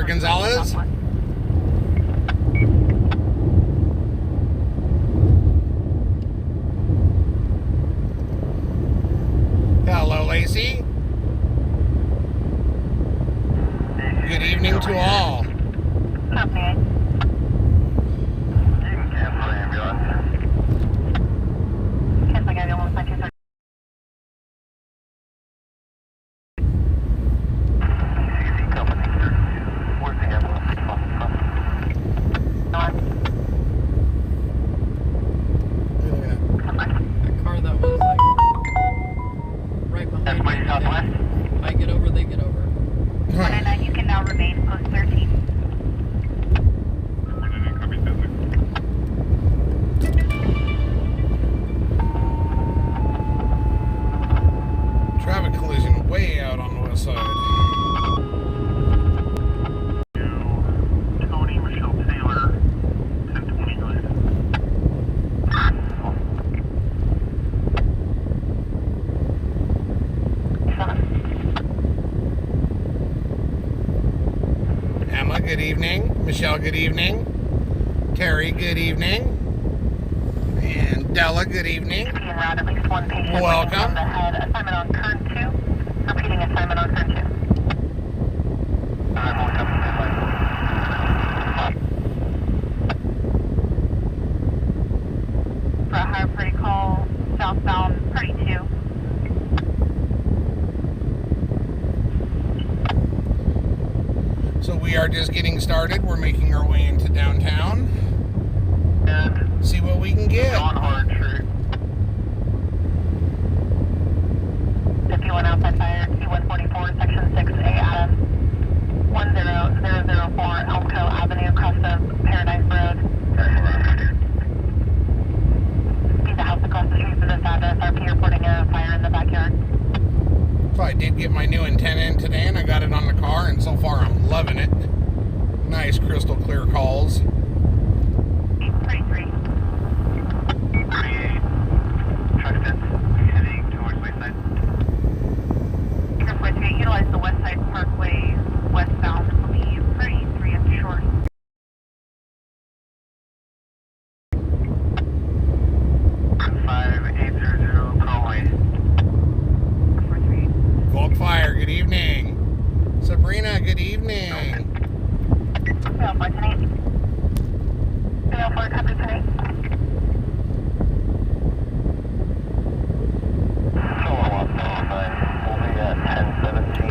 Gonzalez. Hello, Lacey. Good evening to all. Good evening. Michelle, good evening. Terry, good evening. And Della, good evening. Welcome. Assignment on current 2. Repeating assignment on current 2. For a higher priority call, southbound party 2. So we are just getting started. We're making our way into downtown. And see what we can get. On hard tree. 51 outside fire, T144, section 6A, Adam. 10004 Elko Avenue, across the Paradise Road. See the house across the street for this address. RP reporting a fire in the backyard. So I did get my new antenna in today, and I got it on the car, and so far I'm loving it. Nice crystal clear calls. 833. 38. Truck that's heading towards Wayside. 843, utilize the West Side Parkway westbound. Will be 33 at the shore. Fire, good evening. Sabrina, good evening. Bill 4 tonight. Bill 4 copy tonight.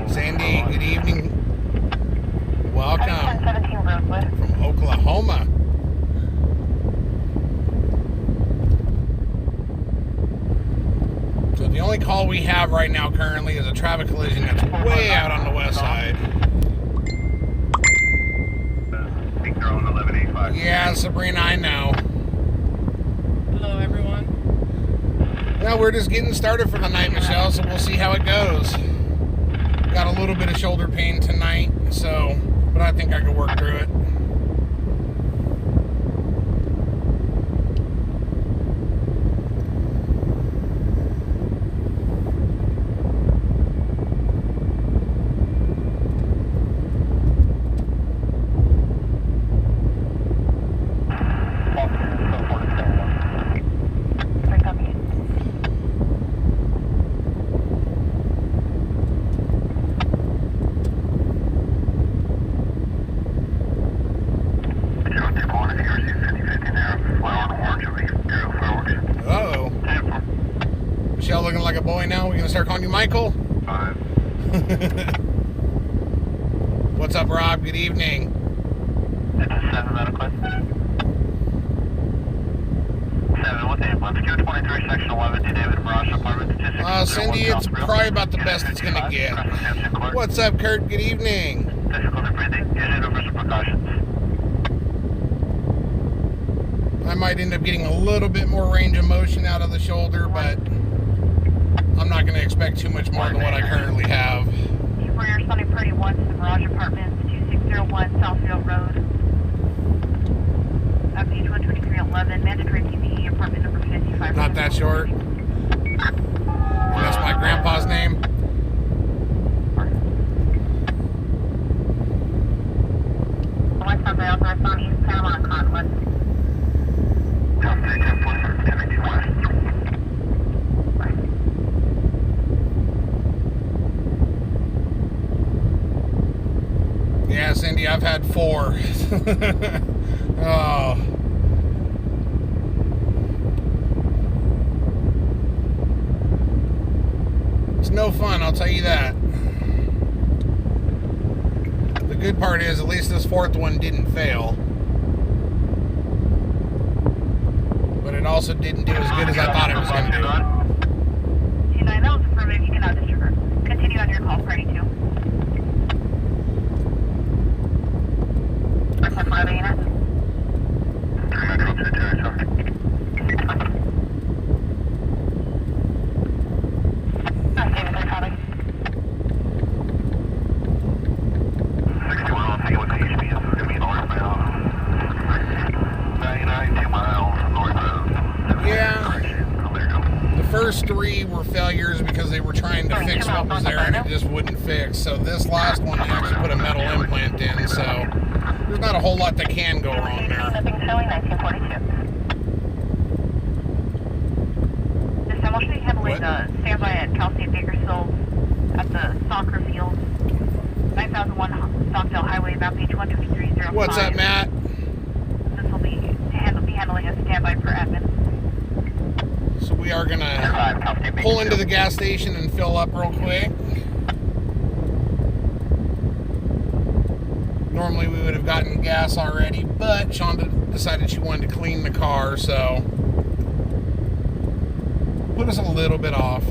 Sandy, good evening. Welcome. 1017 Rosewood. From Oklahoma. So the only call we have right now currently is a traffic collision that's way out on the west side. I think they're on 1185. Yeah, Sabrina, I know. Hello, everyone. Well, we're just getting started for the night, Michelle, so we'll see how it goes. Got a little bit of shoulder pain tonight, but I think I can work through it. Michelle looking like a boy now. We're gonna start calling you Michael. Fine. What's up, Rob? Good evening. It's a 7 medical. 7, what's the ambulance? Q23, section 11, to David Mirage Apartment. Cindy, it's probably about the best it's gonna get. What's up, Kurt? Good evening. Difficulty breathing. Unit over some precautions. I might end up getting a little bit more range of motion out of the shoulder, but I'm not going to expect too much more than what I currently have. Superior Sunny Purdy 1 to the Mirage Apartments, 2601 Southfield Road. Update 12311, mandatory PPE, apartment number 55. Not that short. That's my grandpa's name. westbound East Panama and Cottonwood. Copy, 10-4, 10-18 west. Yeah, Cindy, I've had 4. Oh. It's no fun, I'll tell you that. The good part is, at least this 4th one didn't fail. But it also didn't do as good as I thought it was going to do. 29, that was affirmative. You can now disregard. Continue on your call, party 2. Request 5 units. 3 Metro 2 territory. David, they're coming. 61, I'll take it with the HB. It's going to be northbound. 99, 2 miles northbound. Yeah. Oh, there you go. The first 3 were failures because they were trying to fix what was there and it just wouldn't fix. So this last one, they actually put a metal implant in, so there's not a whole lot that can go wrong there. Nothing showing, 1942. This time, we'll show you heavily What? standby at Cal State Bakersfield at the soccer field. 9001 Stockdale Highway, map page 12305. What's up, Matt? This will be handling a standby for admin. So we are going to pull into the gas station and fill up real quick. Normally we would have gotten gas already, but Shonda decided she wanted to clean the car, so put us a little bit off.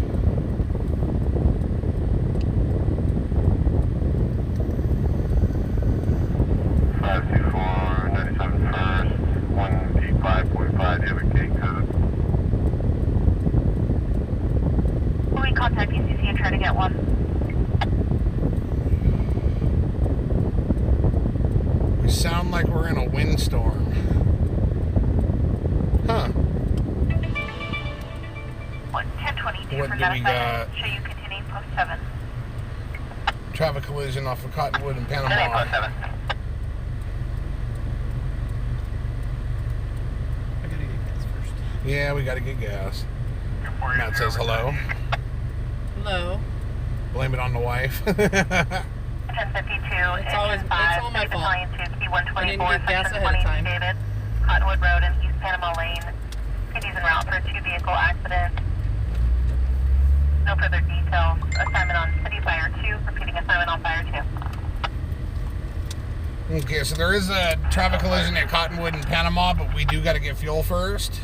Will we contact PCC and try to get one? We sound like we're in a windstorm. Huh. 1022 What for do that we assignment. got? Show you continuing post 7. Traffic collision off of Cottonwood in Continuing post Panama. 7. I gotta get gas first. Yeah, we got to get gas. Matt says hello. Hello. Blame it on the wife. 1052, It's always- Engine 5, it's all my fault. Battalion 2, I P124, didn't get gas Section ahead of 20, time. David, Cottonwood Road and East Panama Lane. Continues en route for a 2-vehicle accident. No further details. Assignment on City Fire 2, repeating assignment on Fire 2. Okay, so there is a traffic collision at Cottonwood in Panama, but we do got to get fuel first.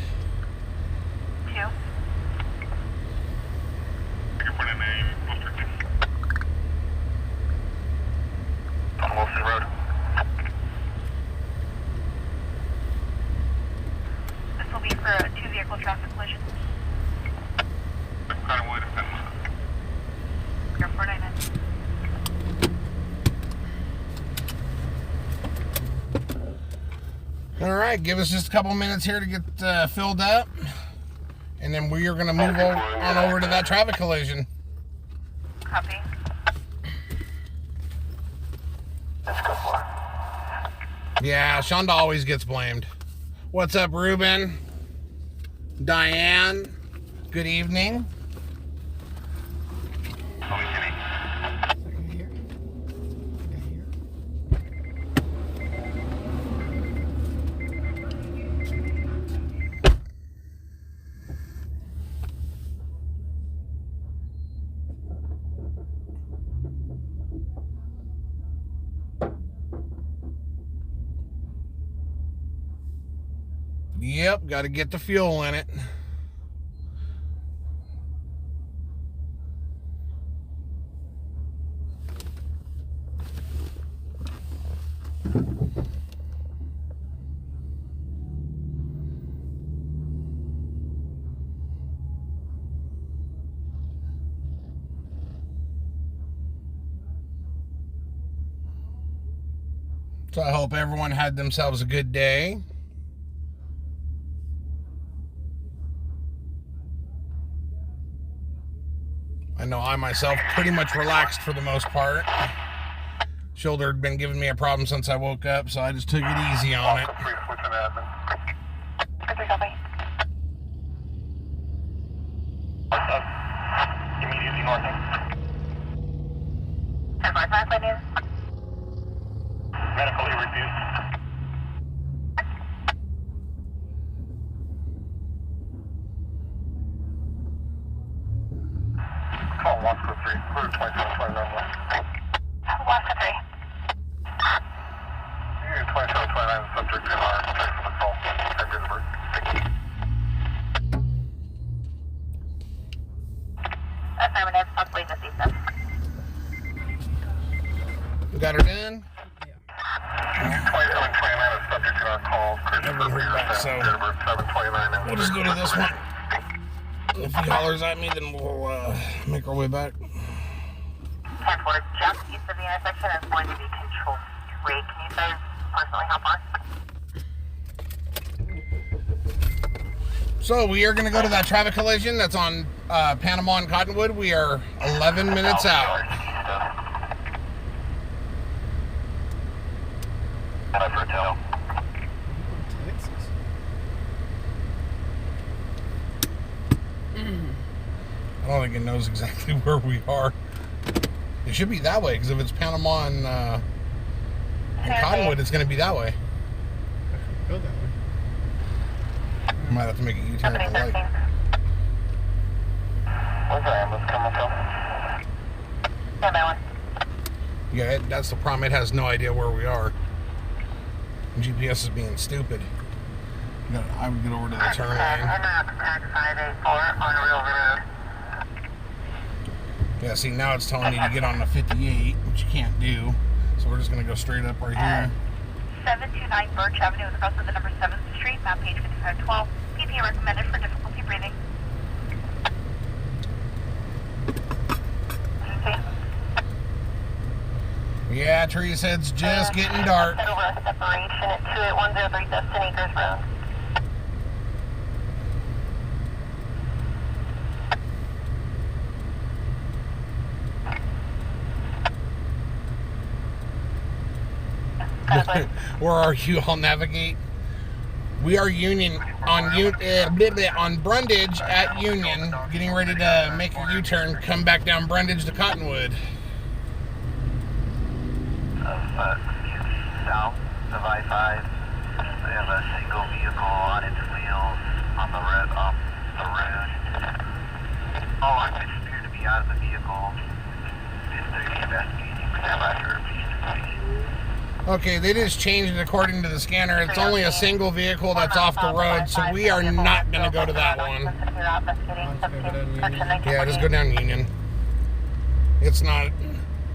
2. On Wilson Road. This will be for a 2-vehicle traffic collision. Cottonwood. You're 499. All right, give us just a couple minutes here to get filled up, and then we are going to move on over to that traffic collision. Copy. Let's go for it. Yeah, Shonda always gets blamed. What's up, Ruben? Diane, good evening. Second here. Okay, here. Yep, got to get the fuel in it. So I hope everyone had themselves a good day. I know I myself pretty much relaxed for the most part. Shoulder had been giving me a problem since I woke up, so I just took it easy on it. Please switch to admin. Roger, copy. Immediately north. 1045, please. Medically refused. Call 143, route 2729 west. 143. Here, 2729, subject in our text on the call. Send me the bird. Affirmative, possibly just east. We got her done. 2729 is subject in our call. Haven't heard back, so 729. we'll just go to this one. If he hollers at me, then we'll make our way back. 10-4, just east of the intersection is going to be control 3. Can you guys personally hop on? So we are going to go to that traffic collision that's on Panama and Cottonwood. We are 11 minutes out. Texas. I don't think it knows exactly where we are. It should be that way, because if it's Panama and Cottonwood, it's going to be that way. Go that way. I might have to make a U-turn at the light. Where's the ambulance coming from? Yeah, that one. Yeah, that's the problem. It has no idea where we are. GPS is being stupid. I would get over to the turn lane. I'm at 584 on Rollover Road. Yeah, see, now it's telling you to get on the 58, which you can't do. So we're just going to go straight up right here. 729 Birch Avenue is across with the number 7th Street, map page 5512. PP recommended for difficulty breathing. Yeah, Tree's Head's just getting dark. Head over a separation at 28103 Destin Acres Road. Where are you? I'll navigate. We are Union on Brundage at Union, getting ready to make a U-turn, come back down Brundage to Cottonwood. South of I-5. We have a single vehicle on its wheels on the road. All occupants appear to be out of the vehicle. Is there investigating? We have after a piece of information. Okay, they just changed it according to the scanner. It's only a single vehicle that's off the road, so we are not going to go to that one. Yeah, just go down Union. It's not...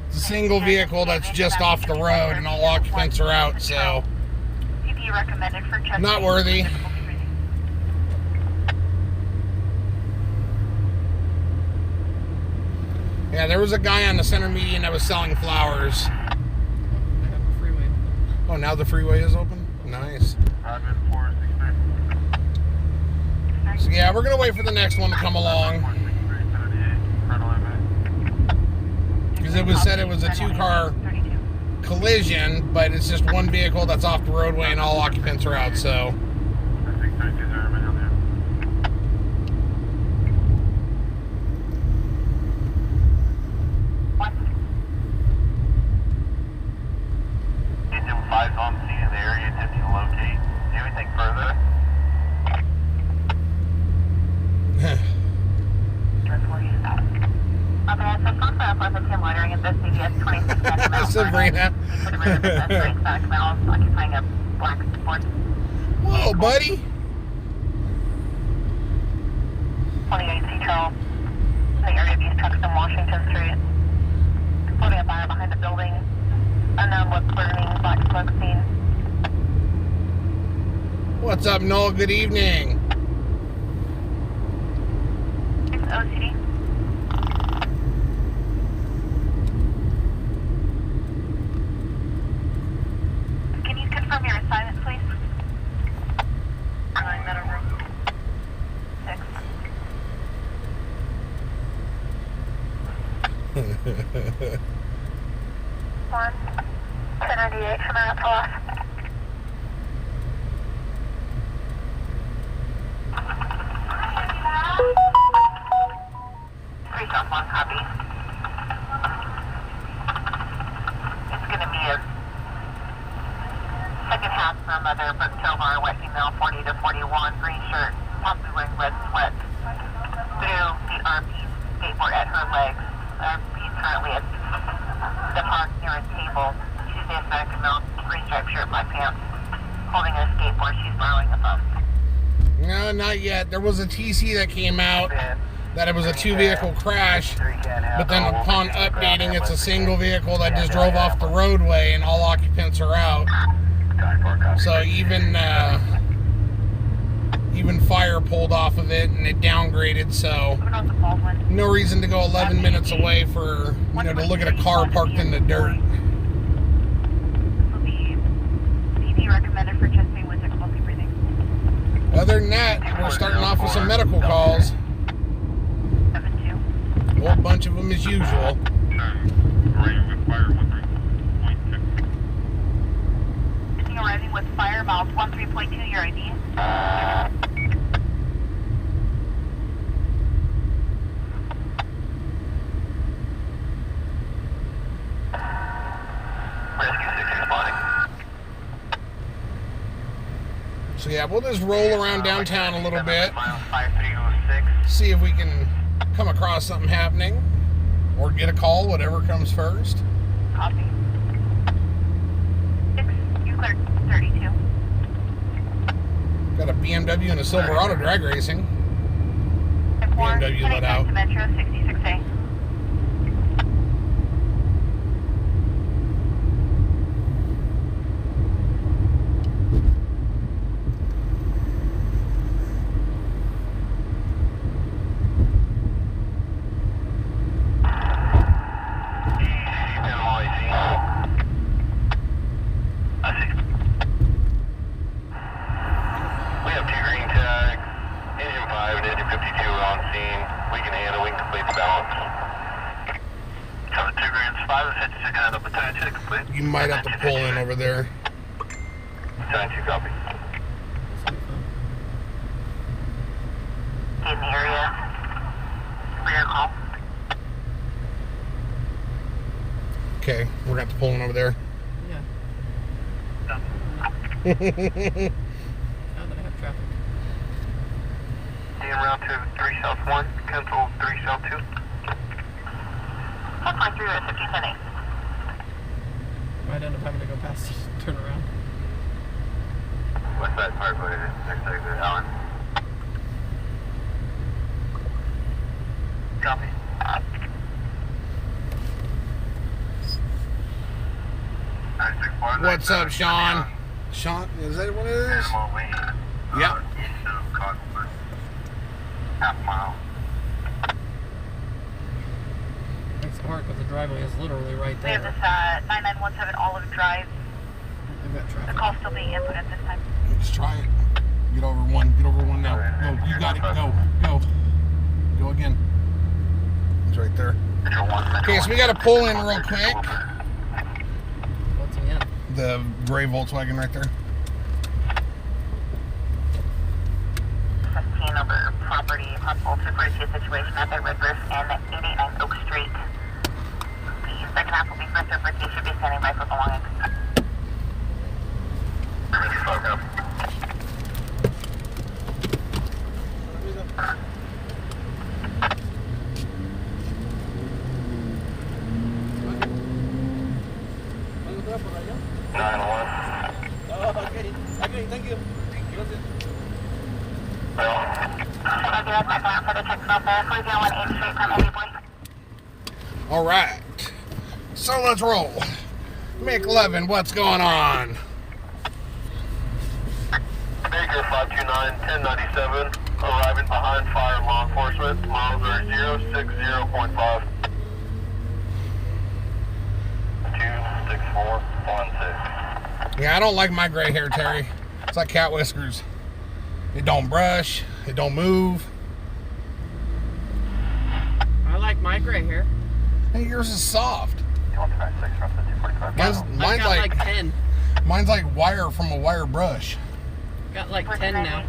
It's a single vehicle that's just off the road, and all occupants are out, so... Not worthy. Yeah, there was a guy on the center median that was selling flowers. I have a freeway. Oh, now the freeway is open? Nice. So yeah, we're gonna wait for the next one to come along. Because it was said it was a two-car collision, but it's just one vehicle that's off the roadway and all occupants are out, so... On scene in the area, attempting to locate. Do anything further? Sabrina. Whoa, buddy. 28C Charles. The area of East Tucson, Washington Street. Holding a fire behind the building. Unknown what's burning, black smoke scene. What's up, Noel? Good evening. It's OCD. Can you confirm your assignment, please? 9 Meadow Road. 6. 1. 1098 from out to us. 3 South 1, copy. It's going to be a second half from mother, but silver, wet female, 40 to 41, green shirt, possibly wearing red sweats. Blue, the RP skateboard at her legs. RP currently at the park near a table. She's Hispanic male, green striped shirt, black pants, holding a skateboard. She's borrowing a phone. No, not yet. There was a TC that came out that it was a 2-vehicle crash, but then upon updating, it's a single vehicle that just drove off the roadway and all occupants are out. So even fire pulled off of it and it downgraded, so no reason to go 11 minutes away for, to look at a car parked in the dirt. CP recommended for chest pain with difficulty breathing. Other than that, we're starting off with some medical calls. 7-2. A whole bunch of them as usual. Arriving with fire, miles 13.2, your ID. Rescue 6 responding. So yeah, we'll just roll around downtown a little bit, Miles 5306. see if we can come across something happening, or get a call, whatever comes first. Copy. 6, you cleared 32. Got a BMW and a Silverado drag racing. BMW let out. Metro 66A. We have 2 green tags, engine 5 and engine 52 on scene. We can handle, we can complete the balance. Cover 2 greens, 5 and 56 and up a 10 to complete. You might have to pull in over there. 10-2 copy. In the area. Rear call. Okay, we're gonna have to pull in over there. Yeah. Now that I have traffic. DM route to 3 South 1, cancel 3 South 2. 4.3 or 15.8. Might end up having to go past it, turn around. What's that part for next exit, Alan? Copy. What's up, Sean? Sean, is that what it is? Yep. East of Cottonwood. Half mile. Makes it hard because the driveway is literally right We have there. this 9917 Olive Drive. I've got The traffic. call's still being input at this time. Let's try it. Get over one. Get over one now. Go. You got it. Go. Go. Go again. It's right there. Okay, so we got to pull in real quick. What's he in? The gray Volkswagen right there. 15 over property, possible supervision situation at the Rivers and 889 Oak Street. The second half will be for supervision, should be standing by for belongings. All right. So let's roll. McLevin, what's going on? Baker 529 1097, arriving behind fire law enforcement. Miles are 060.5. 26416. Yeah, I don't like my gray hair, Terry. It's like cat whiskers. It don't brush. It don't move. I like my gray hair. Hey, yours is soft. Mine's got like 10. mine's like wire from a wire brush. Got like 10 now.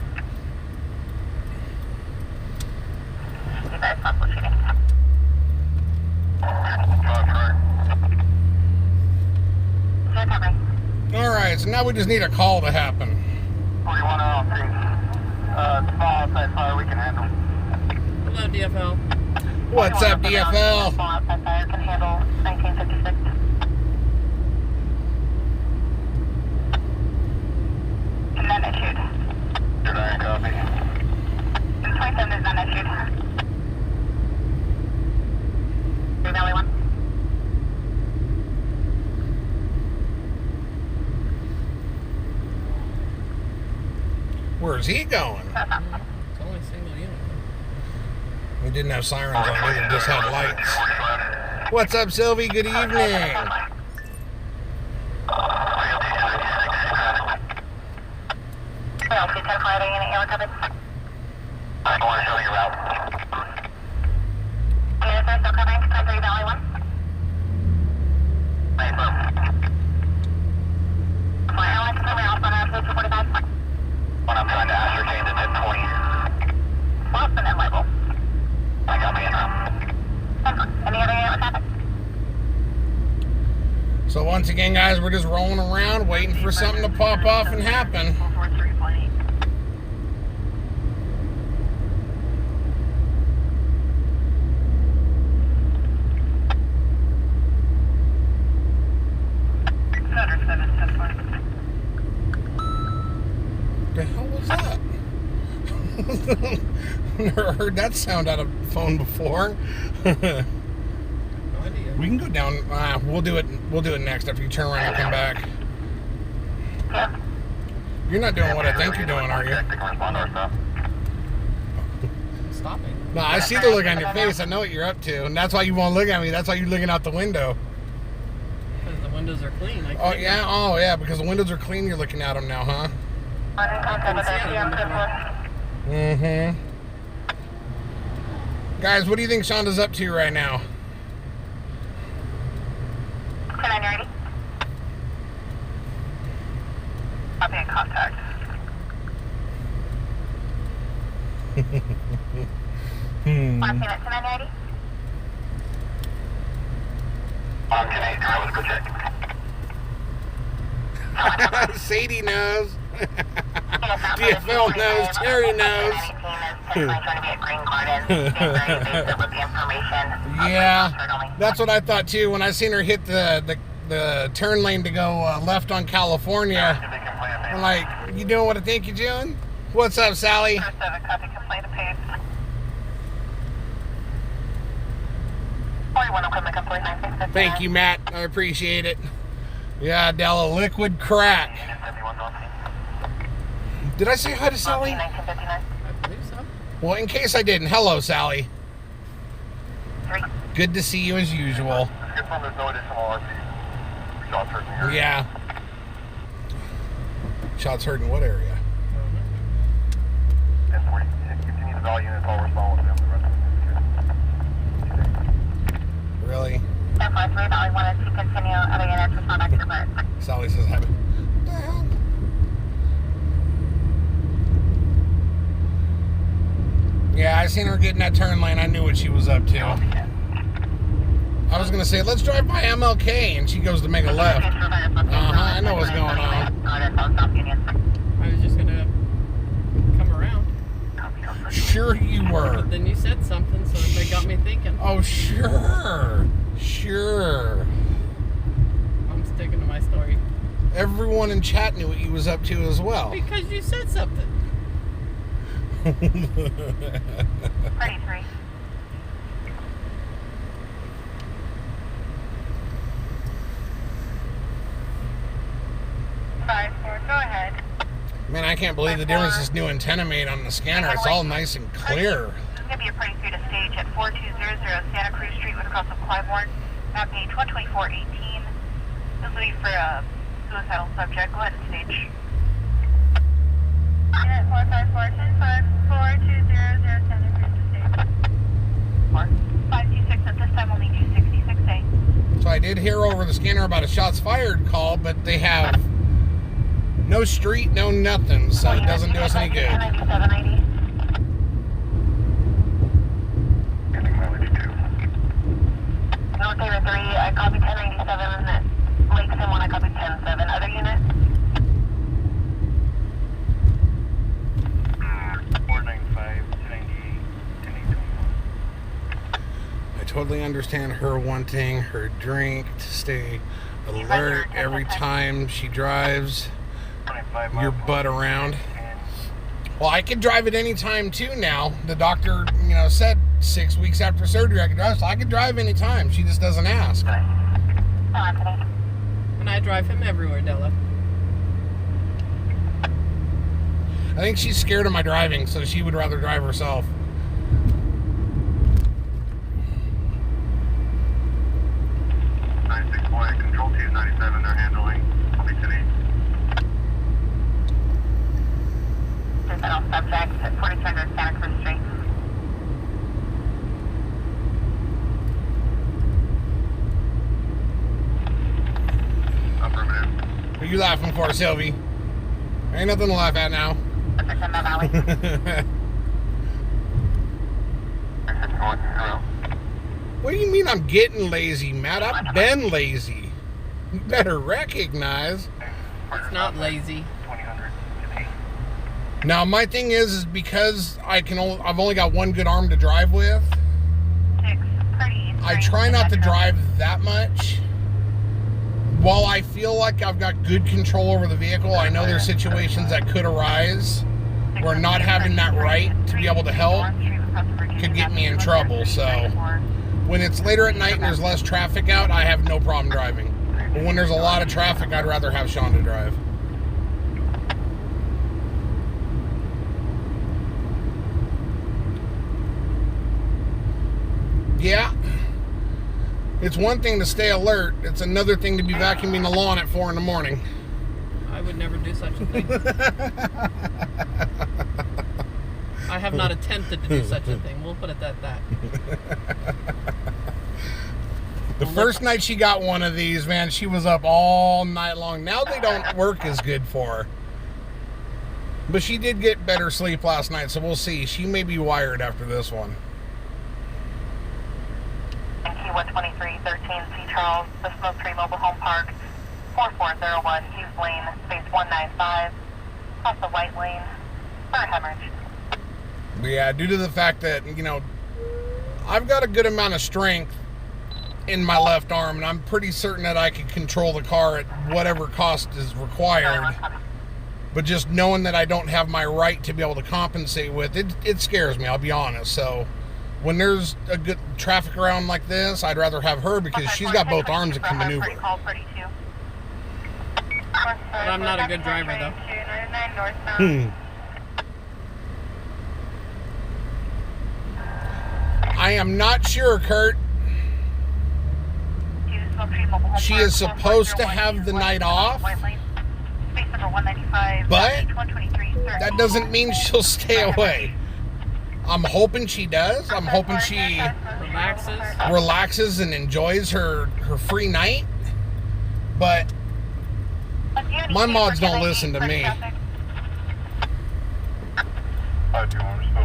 You guys possible shooting. Good coverage. All right, so now we just need a call to happen. 41 on 3. Small outside fire we can handle. Hello, DFL. What's up, DFL? Small outside fire can handle 1956. None issued. Good iron copy. 27 is none issued. 3 Valley 1. Where's he going? It's only a single unit. We didn't have sirens on, we just had lights. What's up, Sylvie? Good evening. Well, 210 flight unit, you recovered. I want to show you route. Unit 3 still covering, 3 Valley 1. Right, bro. Flight airlines clear out on our 245. When I'm trying to ascertain the 1020, What's the net level? I got me in route. Any other unit with traffic? So once again, guys, we're just rolling around waiting for something to pop off and happen. 443.8. The hell was that? Never heard that sound out of the phone before. No idea. We can go down. We'll do it. We'll do it next after you turn around and come back. Yeah. You're not doing what I think you're doing, are you? I'm stopping. No, I see the look on your face. I know what you're up to, and that's why you won't look at me. That's why you're looking out the window. Because the windows are clean. I Oh can't- yeah. Oh yeah. Because the windows are clean. You're looking at them now, huh? On contact with see RPM it. 4. Mm-hmm. Guys, what do you think Shonda's up to right now? 29 ready? Copy in contact. Last unit 29 ready? I'm 10-8, I was go check. Sadie knows. DFL knows. Terry knows. Yeah, that's what I thought too. When I seen her hit the turn lane to go left on California, I'm like, you doing what I think you're doing? What's up, Sally? Copy, complaint of pace. 41 equipment complete, 9659. Thank you, Matt. I appreciate it. Yeah, Della, liquid crack. Did I say hi to Sally? 1959. I believe so. Well, in case I didn't, hello, Sally. 3. Good to see you as usual. This one, there's no additional RC. Shots heard in here. Yeah. Shots heard in what area? 1040. Continue the value units, all respond with them. The rest of them is Really? 1053, Valley 1 is to continue. Other units respond back to the bird. Sally says hi. What the hell? Yeah, I seen her getting that turn lane. I knew what she was up to. I was gonna say, let's drive by MLK, and she goes to make a left. I know what's going on. I was just going to come around. Sure you were. But then you said something, so they got me thinking. Oh, sure. Sure. I'm sticking to my story. Everyone in chat knew what you was up to as well. Because you said something. 33. Go ahead. Man, I can't believe the difference this new antenna made on the scanner. It's all nice and clear. This is going to be a pretty through to stage at 4200 Santa Cruz Street with cross of Clybourne. Map page 12418. This will be for a suicidal subject. Go ahead and stage. Unit 454-1054-200 Santa Cruz to stage. 526 at this time, only 266A. So I did hear over the scanner about a shots fired call, but they have no street, no nothing, so it doesn't do us any good. 1097.90. Getting mileage 2. North Haven 3, I copy 1097. Lake Sim 1, I copy 10-7. Other unit? 495, 1098, 1081. I totally understand her wanting her drink to stay alert every time she drives 25 your miles. butt around. 10. Well, I can drive at any time too now. The doctor, said 6 weeks after surgery I could drive, so I could drive any time. She just doesn't ask. Anthony. And I drive him everywhere, Della. I think she's scared of my driving, so she would rather drive herself. Control 297, they're handling. I'll be 10-8. Sentinel subject at 4200 Santa Cruz Street. Affirmative. What are you laughing for, Sylvie? Ain't nothing to laugh at now. Subject in the valley. What do you mean I'm getting lazy, Matt? I've been lazy. You better recognize. It's not lazy. 2000. Now, my thing is because I've only got one good arm to drive with. 6, pretty. I try not to drive that much. While I feel like I've got good control over the vehicle, I know there's situations that could arise where not having that right to be able to help could get me in trouble. So when it's later at night and there's less traffic out, I have no problem driving. But when there's a lot of traffic, I'd rather have Sean to drive. Yeah. It's one thing to stay alert. It's another thing to be vacuuming the lawn at 4 in the morning. I would never do such a thing. I have not attempted to do such a thing. We'll put it at that. The first night she got one of these, man, she was up all night long. Now they don't work as good for her. But she did get better sleep last night, so we'll see. She may be wired after this one. NQ 12313 C. Charles, the Smoke Tree Mobile Home Park, 4401 Hughes Lane, space 195, across the white lane, for a hemorrhage. But yeah, due to the fact that, I've got a good amount of strength in my left arm, and I'm pretty certain that I can control the car at whatever cost is required. But just knowing that I don't have my right to be able to compensate with it, it scares me, I'll be honest. So when there's a good traffic around like this, I'd rather have her because she's got both arms that can maneuver. But I'm not a good driver, though. I am not sure, Kurt. She is supposed to have the night off, but that doesn't mean she'll stay away. I'm hoping she does. I'm hoping she relaxes and enjoys her free night. But my mods don't listen to me. I'm still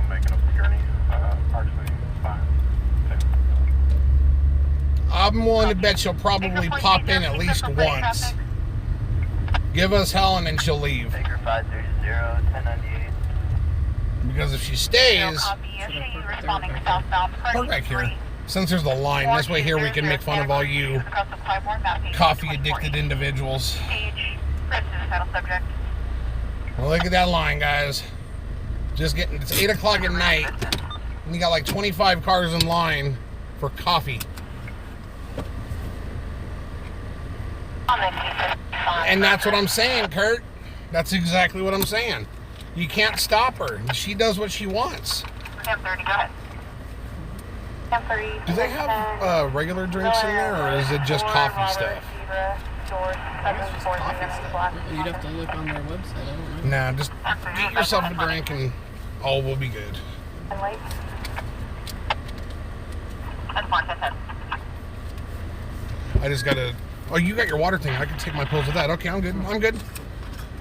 making up the journey. Actually, 5, 10. I'm willing to bet she'll probably pop in at least once. Give us hell and then she'll leave. Baker 530, 1098. Because if she stays, park back here. Since there's the line, this way here we can make fun of all you coffee-addicted individuals. Well, look at that line, guys. Just getting, it's 8 o'clock at night, and you got like 25 cars in line for coffee. And that's what I'm saying, Kurt. That's exactly what I'm saying. You can't stop her. She does what she wants. 10:30, go ahead. 10:30. Do they have regular drinks in there, or is it just coffee stuff? You'd have to look on their website. I don't know. Nah, just get yourself a drink and all will be good. I just gotta. Oh, you got your water thing. I can take my pills with that. Okay, I'm good. I'm good.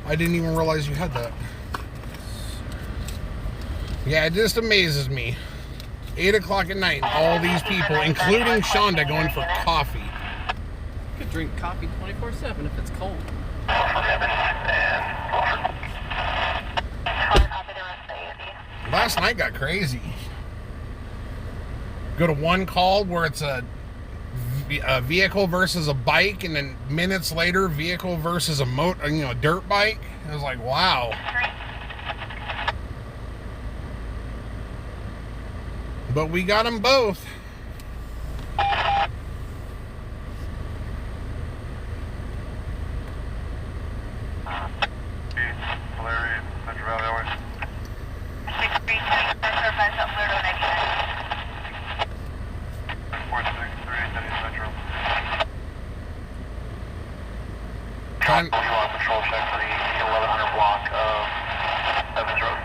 I didn't even realize you had that. Yeah, it just amazes me. 8 o'clock at night, and all these people, including Shonda, going for coffee. You could drink coffee 24/7 if it's cold. Last night got crazy. Go to one call where it's a vehicle versus a bike, and then minutes later, vehicle versus a dirt bike. It was like, wow. But we got them both. Control check for the 1100 block of Evans Road.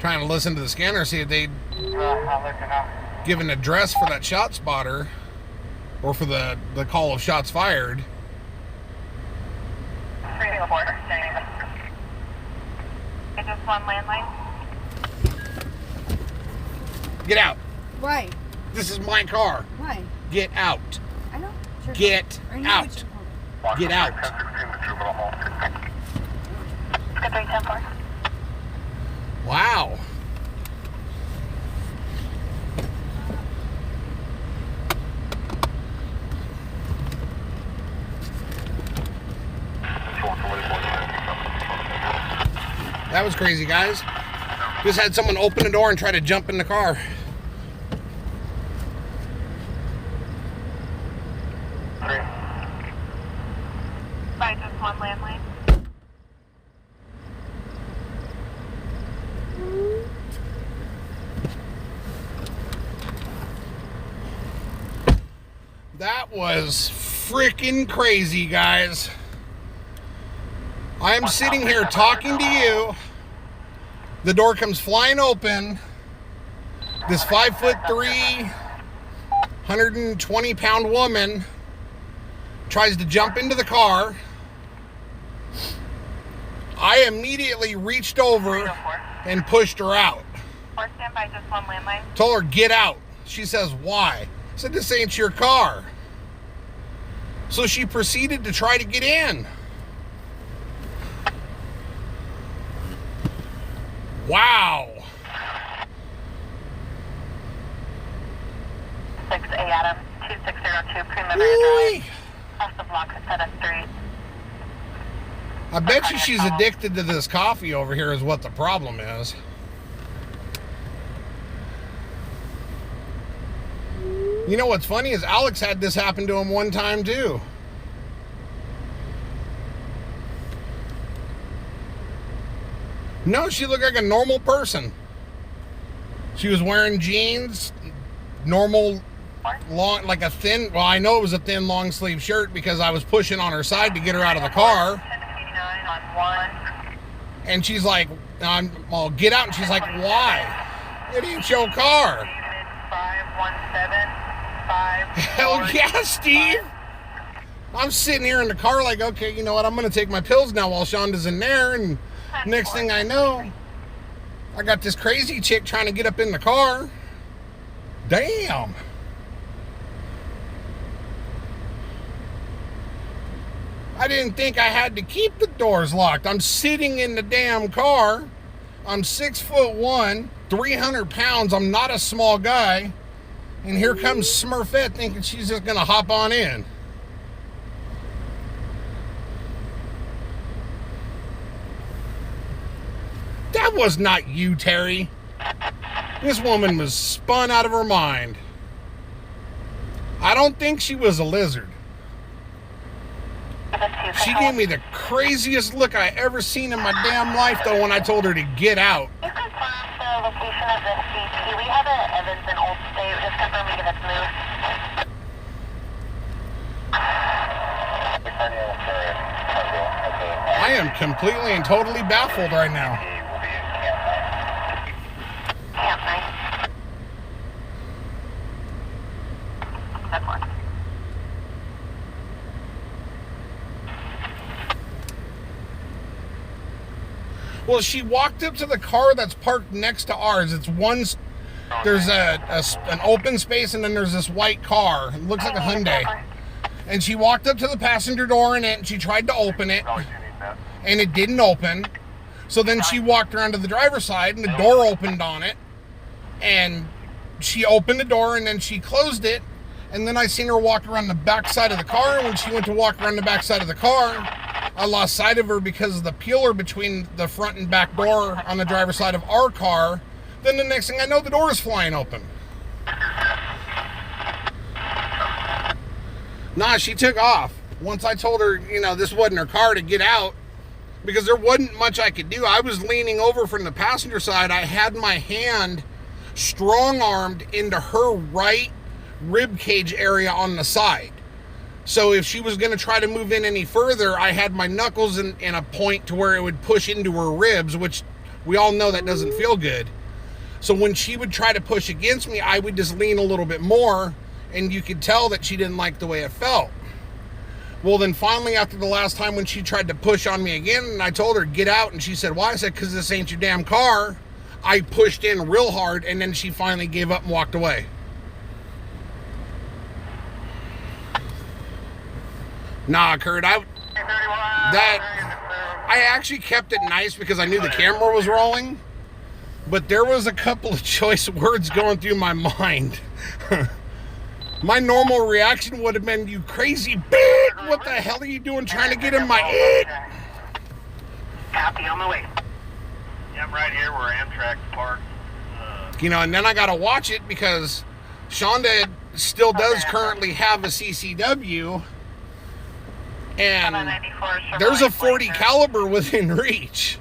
Trying to listen to the scanner, see if they'd give an address for that shot spotter, or for the call of shots fired. 304, is this one landline? Get out. Why? This is my car. Why? Get out. I know. Sure. Get out. Get out. Good 310-4. Wow. That was crazy, guys. Just had someone open the door and try to jump in the car. By just one landline. That was freaking crazy, guys. I am sitting here talking to you. The door comes flying open. This 5'3", 120-pound woman tries to jump into the car. I immediately reached over and pushed her out. Or stand by just one landline. Told her, get out. She says, why? I said, this ain't your car. So she proceeded to try to get in. Wow. 6A Adam, 2602 Primavera Drive. Off the block at Pettis Street. I bet you she's addicted to this coffee over here is what the problem is. You know what's funny is Alex had this happen to him one time too. No, she looked like a normal person. She was wearing jeans, normal, long, like a thin, well, I know it was a thin long sleeve shirt because I was pushing on her side to get her out of the car. 1089 on 1. And she's like, I'll get out. And she's like, why? It ain't your car. 517 Hell yeah, Steve. I'm sitting here in the car like, okay, you know what? I'm going to take my pills now while Shonda's in there. And next thing I know, I got this crazy chick trying to get up in the car. Damn. I didn't think I had to keep the doors locked. I'm sitting in the damn car. I'm 6'1", 300 pounds. I'm not a small guy. And here comes Smurfette thinking she's just going to hop on in. That was not you, Terry. This woman was spun out of her mind. I don't think she was a lizard. She gave me the craziest look I ever seen in my damn life, though, when I told her to get out. You confirm the location of the CT. We have an Evans in Old State. Just confirming if it's moved. I am completely and totally baffled right now. Camp 9. That's one. Well, she walked up to the car that's parked next to ours. It's one. There's an open space, and then there's this white car. It looks like a Hyundai. And she walked up to the passenger door in it, and she tried to open it, and it didn't open. So then she walked around to the driver's side, and the door opened on it. And she opened the door, and then she closed it. And then I seen her walk around the back side of the car. And when she went to walk around the back side of the car, I lost sight of her because of the peeler between the front and back door on the driver's side of our car. Then the next thing I know, the door is flying open. Nah, she took off. Once I told her, you know, this wasn't her car, to get out, because there wasn't much I could do. I was leaning over from the passenger side. I had my hand strong-armed into her right rib cage area on the side. So if she was going to try to move in any further, I had my knuckles in a point to where it would push into her ribs, which we all know that doesn't feel good. So when she would try to push against me, I would just lean a little bit more, and you could tell that she didn't like the way it felt. Well, then finally, after the last time when she tried to push on me again, and I told her, get out, and she said, why? I said, because this ain't your damn car. I pushed in real hard, and then she finally gave up and walked away. Nah, Kurt, I actually kept it nice because I knew the camera was rolling, but there was a couple of choice words going through my mind. My normal reaction would have been, you crazy bitch, what the hell are you doing trying to get in my head? Copy, on the way. Yeah, I'm right here where Amtrak parked. You know, and then I got to watch it because Shonda still does currently have a CCW, and there's a 40 caliber within reach.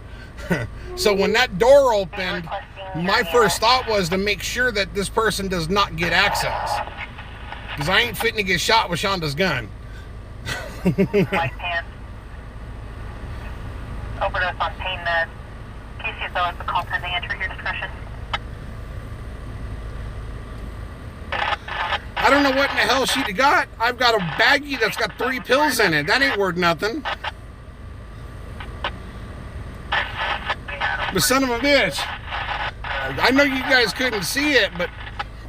So when that door opened, my first thought was to make sure that this person does not get access, because I ain't fitting to get shot with Shonda's gun. White pants. Overdose on pain meds. KCSO is the call pending. Enter your discretion. I don't know what in the hell she'd got. I've got a baggie that's got 3 pills in it. That ain't worth nothing. But son of a bitch. I know you guys couldn't see it, but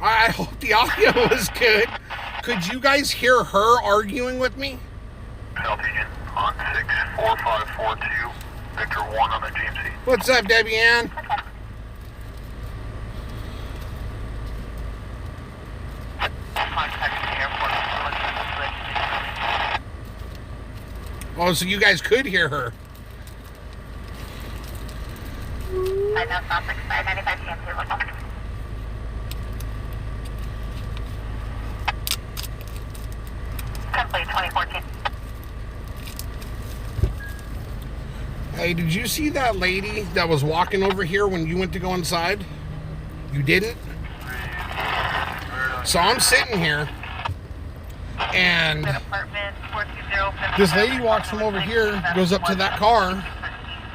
I hope the audio was good. Could you guys hear her arguing with me? South Agent on 64542, Victor 1 on the GMC. What's up, Debbie Ann? Oh, so you guys could hear her. I know South 6595 GMC local. Complete 2014. Hey, did you see that lady that was walking over here when you went to go inside? You didn't? So I'm sitting here, and this lady walks from over here, goes up to that car,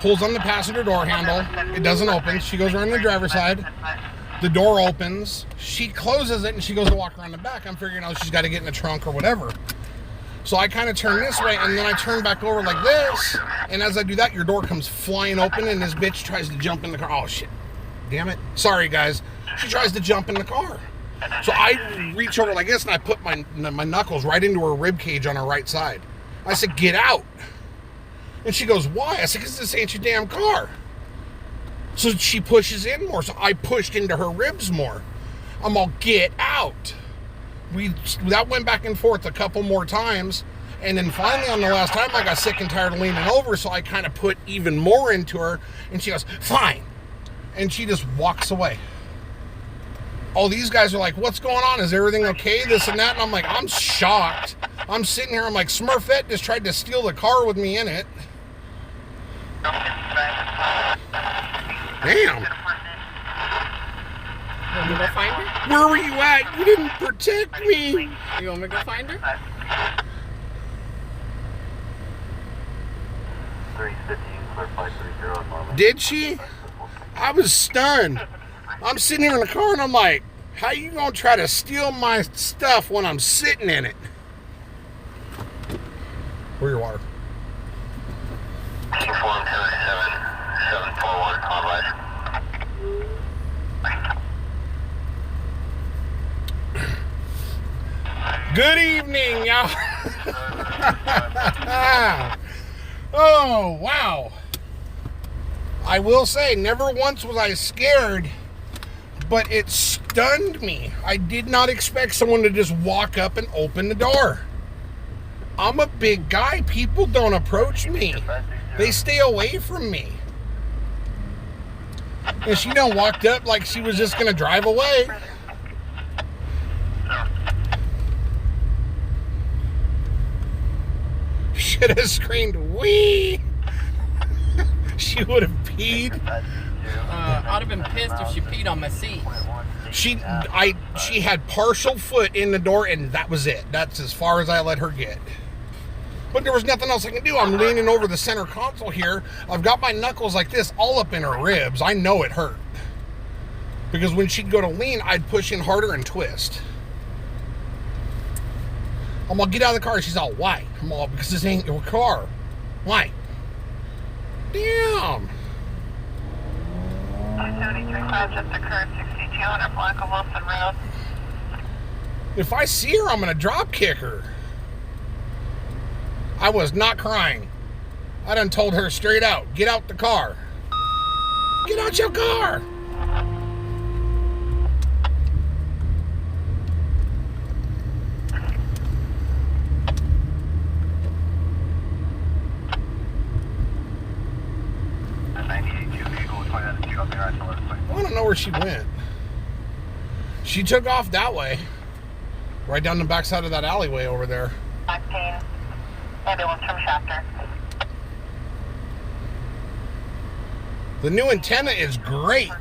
pulls on the passenger door handle. It doesn't open. She goes around the driver's side. The door opens. She closes it, and she goes to walk around the back. I'm figuring out she's got to get in the trunk or whatever. So I kind of turn this way, and then I turn back over like this. And as I do that, your door comes flying open, and this bitch tries to jump in the car. Oh, shit. Damn it. Sorry, guys. She tries to jump in the car. So I reach over like this, and I put my knuckles right into her rib cage on her right side. I said, get out. And she goes, why? I said, because this ain't your damn car. So she pushes in more. So I pushed into her ribs more. I'm all, get out. That went back and forth a couple more times. And then finally on the last time, I got sick and tired of leaning over. So I kind of put even more into her. And she goes, fine. And she just walks away. All these guys are like, what's going on? Is everything okay? This and that. And I'm like, I'm shocked. I'm sitting here. I'm like, Smurfette just tried to steal the car with me in it. Damn. You want me to go find her? Where were you at? You didn't protect me. You want me to go find her? 350, clear 530 normal. Did she? I was stunned. I'm sitting here in the car and I'm like, how you gonna try to steal my stuff when I'm sitting in it? Where's your water? Inform 1097, 7 Good evening, y'all. Oh, wow. I will say, never once was I scared, but it stunned me. I did not expect someone to just walk up and open the door. I'm a big guy. People don't approach me. They stay away from me. And she done walked up like she was just going to drive away. Should have screamed, "Wee!" She would have peed. I'd have been pissed if she peed on my seat. She had partial foot in the door, and that was it. That's as far as I let her get. But there was nothing else I can do. I'm leaning over the center console here. I've got my knuckles like this all up in her ribs. I know it hurt. Because when she'd go to lean, I'd push in harder and twist. I'm all, "Get out of the car." She's all, "Why?" I'm all, "Because this ain't your car." "Why?" Damn. 273.5 just occurred, 6200 Blanca Wilson Road. If I see her, I'm going to drop kick her. I was not crying. I done told her straight out, "Get out the car. Get out your car." I don't know where she went. She took off that way. Right down the backside of that alleyway over there. 19, ambulance from Shafter. The new antenna is great.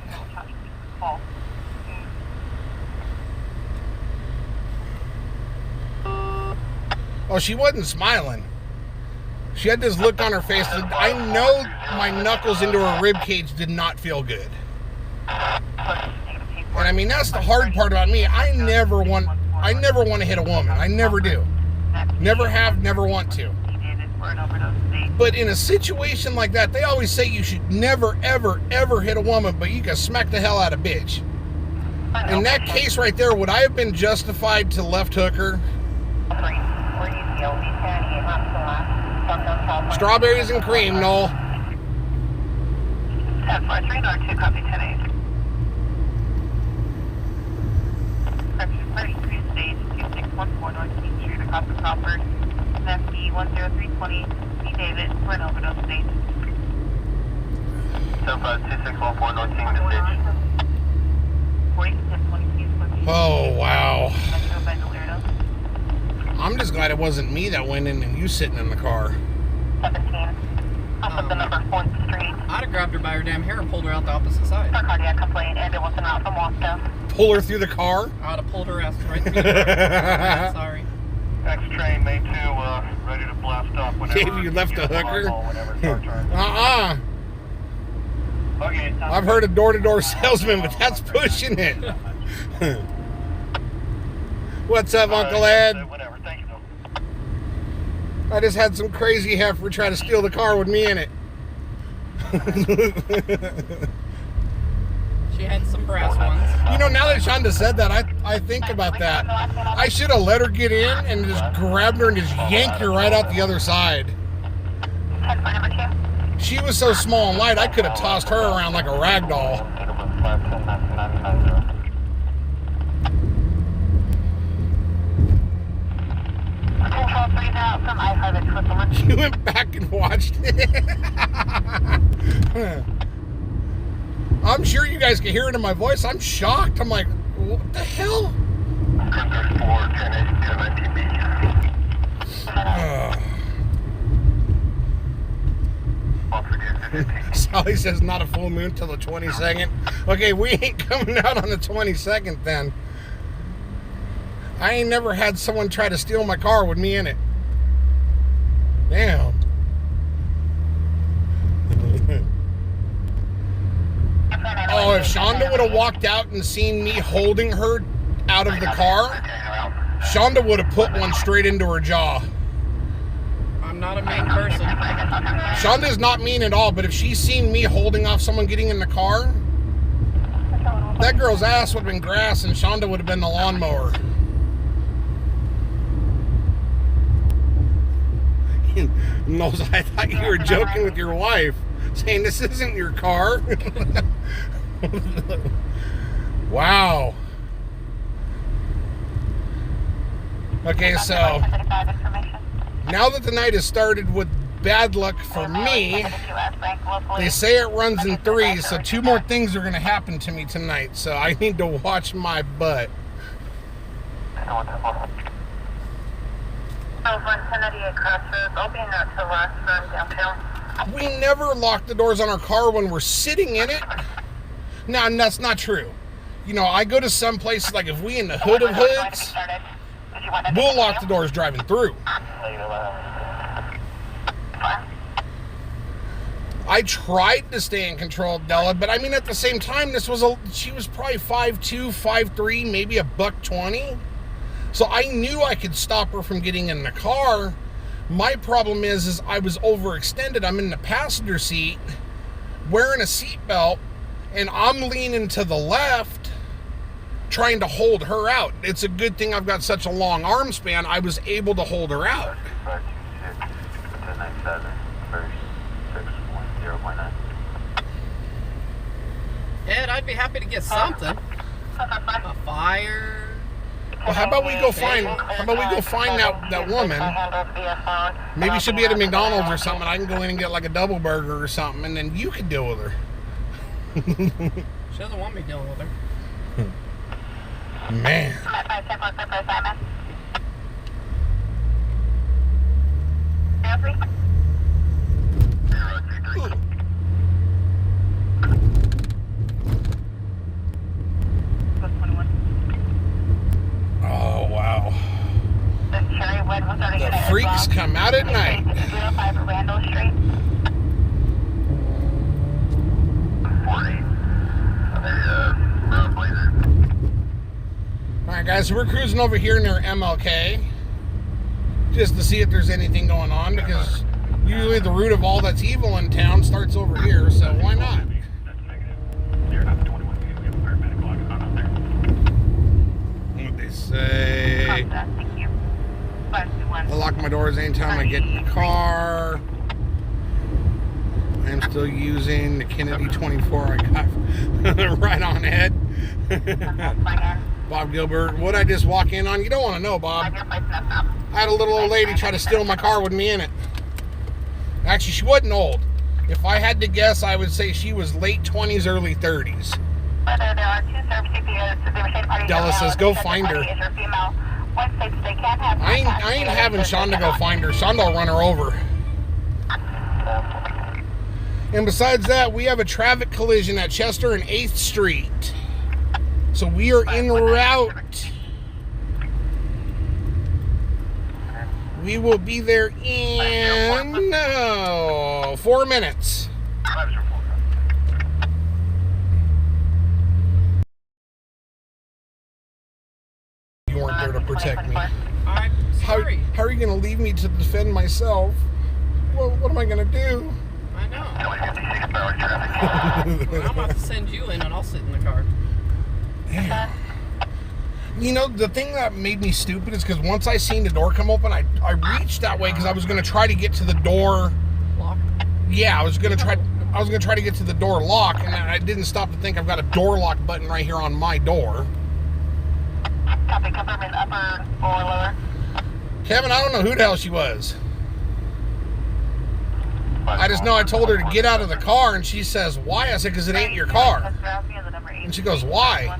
Oh, she wasn't smiling. She had this look on her face. I know my knuckles into her rib cage did not feel good. And I mean, that's the hard part about me. I never want to hit a woman. I never do. Never have, never want to. But in a situation like that, they always say you should never, ever, ever hit a woman, but you can smack the hell out of a bitch. In that case right there, would I have been justified to left hook her? Strawberries and cream, Noel. 1043, North 2, copy 10-8. Correction 33, stage 2614 North King Street, across the Crawford. FD 10320, B. David, we're in overdose state. 752614 North King to stage. 4622. Oh, wow. Metro by Delirium. I'm just glad it wasn't me that went in and you sitting in the car. 17. Off of the number 4th Street. I'd have grabbed her by her damn hair and pulled her out the opposite side. For cardiac complaint, ambulance en route from Wasco. Pull her through the car? I'd have pulled her ass right through the car. Sorry. X train, May 2, ready to blast off whenever. Dave, you left a hooker? Okay. I've heard a door-to-door salesman, but that's pushing it. What's up, Uncle Ed? Whatever, thank you. I just had some crazy heifer try to steal the car with me in it. She had some brass ones. You know, now that Shonda said that, I think about that. I should have let her get in and just grabbed her and just yanked her right out the other side. 10 for number 2. She was so small and light, I could have tossed her around like a rag doll. Control 3 now from I-5 at Switzerland. She went back and watched it. I'm sure you guys can hear it in my voice. I'm shocked. I'm like, what the hell? Sally says not a full moon till the 22nd. Okay, we ain't coming out on the 22nd then. I ain't never had someone try to steal my car with me in it. Damn. Oh, if Shonda would have walked out and seen me holding her out of the car, Shonda would have put one straight into her jaw. I'm not a mean person. Shonda's not mean at all, but if she's seen me holding off someone getting in the car, that girl's ass would have been grass and Shonda would have been the lawnmower. No, I thought you were joking with your wife, saying this isn't your car. Wow. Okay, so now that the night has started with bad luck for me, they say it runs in threes, so 2 more things are going to happen to me tonight, so I need to watch my butt. We never lock the doors on our car when we're sitting in it. No, and that's not true. You know, I go to some places, like if we in the hood of hoods, we'll lock the doors driving through. I tried to stay in control of Della, but I mean, at the same time, she was probably 5'2", 5'3", maybe $120. So I knew I could stop her from getting in the car. My problem is I was overextended. I'm in the passenger seat, wearing a seatbelt, and I'm leaning to the left, trying to hold her out. It's a good thing I've got such a long arm span. I was able to hold her out. 526, 1097, 610.9. Ed, I'd be happy to get something. A fire. Well, how about we go find that woman? Maybe she'll be at a McDonald's or something. I can go in and get like a double burger or something, and then you can deal with her. She doesn't want me dealing with her. Man. Oh, wow. The freaks come out at night. Alright guys, so we're cruising over here near MLK just to see if there's anything going on, because usually the root of all that's evil in town starts over here, so why not? What they say. I lock my doors anytime I get in the car. I am still using the Kennedy 24 I got right on Ed. Bob Gilbert, what'd I just walk in on? You don't want to know, Bob. I had a little old lady try to steal my car with me in it. Actually, she wasn't old. If I had to guess, I would say she was late 20s, early 30s. Della says, go find her. I ain't having Shonda go find her. Shonda will run her over. And besides that, we have a traffic collision at Chester and 8th Street. So we are en route. We will be there in 4 minutes. You weren't there to protect me. I'm sorry. How are you going to leave me to defend myself? Well, what am I going to do? I know. Well, I'm about to send you in and I'll sit in the car. Damn. You know, the thing that made me stupid is because once I seen the door come open, I reached that way because I was going to try to get to the door. Lock? Yeah, I was going to try to get to the door lock, and I didn't stop to think I've got a door lock button right here on my door. Copy, confirm upper or lower. Kevin, I don't know who the hell she was. I just know I told her to get out of the car, and she says, why? I said, because it ain't your car. And she goes, why?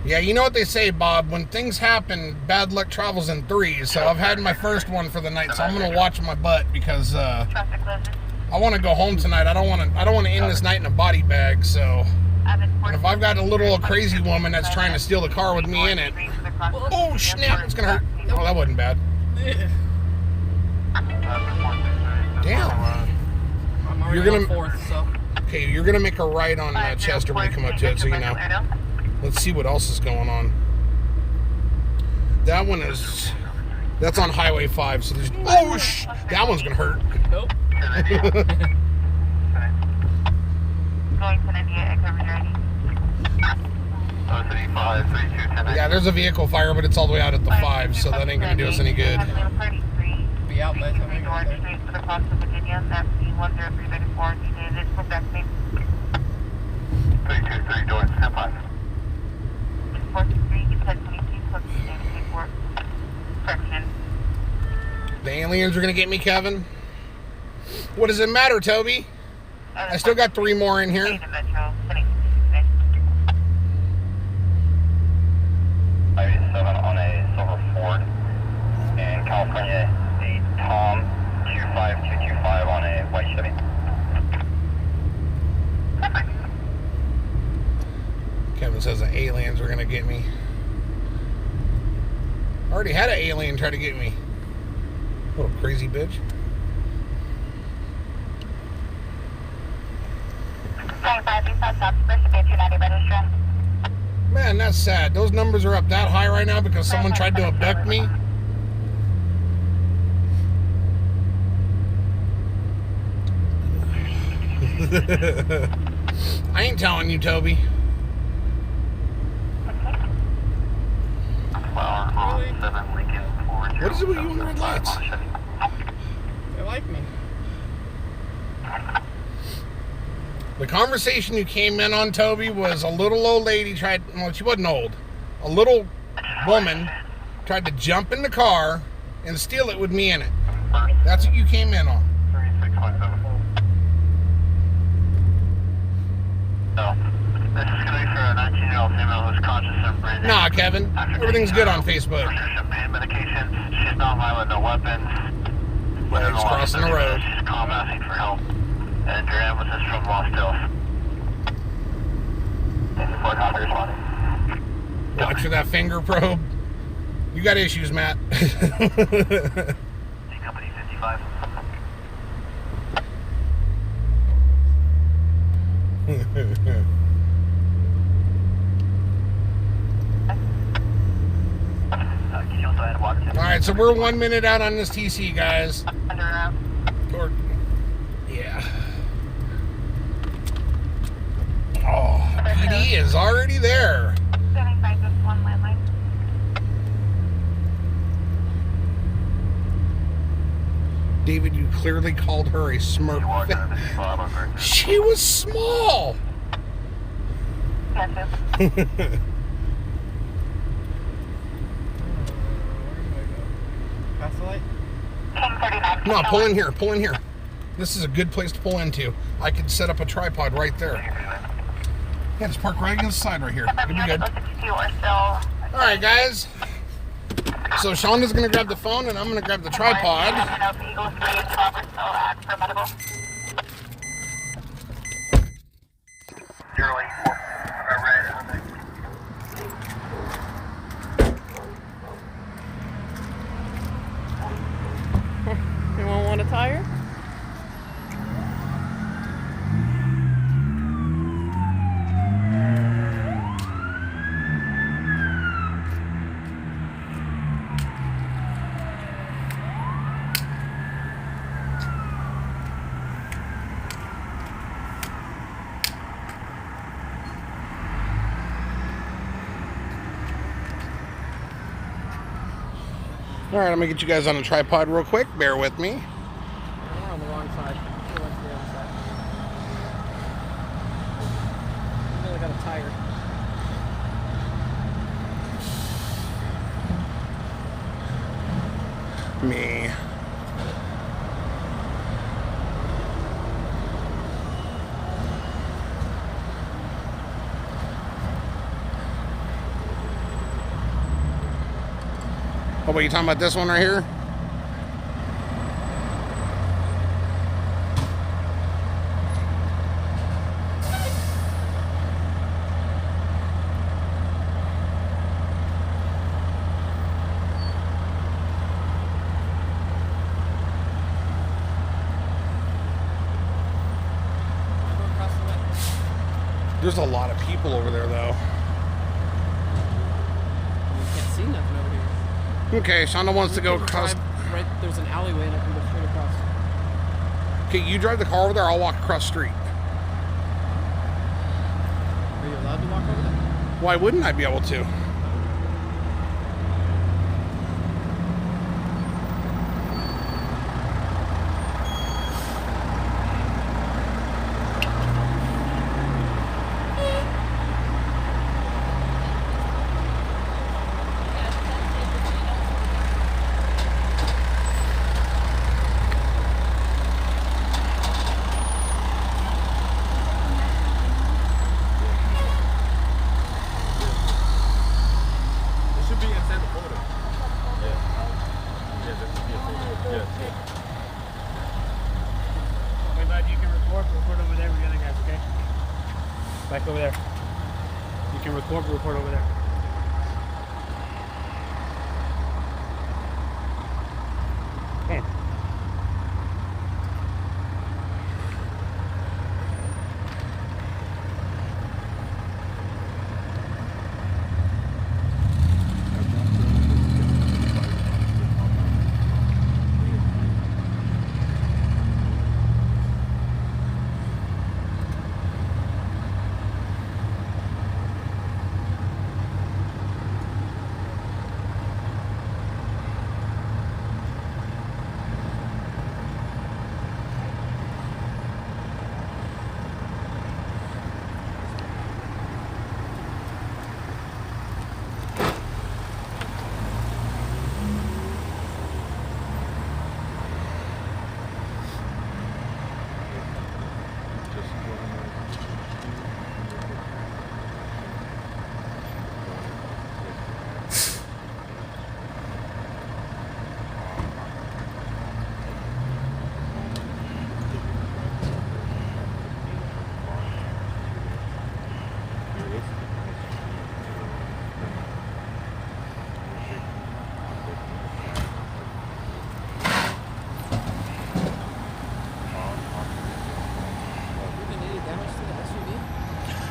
Yeah, you know what they say, Bob. When things happen, bad luck travels in threes. So I've had my first one for the night, so I'm going to watch my butt because I want to go home tonight. I don't want to end this night in a body bag, so... And if I've got a little crazy woman that's trying to steal the car with me in it... Oh, snap, it's going to hurt. Oh, that wasn't bad. Damn. I'm already on 4th, so... Okay, you're going to make a right on Chester when you come up to it, so you know. Let's see what else is going on. That one is... That's on Highway 5, so there's... Oh, that one's going to hurt. Nope. Going to India, coverage ready. Yeah, there's a vehicle fire, but it's all the way out at the 5, so that ain't gonna do us any good. Be out by the time we get there. Street for the cross of Virginia, FC 10334, needed for backmate. 323, door 10-5. 423, 1022, close to David Fort. Correction. The aliens are gonna get me, Kevin. What does it matter, Toby? I still got 3 more in here. Metro, 7 on a silver Ford. In California, a Tom 25225 on a white Chevy. Kevin says the aliens are gonna get me. I already had an alien try to get me. Little crazy bitch. Man, that's sad. Those numbers are up that high right now because someone tried to abduct me. I ain't telling you, Toby. What is it with you and red lights? They like me. The conversation you came in on, Toby, was a little old lady tried, well, she wasn't old. A little woman tried to jump in the car and steal it with me in it. That's what you came in on. 3617. No. This is going to be for a 19-year-old female who's conscious and breathing. Nah, Kevin. Everything's good on Facebook. Prescription pain medications. She's not violent, no weapons. Well, he's crossing the road. She's calm, asking for help. And your ambulance is from Lost Hills. And Fort Hopper responding. Watch for that finger probe. You got issues, Matt. C Company 55. Alright, so we're 1 minute out on this TC, guys. Or, yeah. Oh, PD is already there. Standing by just one landline. David, you clearly called her a smurf. She was small. Gotcha. Pass the light? King 39. No, pull in here. Pull in here. This is a good place to pull into. I could set up a tripod right there. Yeah, just park right against the side right here. It'll be good. All right, guys. So Shonda's gonna grab the phone, and I'm gonna grab the tripod. Anyone want a tire? All right, I'm gonna get you guys on a tripod real quick. Bear with me. We're on the wrong side. We went to the other side. We really got a tire. Me. Oh, wait, you talking about this one right here? Go across the way. There's a lot of people over there, though. We can't see nothing over here. Okay, Shonda wants to go We can across. drive right, there's an alleyway and I can go straight across. Okay, you drive the car over there. I'll walk across the street. Are you allowed to walk over there? Why wouldn't I be able to? Back over there. You can report over there. Okay.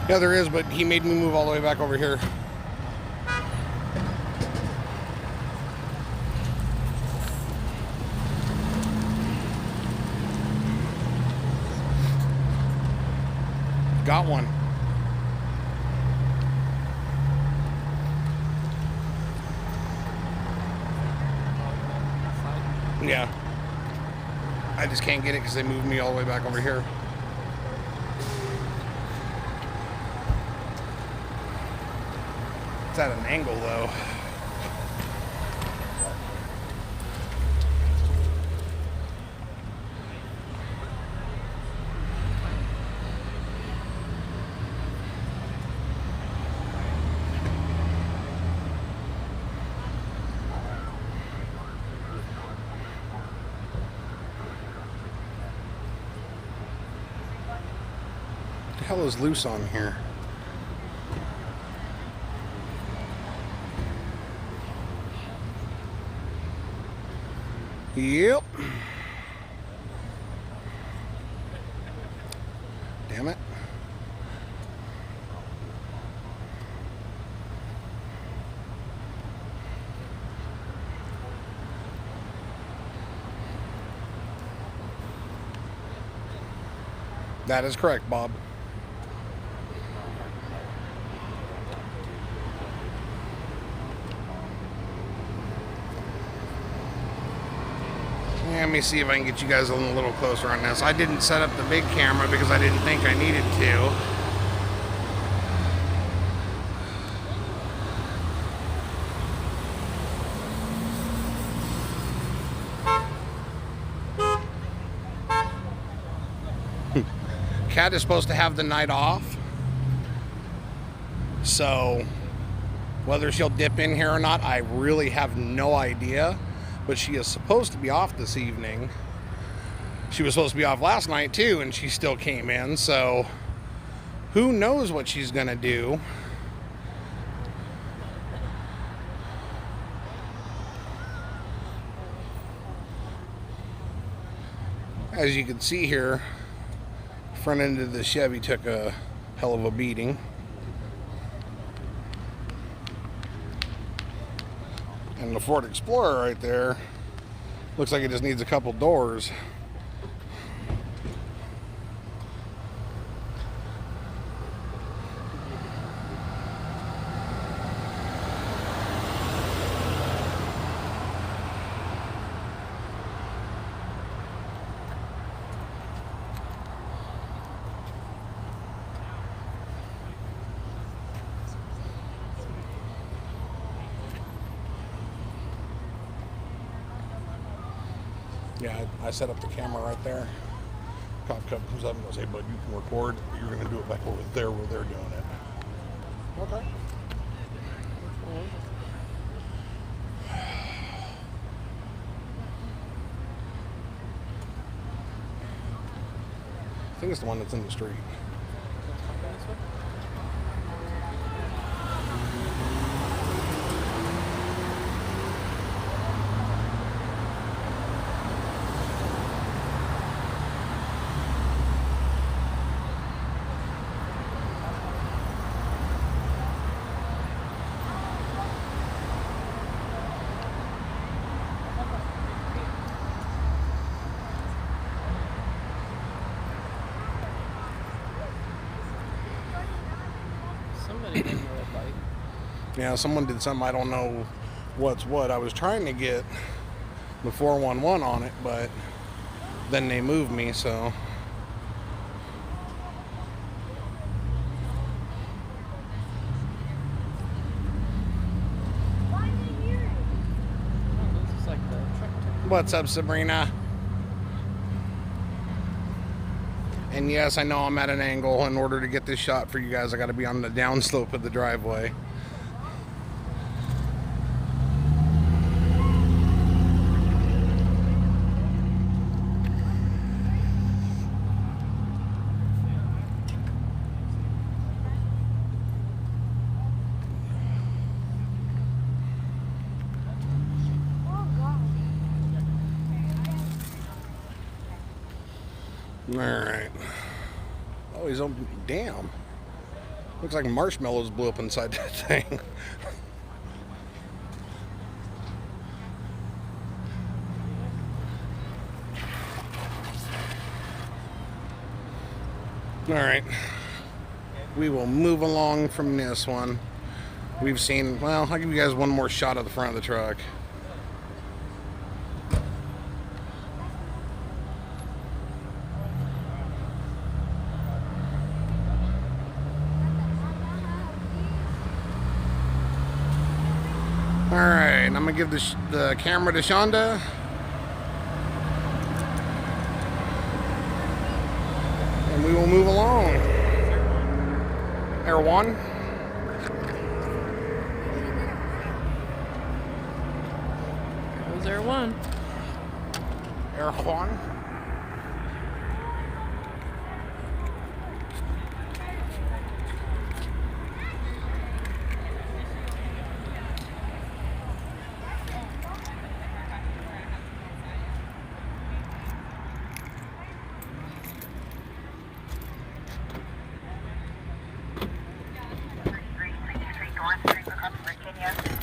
Yeah, there is, but he made me move all the way back over here. Got one. Yeah. I just can't get it because they moved me all the way back over here. It's at an angle though. What the hell is loose on here? Yep. Damn it. That is correct, Bob. Let me see if I can get you guys a little closer on this. I didn't set up the big camera because I didn't think I needed to. Kat is supposed to have the night off. So whether she'll dip in here or not, I really have no idea. But she is supposed to be off this evening. She was supposed to be off last night too, and she still came in, so who knows what she's gonna do. As you can see here, front end of the Chevy took a hell of a beating. And the Ford Explorer right there looks like it just needs a couple doors. Yeah, I set up the camera right there. Cop comes up and goes, "Hey, bud, you can record, but you're going to do it back over there where they're doing it." Okay. I think it's the one that's in the street. Somebody did a red light. Yeah, someone did something, I don't know what's what. I was trying to get the 411 on it, but then they moved me, so. This is like the truck tip. What's up, Sabrina? And yes, I know I'm at an angle. In order to get this shot for you guys, I got to be on the downslope of the driveway. Alright. Oh, he's open. Damn. Looks like marshmallows blew up inside that thing. Alright. We will move along from this one. We've seen, well, I'll give you guys one more shot of the front of the truck. Alright, I'm going to give the camera to Shonda. And we will move along. Air 1. Was there one? Air 1.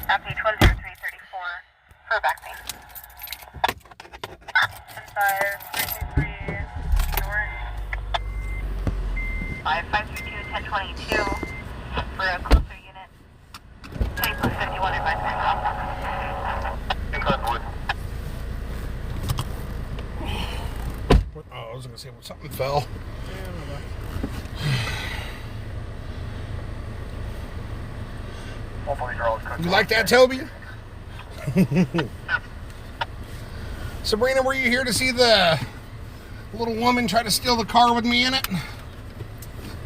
After 10334 for back pain. 5333 north. 5532 1022 for a closer unit. 20 plus 51 advisory. Oh, I was going to say, something fell. You like that, Toby? Sabrina, were you here to see the little woman try to steal the car with me in it?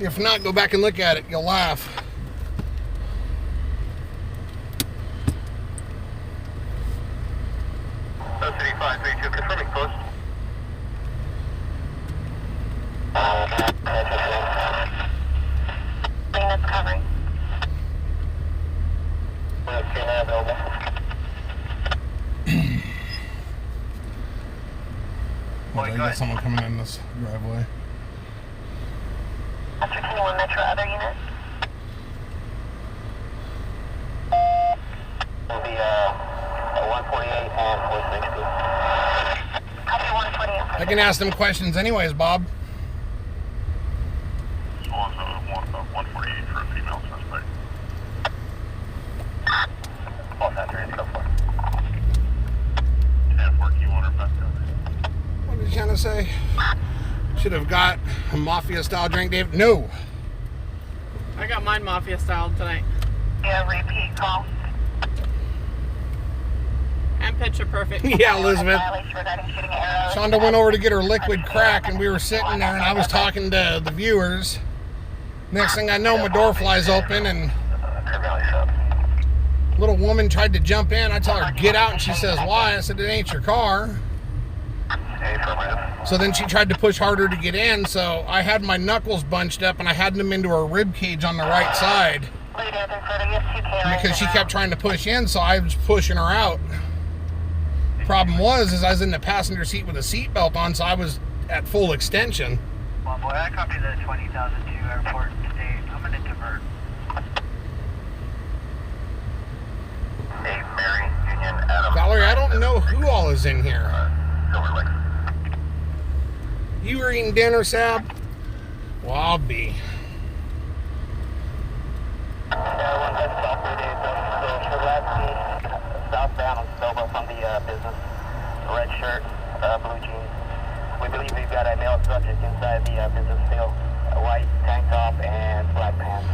If not, go back and look at it. You'll laugh. City 532, confirming post. That's covering. Well, I got someone coming in this driveway. After 21 Metro, other units. Will be 148 and 460. Copy 148. I can ask them questions anyways, Bob. So also 148 for a female suspect. All that train, go for it. 10-4, you want her back down there? What did you trying to say? Should have got a mafia style drink, Dave. No. I got mine mafia style tonight. Yeah, repeat call. And picture perfect. Yeah, Elizabeth. Violation regarding shooting arrows. Shonda went over to get her liquid crack, and we were sitting there, and I was talking to the viewers. Next thing I know, my door flies open, and little woman tried to jump in. I tell her, get out, and she says, why? I said, it ain't your car. So then she tried to push harder to get in, so I had my knuckles bunched up, and I had them into her rib cage on the right side. Because she kept trying to push in, so I was pushing her out. Problem was, I was in the passenger seat with a seatbelt on, so I was at full extension. Well, boy, I copy the 20,002 airport today. I'm going to divert. Mary, Union, Adam. Valerie, I don't know who all is in here. Silver Lake. You were eating dinner, Sab? Well, I'll be. Southbound on Standoff from the business. Red shirt, blue jeans. We believe we've got a male subject inside the business field. A white tank top and black pants.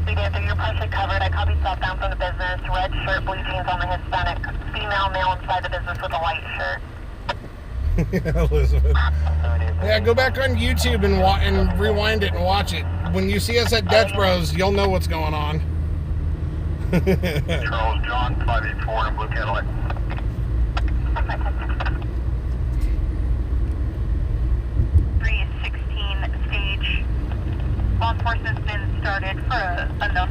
You're partially covered. I copy southbound from the business. Red shirt, blue jeans on the Hispanic. Female, male inside the business with a white shirt. Elizabeth. Yeah, go back on YouTube and rewind it and watch it. When you see us at Dutch Bros, you'll know what's going on. Charles John, 584 in blue Cadillac. 316 stage. Law enforcement's been started for a no.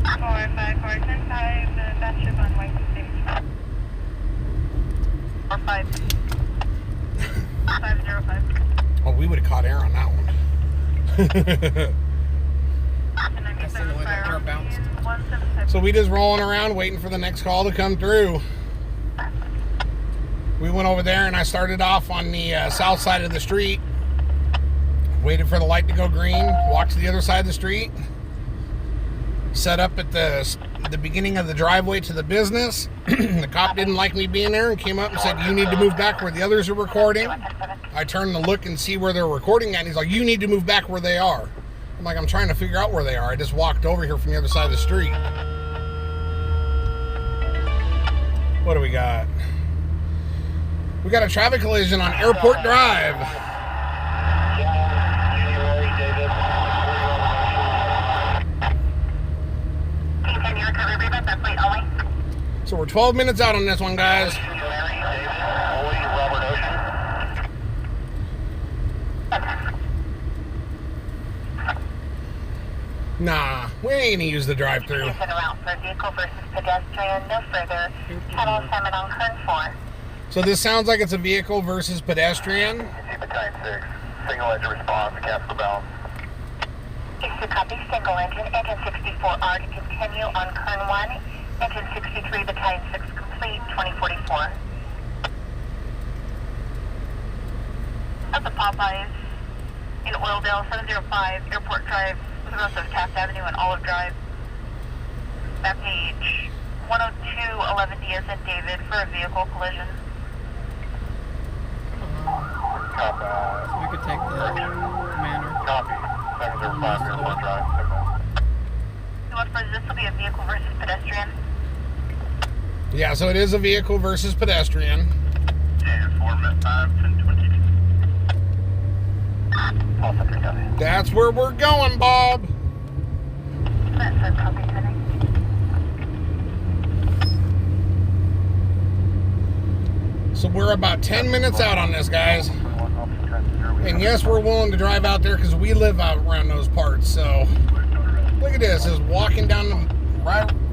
45475, that ship on white stage. 45. 505. Oh, we would have caught air on that one. That's the way the air bounced. So we just rolling around waiting for the next call to come through. We went over there and I started off on the south side of the street. Waited for the light to go green. Walked to the other side of the street. Set up at the beginning of the driveway to the business. The cop didn't like me being there and came up and said, you need to move back where the others are recording. I turned to look and see where they're recording at, and he's like, you need to move back where they are. I'm like, I'm trying to figure out where they are. I just walked over here from the other side of the street. What do we got? We got a traffic collision on Airport Drive. So we're 12 minutes out on this one, guys. Nah, we ain't gonna use the drive-thru. Vehicle versus pedestrian, no further. Total assignment on current 4. So this sounds like it's a vehicle versus pedestrian. Battalion 6, single engine response, cancel the balance. 6 copy, single engine, engine 64R to continue on Kern 1, engine 63, Battalion 6 complete, 2044. At the Popeyes in Oildale, 705, Airport Drive, north of Taft Avenue and Olive Drive. That page 10211 Diaz and David for a vehicle collision. So we could take the manor. Copy. 705 Airport Drive. So what for this will be a vehicle versus pedestrian? Yeah, so it is a vehicle versus pedestrian. And 4 minute 5, 1022. That's where we're going, Bob. That's a copy, honey. So we're about 10 minutes out on this, guys. And yes, we're willing to drive out there because we live out around those parts. So look at this, is walking down the,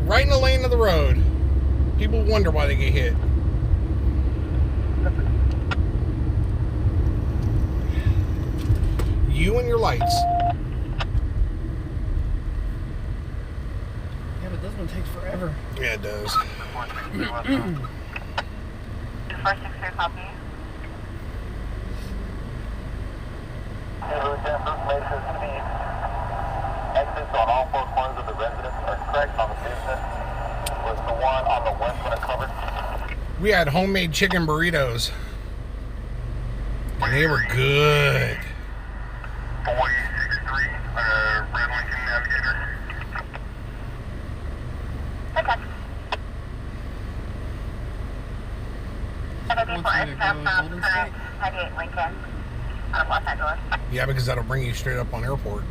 right in the lane of the road. People wonder why they get hit. You and your lights. Yeah, but this one takes forever. Yeah, it does. 463 copy. Exits on all 4 corners of the residence are correct on the business. Was the one on the west one covered? We had homemade chicken burritos. And they were good. 463, Red Lincoln Navigator. Okay. either go with Golden State. 98 Lincoln, out of Los Angeles. Yeah, because that'll bring you straight up on airport.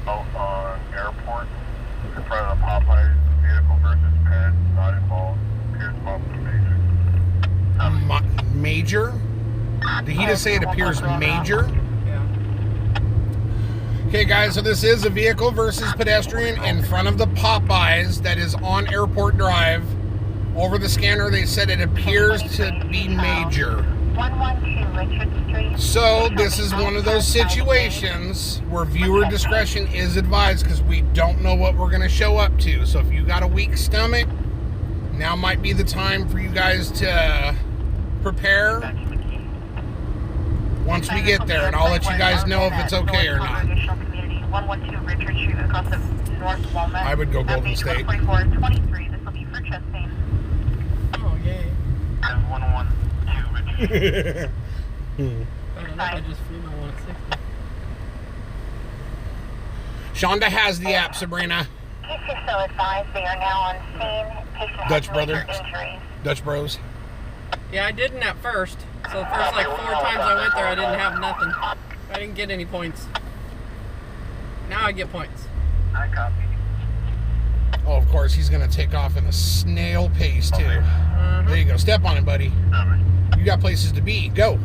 On airport, in front of the Popeyes, vehicle versus pet, not involved. Appears possibly major. Major? Did he just say it appears major? Yeah. Okay, guys, so this is a vehicle versus pedestrian in front of the Popeyes that is on Airport Drive. Over the scanner, they said it appears to be major. 112 Richard Street. So this is one of those situations where viewer discretion is advised because we don't know what we're going to show up to. So if you got a weak stomach, now might be the time for you guys to prepare once we get there, and I'll let you guys know if it's okay or not. 112 Richard Street across the North Walnut. I would go Golden State. 2423. This will be for Chastain. Oh, yay. 112 Richard. I don't know if I just flew my 160. Shonda has the app, Sabrina. Case is so advised they are now on scene. Patient has Dutch major brother. injuries. Dutch Bros. Yeah, I didn't at first. So the first like 4 times I went there, I didn't have nothing. I didn't get any points. Now I get points. I copy. Oh, of course, he's going to take off in a snail pace, too. There you go. Step on it, buddy. You got places to be. Go.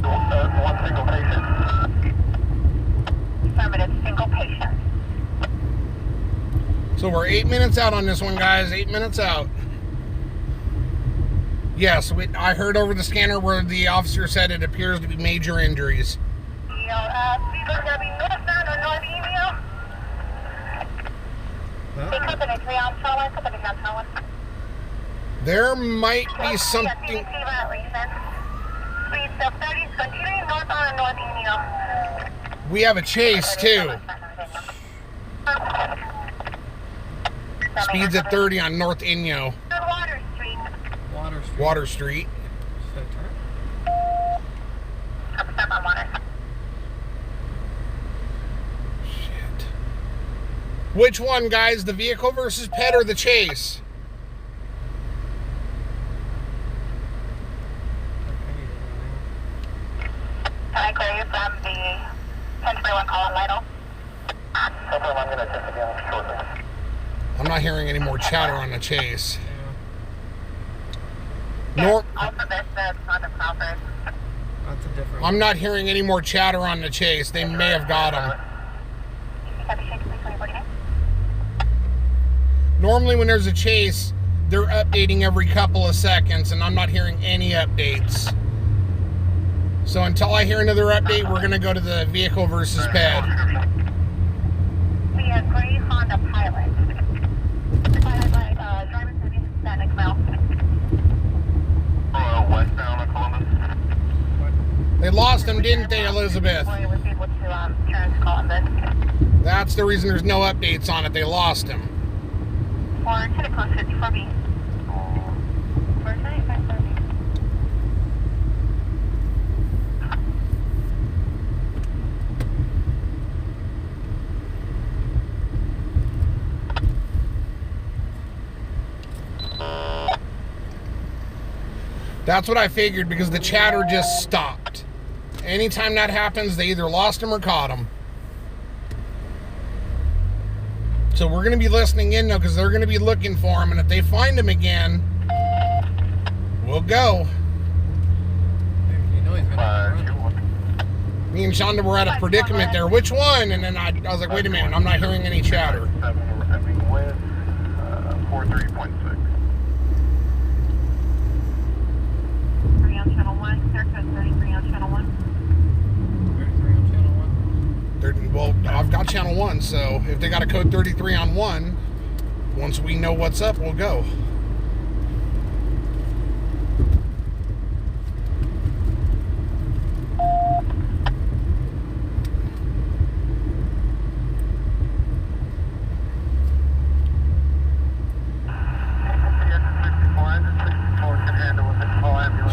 One single patient. Affirmative, single patient. So we're 8 minutes out on this one, guys. 8 minutes out. Yes, I heard over the scanner where the officer said it appears to be major injuries. Speed is going to be northbound or north email. Hey, company 3 on Solid, company 3 on Solid. There might be something. Speed 30, continuing northbound or north email. We have a chase, too. Speed's at 30 on North Inyo. Water Street. Water Street. Water Street. Should I turn? Stop on water. Shit. Which one, guys? The vehicle versus pet or the chase? Can I clear you from the 1031 call on Lytle? I'm going to attempt again shortly. I'm not hearing any more chatter on the chase. Yes, also this on the Crawford. That's a different I'm not hearing any more chatter on the chase. They may have got him. Normally when there's a chase, they're updating every couple of seconds, and I'm not hearing any updates. So until I hear another update, we're going to go to the vehicle versus pet. We agree Honda Pilot. Driver's going to be Hispanic male. Westbound of Columbus. They lost him, didn't they, Elizabeth? We was able to turn Columbus. That's the reason there's no updates on it. They lost him. Or 10 o'clock 54B. For 9530. That's what I figured because the chatter just stopped. Anytime that happens, they either lost him or caught him. So we're going to be listening in now because they're going to be looking for him. And if they find him again, we'll go. You know he's gonna Me and Shonda were at a predicament there. Which one? And then I was like, wait a minute, I'm not hearing any chatter. 7, we're heading west, 43.6. 3 on channel 1. Haircut 33 on channel 1. 33 on channel 1. Well, I've got channel 1, so if they got a code 33 on 1, once we know what's up, we'll go.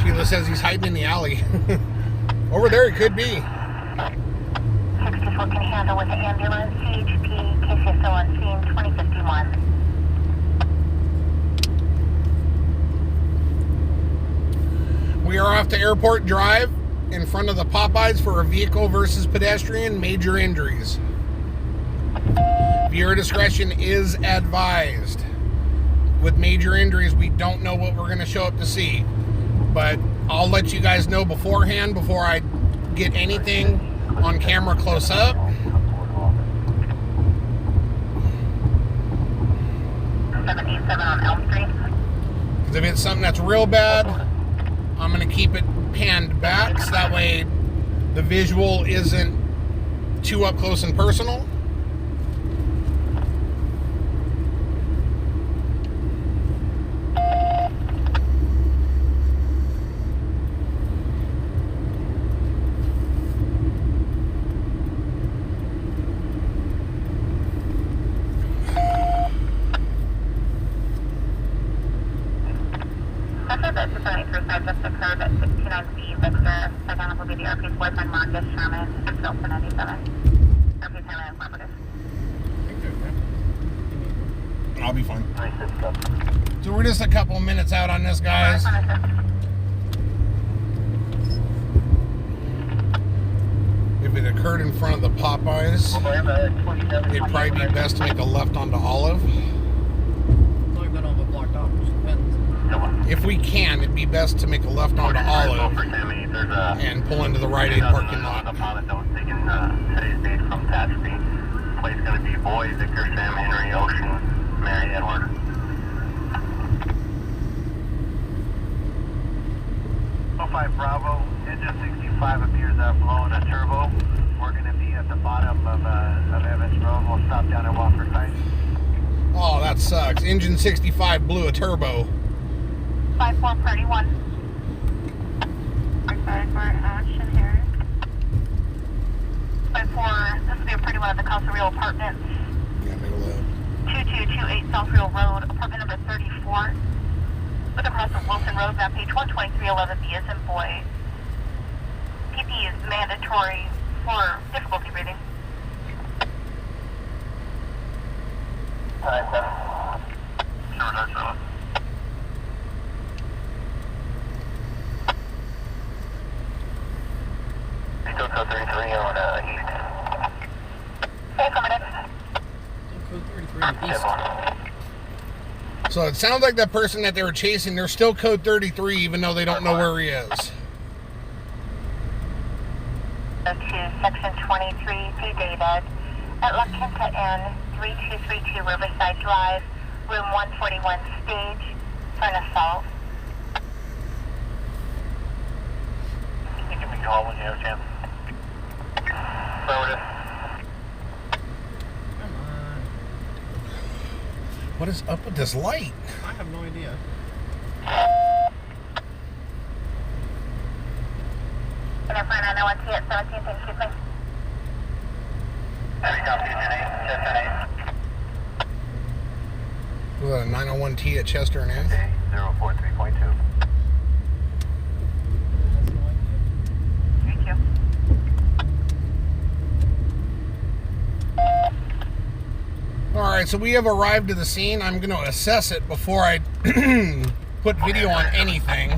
Sheila says he's hiding in the alley. Over there, it could be. 66 10-4 can handle with the ambulance. CHP, KCSO on scene, 2051. We are off to Airport Drive in front of the Popeyes for a vehicle versus pedestrian, major injuries. Viewer discretion is advised. With major injuries, we don't know what we're going to show up to see. But I'll let you guys know beforehand before I get anything on camera close up. 787 on Elm Street. Because if it's something that's real bad, I'm going to keep it panned back so that way the visual isn't too up close and personal. Just occurred at 69B Victor. Second will be the RP's boyfriend Marcus Sherman. Still for 97. RP's Hammond Informative. I'll be fine. So we're just a couple minutes out on this, guys. If it occurred in front of the Popeyes, it'd probably be best to make a left onto Olive. If we can, it'd be best to make a left onto Olive and pull into the Rite Aid parking lot. Today's date from Taxi. Place going to be Boy, Victor, Sam, Henry, Ocean, Mary, Edward. Bravo, engine 65 appears blowing a turbo. We're going to be at the bottom of Evans Road. We'll stop down at Wofford Heights. Oh, that sucks. Engine 65 blew a turbo. 5431. Sorry for action here. 54, this will be a pretty one at the Casa Real Apartments. Yeah, make a left. 2228 South Real Road, apartment number 34. With across of Wilson Road, map page 12311B is in boy. PP is mandatory for difficulty breathing. Alright, sir. Sure, that's right. Still code 33 on east. Affirmative. Code 33 east. So it sounds like that person that they were chasing, they're still code 33 even though they don't know where he is. To section 23 to David at La Quinta Inn, 3232 Riverside Drive, room 141 stage for an assault. You can give me a call when you have a chance. Affirmative. Come on. What is up with this light? I have no idea. Can I find 901T at 17th and Keeping? Heavy copy, 10-8, Was that a 901T at Chester and Ann? 043.2. Thank you. Alright, so we have arrived at the scene. I'm going to assess it before I put video on anything.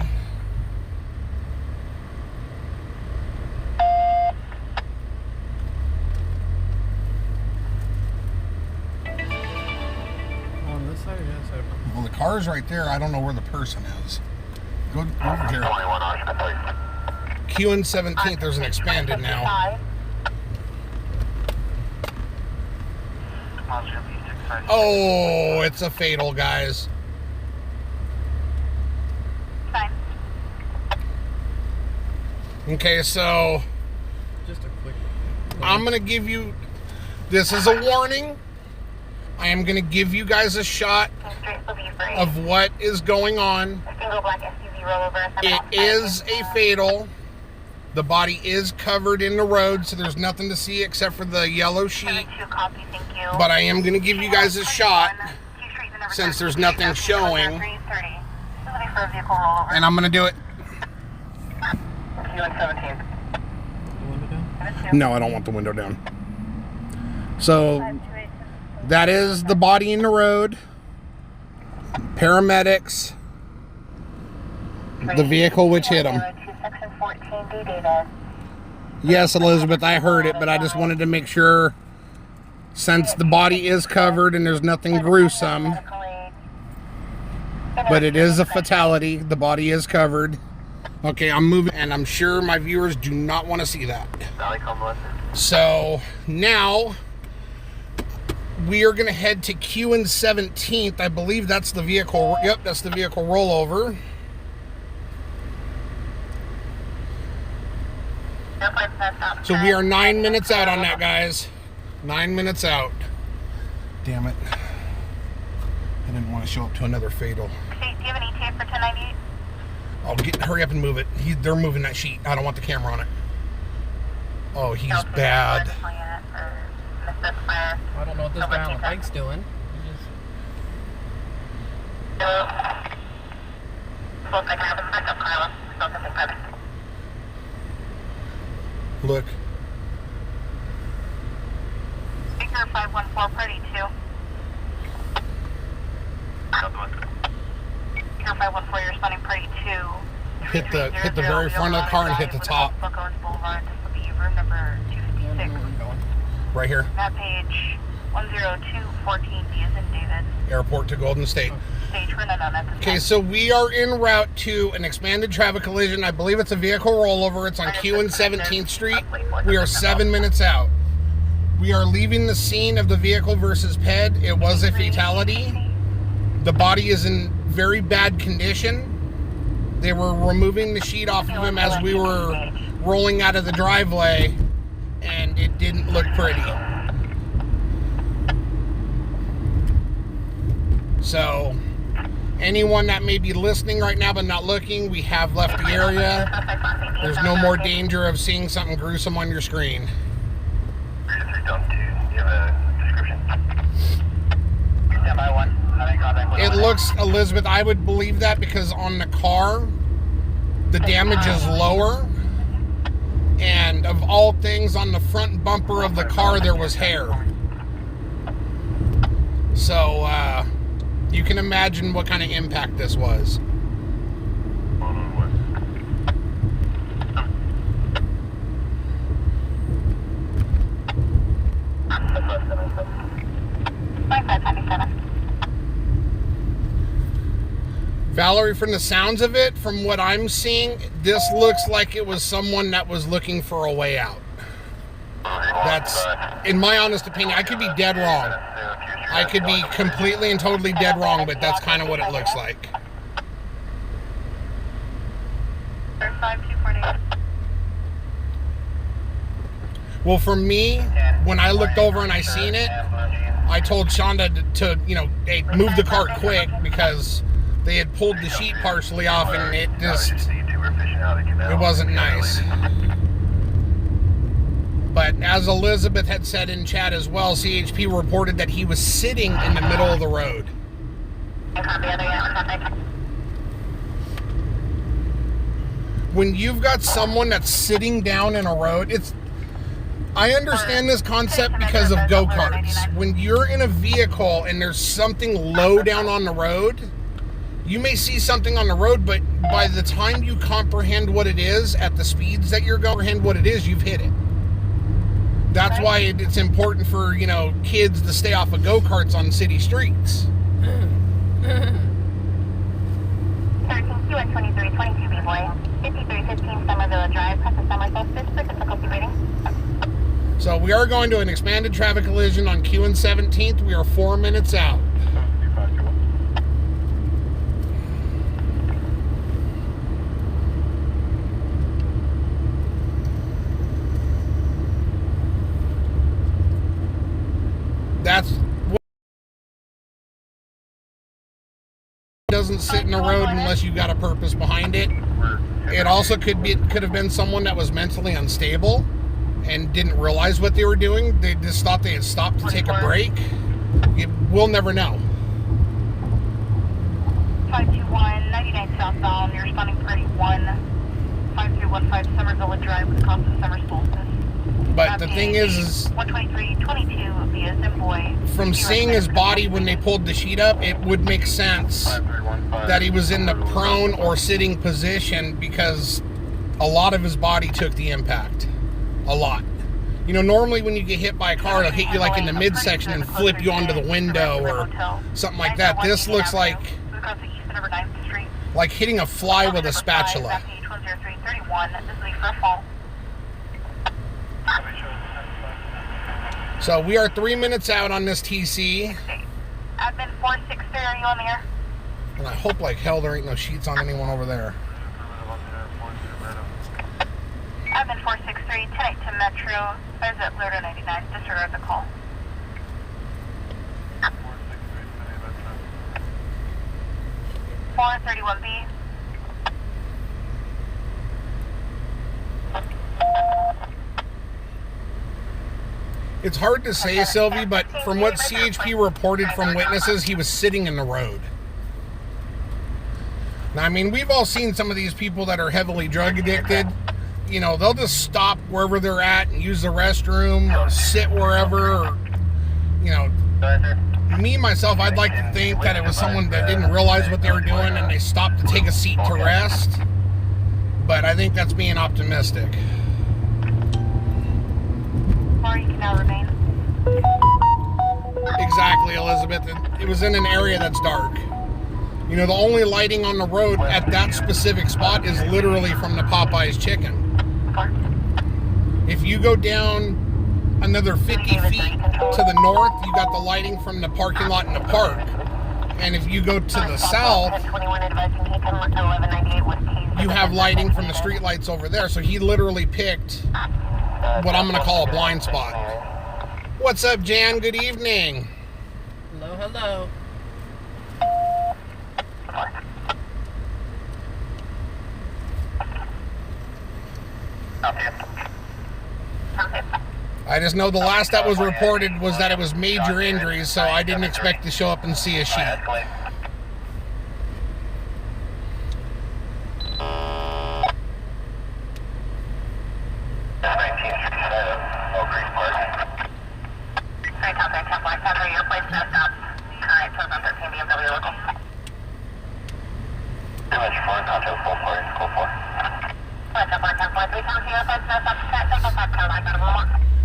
On this side or the other side? Well, the car's right there. I don't know where the person is. Go over here. 21 Oshkosh, please. Q and 17th, there's an expanded now. Oh, it's a fatal, guys. Fine. Okay, so Just a quick. I'm going to give you, this is a warning. I am going to give you guys a shot of what is going on. Single black SUV rollover. It is a fatal. The body is covered in the road, so there's nothing to see except for the yellow sheet. Copy, thank you. But I am going to give you guys a shot since there's nothing showing. And I'm going to do it. Q and 17. The window down? No, I don't want the window down. So that is the body in the road. Paramedics. The vehicle which hit him. Yes, Elizabeth, I heard it, but I just wanted to make sure, since the body is covered and there's nothing gruesome, but it is a fatality. The body is covered. Okay, I'm moving, and I'm sure my viewers do not want to see that. So now we are going to head to Q and 17th. I believe that's the vehicle. Yep, that's the vehicle rollover. So we are 9 minutes out on that, guys. 9 minutes out. Damn it. I didn't want to show up to another fatal. Do you have an ETA for 1098? Oh, hurry up and move it. They're moving that sheet. I don't want the camera on it. Oh, he's bad. I don't know what this guy on the bike's doing. Look. Speaker 514, pretty 2. Speaker 514, you're spending pretty 2. Hit the very front of the car and hit the top. Boulevard, this will be room number 256. Right here. Map page 10214, D as in David. Airport to Golden State. Stage for none at this Okay, time. so we are en route to an expanded traffic collision. I believe it's a vehicle rollover. It's on Q and 17th Street. We are 7 minutes out. We are leaving the scene of the vehicle versus PED. It was a fatality. The body is in very bad condition. They were removing the sheet off of him as we were rolling out of the driveway, and it didn't look pretty. So anyone that may be listening right now but not looking, we have left the area. There's no more danger of seeing something gruesome on your screen. Do you have a description? It looks, Elizabeth, I would believe that because on the car, the damage is lower. And of all things, on the front bumper of the car, there was hair. So, you can imagine what kind of impact this was. Valerie, from the sounds of it, from what I'm seeing, this looks like it was someone that was looking for a way out. That's, in my honest opinion, I could be dead wrong. I could be completely and totally dead wrong, but that's kind of what it looks like. Well, for me, when I looked over and I seen it, I told Shonda to hey, move the car quick because they had pulled the sheet partially off and it wasn't nice. But as Elizabeth had said in chat as well, CHP reported that he was sitting in the middle of the road. When you've got someone that's sitting down in a road, I understand this concept because of go-karts. When you're in a vehicle and there's something low down on the road, you may see something on the road, but by the time you comprehend what it is at the speeds that you're going, you've hit it. That's why it's important for, kids to stay off of go-karts on city streets. 13Q and 2322 B-Boy. 5315 Somerville Drive, press the Summer Solstice for difficulty rating. So we are going to an expanded traffic collision on Q and 17th. We are 4 minutes out. That's what doesn't sit in the road unless you've got a purpose behind it. It also could have been someone that was mentally unstable and didn't realize what they were doing. They just thought they had stopped to take a break. We'll never know. 521 99 southbound. You're responding for 81 5315 Somerville Drive with the cost of Summer Solstice. But the thing is 123.22 via Zimboy. from seeing his body when they pulled the sheet up, it would make sense that he was in the prone or sitting position because a lot of his body took the impact. A lot. You know, normally when you get hit by a car, it'll hit you like in the midsection and flip you onto the window or something like that. This looks like hitting a fly with a spatula. So we are 3 minutes out on this TC. Admin 463, are you on the air? And I hope like hell there ain't no sheets on anyone over there. Admin 463, 10-8 to Metro. There's at Ludo 99. Disregard the call. 431B. It's hard to say, Sylvie, but from what CHP reported from witnesses, he was sitting in the road. Now, I mean, we've all seen some of these people that are heavily drug addicted. You know, they'll just stop wherever they're at and use the restroom or sit wherever. Or, you know, me, myself, I'd like to think that it was someone that didn't realize what they were doing and they stopped to take a seat to rest. But I think that's being optimistic. Or you can now remain. Exactly, Elizabeth. It was in an area that's dark. You know, the only lighting on the road at that specific spot is literally from the Popeye's chicken. If you go down another 50 feet to the north, you got the lighting from the parking lot in the park. And if you go to the south, you have lighting from the street lights over there. So he literally picked what I'm going to call a blind spot. What's up, Jan? Good evening. Hello, hello. I just know the last that was reported was that it was major injuries, so I didn't expect to show up and see a sheet.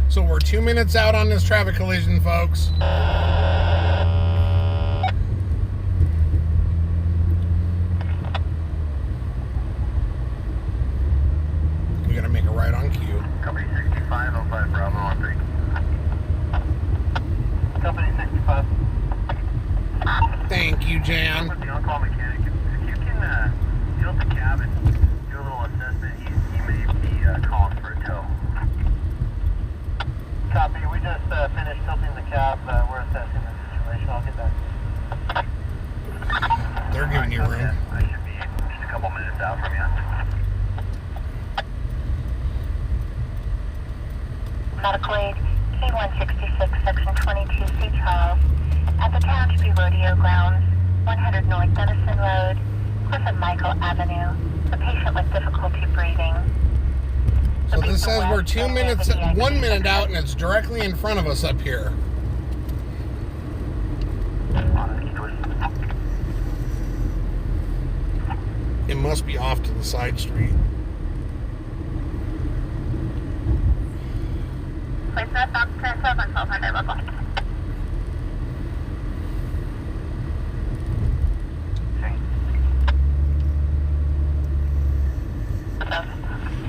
So we're 2 minutes out on this traffic collision, folks. We're gonna make a right on cue. Company 6505 Bravo on 3. Company 65. Thank you, Jan. The on-call mechanic, if you can tilt the cab and do a little assessment, he may be calling for a tow. Copy. We just finished tilting the cab. We're assessing the situation. I'll get back. They're giving you room. I should be just a couple minutes out from you. Medical aid K166, section 22C, Charles. At the Township Rodeo Grounds, 100 North Denison Road, Clifford Michael Avenue. A patient with difficulty breathing. So this says we're 2 minutes, 1 minute out, and it's directly in front of us up here. It must be off to the side street. Place that stop transfer on 1200 local.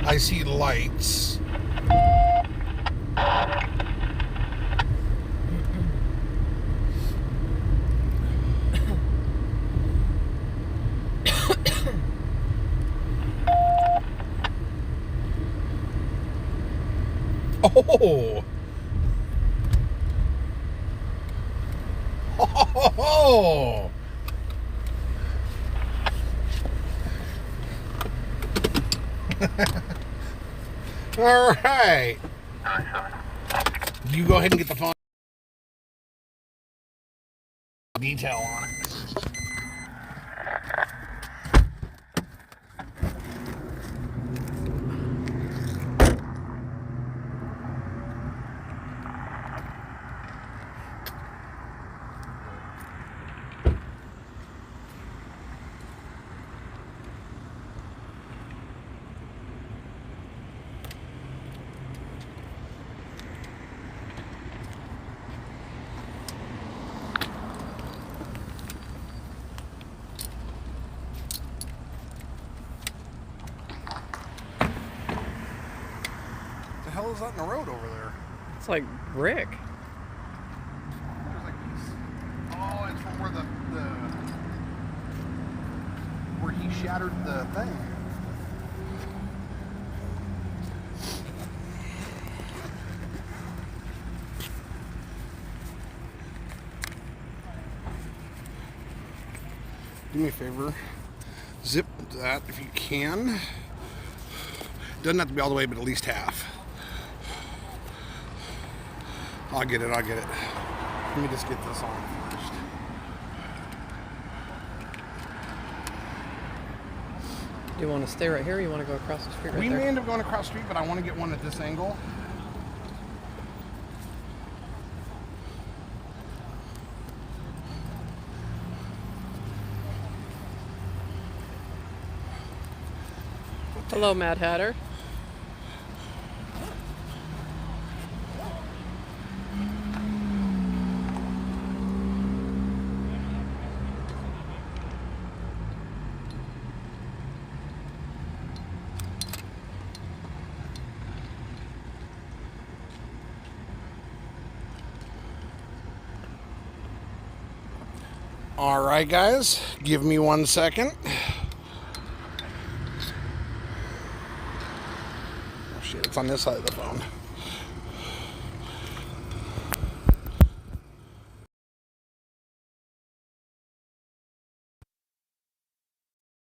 I see lights. Oh! Oh! All right. You go ahead and get the phone. Detail on it. hell is that in the road over there? It's like brick. There's like these. Oh, it's from where where he shattered the thing. Do me a favor. Zip that if you can. Doesn't have to be all the way, but at least half. I'll get it. Let me just get this on first. Do you want to stay right here or you want to go across the street right We there? may end up going across the street, but I want to get one at this angle. Hello, Mad Hatter. All right, guys, give me 1 second. Oh shit, it's on this side of the phone.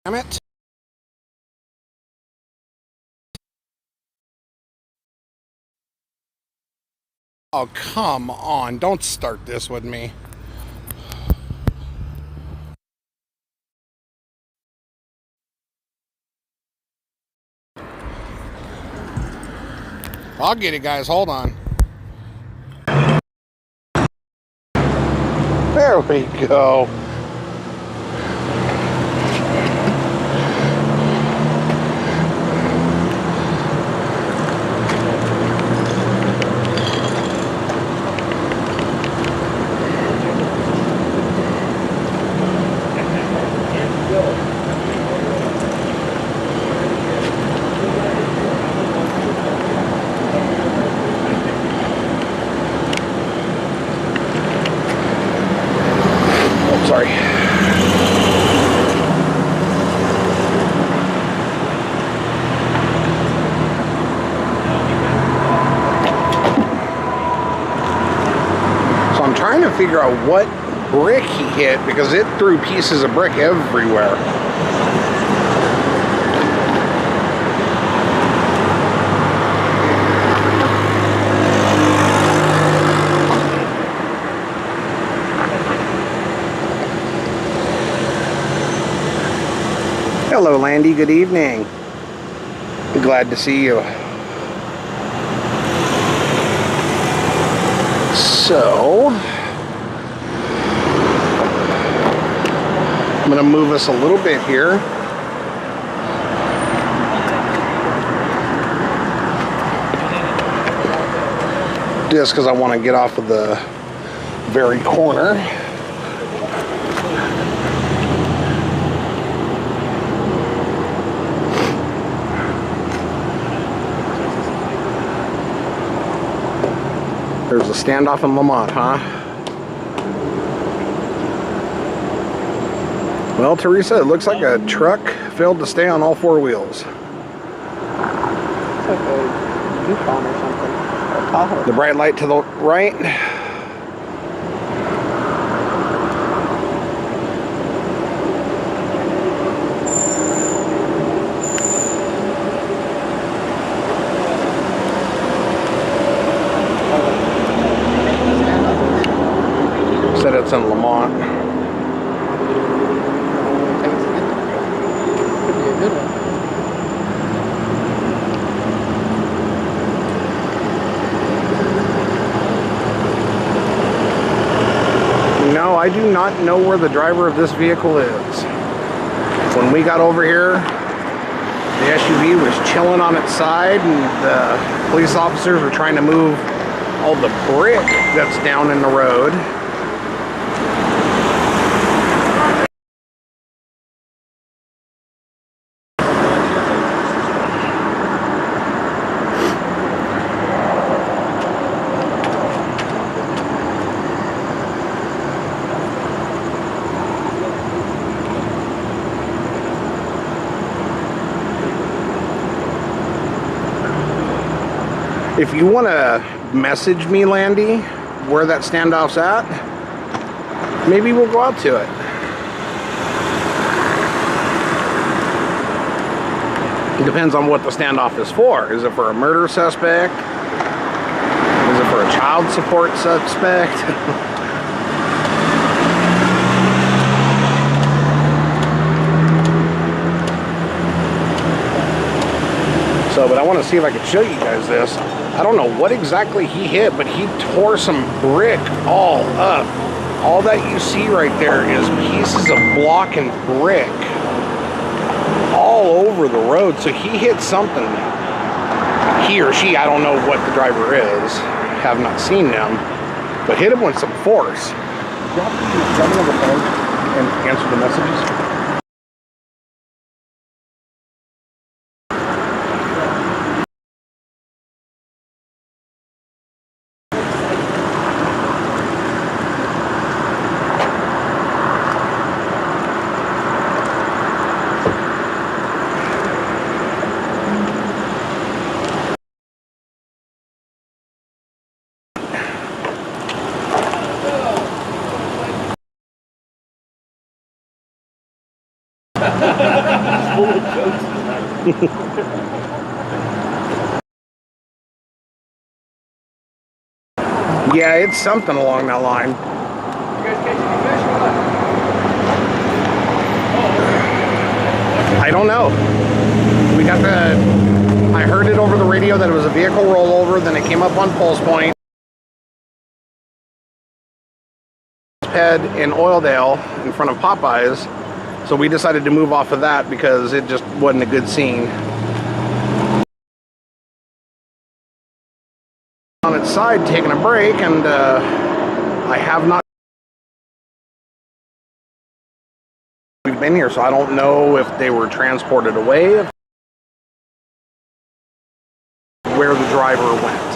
Damn it. Oh, come on. Don't start this with me. I'll get it, guys. Hold on. There we go. Sorry. So I'm trying to figure out what brick he hit because it threw pieces of brick everywhere. Hello, Landy. Good evening. Glad to see you. So, I'm going to move us a little bit here. Just because I want to get off of the very corner. There's a standoff in Lamont, huh? Well, Teresa, it looks like a truck failed to stay on all four wheels. It's like a Yukon or something. Or Tahoe. The bright light to the right. Said it's in Lamont. Could be a good one. No, I do not know where the driver of this vehicle is. When we got over here, the SUV was chilling on its side and the police officers were trying to move all the brick that's down in the road. If you want to message me, Landy, where that standoff's at, maybe we'll go out to it. It depends on what the standoff is for. Is it for a murder suspect? Is it for a child support suspect? But I want to see if I can show you guys this. I don't know what exactly he hit, but he tore some brick all up. All that you see right there is pieces of block and brick all over the road. So he hit something. He or she, I don't know what the driver is. Have not seen them, but hit him with some force. Drop me on the phone and answer the messages. Yeah, it's something along that line. You guys catching any fish or what? I don't know. I heard it over the radio that it was a vehicle rollover, then it came up on Pulse Point. Head in Oildale in front of Popeyes. So we decided to move off of that because it just wasn't a good scene. On its side, taking a break, and I have not. We've been here, so I don't know if they were transported away, where the driver went.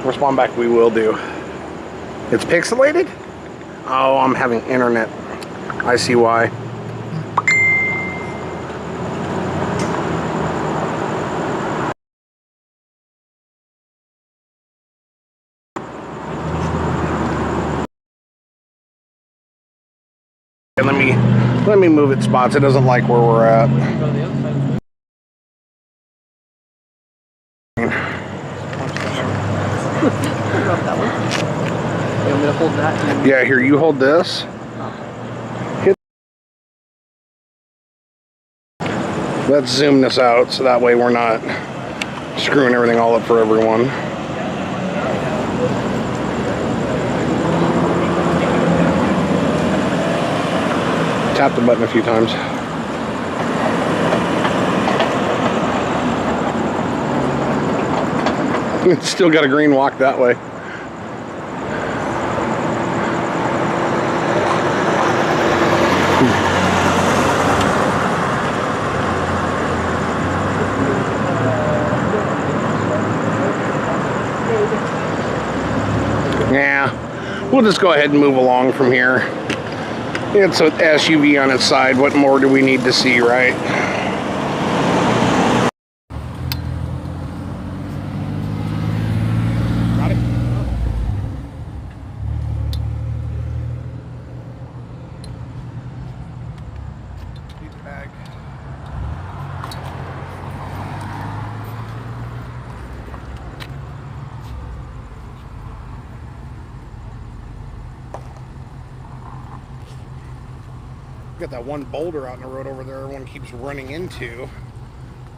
Respond back, we will do. It's pixelated? Oh, I'm having internet. I see why. And let me move its spots. It doesn't like where we're at. Hold that. Yeah, here, you hold this. Let's zoom this out so that way we're not screwing everything all up for everyone. Tap the button a few times. It's still got a green walk that way. Yeah, we'll just go ahead and move along from here. It's an SUV on its side. What more do we need to see, right? Got it? Need the bag. Got that one boulder out in the road over there everyone keeps running into.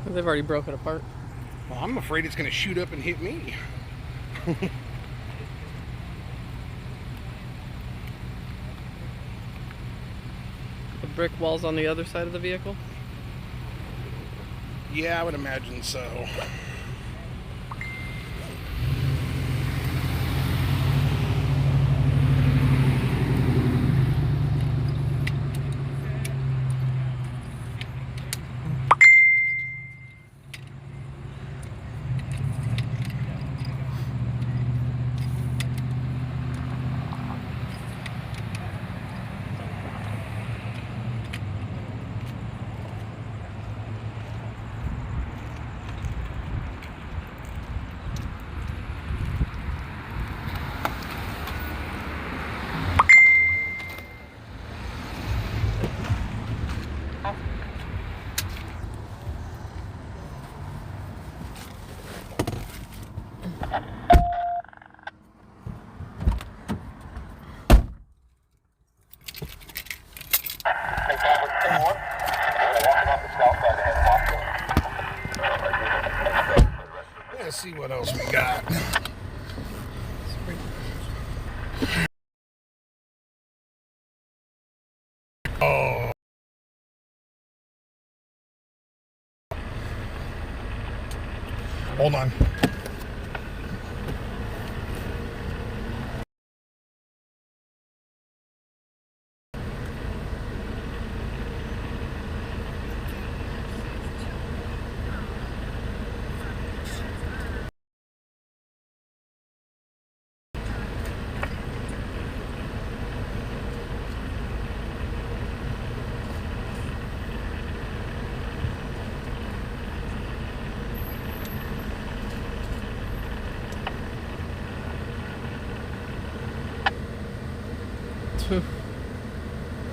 They've already broken apart. Well, I'm afraid it's going to shoot up and hit me. The brick walls on the other side of the vehicle? Yeah, I would imagine so. see what else we got. Oh. Hold on.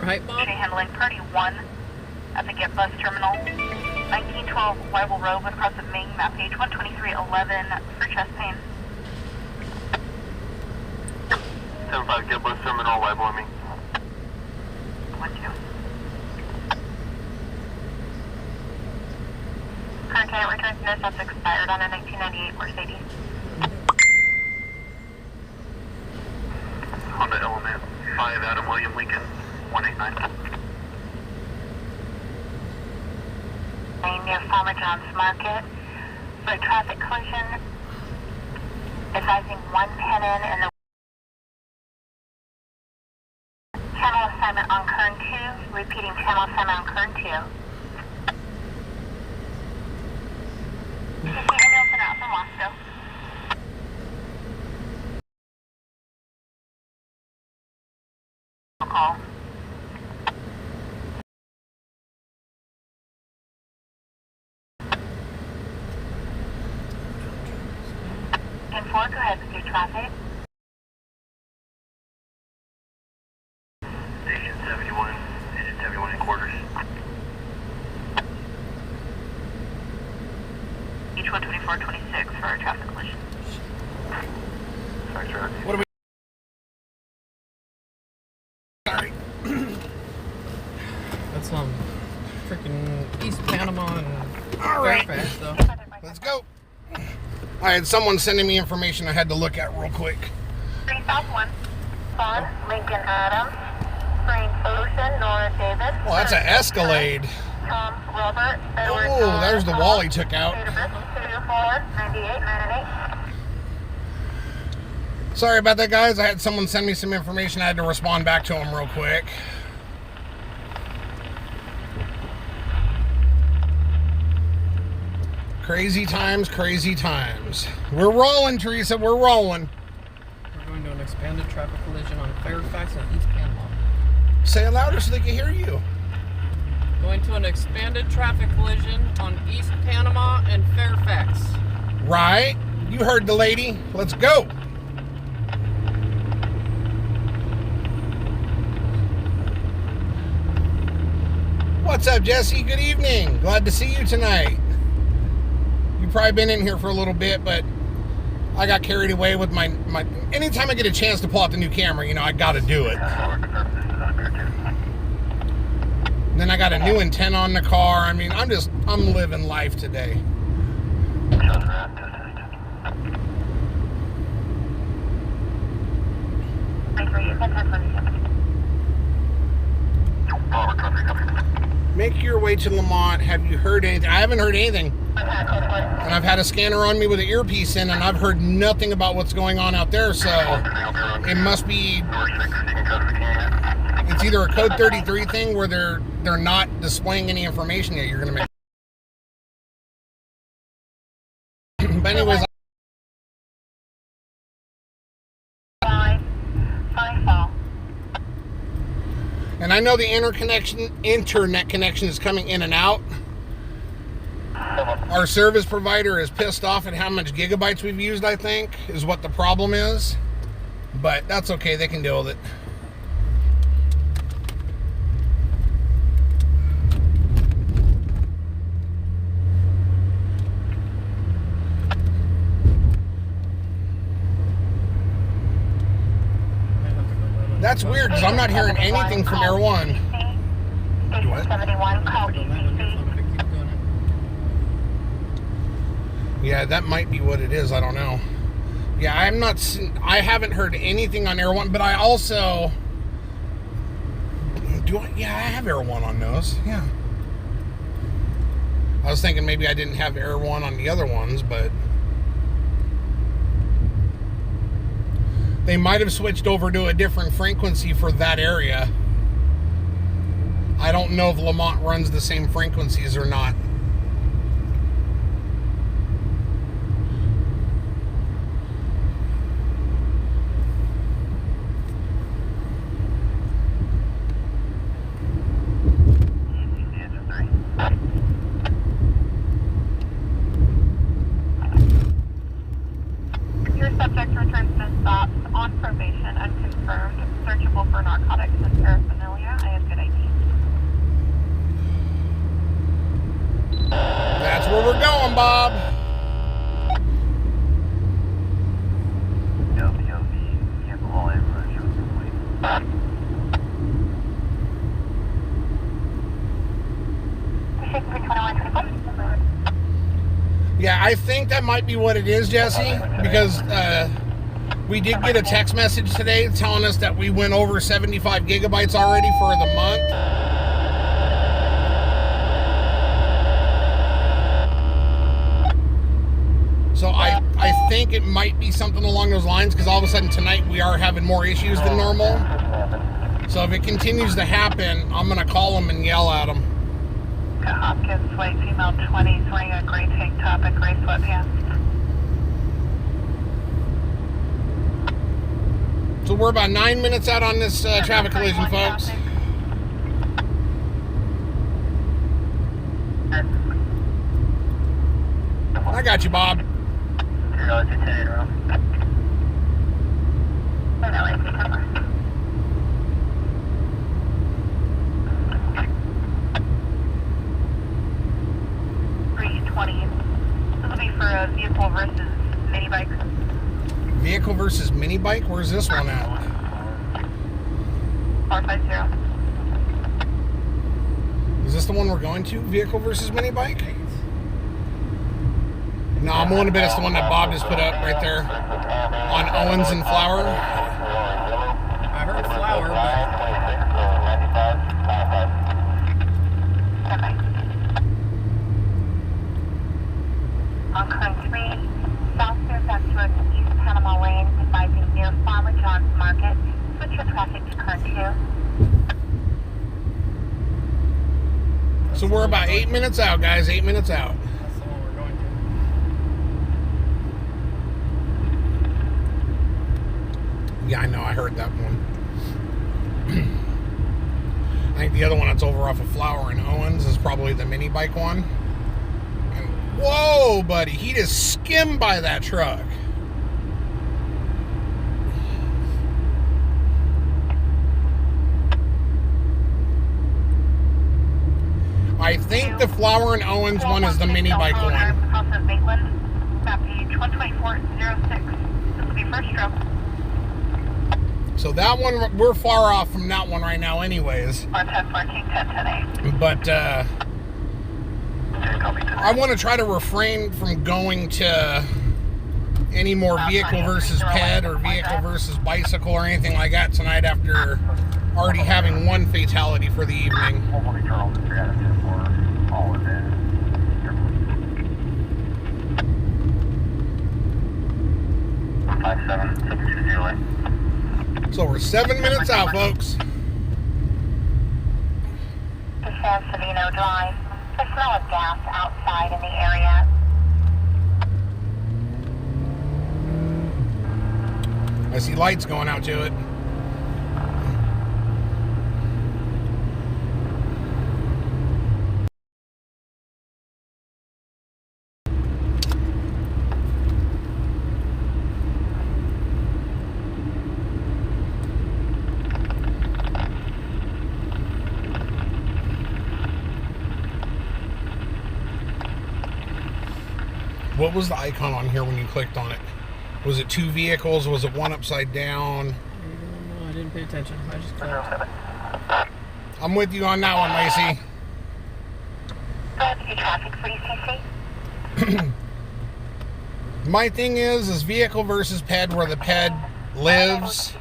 Right, Bob? Handling Party 1 at the Get Bus Terminal. 1912 Weibel Road with cross of Ming, map page 12311 for chest pain. 75 Get Bus Terminal, Weibel, Ming. 1-2. Current tenant return to nurse that's expired on a 1998 Mercedes. Honda Element, 5 Adam William Lincoln, 189. Near Farmer John's Market for a traffic collision. Advising 1 pin in the channel assignment on Kern 2. Repeating channel assignment on Kern 2. CC Emilson out from Wasco. Call. 10-4, go ahead with your traffic. Agent 71 in quarters. Each 12426 for a traffic collision. Sorry, sir. What are we? Sorry. That's freaking East Panama and All right. Fairfax, though. Let's go. I had someone sending me information I had to look at real quick. 3 South 1. Fawn, Lincoln Adams, Spring Ocean, Nora David. Well, that's an Escalade. Tom Robert, Edward. Oh, there's the wall he took out. 204-9898. Sorry about that, guys. I had someone send me some information. I had to respond back to him real quick. Crazy times, crazy times. We're rolling, Teresa. We're rolling. We're going to an expanded traffic collision on Fairfax and East Panama. Say it louder so they can hear you. Going to an expanded traffic collision on East Panama and Fairfax. Right? You heard the lady. Let's go. What's up, Jesse? Good evening. Glad to see you tonight. You've probably been in here for a little bit, but I got carried away with my anytime I get a chance to pull out the new camera, you know, I got to do it. And then I got a new antenna on the car. I mean, I'm living life today. Make your way to Lamont. Have you heard anything? I haven't heard anything. And I've had a scanner on me with an earpiece in, and I've heard nothing about what's going on out there, so it must be... It's either a code 33 thing where they're not displaying any information yet. You're going to make... But anyways... And I know the internet connection is coming in and out. Our service provider is pissed off at how much gigabytes we've used, I think, is what the problem is. But that's okay, they can deal with it. That's weird, because I'm not hearing anything from Air One. Station 71, call ECC. Yeah, that might be what it is. I don't know. Yeah, I haven't heard anything on Air 1, but I also yeah, I have Air 1 on those. Yeah. I was thinking maybe I didn't have Air 1 on the other ones, but they might have switched over to a different frequency for that area. I don't know if Lamont runs the same frequencies or not. Your subject returns no stops, on probation, unconfirmed, searchable for narcotics and paraphernalia. I have good ID. That's where we're going, Bob. Yeah, I think that might be what it is, Jesse, because we did get a text message today telling us that we went over 75 gigabytes already for the month. So I think it might be something along those lines, because all of a sudden tonight we are having more issues than normal. So if it continues to happen, I'm going to call them and yell at them. Hopkins, white female 20, wearing a gray tank top and gray sweatpants. So we're about 9 minutes out on this traffic collision, folks. I got you, Bob. This will be for a vehicle versus mini bike. Vehicle versus mini bike? Where's this one at? 450. Is this the one we're going to? Vehicle versus mini bike? No, I'm willing to bet it's the one that Bob just put up right there on Owens and Flower. I heard Flower, but on Current 3, South Fairfax Road to East Panama Lane, advising near Farmer John's Market. Switch your traffic to Current 2. So we're about 8 minutes out, guys. 8 minutes out. that's the one we're going to. Yeah, I know. I heard that one. I think the other one that's over off of Flower and Owens is probably the mini bike one. And whoa, buddy. He just skimmed by that truck. I think the Flower and Owens one is the mini bike one. House of Maitland, map page 12406. This will be first stroke. So that one, we're far off from that one right now anyways. 1014, 1010. But I want to try to refrain from going to any more vehicle versus ped or vehicle versus bicycle or anything like that tonight after already having one fatality for the evening. So we're 7 minutes out, folks. To San Savino Drive. The smell of gas outside in the area. I see lights going out to it. What was the icon on here when you clicked on it? Was it two vehicles? Was it one upside down? No, I didn't pay attention. I just clicked. I'm with you on that one, Lacey. Traffic for ECC. My thing is vehicle versus ped, where the ped lives.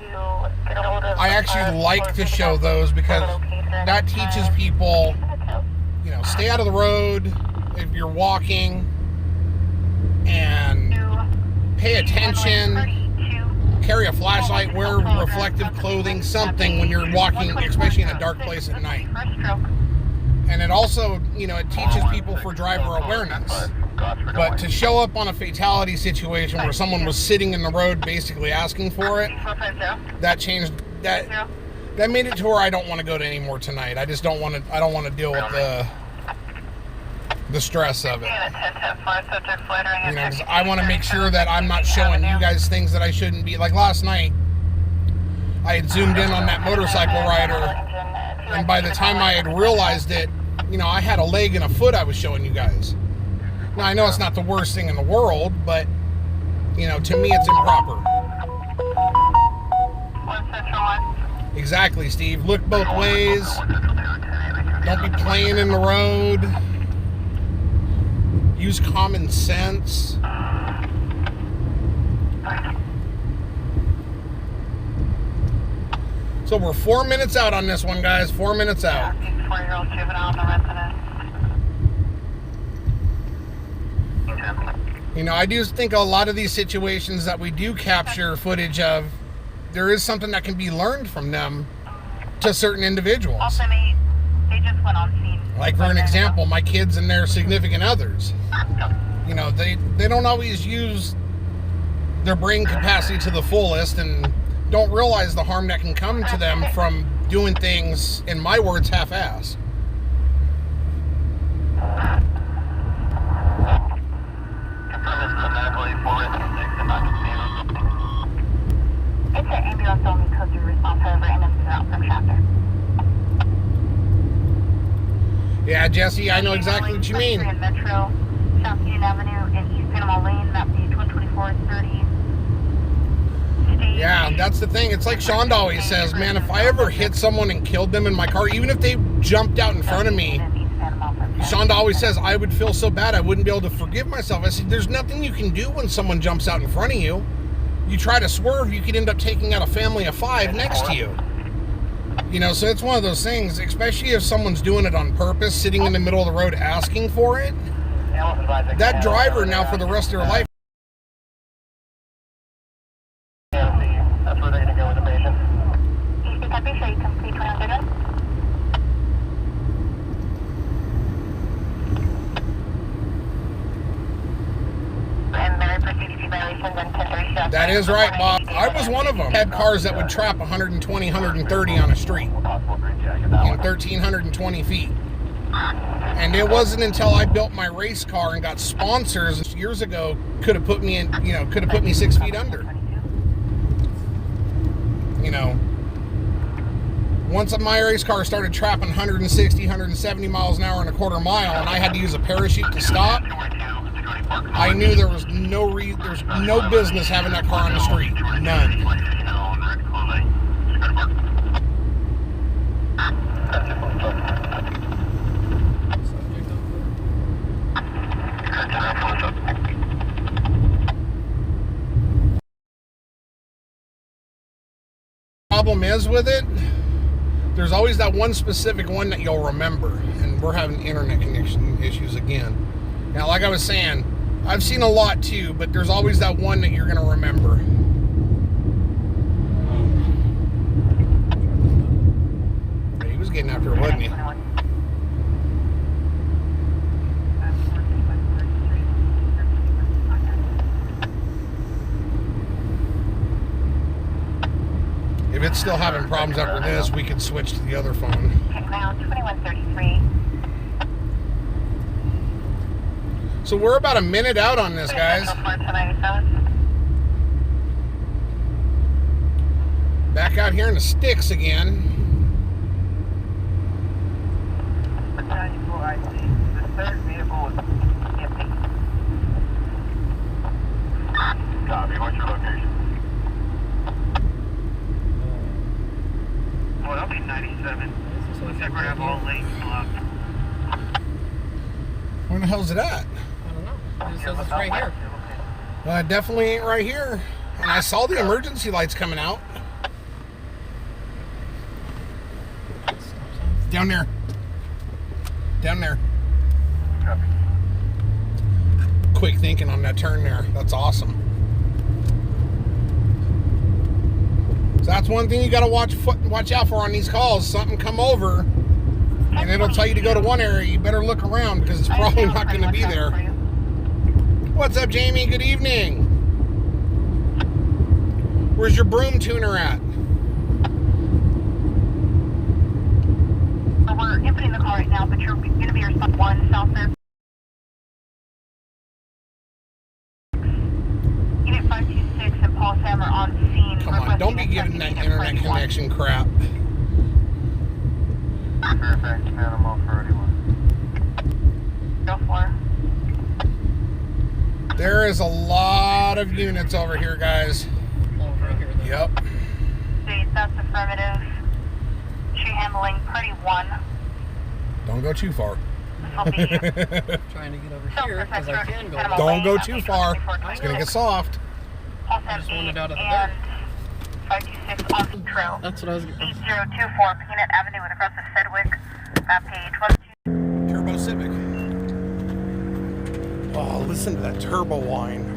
I actually like to show those because that teaches people, you know, stay out of the road if you're walking and pay attention, carry a flashlight, wear reflective clothing, something when you're walking, especially in a dark place at night. And it also, you know, it teaches people for driver awareness. But to show up on a fatality situation where someone was sitting in the road basically asking for it, that changed, that made it to where I don't want to go to any more tonight. I just don't want to, I don't want to deal with the stress of it. You know, 'cause I want to make sure that I'm not showing you guys things that I shouldn't be. Like last night, I had zoomed in on that motorcycle rider, and by the time I had realized it, you know, I had a leg and a foot I was showing you guys. Now, I know it's not the worst thing in the world, but, you know, to me it's improper. Exactly, Steve. Look both ways. Don't be playing in the road. Use common sense. So we're 4 minutes out on this one, guys. 4 minutes out. 4-year-old juvenile on the resident. You know, I do think a lot of these situations that we do capture footage of, there is something that can be learned from them to certain individuals. Also, they just went on scene. Like, for an example, my kids and their significant others. You know, they don't always use their brain capacity to the fullest and don't realize the harm that can come to them from doing things, in my words, half-assed. It's an ambulance only code to response, however, and it's out from chapter. Yeah, Jesse, I know exactly what you mean. Metro, South Union Avenue, and East Panama Lane, map page 12430. Yeah, that's the thing. It's like Sean always says, man, if I ever hit someone and killed them in my car, even if they jumped out in front of me, Sean always says, I would feel so bad I wouldn't be able to forgive myself. I said, there's nothing you can do when someone jumps out in front of you. You try to swerve, you could end up taking out a family of 5 next to you. You know, so it's one of those things, especially if someone's doing it on purpose, sitting in the middle of the road asking for it. That driver now for the rest of their life. That's where they're going to go with the patient. East Copy, show you complete 100. And Mary proceeded to violations and 1030. That is right, Bob. I was one of them. I had cars that would trap 120, 130 on a street in 1,320 feet. And it wasn't until I built my race car and got sponsors years ago could have put me in, you know, could have put me 6 feet under. You know, once my race car started trapping 160, 170 miles an hour in a quarter mile, and I had to use a parachute to stop, I knew there was there's no business having that car on the street. None. Problem is with it, there's always that one specific one that you'll remember, and we're having internet connection issues again. Now, like I was saying, I've seen a lot too, but there's always that one that you're going to remember. Yeah, he was getting after it, wasn't he? If it's still having problems after this, we could switch to the other phone. Now 2133. So we're about a minute out on this, guys. Back out here in the sticks again. The third vehicle is empty. Copy, what's your location? Well, that'll be 97. Looks like we're gonna have all lanes blocked. Where the hell's it at? I don't know. It says it's right here. Well, it definitely ain't right here. And I saw the emergency lights coming out. Down there. Down there. Quick thinking on that turn there. That's awesome. So that's one thing you got to watch out for on these calls. Something come over, and it'll tell you to go to one area. You better look around because it's probably not going to be there. What's up, Jamie? Good evening. Where's your broom tuner at? We're inputting the call right now, but you're going to be response 1 south there. Unit 526 and Paul Sam are on scene. Come on, don't be giving that internet connection crap. Fairfax, Panama, 31. Go for There is a lot of units over here, guys. Over here, though. Yep. State, that's affirmative. She handling party 1. Don't go too far. This will be Trying to get over here because I can go. Don't go too far. It's going to get soft. Paul I Sam just wanted 8 out of the and 526 on the trail. That's what I was. 8024 Peanut Avenue with across the Sedgwick. Map page 12. Turbo Civic. Oh, listen to that turbo whine.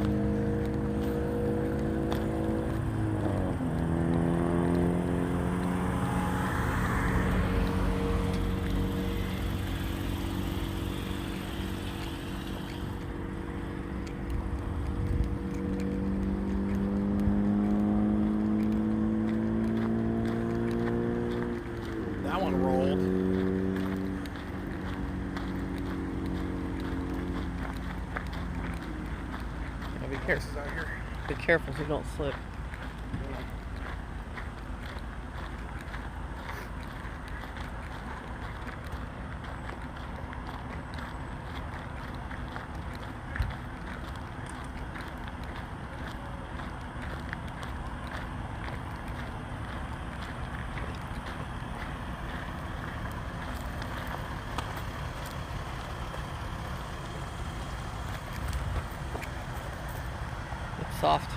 That one rolled. Be careful out here. Be careful so you don't slip. Soft.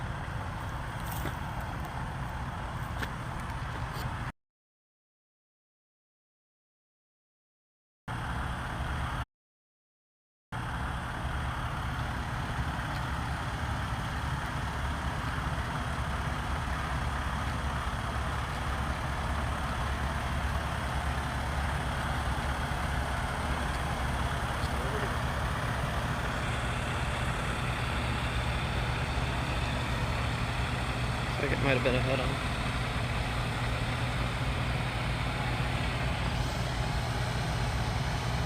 I think it might have been a head-on.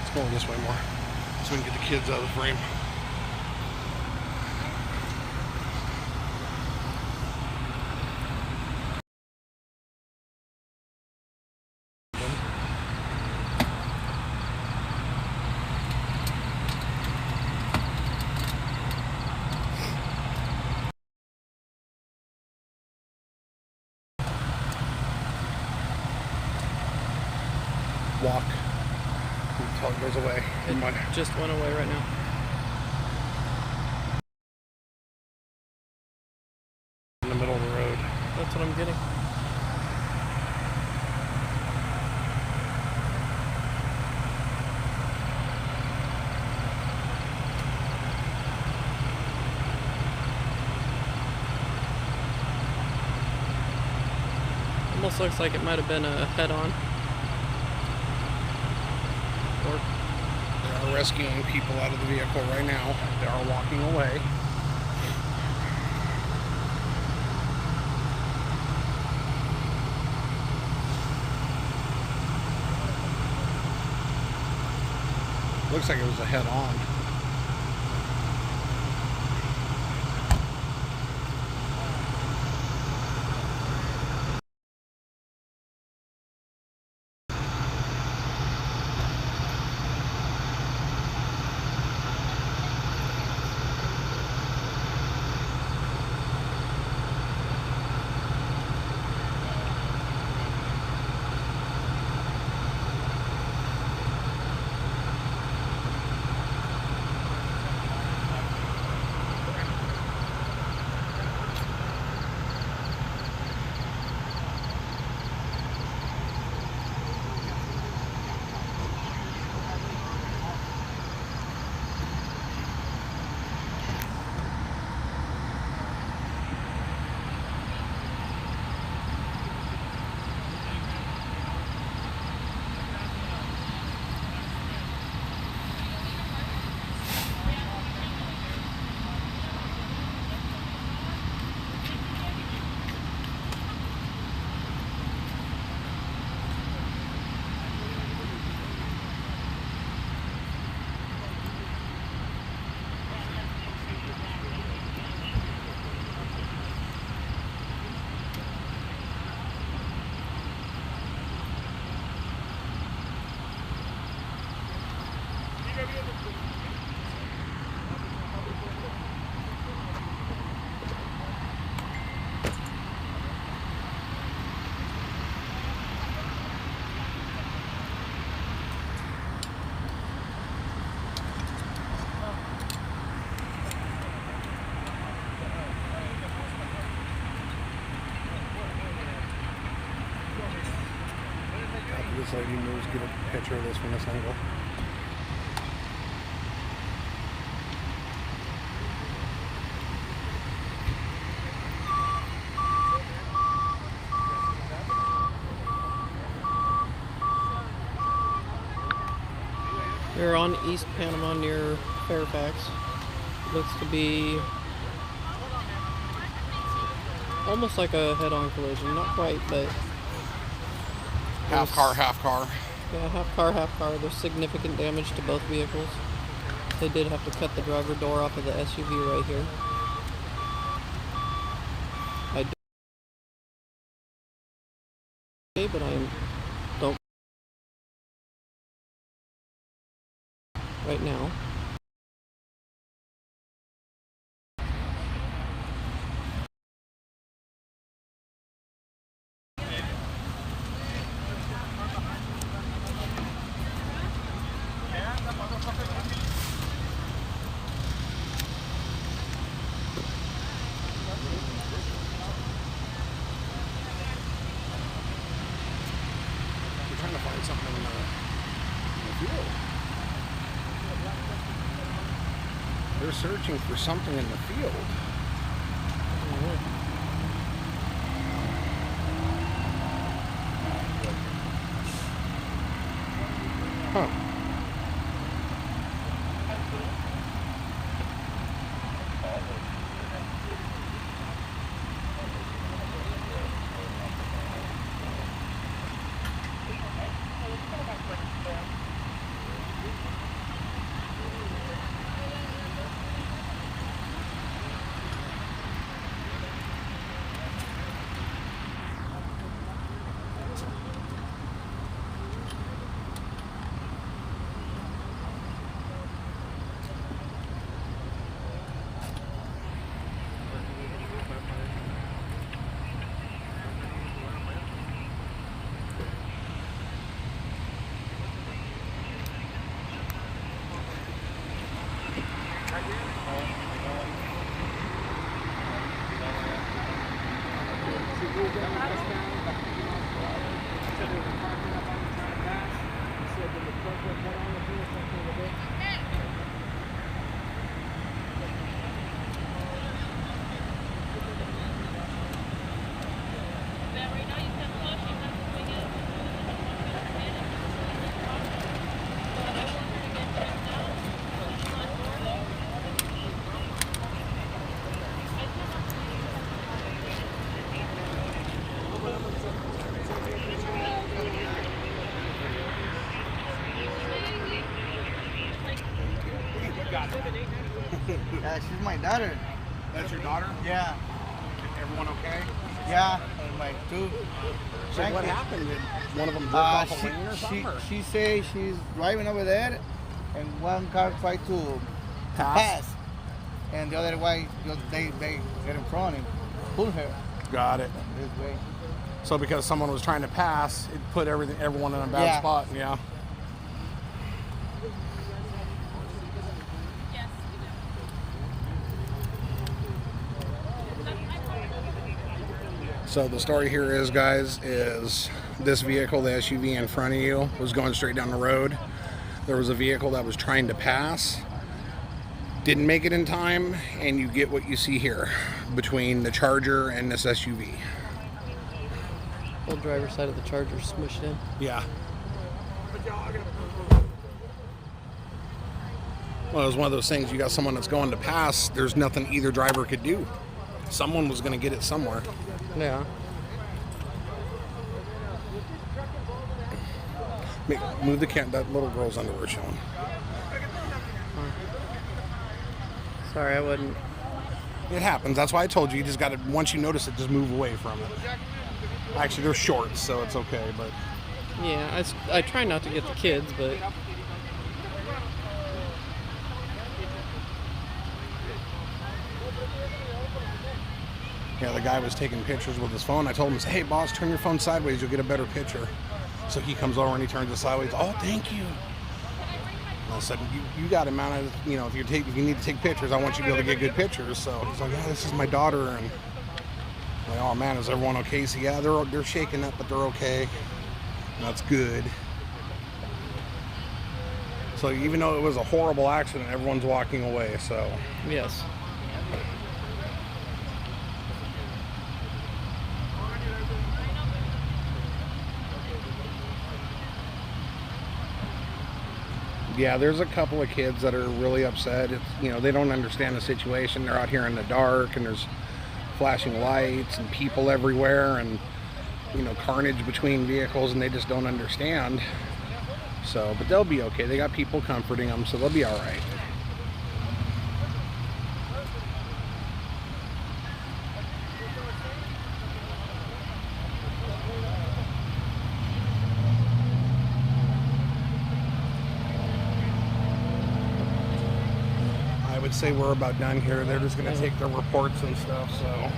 It's going this way more. So we can get the kids out of the frame. Walk until it goes away. It just went away right now. In the middle of the road. That's what I'm getting. Almost looks like it might have been a head-on. They are rescuing people out of the vehicle right now. They are walking away. Looks like it was a head-on. This lady moves, get a picture of this from this angle. We're on East Panama near Fairfax. Looks to be almost like a head-on collision. Not quite, but Half car, half car. yeah, half car, half car. There's significant damage to both vehicles. They did have to cut the driver door off of the SUV right here. But I don't right now. Trying to find something in the field. They're searching for something in the field. Huh. Yeah, she's my daughter. That's your daughter? Yeah, Everyone okay? yeah, and my two. So what happened? Did one of them drift off a lane or something? or- she say she's driving over there, and one car tried to pass, and the other way they get in front and pull her Got it. this way. So because someone was trying to pass, it put everyone in a bad Yeah. spot. Yeah. So the story here is, guys, is this vehicle, the SUV in front of you, was going straight down the road. There was a vehicle that was trying to pass, didn't make it in time, and you get what you see here between the Charger and this SUV. Whole driver's side of the Charger smushed in. Yeah. Well, it was one of those things, you got someone that's going to pass, there's nothing either driver could do. Someone was going to get it somewhere. Yeah. Move the that little girl's underwear showing. Sorry, I wouldn't. It happens. That's why I told you. You just got to, once you notice it, just move away from it. Actually, they're shorts, so it's okay, but... Yeah, I try not to get the kids, but Yeah, the guy was taking pictures with his phone. I told him, hey boss, turn your phone sideways, you'll get a better picture. So he comes over and he turns it sideways. Oh, thank you. And I said, you got it, man. You know, if you need to take pictures, I want you to be able to get good pictures. So he's like, yeah, this is my daughter. And I'm like, oh man, is everyone okay? So yeah, they're shaking up, but they're okay. And that's good. So even though it was a horrible accident, everyone's walking away. So Yes. yeah, there's a couple of kids that are really upset. It's, you know, they don't understand the situation. They're out here in the dark and there's flashing lights and people everywhere and, you know, carnage between vehicles, and they just don't understand. So, but they'll be okay. They got people comforting them, so they'll be all right. I would say we're about done here. They're just going to take their reports and stuff, so.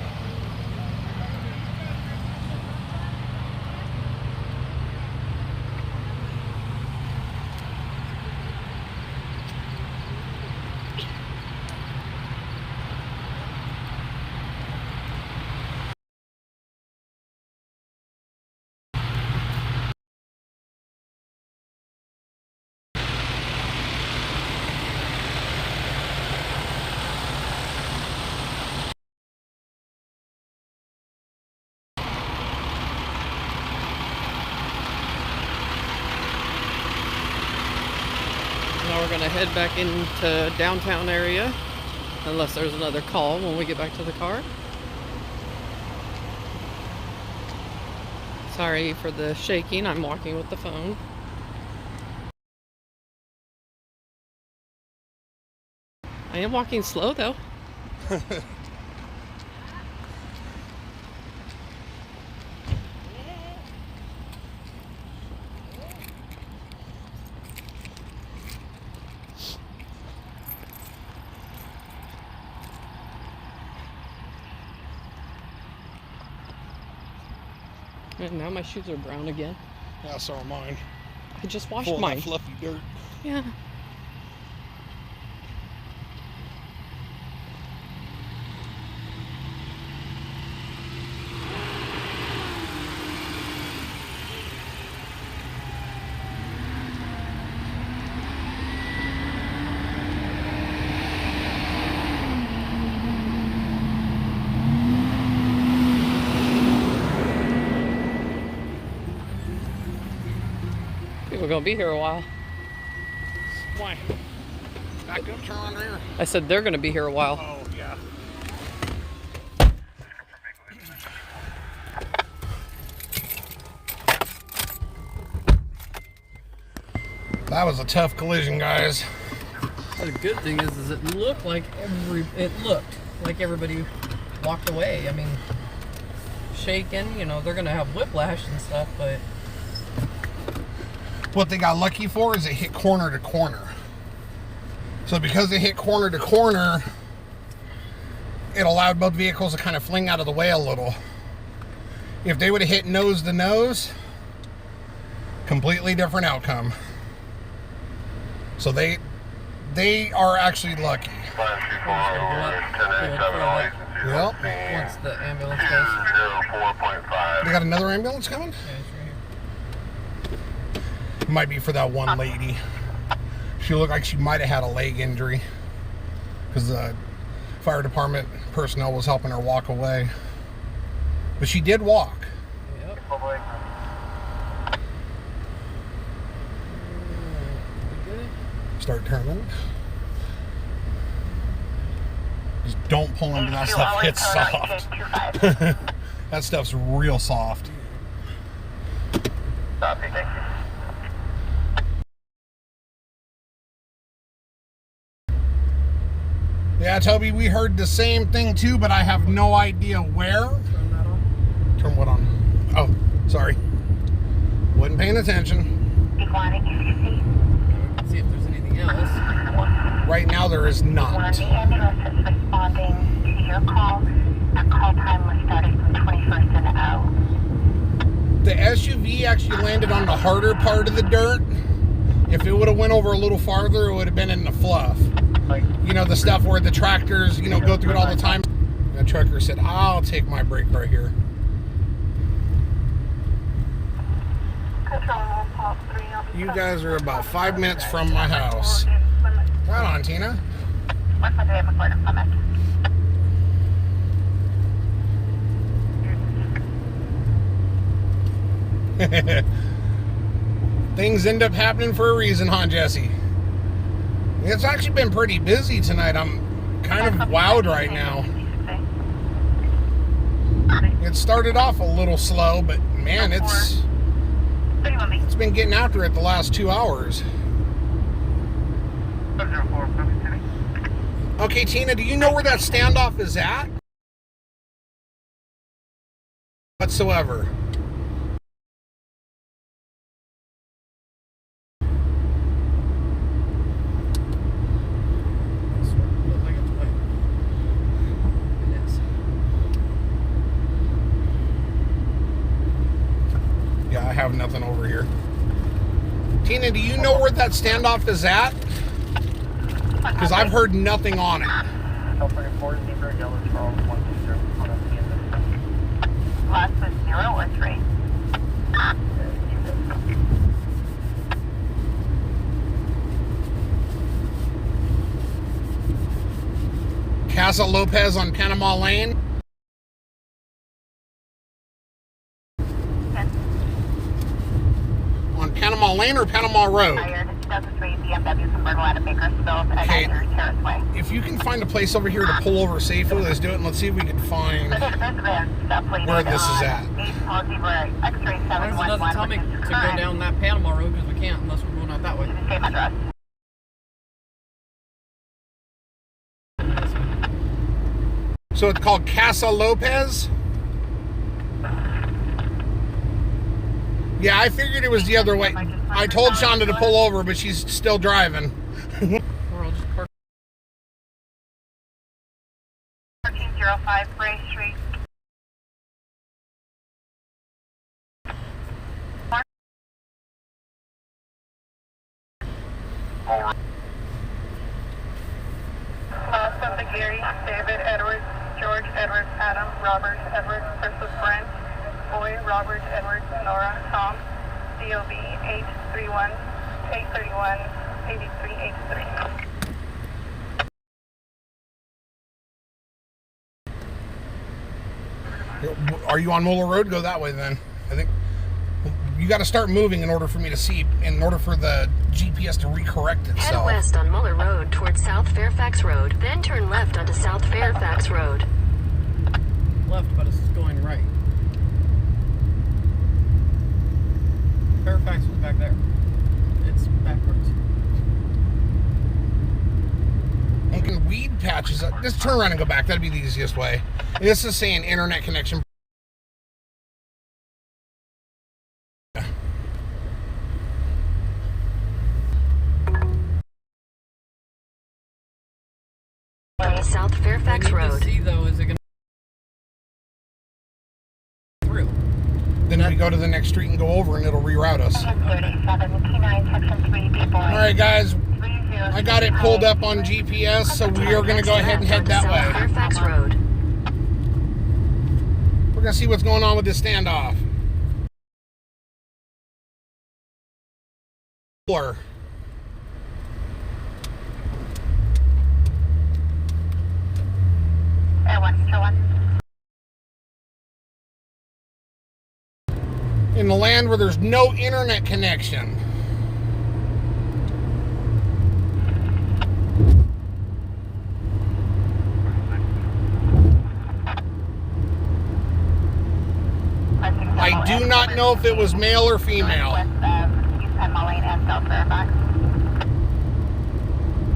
Now we're gonna head back into downtown area, unless there's another call when we get back to the car. Sorry for the shaking, I'm walking with the phone. I am walking slow though. And now my shoes are brown again. Yeah, so are mine. I just washed Full of mine. that fluffy dirt. Yeah. We're gonna be here a while. Why? Back up, turn on there. I said they're gonna be here a while. Oh, yeah. That was a tough collision, guys. The good thing is it looked like everybody walked away. I mean, shaking, you know, they're gonna have whiplash and stuff, but What they got lucky for is it hit corner to corner. So because it hit corner to corner, it allowed both vehicles to kind of fling out of the way a little. If they would have hit nose to nose, completely different outcome. So they are actually lucky. Yep. once the ambulance goes. 204.5. They got another ambulance coming? Yeah, it's right here. Might be for that one lady. She looked like she might have had a leg injury because the fire department personnel was helping her walk away. But she did walk. Yep. Good. Start turning. Just don't pull into that stuff. It's soft. That stuff's real soft. Copy, thank you. Yeah, Toby, we heard the same thing too, but I have no idea where. Turn that on. Turn what on? Oh, sorry. Wasn't paying attention. See if there's anything else. Right now there is One not. of the ambulance is responding to your call Call time was started from 21st and O. The SUV actually landed on the harder part of the dirt. If it would have went over a little farther, it would have been in the fluff. You know, the stuff where the tractors, you know, go through it all the time. The trucker said, I'll take my break right here. You guys are about 5 minutes from my house. Right on, Tina. What's my day before the summit? Things end up happening for a reason, huh, Jesse? It's actually been pretty busy tonight. I'm kind of wowed right now. It started off a little slow, but man, it's been getting after it the last 2 hours. Okay, Tina, do you know where that standoff is at? Whatsoever. Yeah, I have nothing over here. Tina, do you know where that standoff is at? Because I've heard nothing on it. Last was 0 or 3? Casa Lopez on Panama Lane. On Panama Lane or Panama Road? 2003 BMW convertible out of Bakersfield and Okay. Terrace Way. If you can find a place over here to pull over safely, let's do it, and let's see if we can find where this is at. It doesn't tell me to go down that Panama Road because we can't unless we're going out that way. Same address. So it's called Casa Lopez? Yeah, I figured it was the other way. I told Shonda to pull over, but she's still driving. Or I'll just park. 1305 Bray Street. Santa Gary, David Edwards, George Edwards, Adam, Robert Edwards, Christopher Brent, Boy, Robert Edwards, Nora, Tom, DOB 831 8383. Are you on Moeller Road? Go that way then. I think you got to start moving in order for me to see, in order for the GPS to recorrect Head itself. west on Muller Road towards South Fairfax Road, then turn left onto South Fairfax Road. Left, but it's going right. Fairfax was back there. It's backwards. And weed patches. Just turn around and go back. That'd be the easiest way. This is saying internet connection. South Fairfax What I need Road. to see though is it going to through. Then we go to the next street and go over, and it'll reroute us. 37 T9 section 3 people. All right, guys. I got it pulled up on GPS, so we are going to go ahead and head that South way. Fairfax Road. We're going to see what's going on with this standoff. Blur. In the land where there's no internet connection. I do not know if it was male or female.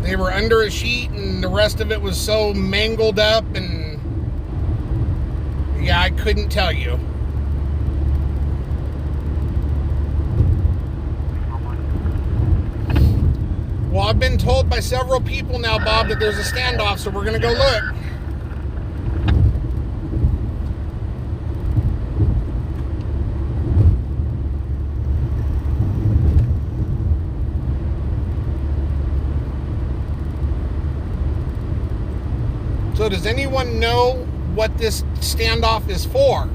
They were under a sheet and the rest of it was so mangled up, and yeah, I couldn't tell you. Well, I've been told by several people now, Bob, that there's a standoff, so we're going to go look. So does anyone know what this standoff is for?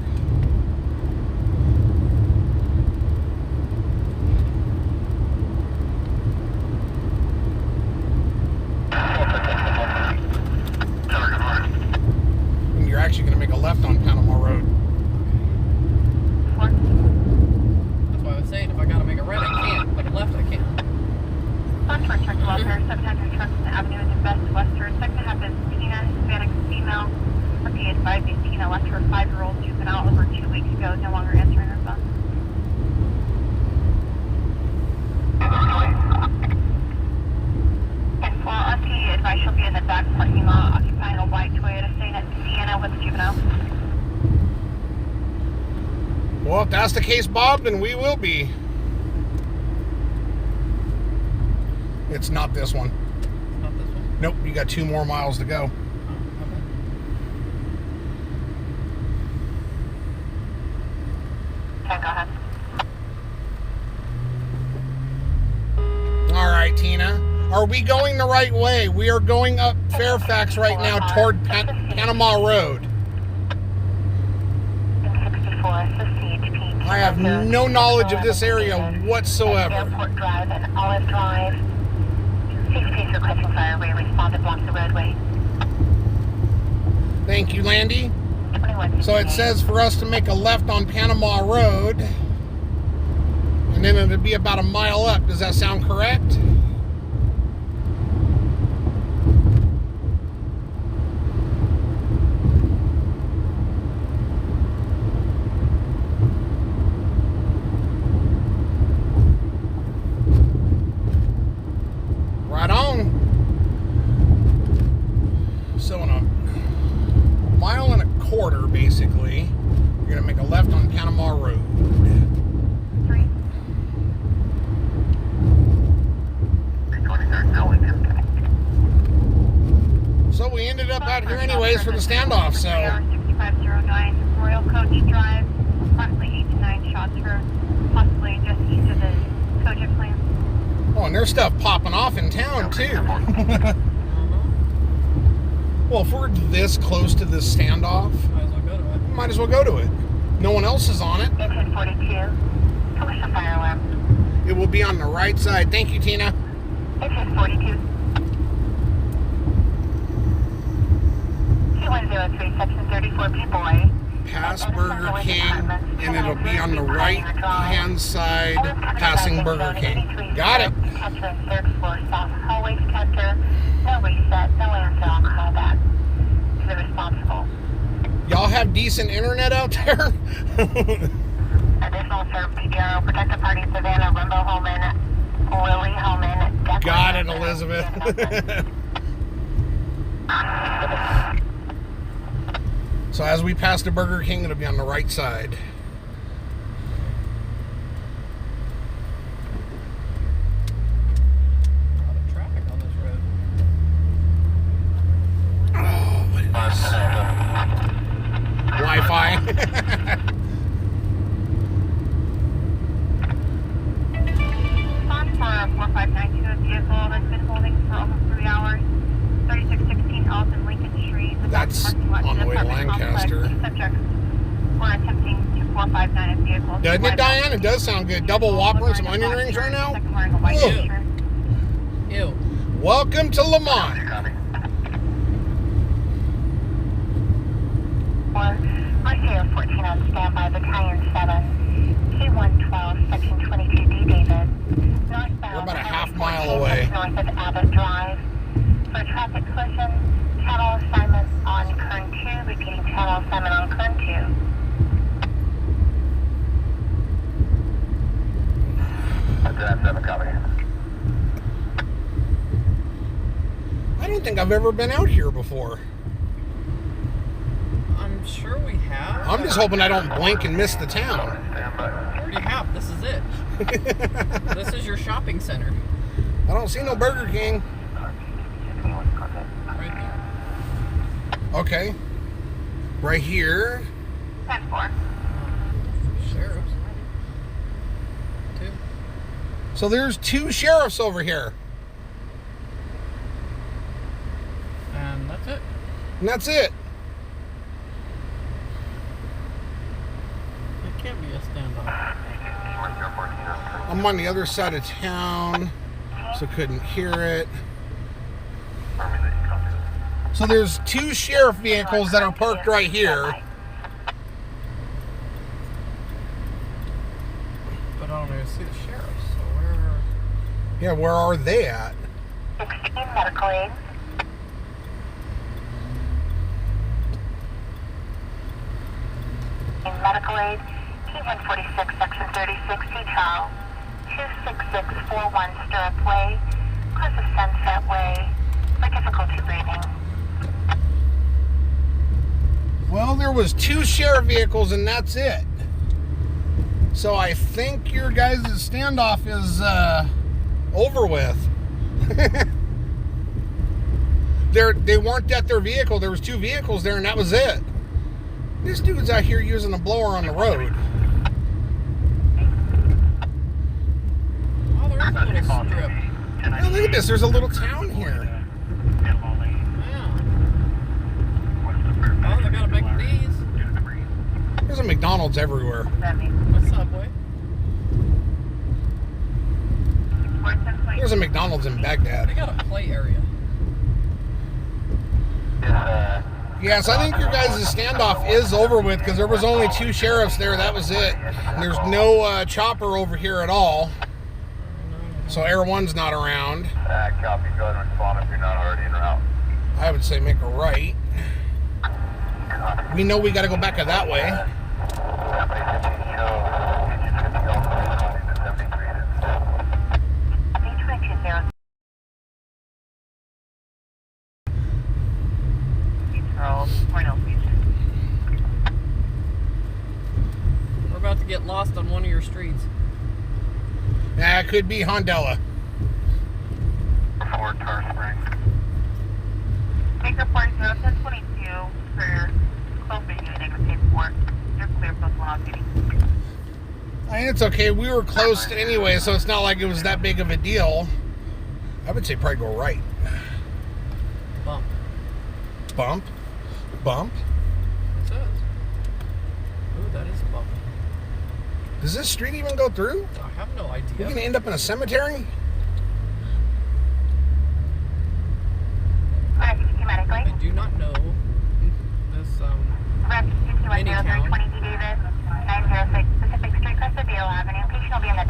You're actually going to make a left on Panama Road. That's why I was saying if I gotta make a right, I can't, but a left, I can. First for truck welfare, 700 Truxton Avenue in the best western. Second half is Tina, Hispanic female. Be advised, Tina left her 5-year-old juvenile over 2 weeks ago, no longer answering her phone. And for RP, advice she'll be in the back parking lot, occupying a white Toyota Sienna with a juvenile. Well, if that's the case, Bob, then we will be. It's not this one. Not this one. Nope, you got 2 more miles to go. Okay, go ahead. All right, Tina. Are we going the right way? We are going up Fairfax right now toward Panama Road. 64, CHP. I have no knowledge of this area whatsoever. Airport Drive and Olive Drive. CHP is requesting fire. We respond to block the roadway. Thank you, Landy. So it says for us to make a left on Panama Road, and then it'll be about a mile up. Does that sound correct? Right on. So in a mile and a quarter, basically, you're gonna make a left on Panama Road. 3. So we ended up out here anyways for the standoff, so 6509 Royal Coach Drive, approximately 8 to 9 shots for possibly just east of the Kojak plant. oh, and there's stuff popping off in town too. Well, if we're this close to this standoff, Might as well go to it. might as well go to it. No one else is on it. 1842, commercial fire alarm. It will be on the right side. Thank you, Tina. 1842. 2103, section 34, P-Boy. Past Burger King, and it'll be on the right-hand side, passing Burger King. Got it. Catcher in 3rd floor, south hallway catcher. No reset, no answer, I'll call back. To the responsible. Y'all have decent internet out there? Additional serve PDR, protect the party, Savannah, Rumbo Holman, Lily Holman. Got it, Elizabeth. So as we pass the Burger King, it'll be on the right side. A lot of traffic on this road. Oh, what is Wi-Fi? Respond for a 4592, a vehicle that's been holding for almost 3 hours. 3616 Alton Lincoln Street. That's on the way to Lancaster. Subjects were attempting to 459 a vehicle. Doesn't it, Diane? It does sound good. Double Whopper and some onion rings right now? Ew. Welcome to Lamont. RCO 14 on standby, Battalion 7. C112, Section 22D, David. Northbound. We're about a half mile away. North of Abbott Drive. For traffic collision, channel assignment on Kern 2, repeating channel assignment on Kern 2. That's 7, copy. I don't think I've ever been out here before. I'm sure we have. I'm just hoping I don't blink and miss the town. Stand by. We already have. This is it. This is your shopping center. I don't see no Burger King. Right there. Okay. Right here. 10-4. Sheriff's. 2. So there's 2 sheriffs over here. And that's it. And that's it. It can't be a standoff. I'm on the other side of town, so couldn't hear it. So there's 2 sheriff vehicles that are parked right here. But I don't even see the sheriffs, so where... Yeah, where are they at? 16 medical aid. In medical aid, T146, section 36, T-Trial, 26641 Stirrup Way, close to Sunset Way, for difficulty breathing. Well, there was 2 sheriff vehicles and that's it. So I think your guys' standoff is over with. They weren't at their vehicle. There was 2 vehicles there and that was it. This dude's out here using a blower on the road. Oh, there is a little strip. Oh, look at this. There's a little town here. Yeah. Oh, they got a McD's. There's a McDonald's everywhere. A Subway. There's a McDonald's in They Baghdad. got a play area. Yes, I think your guys' standoff is over with because there was only 2 sheriffs there. That was it. And there's no chopper over here at all. So Air 1's not around. Copy, go ahead and respond if you're not already en route. I would say make a right. We know we got to go back that way. We're about to get lost on one of your streets. Nah, it could be Hondella. Fort Tar Springs. Take report 01022 for close meeting with paperwork. You're clear for one meeting. I mean, it's okay. We were close anyway, so it's not like it was that big of a deal. I would say probably go right. Bump. Bump. Bump. It says. Ooh, that is a bump. Does this street even go through? I have no idea. We're going to end up in a cemetery? I do not know this mini town.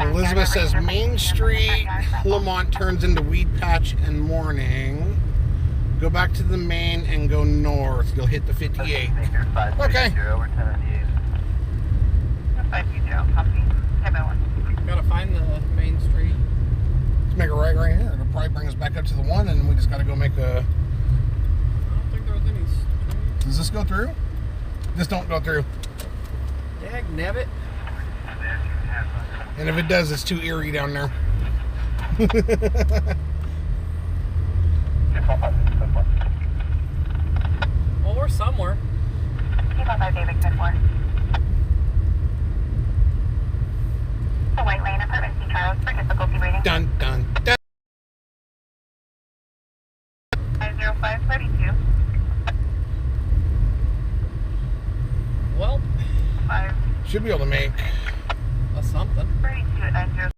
Elizabeth says Main Street, Lamont turns into Weed Patch and Morning. Go back to the main and go north. You'll hit the 58. Okay. Gotta find the main street. Let's make a right here. It'll probably bring us back up to the 1 and we just got to go make a... I don't think there was any street. Does this go through? This don't go through. Dag nabbit. And if it does, it's too eerie down there. Well, we're somewhere. Keep up our David Goodward. The White Lane Apartment C Charles for difficulty rating. Dun, dun, dun. 50532. Well, 5 Should be able to make... a something. 32 at 90.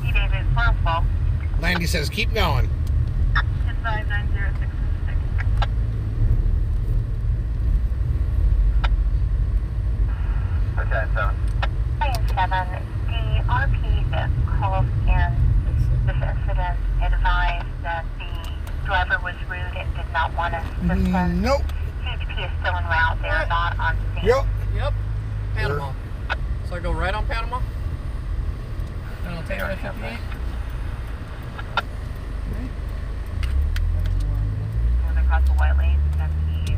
C David, Marlball. Landy says, keep going. 59066. Okay, so. 7, the RP that called in this incident advised that the driver was rude and did not want assistance. Nope. CHP is still en route. They are not on scene. Yep. Yep. Panama. So I go right on Panama? And I'll take that 58? Going across the White Lane, and he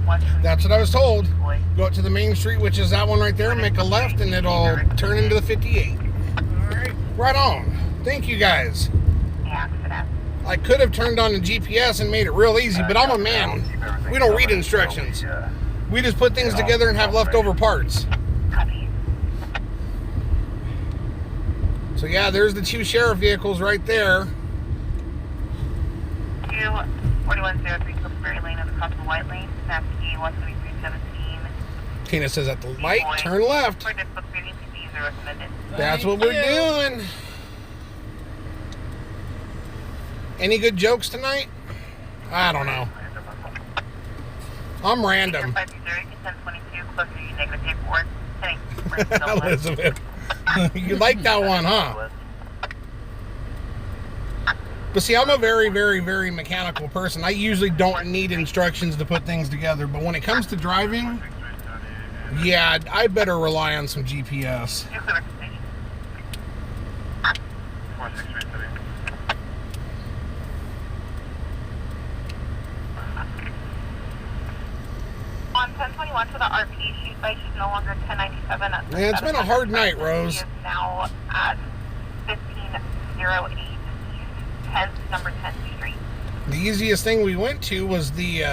was That's what I was told. Go up to the main street, which is that one right there, make a left, and it'll turn into the 58. Alright. Right on. Thank you guys. the accident. I could have turned on the GPS and made it real easy, but I'm a man. We don't read instructions. We just put things together and have leftover parts. Copy. So yeah, there's the 2 sheriff vehicles right there. 4103 Cooperberry Lane is across the white lane. Navigate 17317. Tina says at the light, turn left. For this book reading, CPs are recommended. That's what we're doing. Any good jokes tonight? I don't know. I'm random. 1022, closer to your negative paperwork. Heading to Elizabeth. You like that one, huh? But see, I'm a very, very, very mechanical person. I usually don't need instructions to put things together. But when it comes to driving, yeah, I better rely on some GPS. On 1021 to the RP, she's no longer 1097. Man, it's been a hard night, Rose. She is now at 1508 East 10th, number 10th Street. The easiest thing we went to was the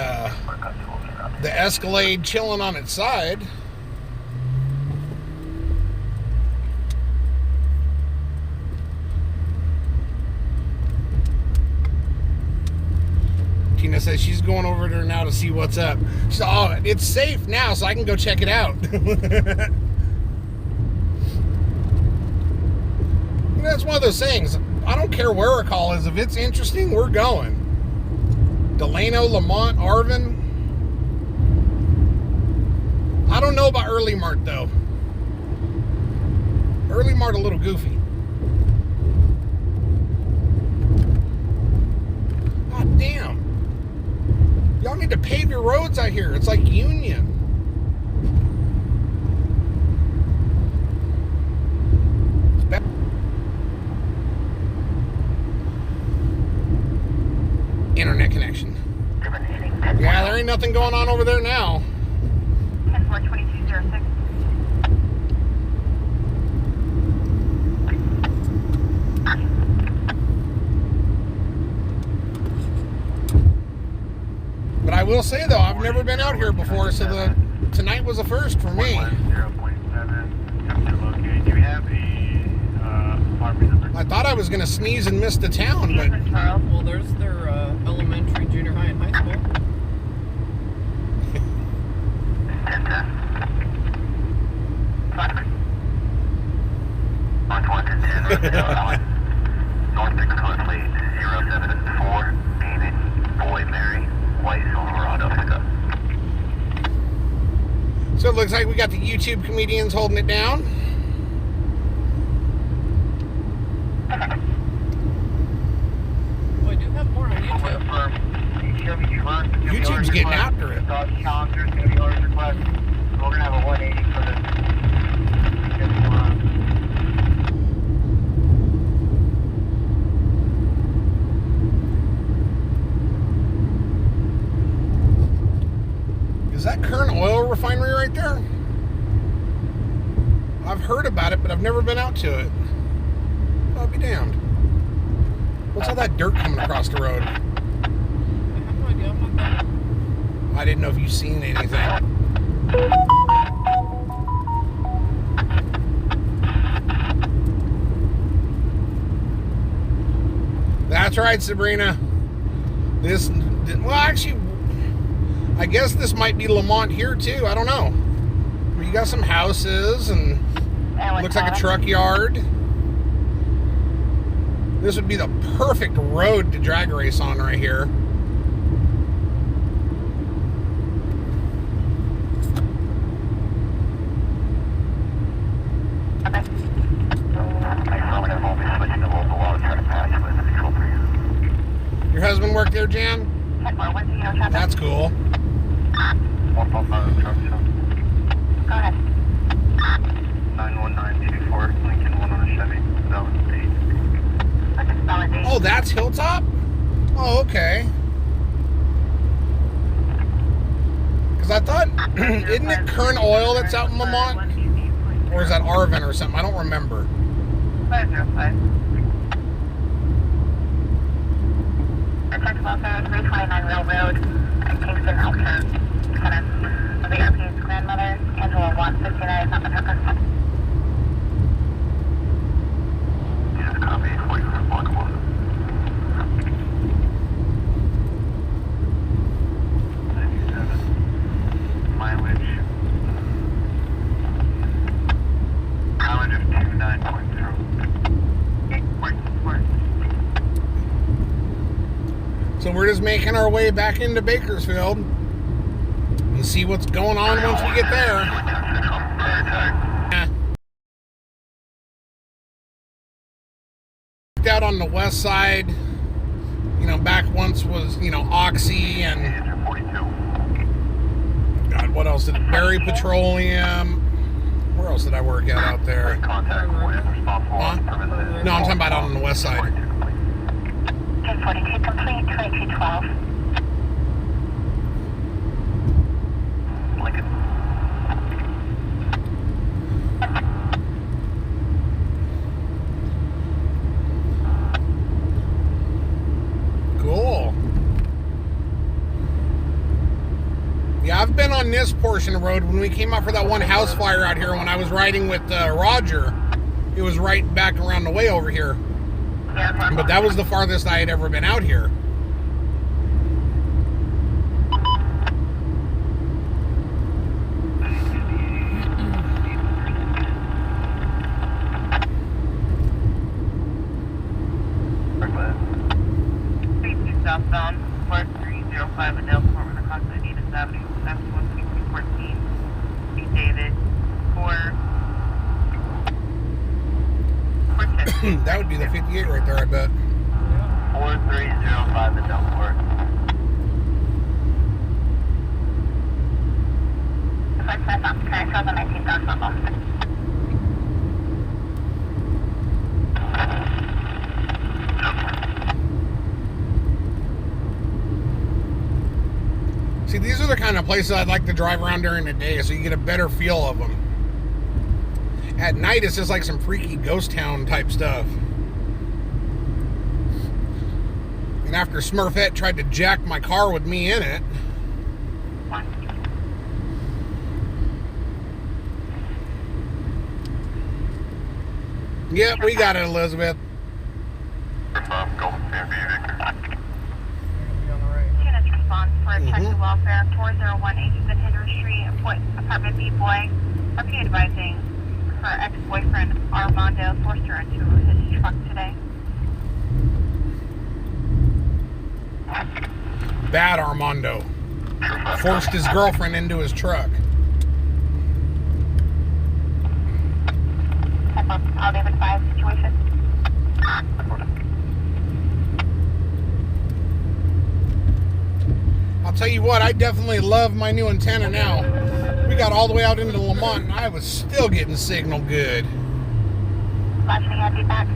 Escalade chilling on its side. Tina says she's going over there now to see what's up. She's like, oh, it's safe now, so I can go check it out. That's one of those things. I don't care where a call is. If it's interesting, we're going. Delano, Lamont, Arvin. I don't know about Early Mart, though. Early Mart a little goofy. God damn. Y'all need to pave your roads out here. It's like Union. It's bad. Internet connection. Yeah, there ain't nothing going on over there now. 10-4-2206. But I will say though, I've never been out here before, so tonight was a first for me. 0.7. Do we have a apartment number? I thought I was gonna sneeze and miss the town, but Well, there's their elementary, junior high, and high school. North Dakota Plate 074, David Boy Mary, White Silverado pickup. so it looks like we got the YouTube comedians holding it down. Well, I do have more on YouTube. YouTube's getting after it. Challenger's going to be large request. We're going to have a 180 for this. Is that Kern Oil Refinery right there? I've heard about it, but I've never been out to it. I'll be damned. What's all that dirt coming across the road? I have no idea. I'm not there. I didn't know if you've seen anything. That's right, Sabrina. Well, actually, I guess this might be Lamont here too. I don't know. You got some houses and looks like a truck yard. This would be the perfect road to drag race on right here. Your husband worked there, Jan? That's cool. Go ahead. 91924, Lincoln 1 on a Chevy, validate. Oh, that's Hilltop? Oh, okay. Because I thought, isn't it Kern Oil that's out in Lamont? Or is that Arvin or something? I don't remember. 505. Attention welfare, 329 Railroad, Kingston Outskirts. Of the RP's grandmother, Angela 159 is not the purpose. Yes, copy, 44 blockable. is making our way back into Bakersfield and see what's going on once we get there. Out on the west side, you know, back once was, you know, Oxy and God, what else did it? Berry Petroleum. Where else did I work out there? Huh? No, I'm talking about out on the west side. 1042 complete, 2212. Lincoln. Cool. Yeah, I've been on this portion of the road when we came out for that one house fire out here when I was riding with Roger. It was right back around the way over here. But that was the farthest I had ever been out here. Southbound, 4305 Adele Court with a cost of Davis Avenue, that's 16314. Be David, 410. That would be the 58 right there, I bet. 4305 Adele Court. First class off, current travel 19 southbound. See, these are the kind of places I'd like to drive around during the day so you get a better feel of them. At night, it's just like some freaky ghost town type stuff. And after Smurfette tried to jack my car with me in it. Yep, we got it, Elizabeth. Units response for detective welfare, 401 Good Henry Street, apartment B boy. RP advising her ex-boyfriend Armando forced her into his truck today. Bad Armando. Forced his girlfriend into his truck. I'll David 5 situation. I'll tell you what, I definitely love my new antenna now. We got all the way out into Lamont and I was still getting signal good. Last thing I'd be back.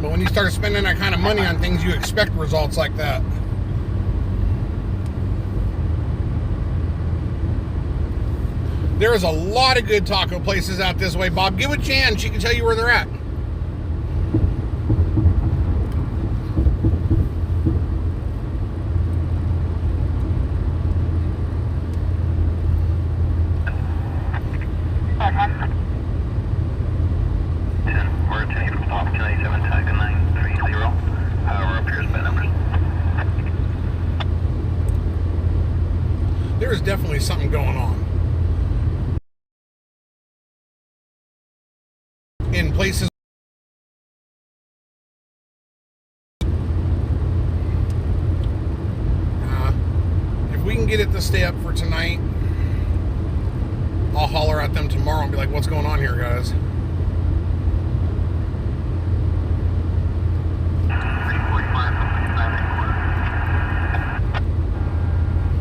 But when you start spending that kind of money on things, you expect results like that. There is a lot of good taco places out this way, Bob. Give it a chance. She can tell you where they're at. We're attending from stop 297 tag 930. Power appears by numbers. There is definitely something going on. In places if we can get it to stay up for tonight, I'll holler at them tomorrow and be like, what's going on here, guys?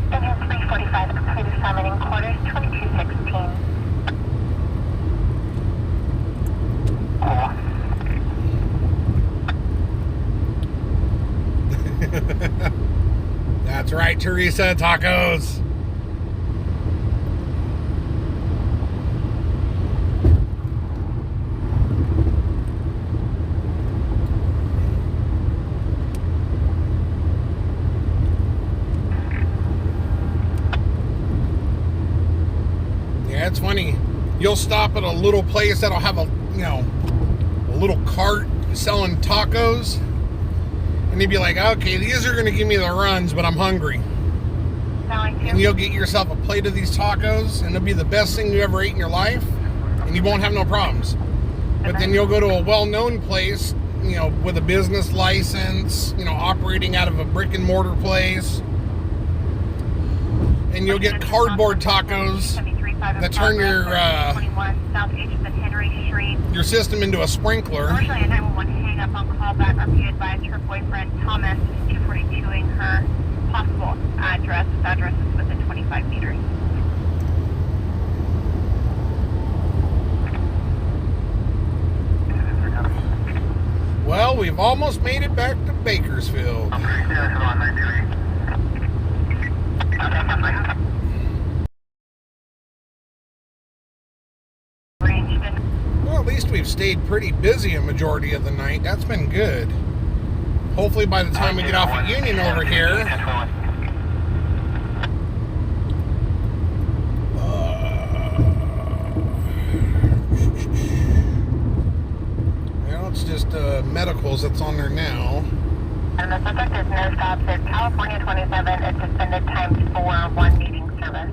345 completed summoning quarters 2216. That's right, Teresa, tacos. Yeah, it's funny. You'll stop at a little place that'll have a little cart selling tacos. And you'd be like, okay, these are going to give me the runs, but I'm hungry. And you'll get yourself a plate of these tacos, and it'll be the best thing you ever ate in your life, and you won't have no problems. But then you'll go to a well-known place you know, with a business license, you know, operating out of a brick and mortar place. And you'll get cardboard tacos that turn your system into a sprinkler. Unfortunately, a 911 hang up on callback. RP advised her boyfriend Thomas is 242ing her possible address. His address is within 25 meters. Well, we've almost made it back to Bakersfield. Well, at least we've stayed pretty busy a majority of the night. That's been good. Hopefully by the time we get off at Union over here, it's just medicals that's on there now. And the subject is no stops at California 27. It's suspended times 4, 1 meeting service.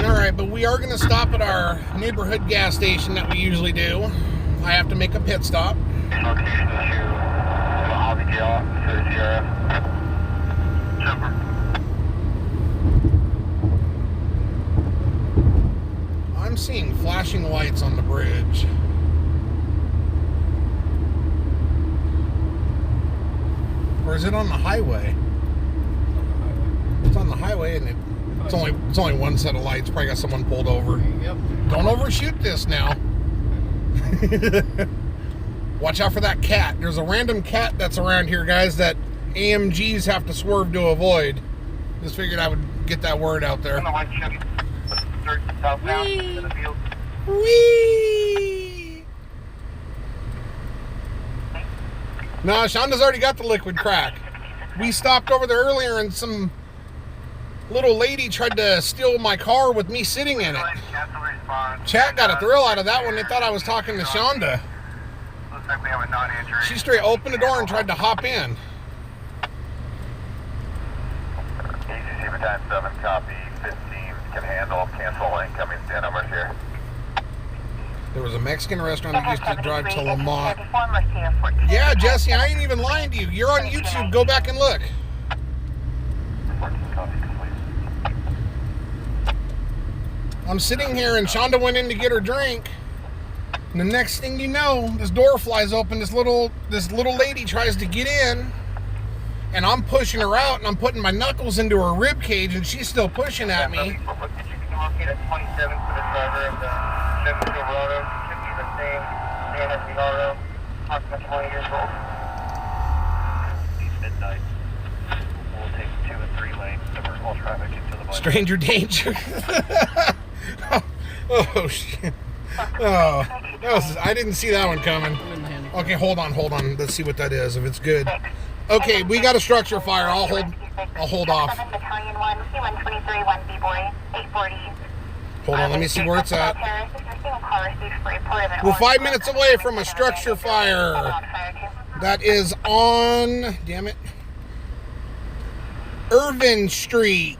Alright, but we are going to stop at our neighborhood gas station that we usually do. I have to make a pit stop. I'm seeing flashing lights on the bridge. Or is it on the highway? It's on the highway, and it's only one set of lights. Probably got someone pulled over. Yep. Don't overshoot this now. Watch out for that cat. There's a random cat that's around here, guys, that AMGs have to swerve to avoid. Just figured I would get that word out there. Whee! No, Shonda's already got the liquid crack. We stopped over there earlier and some little lady tried to steal my car with me sitting in it. Chat got a thrill out of that one. They thought I was talking to Shonda. She straight opened the door and tried to hop in. ACC for time 7, copy 15, can handle, cancel incoming stand numbers here. There was a Mexican restaurant that used to drive to Lamont. Yeah, Jesse, I ain't even lying to you. You're on YouTube. Go back and look. I'm sitting here and Shonda went in to get her drink. And the next thing you know, this door flies open. This little lady tries to get in. And I'm pushing her out and I'm putting my knuckles into her rib cage and she's still pushing at me. Stranger danger. Oh shit. Oh, I didn't see that one coming. Okay, hold on. Let's see what that is. If it's good. Okay, we got a structure fire. I'll hold off. Hold on, let me see where it's at. We're 5 minutes away from a structure fire. That is on, damn it, Irvin Street.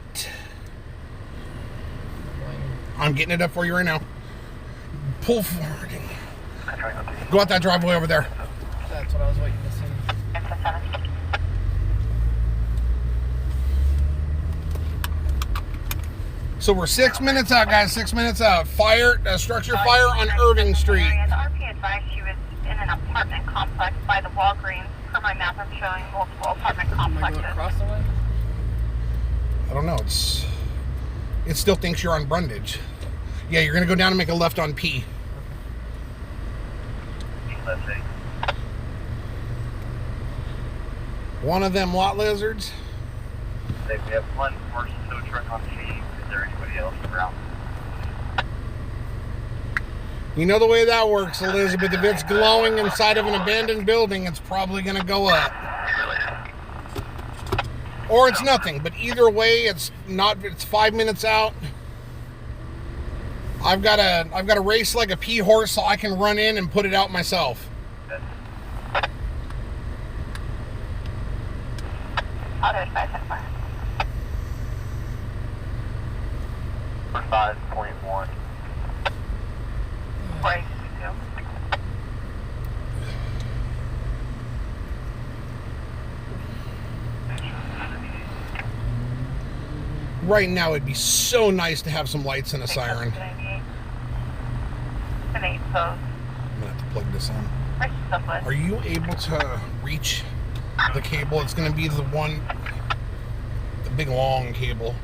I'm getting it up for you right now. Pull forward. Go out that driveway over there. That's what I was waiting to see. So we're 6 minutes out, guys. 6 minutes out. Fire, structure fire on Irving Street. The RP advised she was in an apartment complex by the Walgreens. Per my map, I'm showing multiple apartment complexes. Across the way? I don't know. It still thinks you're on Brundage. Yeah, you're gonna go down and make a left on P. One of them lot lizards. We have one commercial tow truck on P. Is there anybody else around? You know the way that works, Elizabeth. If it's glowing inside of an abandoned building, it's probably gonna go up. Or it's nothing, but either way, it's 5 minutes out. I've got to race like a pea horse so I can run in and put it out myself. For 5.1. Right now, it'd be so nice to have some lights and a siren. An 8 post. I'm gonna have to plug this in. Right someplace. Are you able to reach the cable? It's gonna be the big long cable.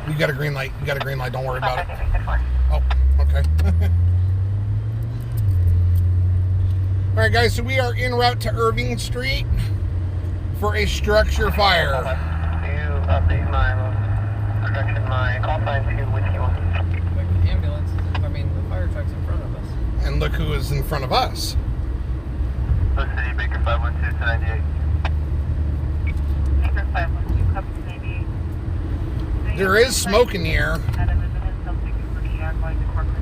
You got a green light. You got a green light. Don't worry about it. Oh, okay. All right, guys. So we are en route to Irving Street for a structure fire. To update my production, my call sign to with you. The ambulance, I mean, the fire truck's in front of us. And look who is in front of us. City Baker 512 to 98. Baker 512, copy to 98. There is smoke in the air. At a residence, they'll take you for the like the corporate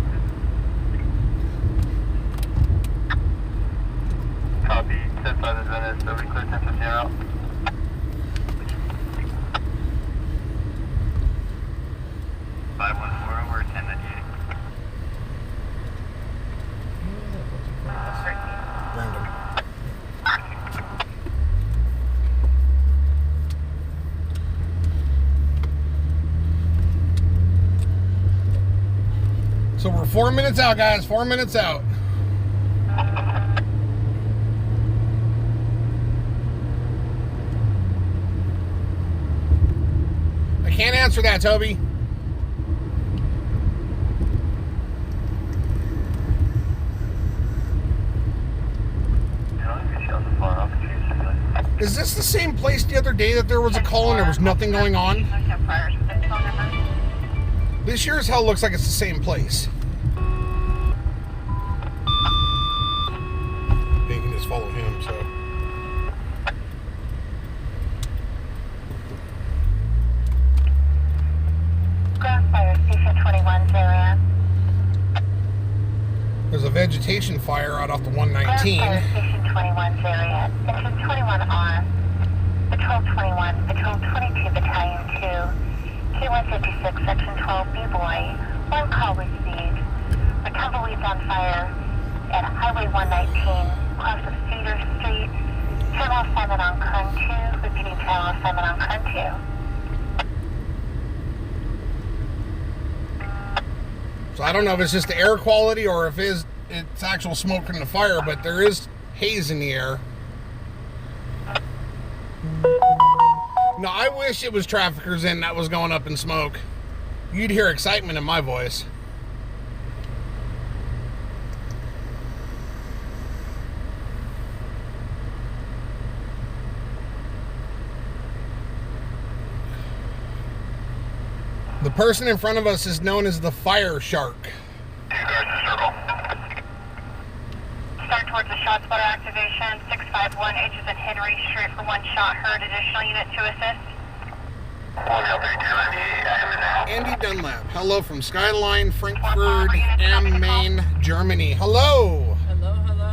Copy. 10-5 is Venice. Over clear 10-50 out. Over 1098. Random. So we're 4 minutes out, guys. 4 minutes out. I can't answer that, Toby. Is this the same place the other day that there was a call and there was nothing going on? This sure as hell looks like it's the same place. You can just follow him, so. Ground fire, Station 21's area. There's a vegetation fire out off the 119. Ground fire, Station 21's area. Engine 21R. Patrol 21, Patrol 22, Battalion 2. K156, Section 12, B-Boy. One call received. A tumbleweed's on fire at Highway 119, across of Cedar Street. Channel assignment on Current 2. Repeating channel assignment on Current 2. So I don't know if it's just the air quality or if it's actual smoke from the fire, but there is haze in the air. No, I wish it was traffickers in that was going up in smoke. You'd hear excitement in my voice. The person in front of us is known as the fire shark. Start towards the shot spotter activation. 651 H is in Henry Street for one shot heard. Additional unit to assist. Andy Dunlap. Hello from Skyline, Frankfurt am Main, Germany. Hello. Hello, hello.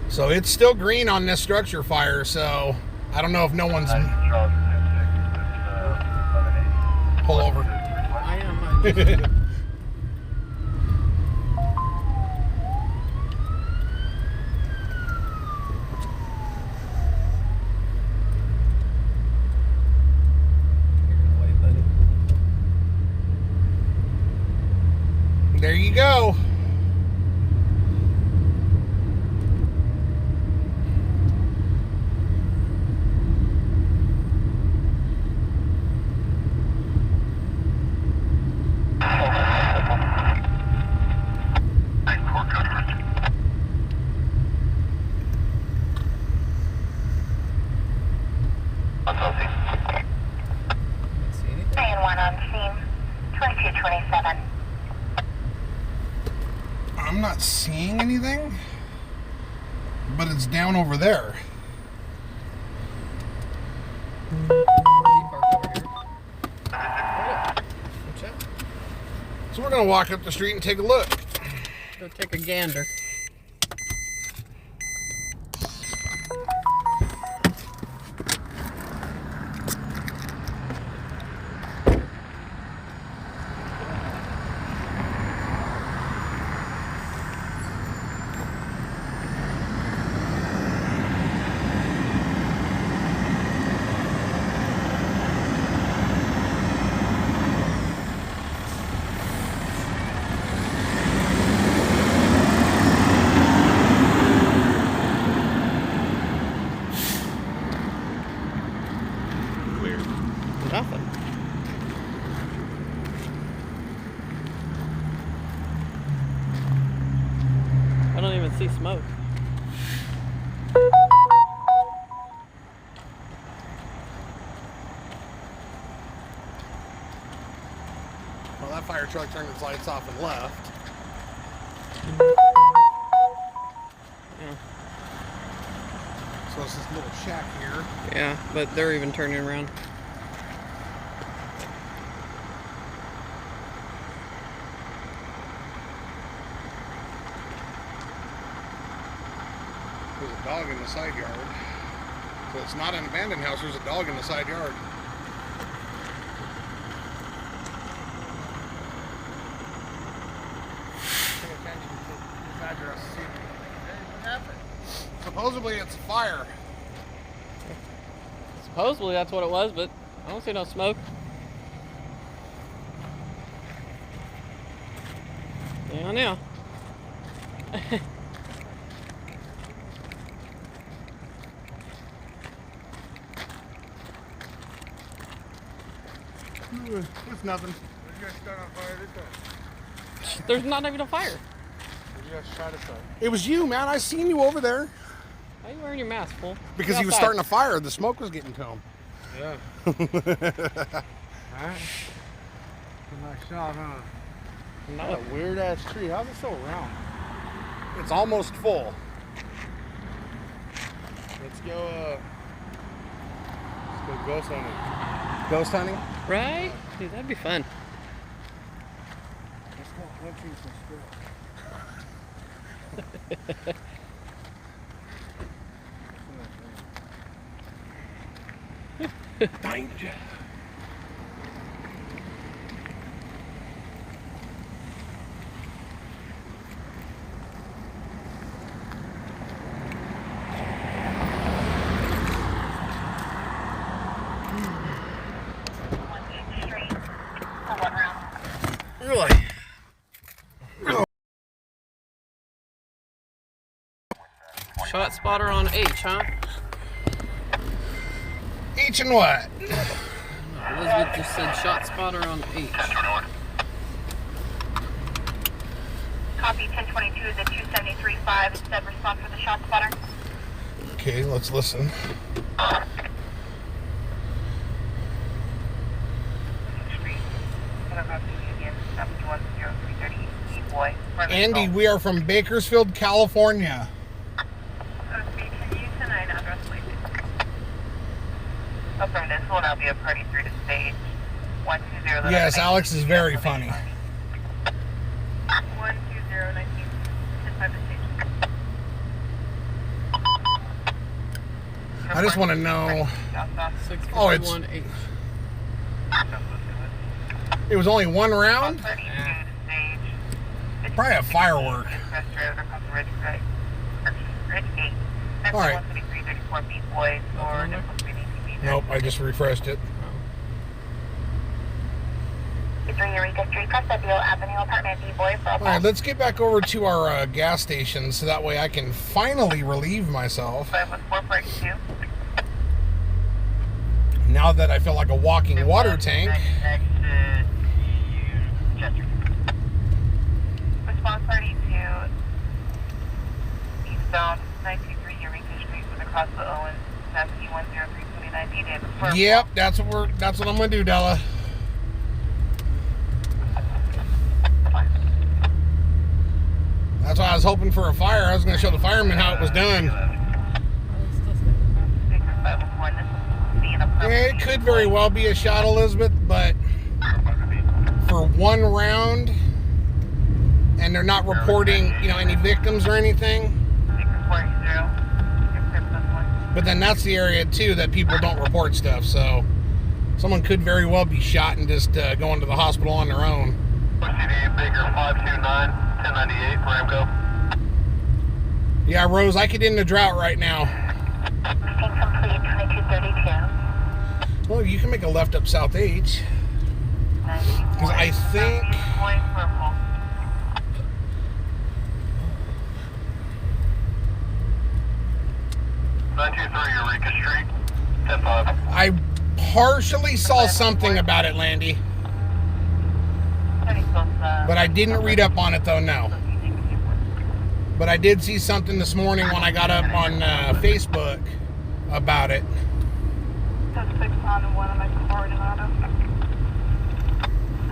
So it's still green on this structure fire, so I don't know if no one's... Pull over. I am. There you go. I'm not seeing anything, but it's down over there. So we're gonna walk up the street and take a look. Go take a gander. can see smoke. Well, that fire truck turned its lights off and left. Yeah. So it's this little shack here. Yeah, but they're even turning around. There's a dog in the side yard. So it's not an abandoned house, there's a dog in the side yard. Pay attention to this address. See what happened. Supposedly it's a fire. Supposedly that's what it was, but I don't see no smoke. Yeah, I know. It's nothing. You guys start on fire this time. There's not even a fire. You guys try to start. It was you, man. I seen you over there. Why are you wearing your mask, fool? Because he was starting a fire. The smoke was getting to him. Yeah. Alright. Nice shot, huh? No. What a weird ass tree. How's it so round? It's almost full. Let's go ghost hunting. Ghost hunting? Right? Dude, that'd be fun. Let's go hunting some squirrels. Danger. Really? Shot spotter on H, huh? H and what? Elizabeth just said shot spotter on H. Copy 1022 is at 273.5. It said response for the shot spotter. Okay, let's listen. Andy, we are from Bakersfield, California. Affirmative. This will now be a party through to stage 120. Yes, Alex is very funny. 120, 19, 10 to stage. I just want to know. Oh, it's 651H. it was only one round. Probably a firework. All right. Nope, I just refreshed it. All right, let's get back over to our gas station so that way I can finally relieve myself. Now that I feel like a walking water tank. Response party to eastbound 923 Eureka Street with across the Owens, Nasty 10329 D. Yep, that's what I'm gonna do, Della. That's why I was hoping for a fire. I was gonna show the firemen how it was done. Yeah, it could very well be a shot, Elizabeth, but for one round, and they're not reporting, any victims or anything. But then that's the area too that people don't report stuff. So someone could very well be shot and just go into the hospital on their own. Baker 529 1098 Ramco. Yeah, Rose, I could end the drought right now. Complete 2232. Well, you can make a left up South H. Because I think. Eureka Street, 10-5. I partially saw something about it, Landy. But I didn't read up on it, though, no. But I did see something this morning when I got up on Facebook about it. That's 6 on 1 on my coordinator.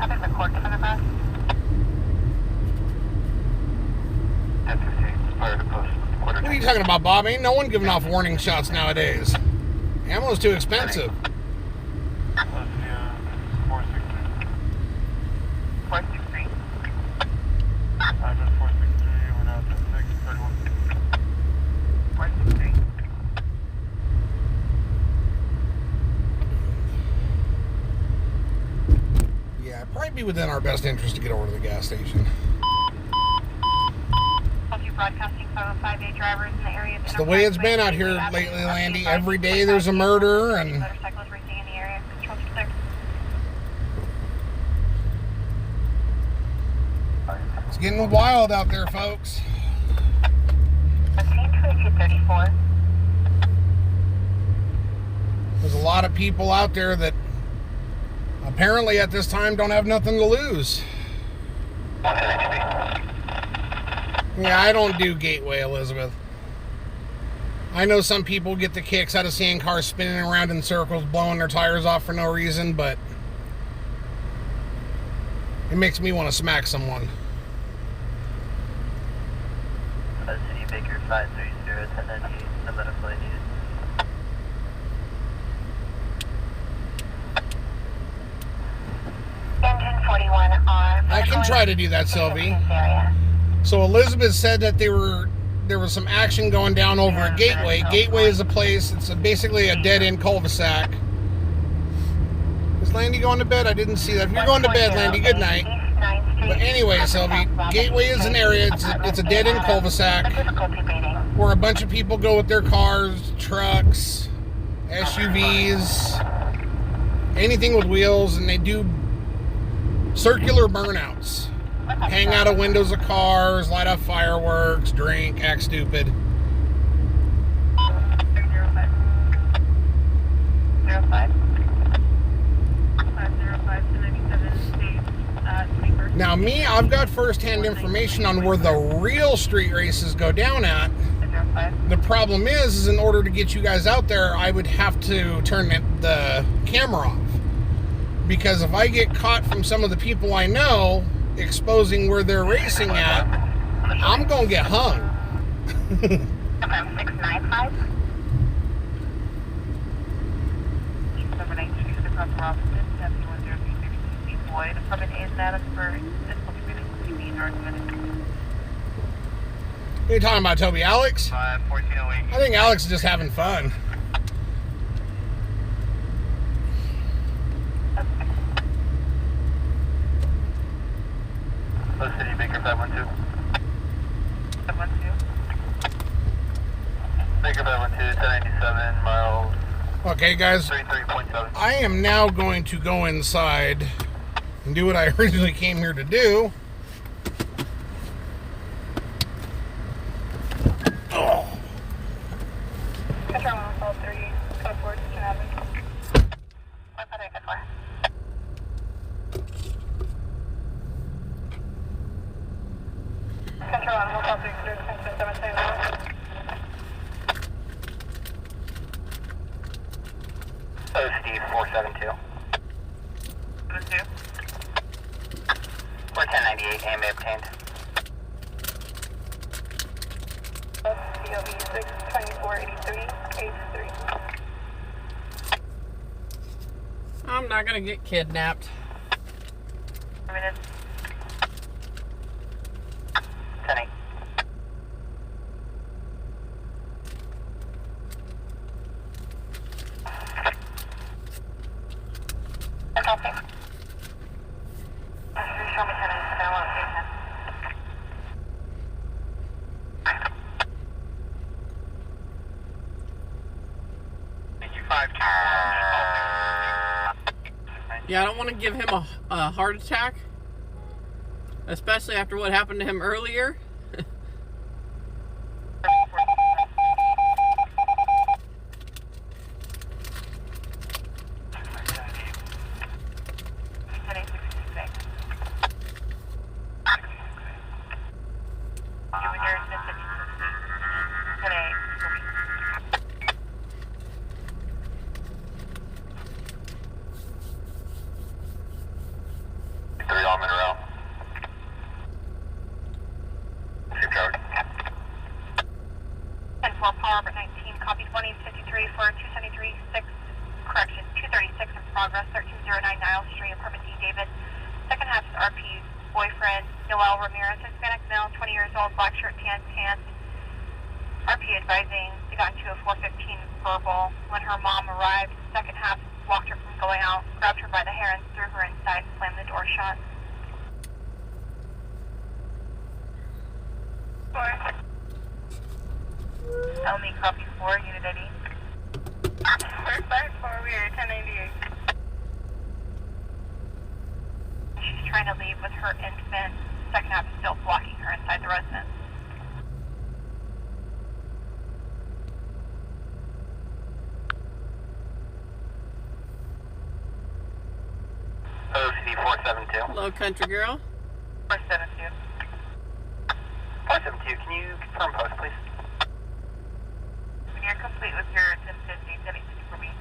I think the court for the best. 10-15, fire to post. What are you talking about, Bob? Ain't no one giving off warning shots nowadays. Ammo's too expensive. Let's see, 463. 463. I'm at 463, we're now 631. 463. Yeah, it'd probably be within our best interest to get over to the gas station. Broadcasting 505A drivers in the area. It's the way it's been out here lately, Landy. Every day there's a murder and Motorcycles racing in the area. Control clear. it's getting wild out there, folks. 234. There's a lot of people out there that apparently at this time don't have nothing to lose. 110 HB. Yeah, I don't do Gateway, Elizabeth. I know some people get the kicks out of seeing cars spinning around in circles, blowing their tires off for no reason, but it makes me want to smack someone. City Baker 530, 1098, no medical aid needed. Engine 41 on. I can try to do that, Sylvie. So Elizabeth said that there was some action going down over at Gateway. Gateway is a place, it's basically a dead-end cul-de-sac. Is Landy going to bed? I didn't see that. If you're going to bed, Landy, good night. But anyway, Sylvie, Gateway is an area, it's a dead-end cul-de-sac where a bunch of people go with their cars, trucks, SUVs, anything with wheels, and they do circular burnouts. Hang out of windows of cars, light up fireworks, drink, act stupid. 05. 505 to 97 state, 21st. Now me, I've got first-hand information on where the real street races go down at. 05. The problem is in order to get you guys out there, I would have to turn the camera off. Because if I get caught from some of the people I know exposing where they're racing at, I'm gonna get hung. 695. 792 across Robinson, 7103 Boyd. Department A is status for physical community argument. What are you talking about, Toby? Alex? 1408. I think Alex is just having fun. Hello, City Baker 512. 512. Baker 512, 1097 miles. Okay, guys, 33.7. I am now going to go inside and do what I originally came here to do. Oh. Control 130, code 4, Kitchen Avenue. What's that I for? Control 130, 779. Oh, Steve, 472. 72. 41098, AMA obtained. DOB 62483, H3. I'm not gonna get kidnapped. Minutes. 10-8. Okay. Show me 10 inches, I won't take that. Yeah, I don't want to give him a heart attack, especially after what happened to him earlier. Joel Ramirez, Hispanic male, 20 years old, black shirt, tan pants. RP advising they got into a 415 verbal. When her mom arrived, second half blocked her from going out, grabbed her by the hair and threw her inside and slammed the door shut. Elmi, copy 4, unit ID. 454, we are 1098. She's trying to leave with her infant. Second half is still blocking her inside the residence. OCD 472. Hello, country girl. 472. 472, can you confirm post, please? When you're complete with your 1050, 1054B.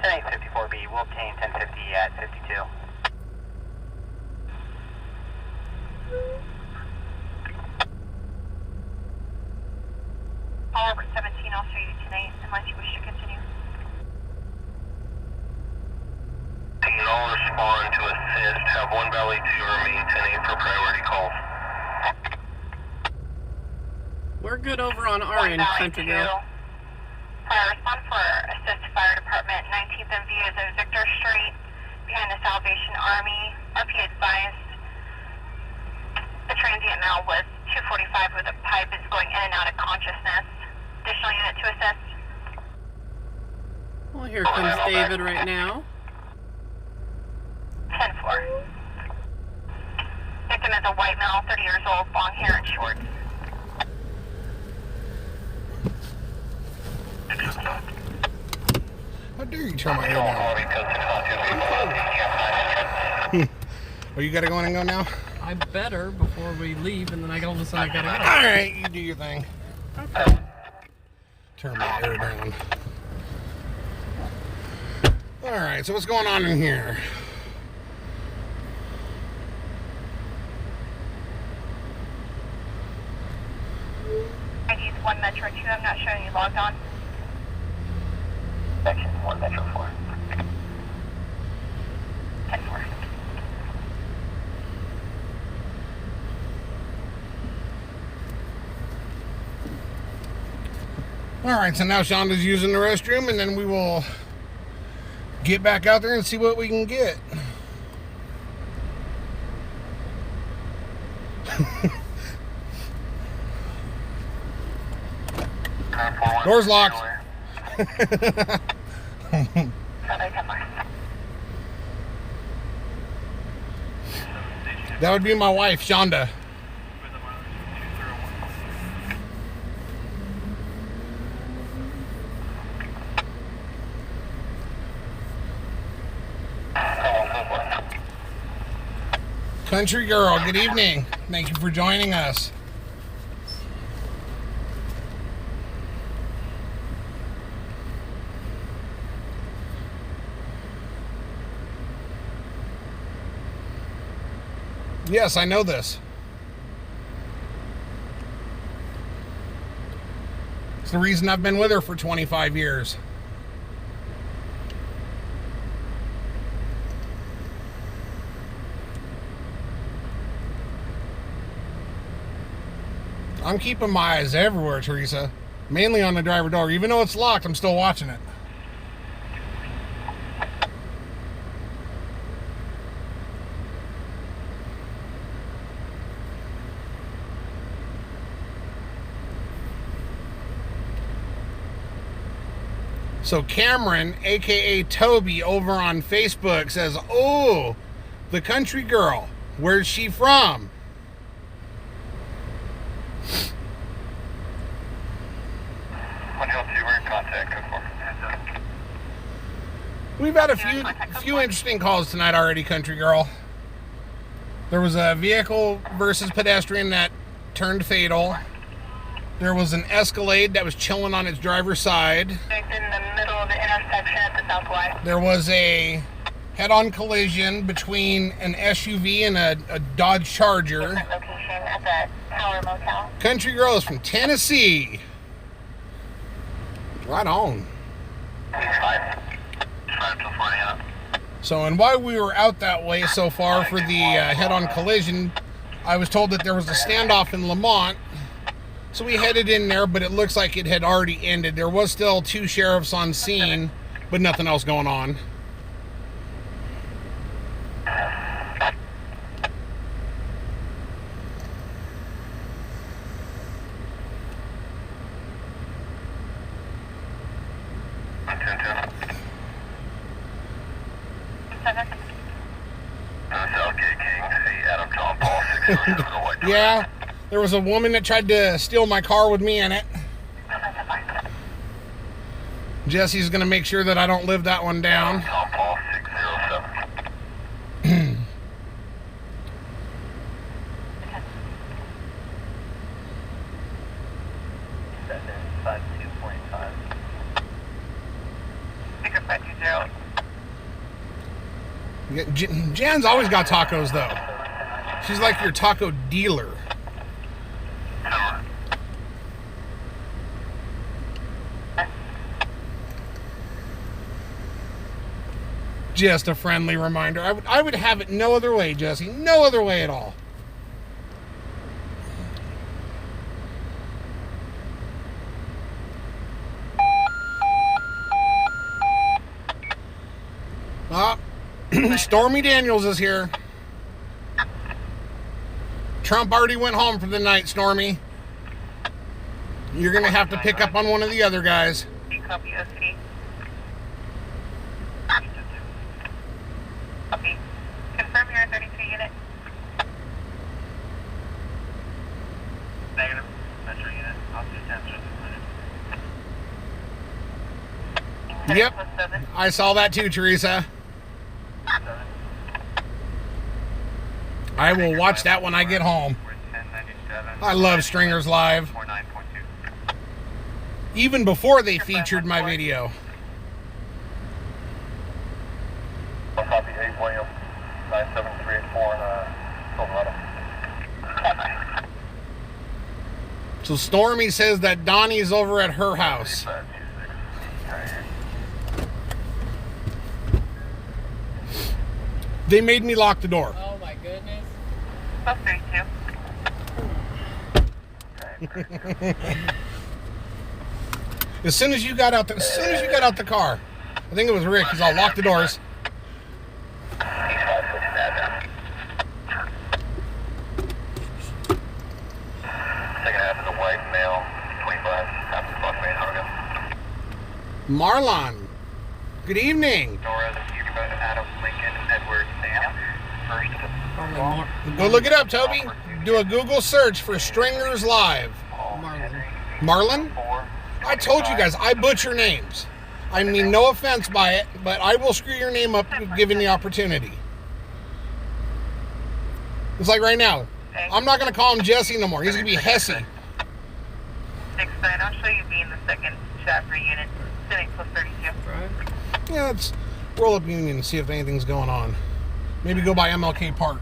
10854B, we'll obtain 1050 at 52. All over 17, I'll show you tonight, unless you wish to continue. All respond to assist. Have one Valley 2 remain 10-8 for priority calls. We're good over on our end, country girl. Fire respond for assist fire department. 19th and V is at Victor Street, behind the Salvation Army. RP advised the transient now was 245 with a pipe is going in and out of consciousness. Additional unit to assist. Well, here comes David right now. 10-4. Victim is a white male, 30 years old, long hair and shorts. How dare you turn my hair down? Oh, you gotta go in and go now? I better before we leave, and then all of a sudden I gotta go. Alright, you do your thing. Okay. Turn my hair down. Alright, so what's going on in here? ID is 1 Metro 2, I'm not showing you logged on. Section 1 Metro 4. 10-4. Alright, so now Shonda's using the restroom, and then we will get back out there and see what we can get. Door's locked. That would be my wife, Shonda. Country girl, good evening. Thank you for joining us. Yes, I know this. It's the reason I've been with her for 25 years. I'm keeping my eyes everywhere, Teresa. Mainly on the driver door. Even though it's locked, I'm still watching it. So Cameron, aka Toby, over on Facebook says, "Oh, the country girl. Where's she from?" We're in contact. We've had a few interesting calls tonight already, country girl. There was a vehicle versus pedestrian that turned fatal. There was an Escalade that was chilling on its driver's side. It's in the middle of the intersection at the southwest. There was a head-on collision between an SUV and a Dodge Charger. Different location at the Tower Motel. Country girl is from Tennessee. Right on. 5 till 40 up. So, and while we were out that way so far for the head-on collision, I was told that there was a standoff in Lamont. So we headed in there, but it looks like it had already ended. There was still 2 sheriffs on scene, but nothing else going on. Yeah, there was a woman that tried to steal my car with me in it. Jesse's gonna make sure that I don't live that one down. Jan's always got tacos though. She's like your taco dealer. Just a friendly reminder. I would have it no other way, Jesse. No other way at all. Stormy Daniels is here. Trump already went home for the night, Stormy. You're going to have to pick up on one of the other guys. Copy SC. Copy. Confirm you're a 32 unit. Negative. Metro unit. I'll do 10 minutes. Yep. I saw that too, Teresa. I will watch that when I get home. I love Stringers Live. Even before they featured my video. Copy 8 William 97384 in Silverado. So Stormy says that Donnie's over at her house. They made me lock the door. Oh my goodness. Plus 32. As soon as you got out the car, I think it was Rick, because I'll lock the doors. Marlon, good evening. Go look it up, Toby. Do a Google search for Stringers Live. Marlon? I told you guys, I butcher names. I mean, no offense by it, but I will screw your name up given the opportunity. It's like right now, I'm not going to call him Jesse no more. He's going to be Hesse. 6-9, I'll show you being the second shot for unit. Civic plus 32. Yeah, let's roll up Union and see if anything's going on. Maybe go by MLK Park.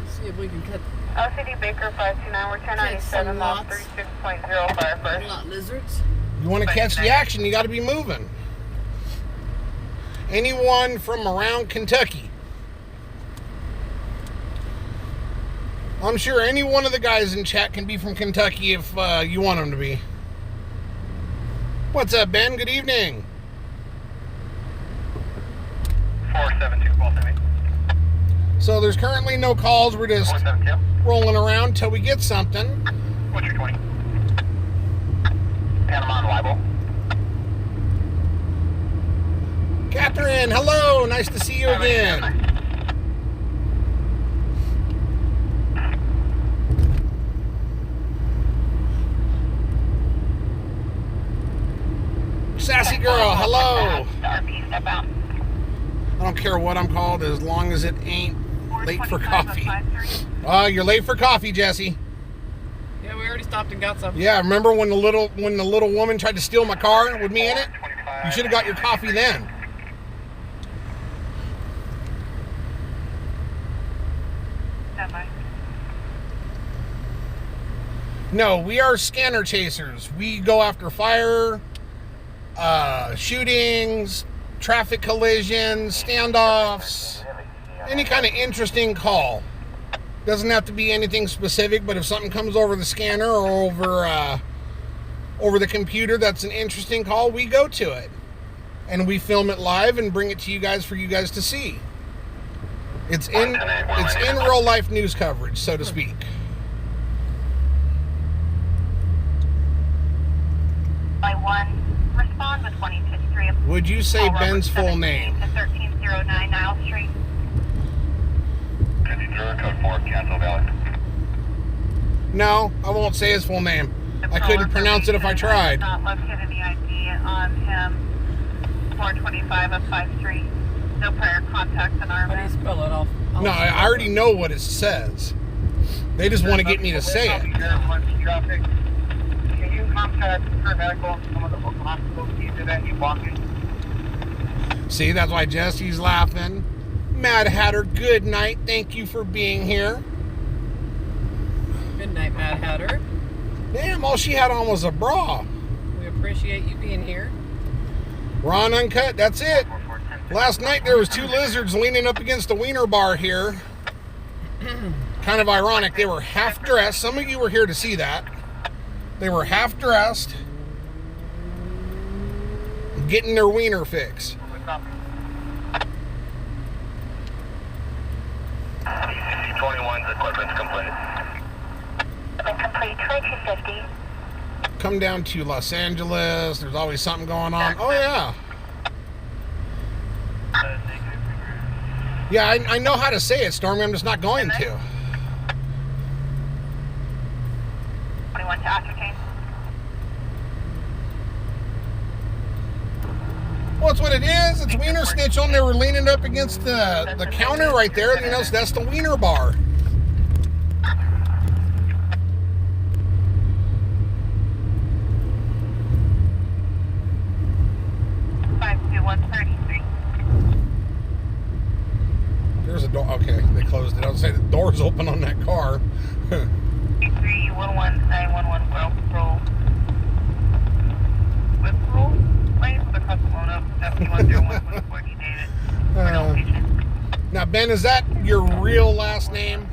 Let's see if we can cut LCD Baker 529, we're 1097, lost 36.05 first. lot lizards. You want to catch the action, you got to be moving. Anyone from around Kentucky? I'm sure any one of the guys in chat can be from Kentucky if you want them to be. What's up, Ben? Good evening. 472, call to me. So there's currently no calls. We're just rolling around till we get something. What's your 20? Panama and Libel. Catherine, hello. Nice to see you again. Sassy girl, hello. I don't care what I'm called as long as it ain't late for coffee. You're late for coffee, Jesse. Yeah, we already stopped and got some. Yeah, remember when the little woman tried to steal my car with me in it? You should have got your coffee then. No, we are scanner chasers. We go after fire shootings, traffic collisions, standoffs, any kind of interesting call. Doesn't have to be anything specific, but if something comes over the scanner or over the computer that's an interesting call, we go to it. And we film it live and bring it to you guys for you guys to see. It's in real life news coverage, so to speak. By 1, respond with 2053. Would you say Ben's full name? 1309 Nile Street. 52 code 4, cancel valid. No, I won't say his full name. I couldn't pronounce it if I tried. Not located the ID on him. 425 of 53. No prior contact in our How do you spell it? I'll No, I already know what it says. They just want to get me to say it. Traffic. Can you contact paramedical some of the hospitals either that you walk in? See, that's why Jesse's laughing. Mad Hatter, good night. Thank you for being here. Good night, Mad Hatter. Damn, all she had on was a bra. We appreciate you being here. Raw and uncut, that's it. Last night there was 2 lizards leaning up against the wiener bar here. Kind of ironic. They were half dressed. Some of you were here to see that. They were half dressed, getting their wiener fix. EC21's equipment's completed. Complete 2250. Come down to Los Angeles. There's always something going on. Oh, yeah. Yeah, I know how to say it, Stormy. I'm just not going to. 21 to ascertain. Well, that's what it is. It's wiener snitching. They were leaning up against the counter right there. You know, so that's the wiener bar. There's a door. Okay, they closed it. I was saying the door's open on that car. 311-911 roll. With roll? Lane for the customer up. F101 David. Now, Ben, is that your real last name?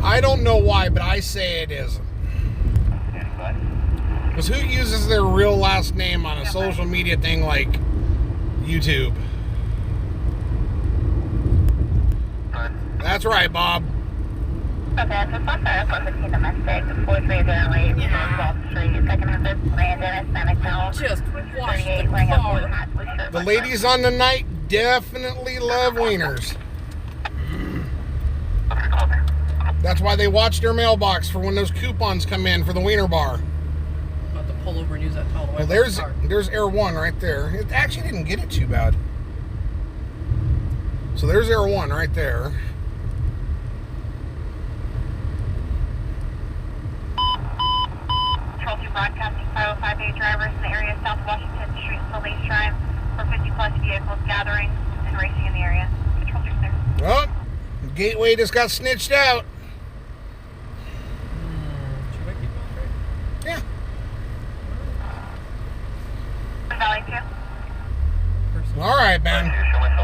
I don't know why, but I say it isn't. Because who uses their real last name on a social media thing like YouTube? That's right, Bob. Okay, so stop there for 15 domestic, 4308, Wall Street, second office, Brandon, Hispanic male, Just wash 38, the wearing a blue car. hat, blue shirt. The ladies on the night definitely love wieners. That's why they watch their mailbox for when those coupons come in for the wiener bar. About to pull over and use that towel to wipe Well, the car. there's Air 1 right there. It actually didn't get it too bad. So there's Air 1 right there. Control 2 broadcasting 505A drivers in the area south of Washington Street Police Drive for 50 plus vehicles gathering and racing in the area. Control 2's there. Oh, Gateway just got snitched out. Should I keep going straight? Yeah. Valley 2. All right, Ben.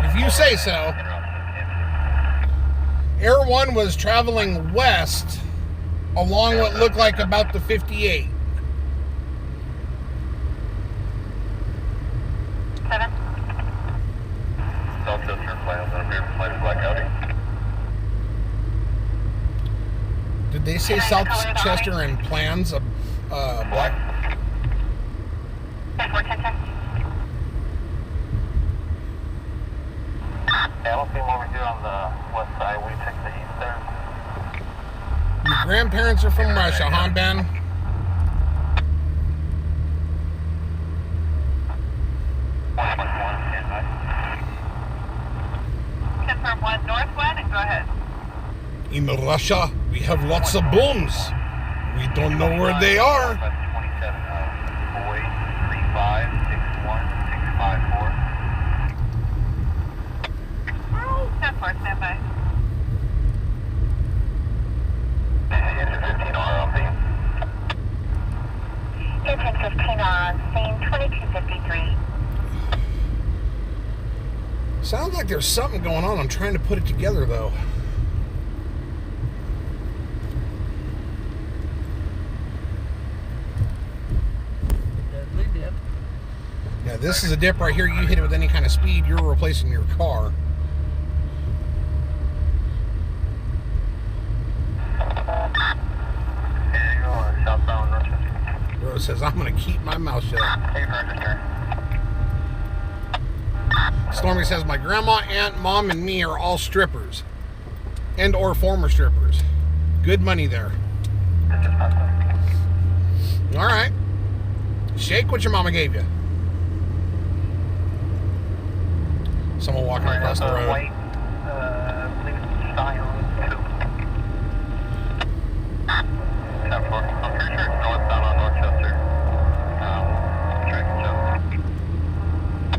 If you say so. Air 1 was traveling west along what looked like about the 58. 7. Southchester plans on a flight Black Audi. Did they say Southchester and plans of black? 10-4-10-10. Yeah, I don't see them over here on the west side. We took the east there. Your grandparents are from Russia, huh, Ben? Confirm 1 northwest and go ahead. In Russia, we have lots of bombs. We don't know where they are. 27, 35, 61, 654. 10-4, stand by. Engine 15R on scene. Engine 15 on scene, 2250 Sounds like there's something going on. I'm trying to put it together, though. Deadly dip. Yeah, this is a dip right here. You hit it with any kind of speed, you're replacing your car. Here you go, southbound Rochester. Rose says, I'm going to keep my mouth shut. Hey, Rochester. Stormy says, my grandma, aunt, mom, and me are all strippers. And or former strippers. Good money there. This is Pasta. All right. Shake what your mama gave you. Someone walking across the road. White, I believe it's Style 2. 10-4. I'm pretty sure it's northbound on Rochester. Track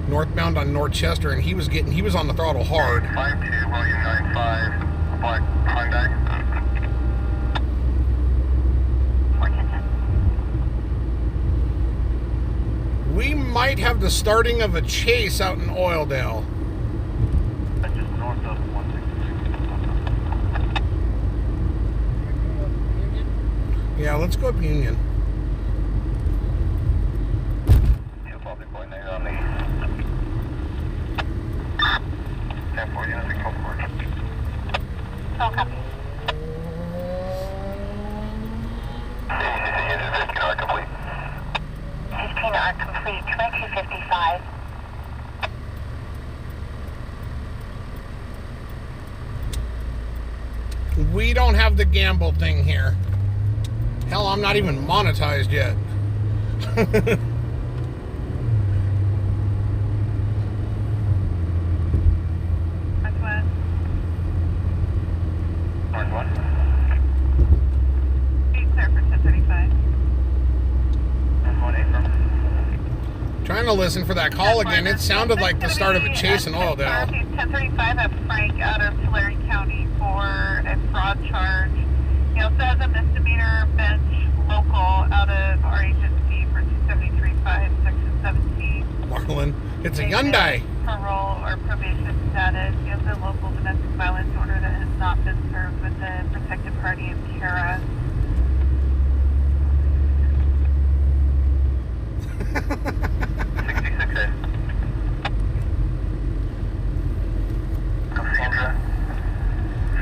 Northbound on Northchester, and he was on the throttle hard. 52 William 95, black Hyundai. We might have the starting of a chase out in Oildale. That's just north of 160. Yeah, let's go up Union. You'll probably point there on the 10-4 units and go forward. Oh, copy. Unit 15 are complete. 15 are complete. 2255. We don't have the gamble thing here. Hell, I'm not even monetized yet. Northwest. Northwest. Be clear for 1035. 118 from. Trying to listen for that call again. It sounded like the start of a chase in Oildale. 1035 at Frank out of Tulare County for a fraud charge. He also has a misdemeanor bench local out of our agency for 273.5, section 17. Marlon, it's a Hyundai. Parole or probation status. He has a local domestic violence order that has not been served with the protected party of CARA. Cassandra,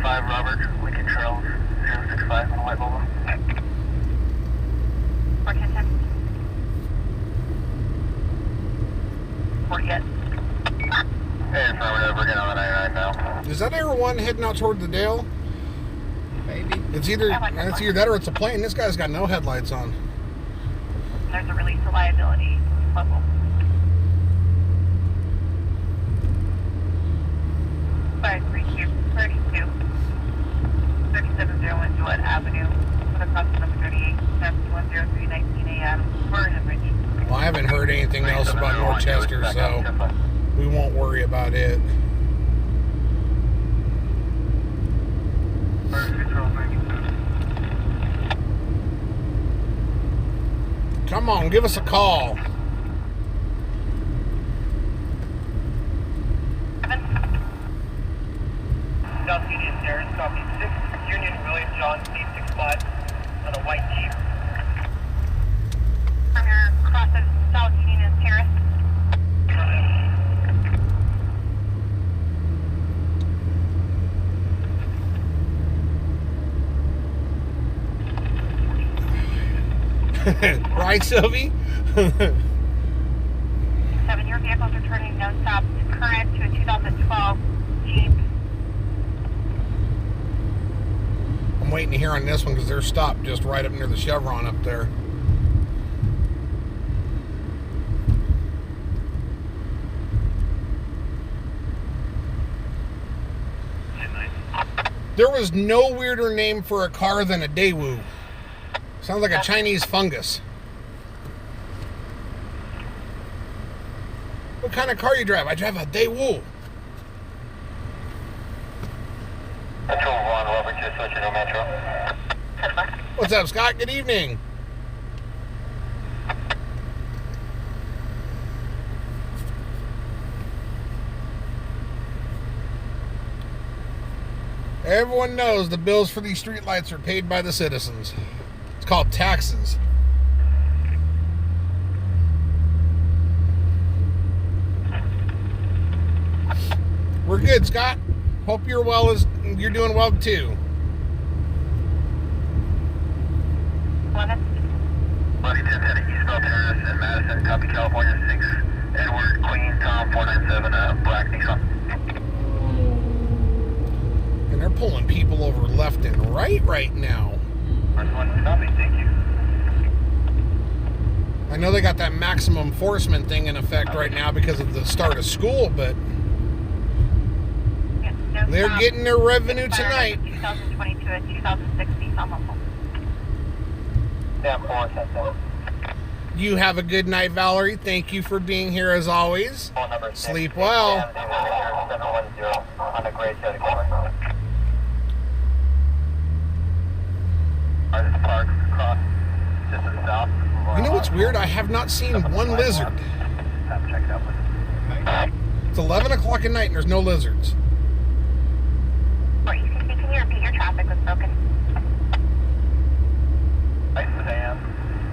5 Robert, Lincoln Trails, 065 on White Volvo. Washington. Report yet. Hey, affirmative, we're getting on the 99 now. Is that Air 1 heading out toward the Dale? Maybe. It's either that or it's a plane. This guy's got no headlights on. There's a release of liability level. 532 32 3701 Gillette Avenue with a cost of 38 cents 10319 a.m. for Hemorrhage. Well, I haven't heard anything else about Northchester, so we won't worry about it. Come on, give us a call. South Union Terrace, copy 6 Union William John C65 on a white Jeep. From your cross of South Union Terrace. Right, Sylvie? 7, your vehicle's returning no stop current to a 2012 Jeep. I'm waiting to hear on this one because they're stopped just right up near the Chevron up there. There was no weirder name for a car than a Daewoo. Sounds like a Chinese fungus. What kind of car you drive? I drive a Daewoo. Metro 1, Robert, just let you know, Metro. What's up, Scott? Good evening. Everyone knows the bills for these streetlights are paid by the citizens. It's called taxes. We're good, Scott. Hope you're doing well too. Buddy 10 heading eastbound Terrace in Madison, copy California 6, Edward, Queen, Tom 497, black Nissan. And they're pulling people over left and right now. First one, copy, thank you. I know they got that maximum enforcement thing in effect right now because of the start of school, but they're getting their revenue tonight. 2022 and 2016 on local. Yeah, 477. You have a good night, Valerie. Thank you for being here as always. Phone number 6. Sleep well. 710 on the gray side of camera. Artist Park, across, just to the south. You know what's weird? I have not seen one lizard. Time to check it out, please. It's 11 o'clock at night and there's no lizards. Wait, can you repeat your traffic was broken? Nice sedan,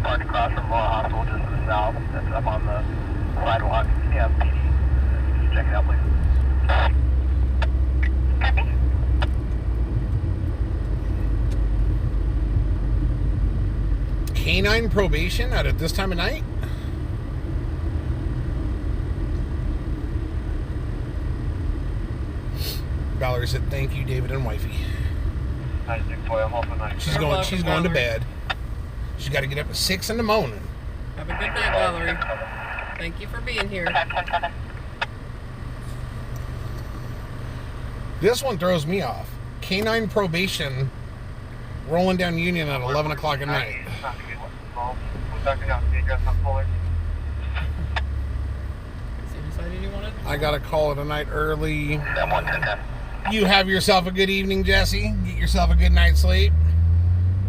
parked across from Law Hospital, just to the south. That's up on the sidewalk. Yeah, PD. Just check it out, please. Copy. Canine probation out at this time of night? Valerie said, "Thank you, David and wifey." She's going to bed. She's got to get up at 6 in the morning. Have a good night, Valerie. Thank you for being here. This one throws me off. Canine probation rolling down Union at 11 o'clock at night. I got to call it a night early. You have yourself a good evening, Jesse. Get yourself a good night's sleep.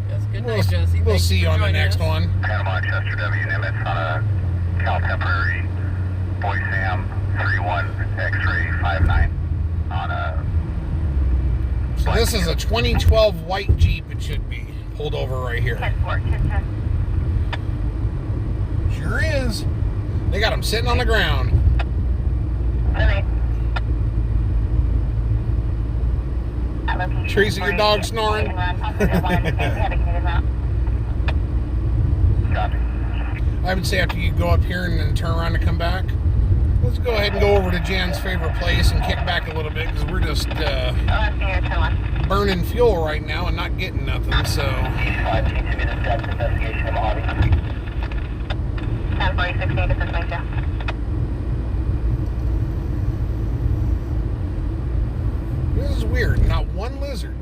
Yes, good night, Jesse. We'll see you on the next one. Panama, Chester W. Nimitz on a Cal Temporary Boy Sam 31 X-ray 59 on a... So this is a 2012 white Jeep, it should be. Pulled over right here. 10-4, 10-10. Sure is. They got him sitting on the ground. Teresa, your dog snoring? Copy. I would say after you go up here and then turn around and come back, let's go ahead and go over to Jan's favorite place and kick back a little bit because we're just burning fuel right now and not getting nothing, so... 10-46, this is Mesa. This is weird. Not one lizard.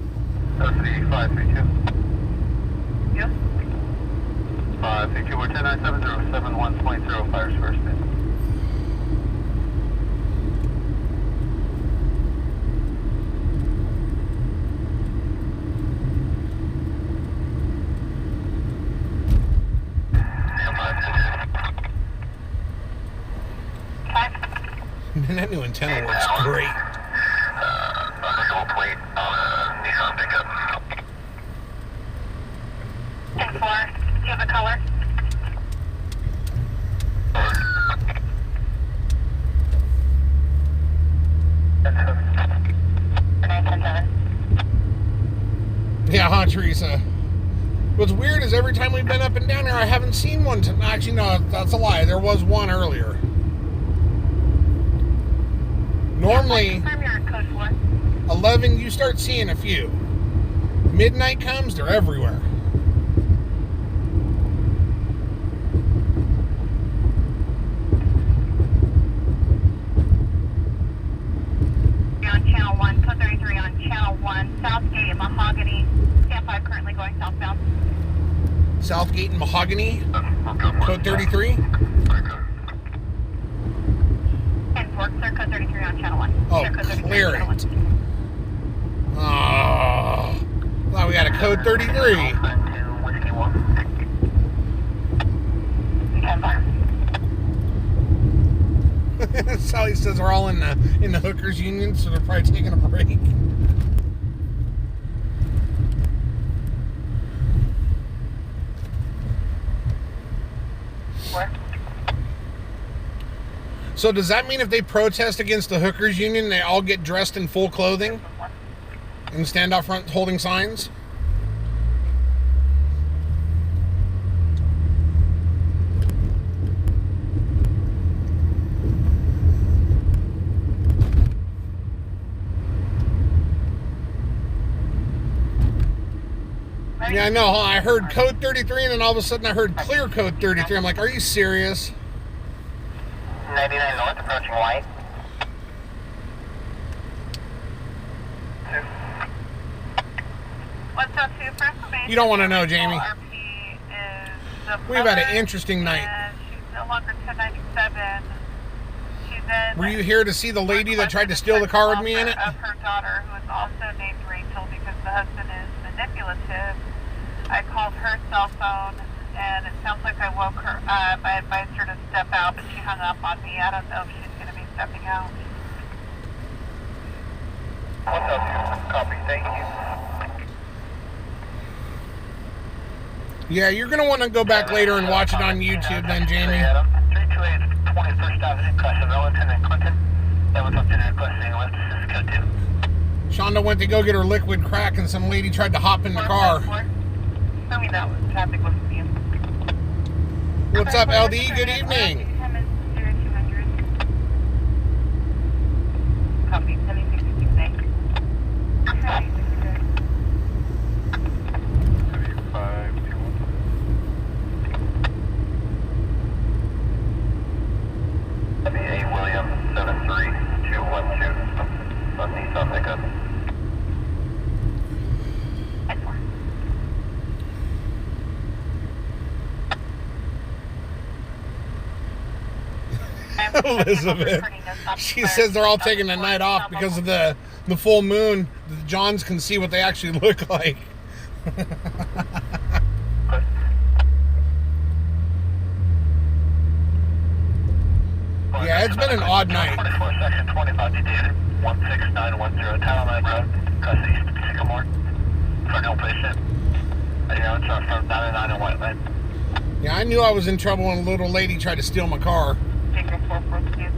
That's the 532. Yep. 532, we're 1097-071.0, fires first base. Man, that new antenna works great. Plate on a Nissan pickup. 10-4, do you have a color? Yeah, huh, Teresa? What's weird is every time we've been up and down there, I haven't seen one. Actually, no, that's a lie. There was one earlier. Normally, 11, you start seeing a few. Midnight comes, they're everywhere. On channel 1, code 33 on channel 1, Southgate and Mahogany, stand 5 currently going southbound. Southgate and Mahogany, code 33. And work, sir, code 33 on channel 1. Oh, Sir, code 33 clear on channel it. Oh, thought we had a code 33. 10-5. Sally says we're all in the hookers union, so they're probably taking a break. So does that mean if they protest against the hookers union, they all get dressed in full clothing and stand out front holding signs? Yeah, I know. Huh? I heard code 33, and then all of a sudden I heard clear code 33. I'm like, are you serious? 99 north, approaching white. What's up, two for information? You don't want to know, Jamie. RP is the We've had an mother, interesting night. and she's no longer 1097. She's in. Were you here to see the lady that tried to steal the car with me in it? Of her daughter, who is also named Rachel, because the husband is manipulative. I called her cell phone, and it sounds like I woke her up. I advised her to step out, but she hung up on me. I don't know if she's going to be stepping out. What's up? Copy, thank you. Yeah, you're going to want to go back later and watch it on YouTube then, Jamie. 328 21st Avenue, Custom Ellington and Clinton. That was up to the requesting left assist code 2. Shonda went to go get her liquid crack, and some lady tried to hop in the car. Tell me that was traffic was you. What's up, LD? Good evening. Copy, 76 thanks. Okay. 521. WA William 73212. On Nissan pickup. Elizabeth. She says they're all taking the night off because of the full moon. The Johns can see what they actually look like. Yeah, it's been an odd night. 24 section 25 detated 16910 Town Line Road, Custody Sycamore. For no patient. It's from 99 and White Lane. Yeah, I knew I was in trouble when a little lady tried to steal my car. Baker 442.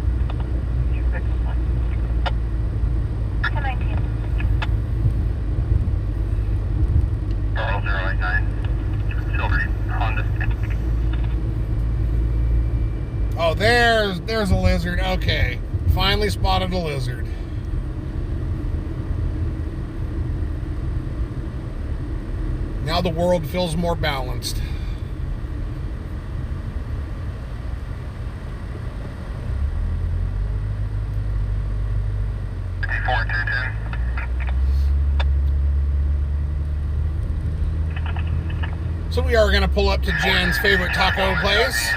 261. 1019. Earl 089. Silver Honda. Oh, there's a lizard. Okay, finally spotted a lizard. Now the world feels more balanced. So we are going to pull up to Jan's favorite taco place.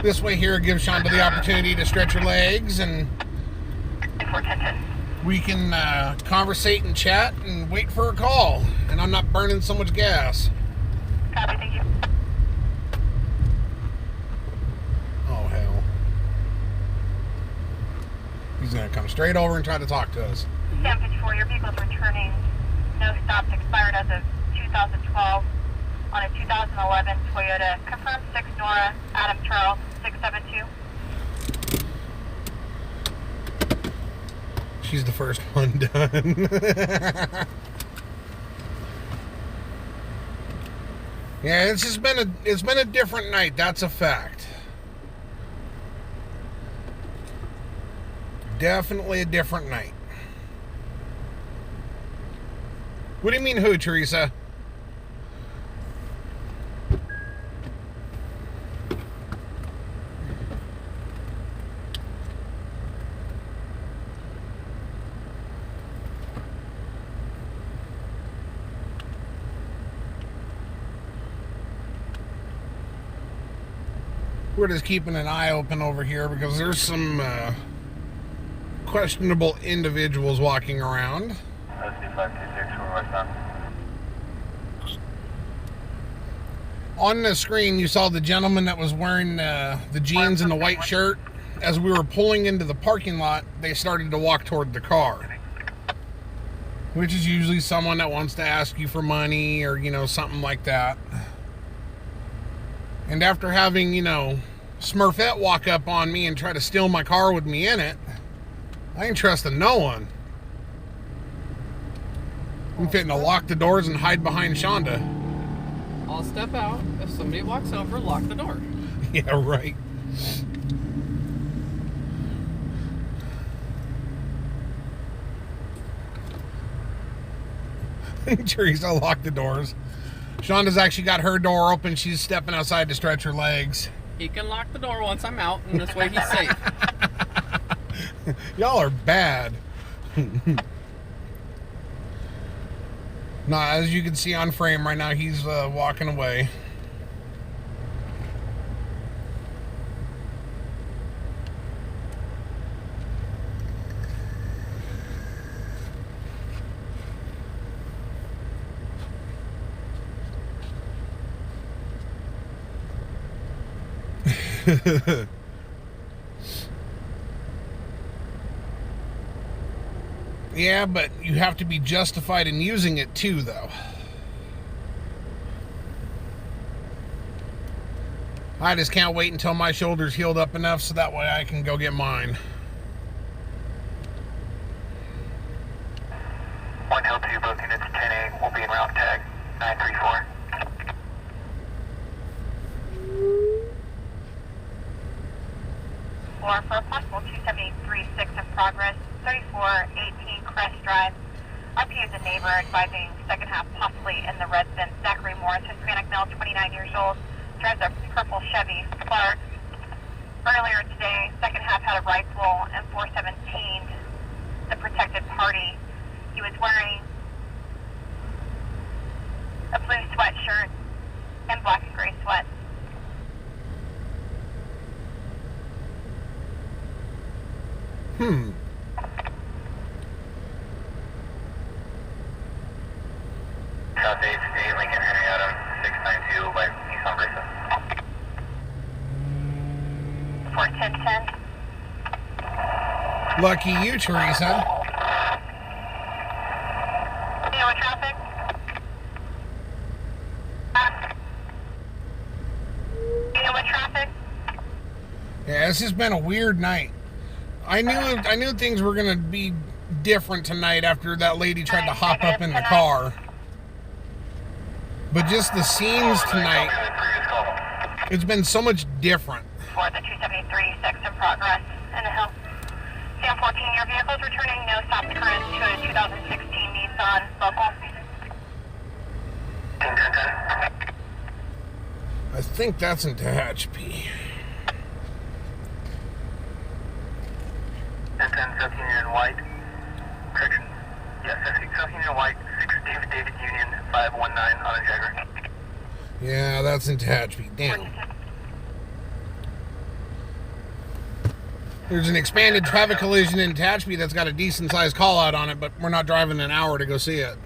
This way here gives Shonda the opportunity to stretch her legs, and we can conversate and chat and wait for a call. And I'm not burning so much gas. Copy, thank you. Oh, hell. He's going to come straight over and try to talk to us. Sam 54, your vehicle's returning. No stops expired as of 2012 on a 2011 Toyota. Confirmed 6 Nora, Adam Charles, 672. She's the first one done. Yeah, it's been a different night, that's a fact. Definitely a different night. What do you mean who, Teresa? We're just keeping an eye open over here because there's some questionable individuals walking around. On the screen, you saw the gentleman that was wearing the jeans and the white shirt. As we were pulling into the parking lot, they started to walk toward the car, which is usually someone that wants to ask you for money or, you know, something like that. And after having, you know, Smurfette walk up on me and try to steal my car with me in it, I ain't trusting no one. I'm fitting to lock the doors and hide behind Shonda. I'll step out. If somebody walks over, lock the door. Yeah, right. Teresa, lock the doors. Shonda's actually got her door open. She's stepping outside to stretch her legs. He can lock the door once I'm out, and this way he's safe. Y'all are bad. Nah, as you can see on frame right now, he's walking away. Yeah, but you have to be justified in using it too, though. I just can't wait until my shoulder's healed up enough so that way I can go get mine. 1 Hill 2, both units 10A will be in route tag 934. Or for a possible 273-6 in progress, 3418 Crest Drive. RP is a neighbor advising second half possibly in the residence. Zachary Morris, Hispanic male, 29 years old, drives a purple Chevy Spark. Earlier today, second half had a rifle and 417, the protected party. He was wearing a blue sweatshirt and black and gray sweats. Southeast 8 Lincoln Henry Adam 692 by Nissan Versa. 41010. Lucky you, Teresa. You know what traffic? You know what traffic? Yeah, this has been a weird night. I knew things were gonna be different tonight after that lady tried to hop up in the car. But just the scenes tonight, it's been so much different. For the 273-6 in progress in the hill. Sam 14, your vehicle is returning no stop current to a 2016 Nissan local. I think that's into HP. 1010 South Union in white. Correction. Yeah, South Union in white. 6 David Union 519 on a Jagger. Yeah, that's into HP. Damn. There's an expanded traffic collision in Tehachapi that's got a decent sized call out on it, but we're not driving an hour to go see it.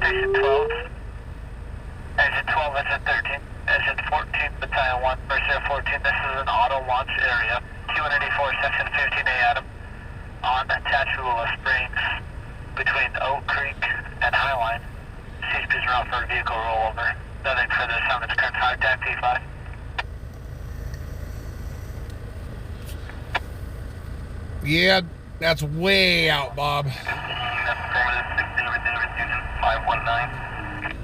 Exit 12. Exit 12, exit 13. Exit 14, Battalion 1, Versa 14. This is an auto launch area. 284, Section 15A, Adam. On Tachula Springs, between Oak Creek and Highline. CSP's route for a vehicle rollover. Nothing further summons current high tag P5. Yeah, that's way out, Bob. That's affirmative. 6 David Union 519.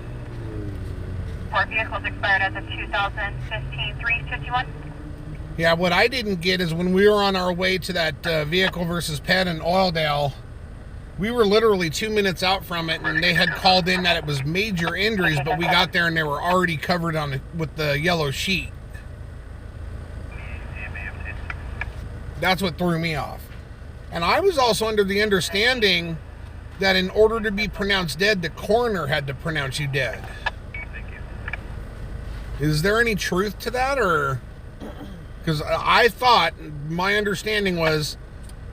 For vehicles expired as of 2015 351. Yeah, what I didn't get is when we were on our way to that vehicle versus pet in Oildale, we were literally 2 minutes out from it, and they had called in that it was major injuries, but we got there and they were already covered on with the yellow sheet. That's what threw me off. And I was also under the understanding that in order to be pronounced dead, the coroner had to pronounce you dead. Is there any truth to that, or... Because I thought, my understanding was,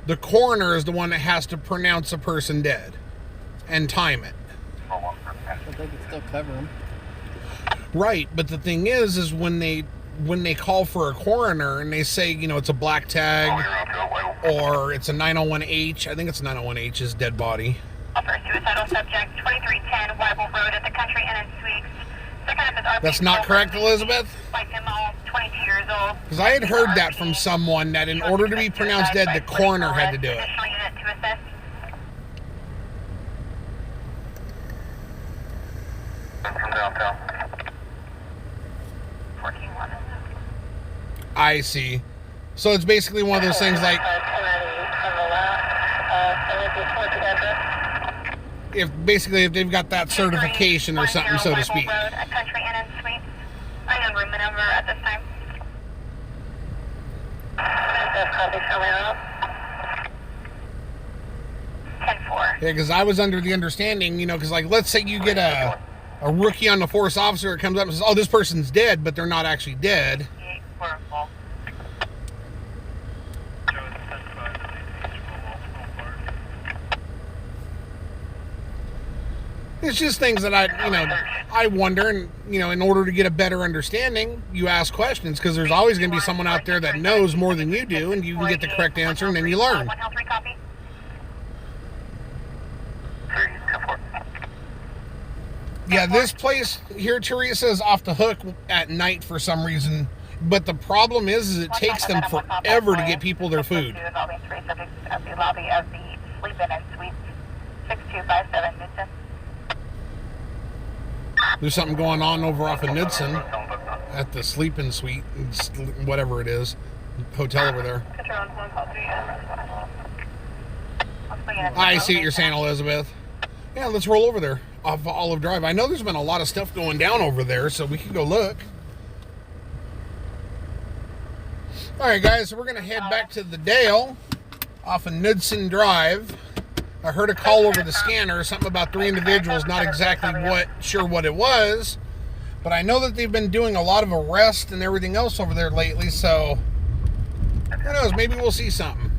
the coroner is the one that has to pronounce a person dead and time it. But they can still cover them. Right, but the thing is when they call for a coroner and they say, you know, it's a black tag or it's a 901H, I think it's 901H's dead body. Officer, Suicidal subject, 2310 Weibel Road at the Country Inn and Suites. That's not correct, Elizabeth? By female, 22 years old. Because I had heard that from someone that in order to be pronounced dead, the coroner had to do it. Additional unit to assess. From downtown. 14-1. I see. So it's basically one of those things like if they've got that certification or something, so to speak. Road at Country Inn and Suites. I am room number at this time. Coming up. 10-4. Yeah, because I was under the understanding, because like let's say you get a rookie on the force officer, it comes up and says, oh, this person's dead, but they're not actually dead. It's just things that I wonder, and in order to get a better understanding, you ask questions because there's always going to be someone out there that knows more than you do, and you can get the correct answer, and then you learn. Yeah, this place here, Teresa, is off the hook at night for some reason, but the problem is it takes them forever to get people their food. At the lobby of the Sleep-In and Suites, 6257 Newton. There's something going on over off of Knudsen at the Sleep-In Suite, whatever it is, hotel over there. I see what you're saying, Elizabeth. Yeah, let's roll over there off Olive Drive. I know there's been a lot of stuff going down over there, so we can go look. All right, guys, so we're going to head back to the Dale off of Knudsen Drive. I heard a call over the scanner, something about 3 individuals, not exactly sure what it was, but I know that they've been doing a lot of arrests and everything else over there lately, so who knows, maybe we'll see something.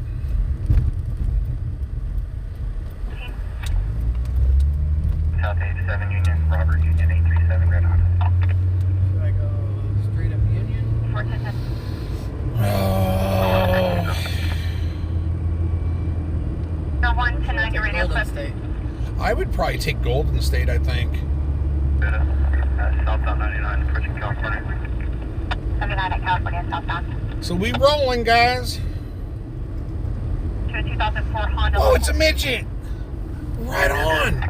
South 87 Union, Robert Union 837 Red Hot. Should I go straight up Union? Golden State. I would probably take Golden State, I think. Southbound 99, approaching California. 79 at California, southbound. So we rolling, guys. To a 2004 Honda. Oh, it's a midget. Right on.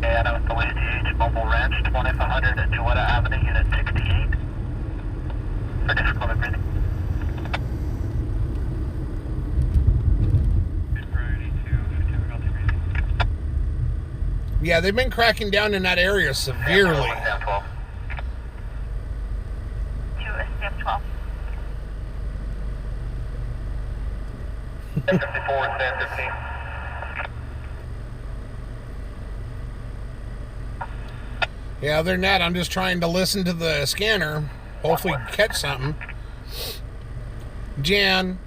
Yeah, that was the way DH Mobile Ranch, 2500 at Jewetta Avenue, Unit 68. For difficulty breathing. Yeah, they've been cracking down in that area severely. Down 12. To a stiff 12. 54, stand 15. Yeah, other than that, I'm just trying to listen to the scanner. Hopefully catch something. Jan,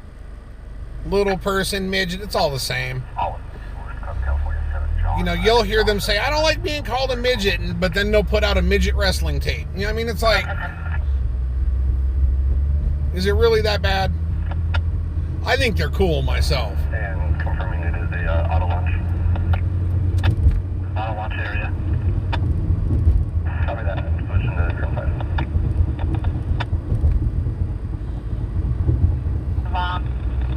little person, midget, it's all the same. You'll hear them say, I don't like being called a midget, but then they'll put out a midget wrestling tape. You know what I mean? It's like, is it really that bad? I think they're cool myself. And confirming it is a auto launch. Auto launch area. Copy that. Position to the 5.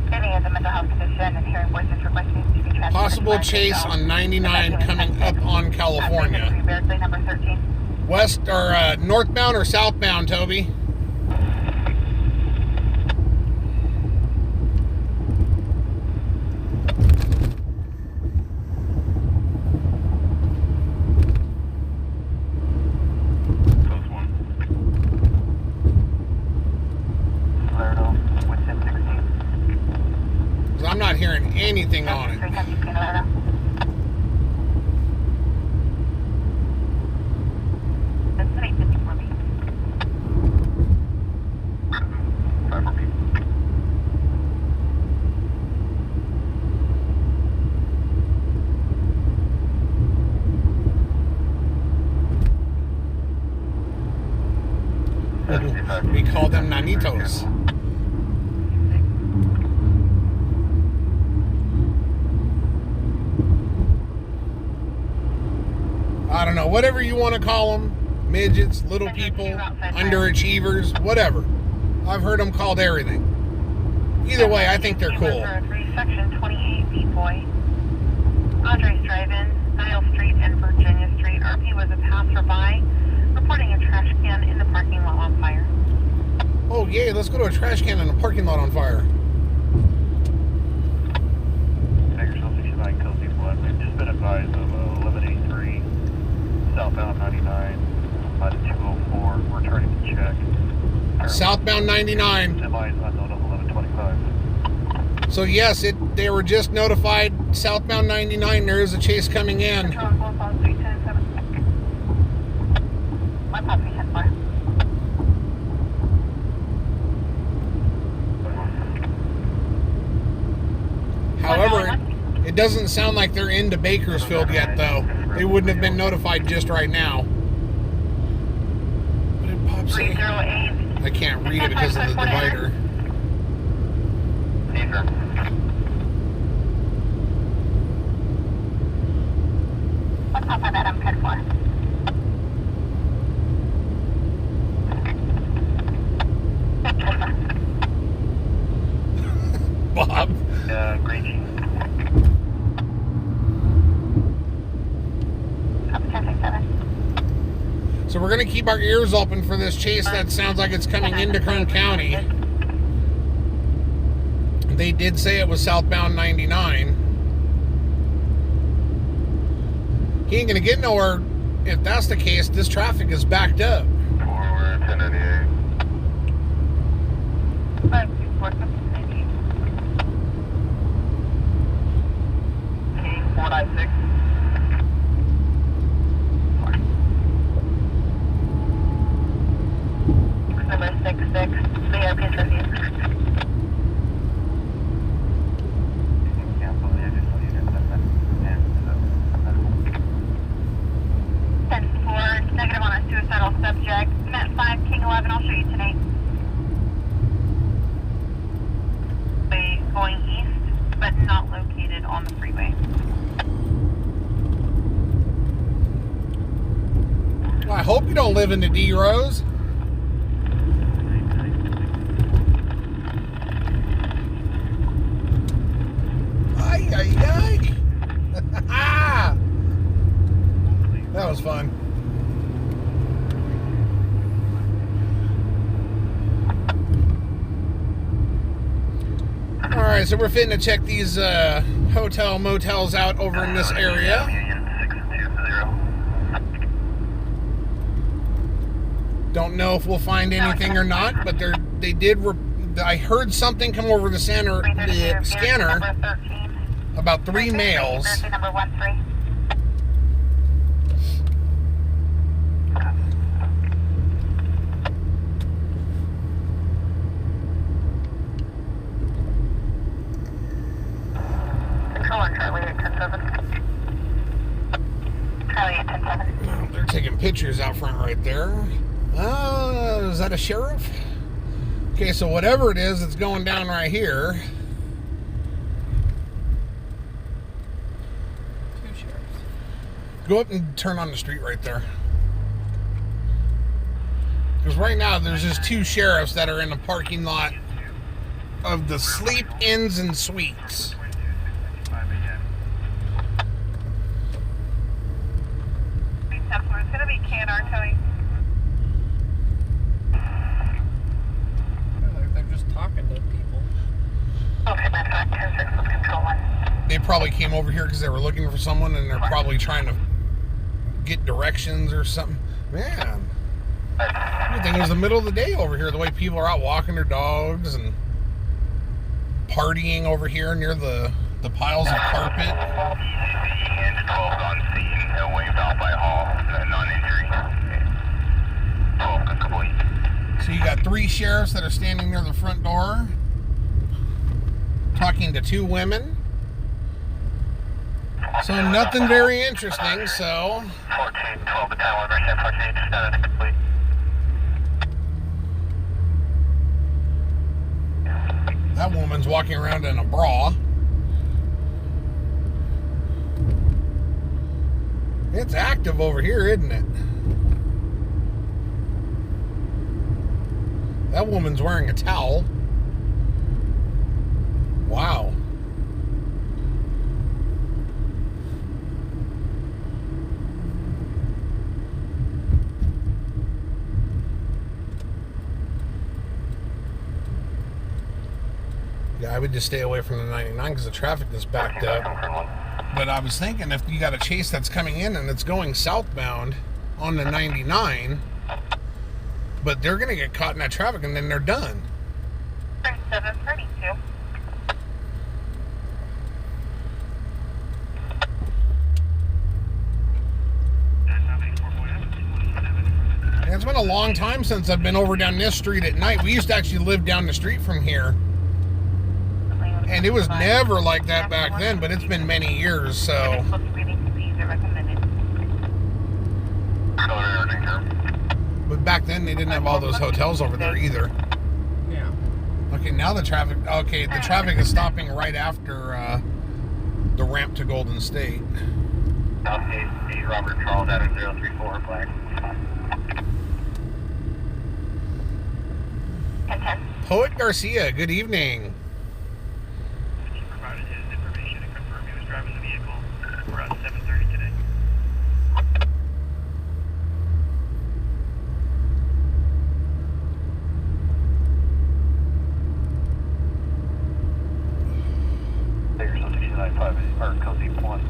Getting is a mental health condition and hearing voices requesting to be transferred. Possible chase on 99 coming up on California. Number 13. West or northbound or southbound, Toby? I'm not hearing anything on it. We call them nanitos. I don't know, whatever you want to call them, midgets, little people, underachievers, whatever. I've heard them called everything. Either way, I think they're cool. Section 28 Depoy. Andres Drive-In, Niles Street and Virginia Street. RP was a passerby reporting a trash can in the parking lot on fire. Oh, yay, let's go to a trash can in a parking lot on fire. Bakersfield 69, Cozy Blood. We've just been advised of 1183, southbound 99, line 204, returning to check. Southbound 99. Semis unknown of 1125. So yes, they were just notified southbound 99, there is a chase coming in. Control close on 310. My puppy has fire. However, it doesn't sound like they're into Bakersfield yet, though. They wouldn't have been notified just right now. What did Pop say? 308. I can't read it because of the divider. What's up by that? I'm good for. Bob. Green Jeep. So we're going to keep our ears open for this chase that sounds like it's coming into Kern County. They did say it was southbound 99. He ain't going to get nowhere if that's the case. This traffic is backed up. Forward 1098. 496. Number 66, BRP Associates. Cancel the additional unit. And 10-4, negative on a suicidal subject. Met 5, King 11, I'll show you tonight. Going east, but not located on the freeway. Well, I hope you don't live in the D Rose. Ay, ay, ay. That was fun. Alright, so we're fitting to check these hotel motels out over in this area. Don't know if we'll find anything or not, but they did. I heard something come over the scanner about 3 males. Number 13. Controller Charlie at 10-7. Charlie at 10-7. Oh, they're taking pictures out front right there. Is that a sheriff? Okay, so whatever it is, it's going down right here. 2 sheriffs. Go up and turn on the street right there. Because right now there's just 2 sheriffs that are in the parking lot of the Sleep Inns and Suites. It's going to be KNR, Tony. They're just talking to people. Okay, matter of fact, 10-6 with control 1. They probably came over here because they were looking for someone and they're probably trying to get directions or something. Man, I think it was the middle of the day over here, the way people are out walking their dogs and partying over here near the piles of carpet. And 12 on scene, waved off by Hall, non-injury. 12 complete. So you got 3 sheriffs that are standing near the front door talking to 2 women. So nothing very interesting, so 14, 12 battalion, Mercy 14, just done it complete. that woman's walking around in a bra. It's active over here, isn't it? That woman's wearing a towel. Wow. Yeah, I would just stay away from the 99 because the traffic is backed up. But I was thinking if you got a chase that's coming in and it's going southbound on the 99, but they're going to get caught in that traffic and then they're done. 732. And it's been a long time since I've been over down this street at night. We used to actually live down the street from here. And it was never like that back then, but it's been many years, so. But back then, they didn't have all those hotels over there either. Yeah. Okay, now the traffic is stopping right after the ramp to Golden State. Southgate, B. Robert Charles, Adam 034, flag. Poet Garcia, good evening. He provided his information and confirmed he was driving the vehicle around 7:30 today. Bakersfield 69.5 or Cozy 1.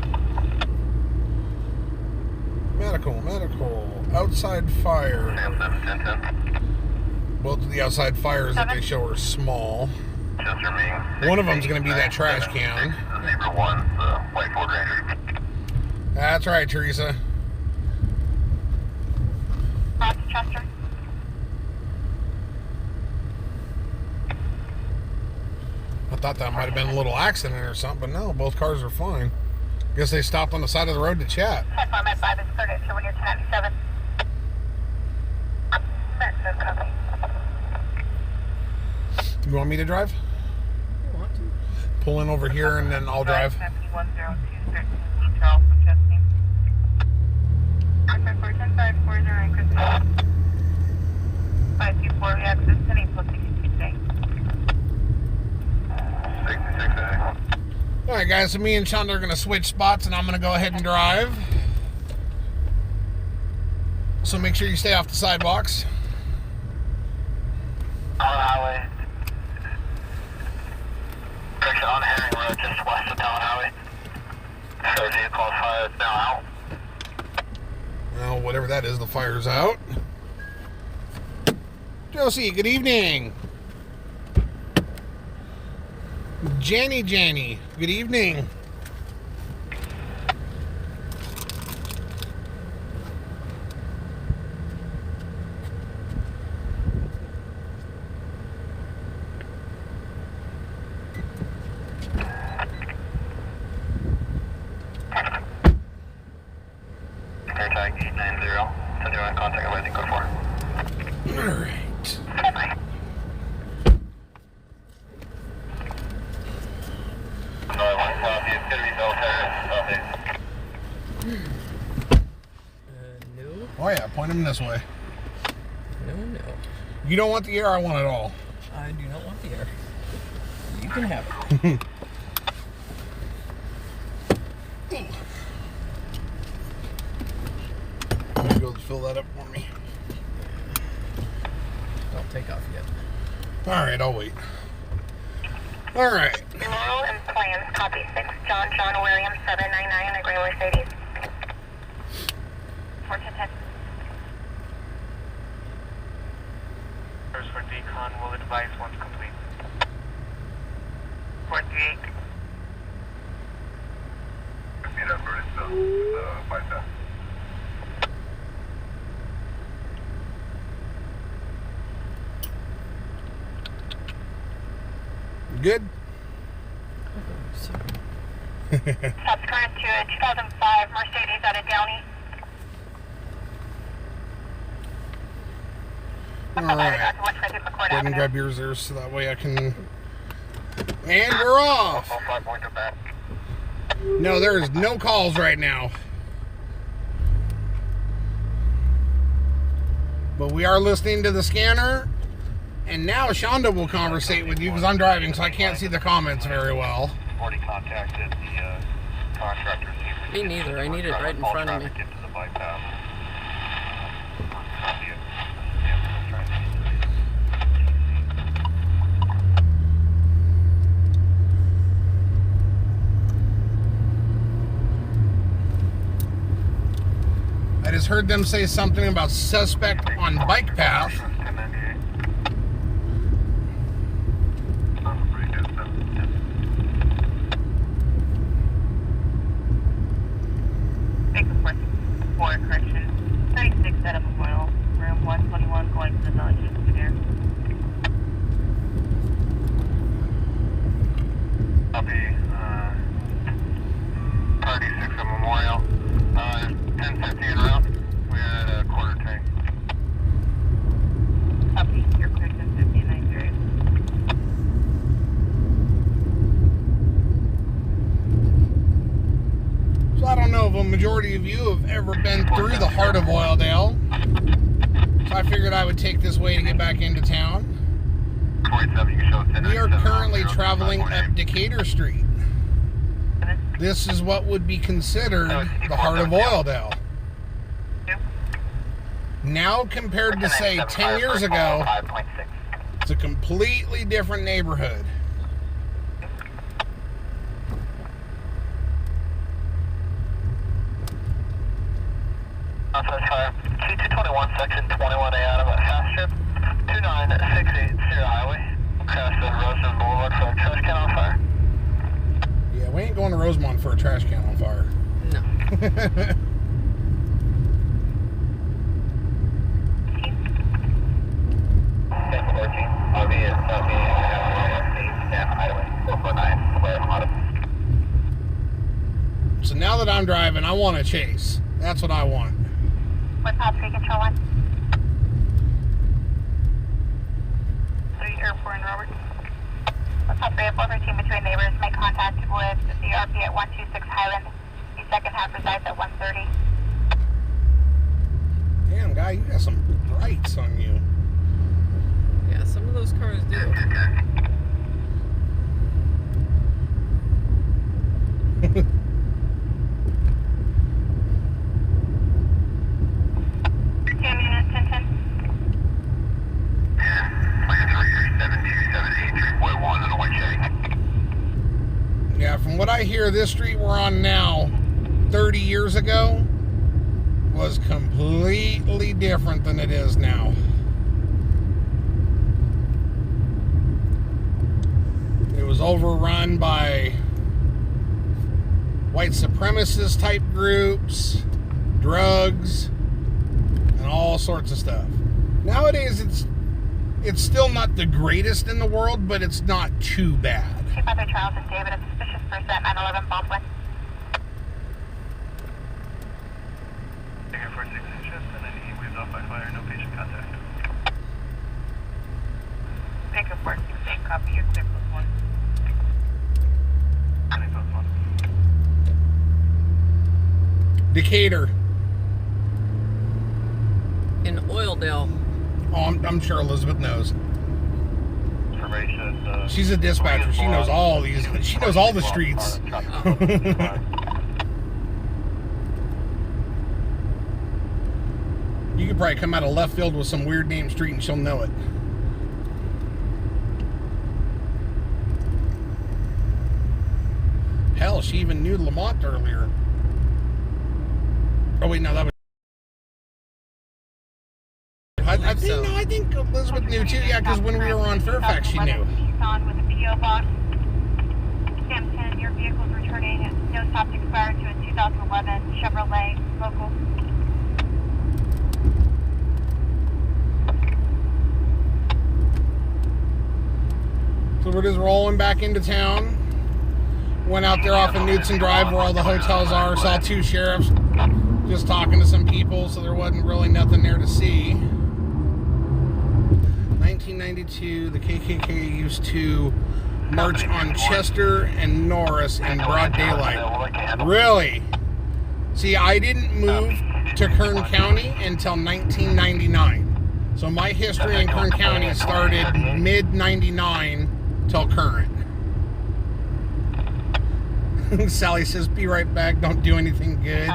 Medical, outside fire. Sam 710. Both of the outside fires that they show are small. One of them's going to be that trash can. Zebra 1, the white Ford Ranger. That's right, Teresa. Chester. I thought that might have been a little accident or something, but no, both cars are fine. Guess they stopped on the side of the road to chat. 5 is cleared at 297. Copy. You want me to drive? You want to? Pull in over here and then I'll drive. 10213 detail suggesting. 524 access to April 62 today. 66A. Alright guys, so me and Shonda are going to switch spots and I'm going to go ahead and drive. So make sure you stay off the sidewalks. On the highway. Section on Herring Road, just west of Town Highway. So vehicle fire is now out. Well, whatever that is, the fire's out. Josie, good evening. Janny, good evening. AirTag 890. Send you in contact with Lightning Code 4. Alright. Another one southeast. It's going to be Bell Terrace, southeast. No. Oh yeah, point him this way. No. You don't want the air, I want it all. I do not want the air. You can have it. I'm gonna go fill that up for me. Don't take off yet. Alright, I'll wait. Alright. Laurel and plans, copy 6, John Williams, 799, a gray Mercedes. 410. For decon will advise once complete. 438. See that bird itself, 5 Good? Subsequent to a 2005 Mercedes out of Downey. Alright. Go ahead and grab yours there so that way I can... And we're off! All 5 pointer back. No, there is no calls right now. But we are listening to the scanner. And now Shonda will conversate with you because I'm driving, so I can't see the comments very well. Already contacted the contractor. Me neither. I need it right in front of me. Get to the bypass. I just heard them say something about suspect on bike path. Bakersfield, for correction, 36 out of Memorial, room 121, going to the village of Cedar. Copy. 36 at Memorial. 10:50 en route. We're at a quarter tank. Copy, you're clear 10:50 and 93. So I don't know if a majority of you have ever been through the heart of Oildale. So I figured I would take this way to get back into town. 47, you can show us We are currently traveling up Decatur Street. This is what would be considered the heart of Oildale. Now compared to, say, 10 years ago, 5.6. it's a completely different neighborhood. C221, section 21A out of a fast trip, 29680 highway. Crash the Roseman Boulevard for a trash can on fire. Yeah, we ain't going to Rosemont for a trash can on fire. No. 1014, I'll be at highway 449, Square Autumn. So now that I'm driving, I want to chase. That's what I want. What's top 3 control 1? 3 Airport and Robert. What's top 3 at 413 between neighbors, make contact with the RP at 126 Highland. The second half resides at 130. Damn, guy, you got some brights on you. Yeah, some of those cars do. Yeah, from what I hear, this street we're on now, 30 years ago, was completely different than it is now. It was overrun by white supremacist type groups, drugs, and all sorts of stuff. Nowadays, it's still not the greatest in the world, but it's not too bad. Chief Mother Charles and David, a suspicious person at 911 Baldwin. Figure 46 inches, and then he waves off by fire, no patient contact. Pick up 468, copy, you're clear plus 1. Decatur. In Oildale. Oh, I'm sure Elizabeth knows. Information, She's a dispatcher. She knows all these. She knows all the streets. You could probably come out of left field with some weird name street and she'll know it. Hell, she even knew Lamont earlier. Oh wait, no, that was. I think Elizabeth knew too. Yeah, because when we were on Fairfax, she knew. On with a PO box. Sam 10, your vehicle's returning. No stops expired to a 2011 Chevrolet local. So we're just rolling back into town. Went out there off of Knudsen Drive where all the hotels are. Saw two sheriffs just talking to some people, so there wasn't really nothing there to see. 1992, the KKK used to march on Chester and Norris in broad daylight. Really? See, I didn't move to Kern County until 1999. So my history in Kern County started mid-99 till current. Sally says, be right back, don't do anything good.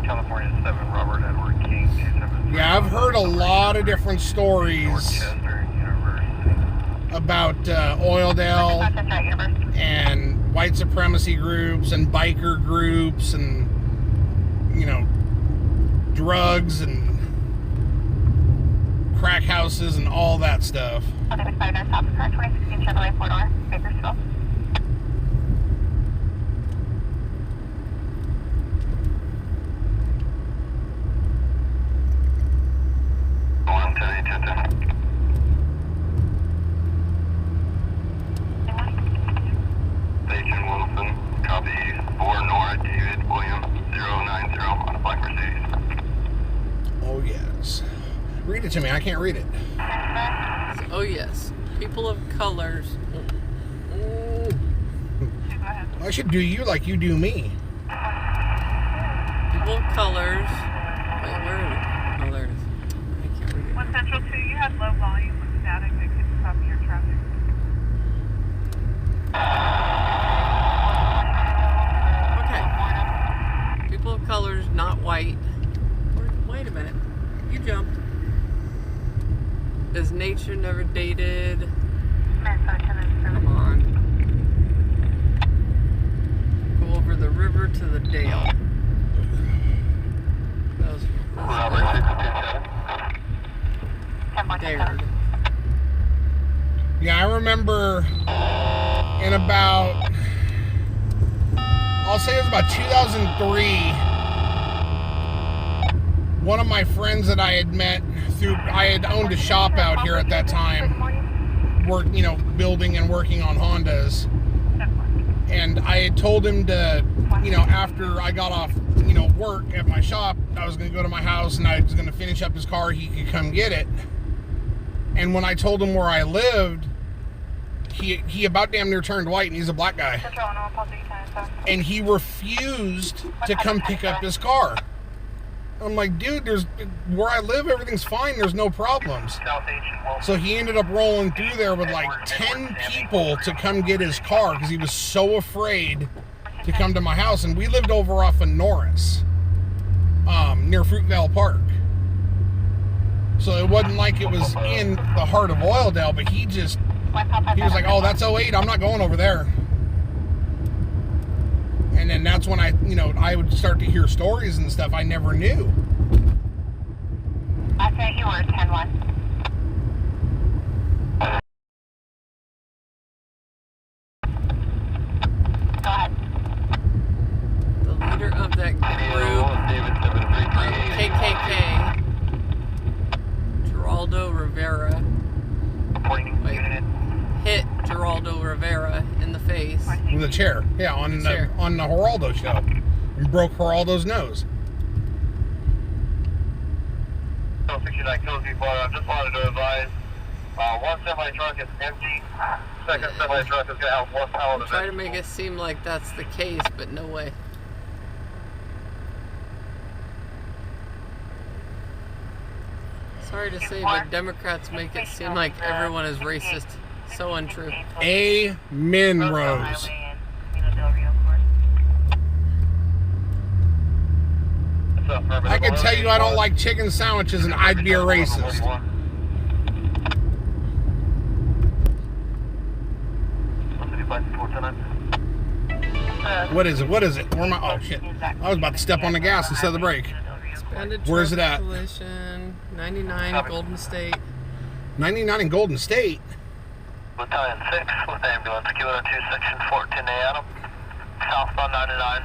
California 7, Robert Edward King, 273. Yeah, I've heard a lot of different stories Dorchester University. about Oildale and white supremacy groups and biker groups and, you know, drugs and crack houses and all that stuff. 2016 Chevrolet 4-door, Bakersfield. Station Wilson, copy 4 Nora David William 090 on a black Mercedes. Oh, yes. Read it to me. I can't read it. Oh yes, people of colors. I should do you like you do me. People of colors. Wait, where is it? Oh, there it is. I can't read it. 1 Central 2, you had low volume with static that could stop your traffic. Okay. People of colors, not white. Wait a minute. You jumped. Is nature never dated? Come on. Go over the river to the dale. That was dared. Yeah, I remember in about, I'll say it was about 2003, one of my friends that I had met through, I had owned a shop out here at that time, building and working on Hondas. And I had told him to, after I got off, work at my shop, I was going to go to my house and I was going to finish up his car. He could come get it. And when I told him where I lived, he about damn near turned white, and he's a black guy. And he refused to come pick up his car. I'm like, dude, where I live, everything's fine. There's no problems. So he ended up rolling through there with like 10 people to come get his car because he was so afraid to come to my house. And we lived over off of Norris, near Fruitvale Park. So it wasn't like it was in the heart of Oildale, but he was like, oh, that's 08. I'm not going over there. And then that's when I would start to hear stories and stuff I never knew. I say you were 10-1. Go ahead. The leader of that group, KKK, Geraldo Rivera, hit Geraldo Rivera in the face. With a chair. Yeah, on the Geraldo show. And broke Geraldo's nose. 69 Cozy Bar, I just wanted to advise, one semi-truck is empty, second semi-truck is going to have one pallet of Try to make it seem like that's the case, but no way. Sorry to say, but Democrats make it seem like everyone is racist. So untrue. Amen, Rose. I can tell you I don't like chicken sandwiches and I'd be a racist. What is it? What is it? Where am I? Oh, shit. I was about to step on the gas instead of the brake. Where is it at? 99 Golden State. 99 in Golden State? Battalion 6 with ambulance, Q102, section 14A, Adam. Southbound 99,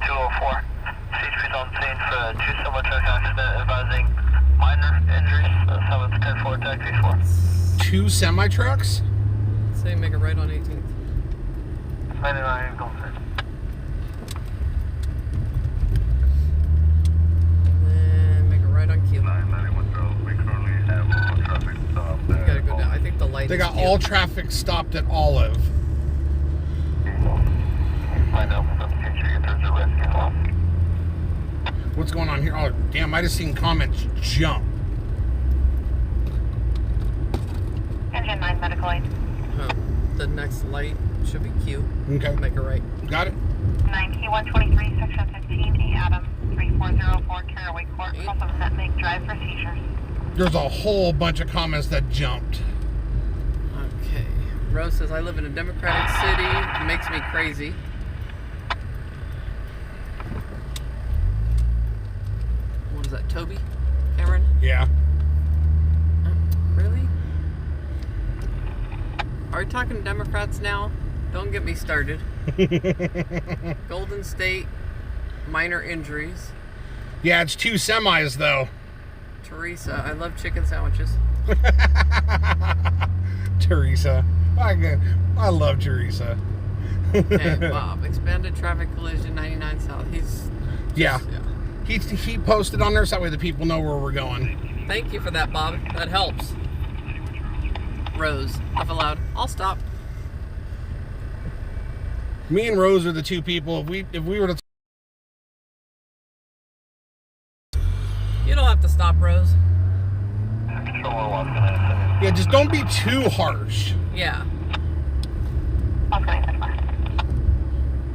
204. CHP's on scene for a 2 semi-truck accident, advising minor injuries. 710-4, taxi 4. 2 semi-trucks? Say make a right on 18th. 99 Golden State. And then make a right on Kilo. 991 Grove, we currently have all traffic stopped. You gotta go down. I think the light They is got Kilo. all traffic stopped at Olive. I know, that's the future, if there's a rescue. What's going on here? Oh, damn, I just seen comments jump. Engine 9 medical aid. The next light should be Q. Okay. Make a right. Got it. 9K123, section 15, A Adam, 3404 Caraway Court, cross of Nutmeg Drive for seizures. There's a whole bunch of comments that jumped. Okay. Rose says, I live in a Democratic city. It makes me crazy. What is that, Toby? Cameron? Yeah. Really? Are we talking Democrats now? Don't get me started. Golden State, minor injuries. Yeah, it's 2 semis though. Teresa, I love chicken sandwiches. Teresa. I love Teresa. Okay, Bob, expanded traffic collision 99 South. Yeah. He posted on there so that way the people know where we're going. Thank you for that, Bob. That helps. Rose, laugh aloud. I'll stop. Me and Rose are the 2 people. If we were to... You don't have to stop, Rose. Yeah, just don't be too harsh. Yeah.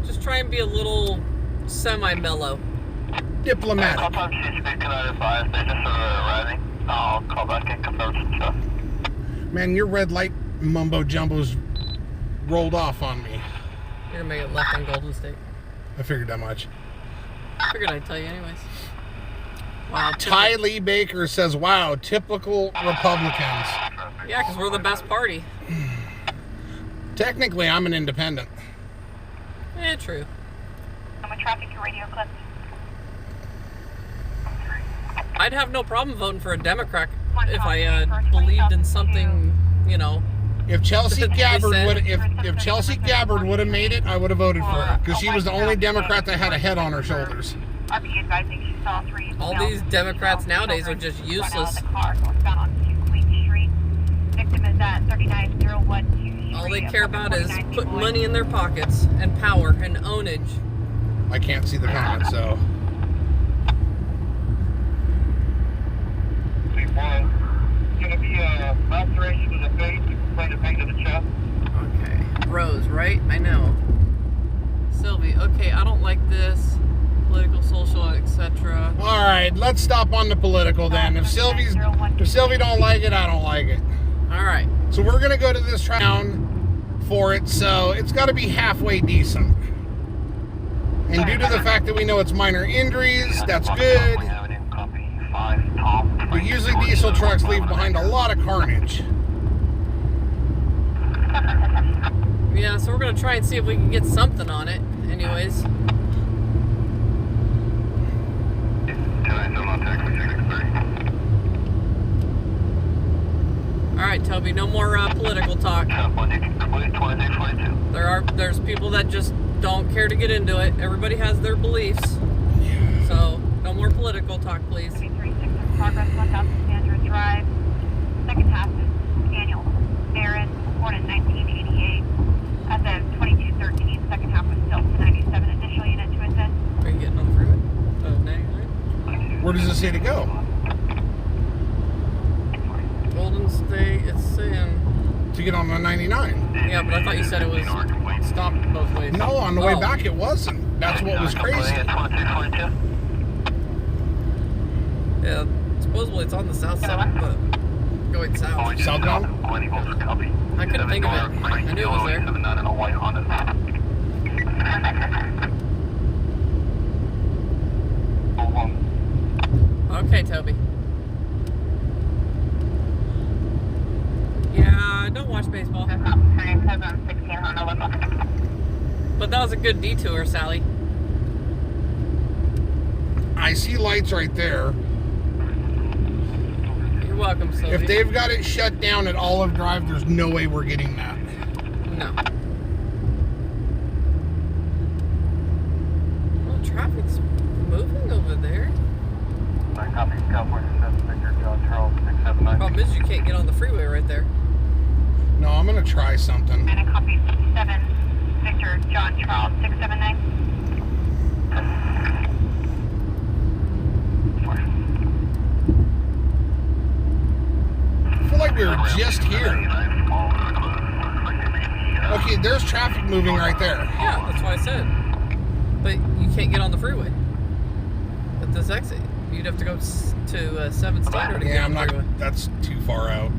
Just try and be a little semi-mellow. Diplomatic. Sometimes she's speaking at advice. They just started arriving. I'll call back and confirm some stuff. Man, your red light mumbo jumbo's rolled off on me. You're gonna make it left on Golden State. I figured that much. Figured I'd tell you anyways. Wow. Ty Lee Baker says, wow, typical Republicans. Yeah, because we're the best party. Technically, I'm an independent. True. I'm a traffic to radio clip. I'd have no problem voting for a Democrat if I believed in something, you know. If Chelsea Gabbard said- would, if Chelsea Gabbard would have made it, I would have voted for her because she was the only Democrat that had a head on her shoulders. RP advising she saw 3. All these Democrats nowadays are just useless. The car northbound on Queen Street. Victim is at 3901 All they care about is putting money in their pockets and power and ownage. I can't see the comments, so. Gonna be a laceration to the face, explain the pain to the chest. Okay. Rose, right? I know. Sylvie, okay, I don't like this. Political, social, etc. All right, let's stop on the political then. If Sylvie don't like it, I don't like it. All right. So we're gonna go to this town for it, so it's got to be halfway decent. And due to the fact that we know it's minor injuries, that's good. But usually diesel trucks leave behind a lot of carnage. Yeah, so we're gonna try and see if we can get something on it. Anyways. All right, Toby. No more political talk. There's people that just don't care to get into it. Everybody has their beliefs. So no more political talk, please. 36 in progress, 1000 Sandra Drive. Second half is Daniel Aaron, born in 1988. As of 2213, second half was still to 97. Additional unit to assist. Are you getting on the freeway? 99? Where does it say to go? Golden State, it's saying... To get on the 99. Yeah, but I thought you said it was stopped both ways. No, on the way back it wasn't. That's what was crazy. Yeah, supposedly it's on the south side, but going south. Southbound? I couldn't think of it. I knew it was there. Okay, Toby. Yeah, I don't watch baseball. But that was a good detour, Sally. I see lights right there. You're welcome, Sylvie. If they've got it shut down at Olive Drive, there's no way we're getting that. No. Well, traffic's moving over there. Problem is you can't get on the freeway right there. No, I'm gonna try something. And a copy 7 Victor John Charles 679. I feel like we were just here. Okay, there's traffic moving right there. Yeah, that's what I said. But you can't get on the freeway at this exit. You'd have to go to 7 Standard to get Yeah, on the freeway. That's too far out.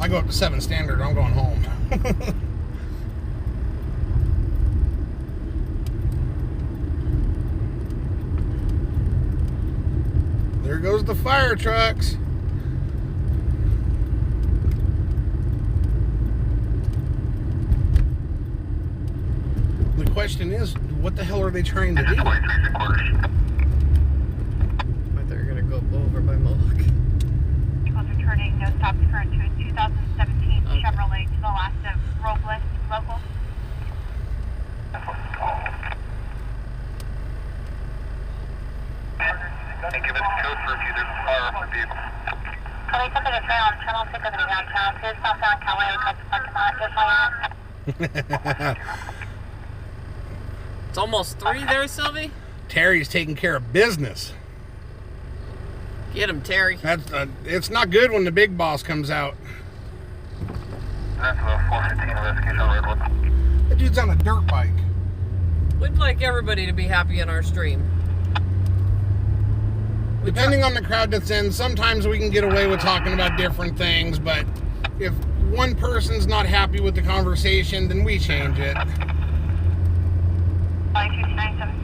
I go up to 7 Standard, I'm going home. There goes the fire trucks. The question is, what the hell are they trying to do? I thought you were going to go over by Mohawk. Vehicles returning, no stops current to a 2017 Chevrolet to the last of Robles local. And give it a code for if there's a fire on the vehicle. Cody, something is found. Channel 6 of the downtown. Please southbound Calway, across the parking lot. Just like It's almost 3 there, Sylvie. Terry's taking care of business. Get him, Terry. That's it's not good when the big boss comes out. That's a 415 investigation on Redwood. That dude's on a dirt bike. We'd like everybody to be happy in our stream. Depending on the crowd that's in, sometimes we can get away with talking about different things, but if one person's not happy with the conversation, then we change it. 5297.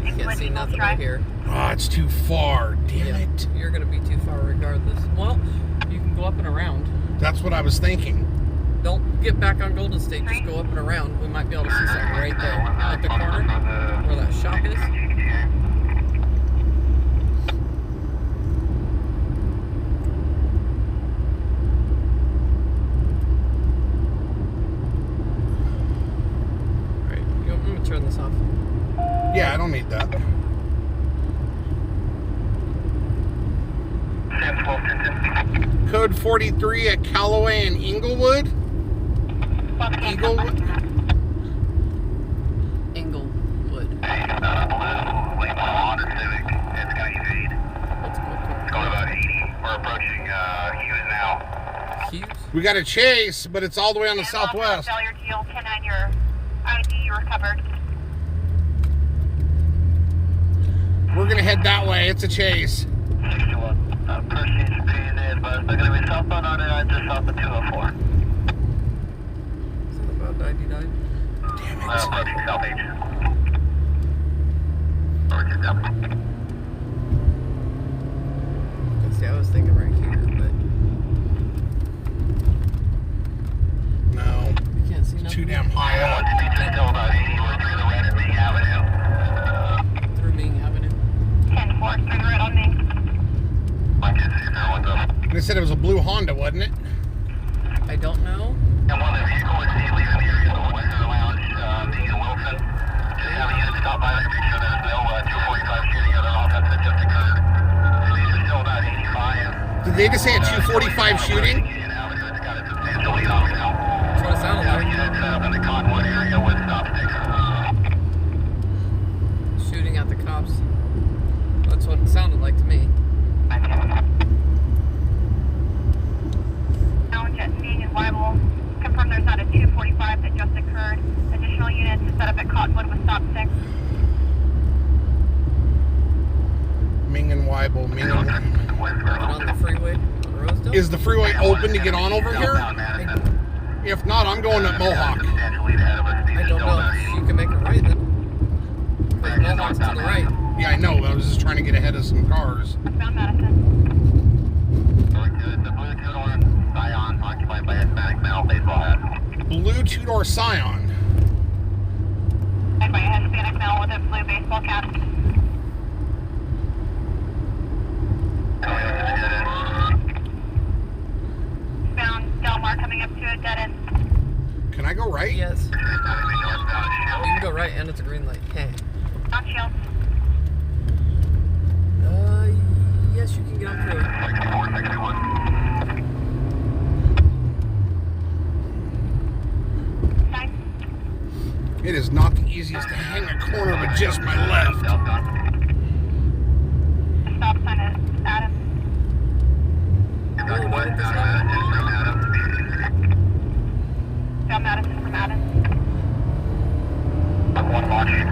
I can't see nothing right here. Oh, it's too far. Damn it. You're going to be too far regardless. Well, you can go up and around. That's what I was thinking. Don't get back on Golden State. Just go up and around. We might be able to see something right there. At the corner where that shop is. Alright, I'm going to turn this off. Yeah, I don't need that. Code 43 at Callaway and Inglewood. Inglewood. Inglewood. Honda Civic. It's got evade. What's going It's going about 80. We're approaching Hughes now. on? Hughes? We got a chase, but it's all the way on the southwest. Failure to yield 10 on your ID recovered. We're gonna head that way. It's a chase. 61. Proceeds to PZ, but they're going to be southbound on it, just south of 204. Is that about 99? Damn it. Approaching South H. Over 2,000. See, I was thinking right here, but No, you can't see it's nothing. too damn high up. Speed's still about 80. We're through the red at Ming Avenue. Through Ming Avenue. 10-4, turn right on me. I can see if everyone's up. They said it was a blue Honda, wasn't it? I don't know. And while the vehicle is seen leaving the area of the Western Lounge, being in Wilson, just have a unit stop by to make sure there's no 245 shooting at an offense that just occurred. Speeds are still about 85. Did they just say a 245 shooting? Union Avenue, it's got a substantial lead off now. That's what it sounded Have a like. unit set up in the Cottonwood area with stop sticks. Shooting at the cops. That's what it sounded like to me. Challenge at Ming and Weibel. Confirm there's not a 245 that just occurred. Additional units set up at Cottonwood with stop 6. Ming and Weibel. Ming and... Get on the freeway on Rosedale. Is the freeway open to get on over here? If not, I'm going up Mohawk. I don't know if you can make it right then. Because Mohawk's to the right. Yeah, I know. I was just trying to get ahead of some cars. Westbound Madison. The blue two-door Scion occupied by a Hispanic male baseball hat. Blue two-door Scion. And by a Hispanic male with a blue baseball cap. Found Delmar coming up to a dead end. Can I go right? Yes. You can go right and it's a green light. Hey. Not shield. Yes, you can get on through. 6461. Sign. It is not the easiest to hang a corner with just my left. stop sign at Adams. Down Madison from Adams. Down Madison from Adams. One watching.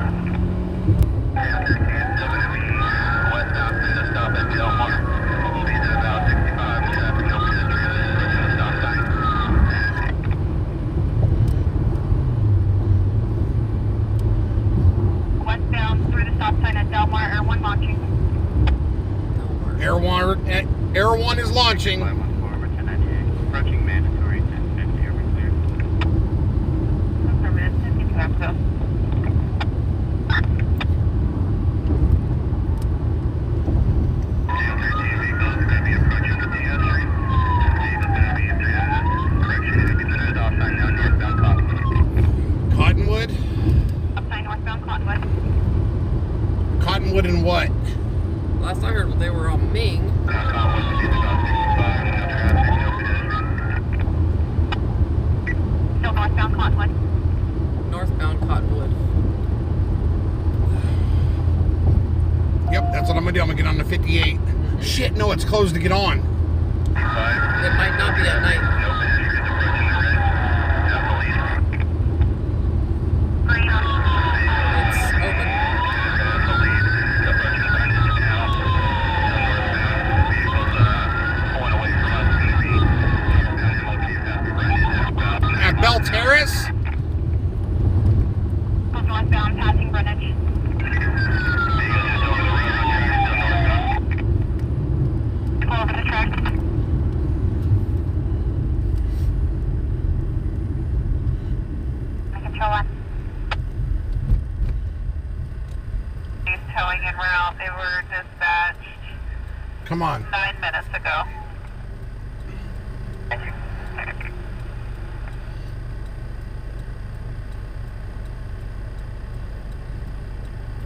Westbound to the stop at Delmar. Speed at about 65. Traffic over the stop sign. Westbound through the stop sign at Delmar. Air 1 launching. Air 1 is launching. Approaching mandatory 1050 over clear. Affirmative. 50 Tango. Cottonwood? Stop sign northbound Cottonwood. Cottonwood and what? Last I heard, they were on Ming. Still northbound Cottonwood. Northbound Cottonwood. Yep, that's what I'm gonna do. I'm gonna get on the 58. Shit, no, it's closed to get on. It might not be at night. Green. It's open. At Bell Terrace? Still northbound passing Greenwich. Pull over the track. Control 1. He's towing en route. They were dispatched Come on. 9 minutes ago.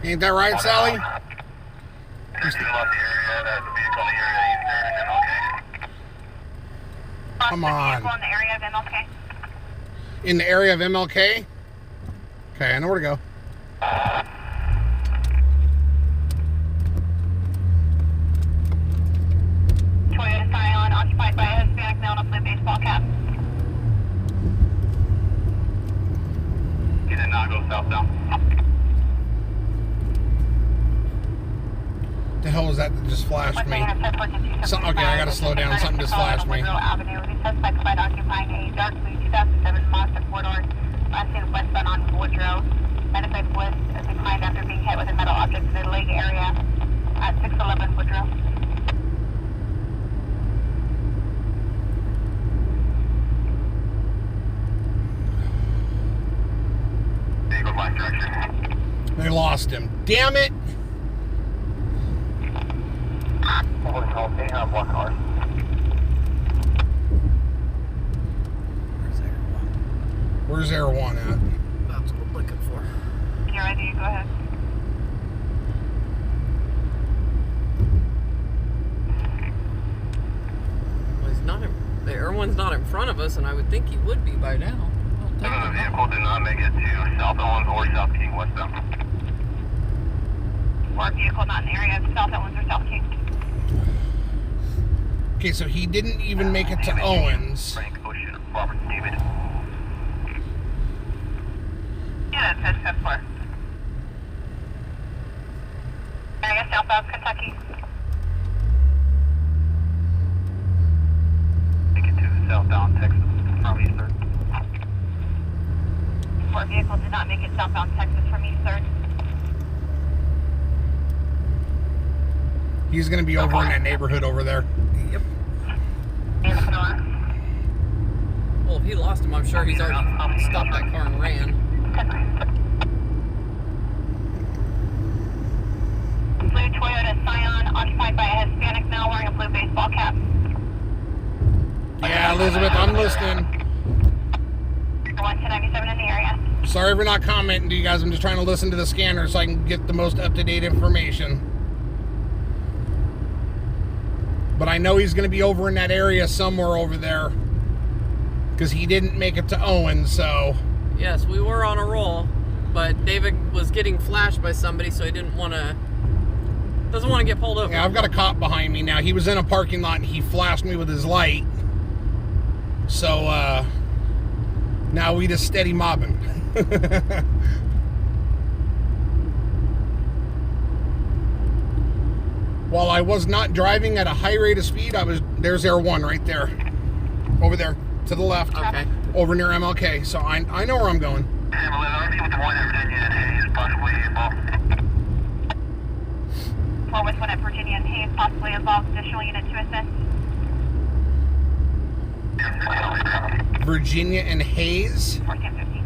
Ain't that right, Sally? Come on. Vehicle in the area of MLK. In the area of MLK? Okay, I know where to go. Toyota Scion occupied by a Hispanic male in a blue baseball cap. He did not go southbound. The hell was that just flashed me? Okay, I gotta slow down. Something just flashed me. Avenue. The suspect spotted occupying a dark blue 2007 Mazda 4-door, last seen westbound on Woodrow. Manifest West declined after being hit with a metal object in the leg area at 611 Woodrow. Vehicle flight direction. They lost him. Damn it! One car. Where's Air 1 at? That's what I'm looking for. You're ready, go ahead. Well, he's not in, the Air One's not in front of us, and I would think he would be by now. The vehicle did not make it to South Owens or South King westbound. Or vehicle not in the area of South Owens or South King. Okay, so he didn't even make it to Owens. Frank Ocean, Robert David. Yeah, that's 10-4. Area southbound Kentucky. Make it to southbound Texas from East 3rd. Or vehicle did not make it southbound Texas from East 3rd. He's gonna be over in that neighborhood over there. Yep. In the door. Well, if he lost him, I'm sure he's already stopped that car and ran. Blue Toyota Scion occupied by a Hispanic male wearing a blue baseball cap. Yeah, Elizabeth, I'm listening. 1-97 in the area. Sorry for not commenting to you guys. I'm just trying to listen to the scanner so I can get the most up-to-date information. But I know he's going to be over in that area somewhere over there. Because he didn't make it to Owens, so... Yes, we were on a roll, but David was getting flashed by somebody, so he didn't want to Doesn't want to get pulled over. Yeah, I've got a cop behind me now. He was in a parking lot and he flashed me with his light. So, now we just steady mobbing. While I was not driving at a high rate of speed, there's Air 1 right there. Over there, to the left. Okay. Over near MLK, so I know where I'm going. Four with one at Virginia and Hayes, possibly involved. Additional unit to assist. Virginia and Hayes. 1415.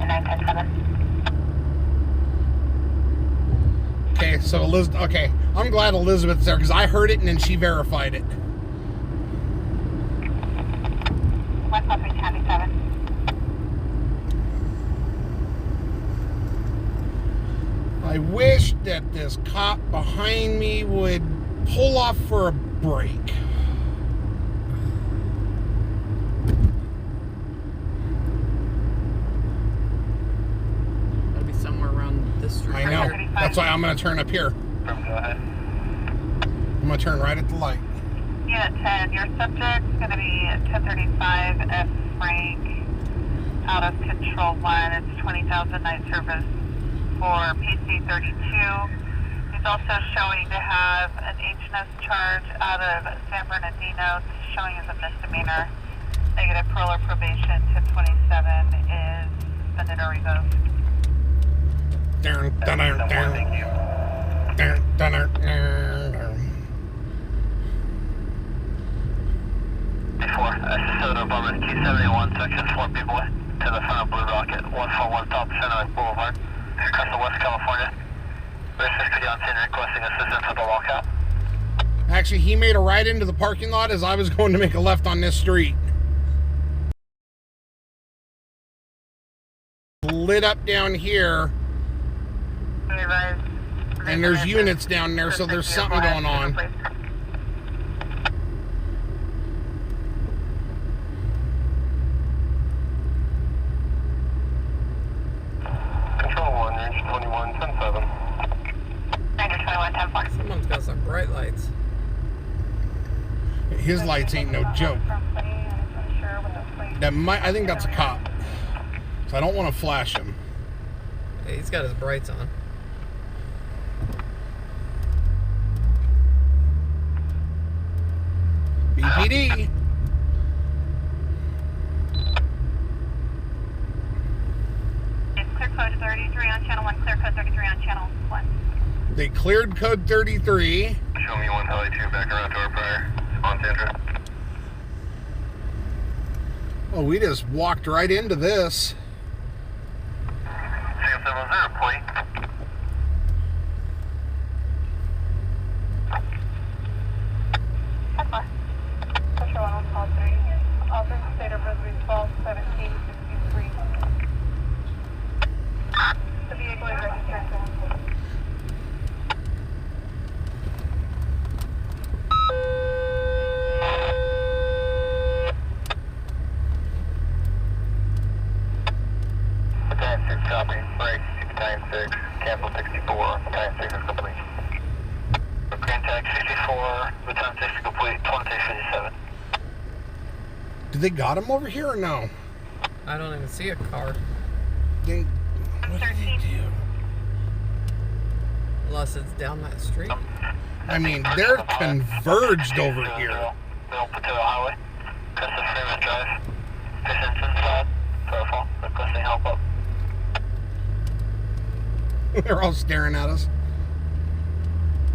And 910-7. Okay, so okay, I'm glad Elizabeth's there because I heard it and then she verified it. 143-7. I wish that this cop behind me would pull off for a break. Gotta be somewhere around this street. I right know. here. That's why I'm going to turn up here. Go ahead. I'm going to turn right at the light. Unit 10, your subject's going to be 1035 F. Frank, out of Control 1. It's 20,000 night service for PC 32. He's also showing to have an HNS charge out of San Bernardino, showing as a misdemeanor. Negative parole or probation. 1027 is suspended or revoked. Down, down, down, down. Thank you. Down, down, down, down. 4, Soda Barbara 271, section 4 people to the front of Blue Rocket, 141 Top Center Boulevard, Crystal, West California. Registered could on scene requesting assistance with the walkout. Actually, he made a right into the parking lot as I was going to make a left on this street. Lit up down here, and there's units down there, so there's something going on. Control 1, range 21, 10-7. Ranger 21, 10-4. Someone's got some bright lights. His lights ain't no joke. I think that's a cop. So I don't want to flash him. Hey, he's got his brights on. BPD. It's clear code 33 on channel 1, clear code 33 on channel 1. They cleared code 33. Show me 1 Heli 2 back around to our prior on Sandra. Oh, we just walked right into this. Sam 7, was there a plate? Pressure 1 on call 3. Auburn, State of Residence, 12-17-63. The vehicle is registered. Battalion 6 copy. Break. Battalion 6. Cancel 64. Battalion 6 is complete. Grand tag 64. Battalion 6 is complete. 2657. Did they got him over here or no? I don't even see a car. What did they do? Unless it's down that street. I mean, they're converged over here. Middle Potato Highway. Crest of Freeman Drive. Distance inside. Profile. Requesting help up. They're all staring at us.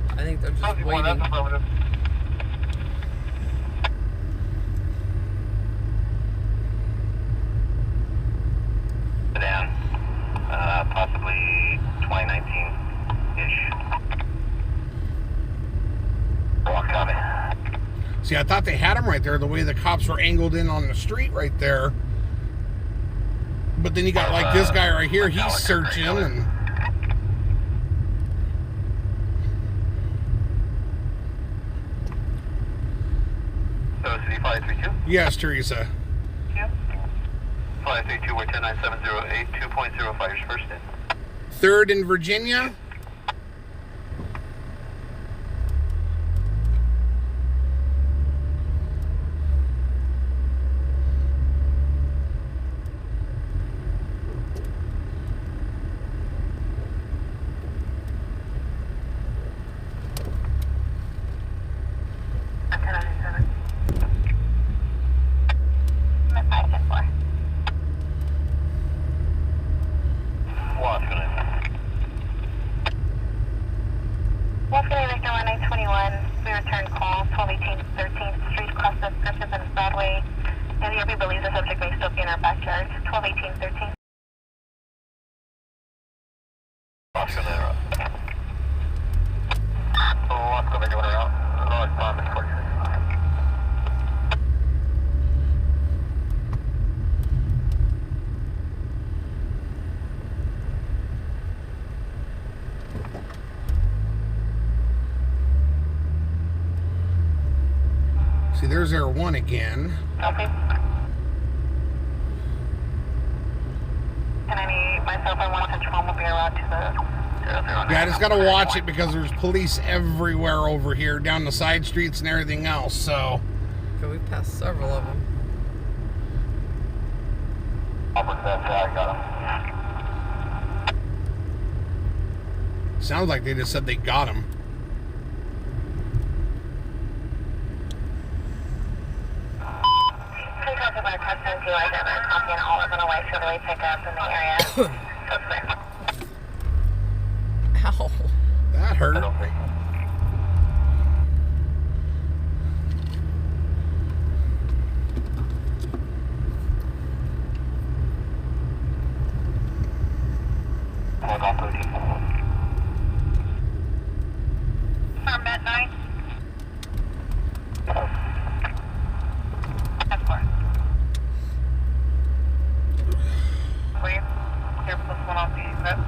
I think they're just waiting. Affirmative. Sedan. Possibly 2019-ish. Walk copy. See, I thought they had him right there, the way the cops were angled in on the street right there. But then you got like this guy right here, he's searching and... So it's 532? Yes, Teresa. 532, we're 10970, 2.05, your first in. 3rd and Virginia. See, there's our one again. Okay. Can I meet myself and 1 control will be around to the... Yeah, I just gotta watch it because there's police everywhere over here, down the side streets and everything else, so... Okay, we passed several of them. I'll look at that side, got him. Sounds like they just said they got him. Ow. That hurt. I don't think. Hold on, 13. From midnight. That's fine. Please, here plus one on the exit.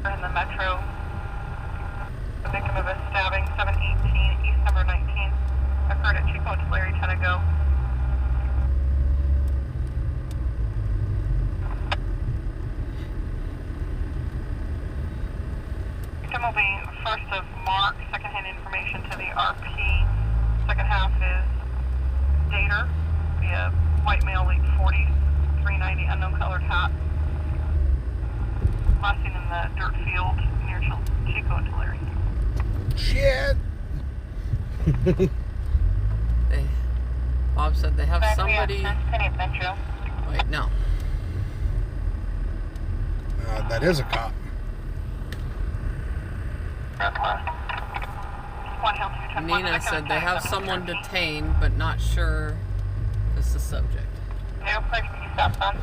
In the metro, the victim of a stabbing, 718 East number 19, occurred at Chico and Tulare 10 ago. Victim will be first of Mark, second-hand information to the RP. Second half is Dater, via white male, late 40s, 390, unknown colored hat. Last seen in the dirt field near Chico and Tulare. Shit! Bob said they have somebody... Metro. Wait, no. That is a cop. Nina said they have someone detained, but not sure if it's the subject. No place to use that phone.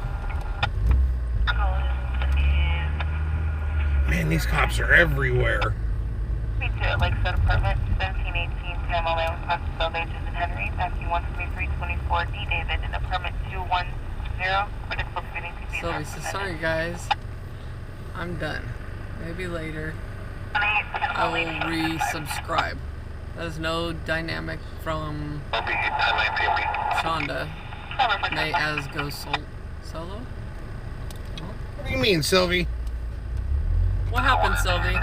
Man, these cops are everywhere. We do it Lakeside Apartment, 1718 Sam Lane, Bakersfield, Ages and Henry, Matthew 12324 D. David, in apartment 210, critical speeding to be So he says, sorry guys, I'm done. Maybe later I will resubscribe. There's no dynamic from Shonda. May as go solo? What do you mean, Sylvie? What happened, Sylvie?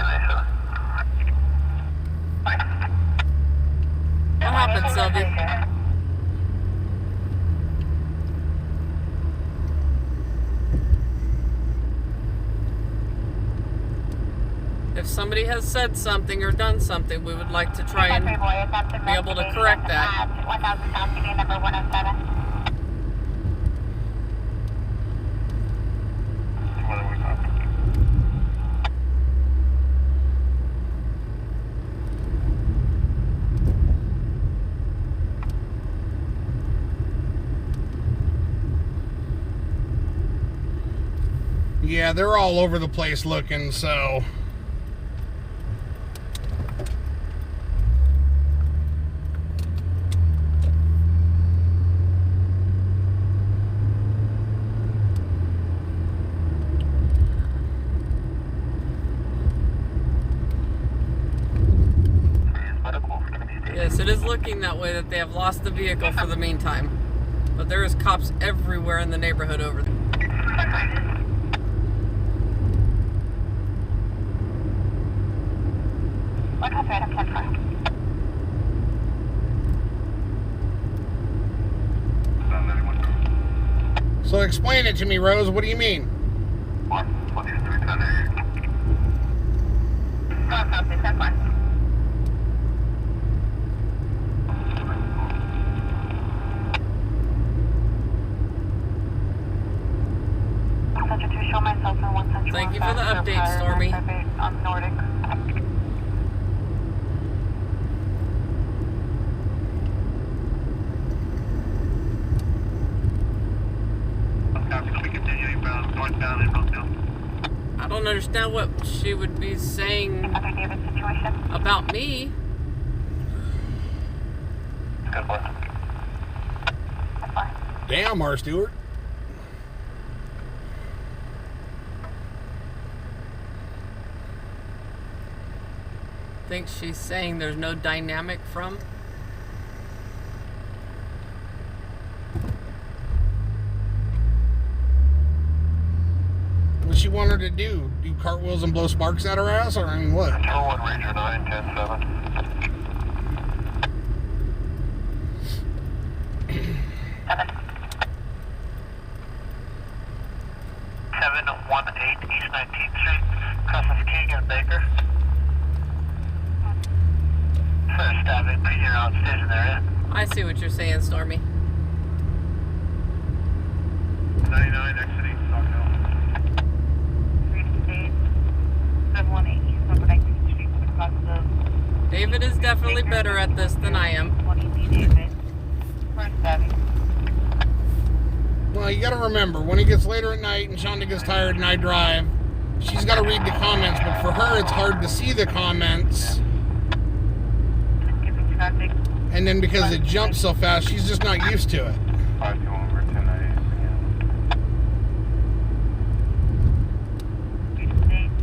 What happened, Sylvie? If somebody has said something or done something, we would like to try and be able to correct that. 1000 South City, number 107. Yeah, they're all over the place looking, so... Yes, it is looking that way, that they have lost the vehicle for the meantime. But there is cops everywhere in the neighborhood over there. So explain it to me, Rose. What do you mean? Thank you for the update, Stormy. On Nordic. I don't understand what she would be saying about me. Damn, R. Stewart. Think she's saying there's no dynamic from? What she want her to do? Do cartwheels and blow sparks out her ass? Or I mean, what? Control 1, Ranger 9, 10-7. 718 East 19th Street, crosses King and Baker. First stabbing, right here on station area. I see what you're saying, Stormy. 99 exiting Stockdale. 718 East 19th Street, across the David is definitely better at this than I am. 20 David. First stabbing. Well, you gotta remember, when it gets later at night and Shonda gets tired and I drive, she's gotta read the comments, but for her it's hard to see the comments. And then because it jumps so fast, she's just not used to it. 521 over 1098.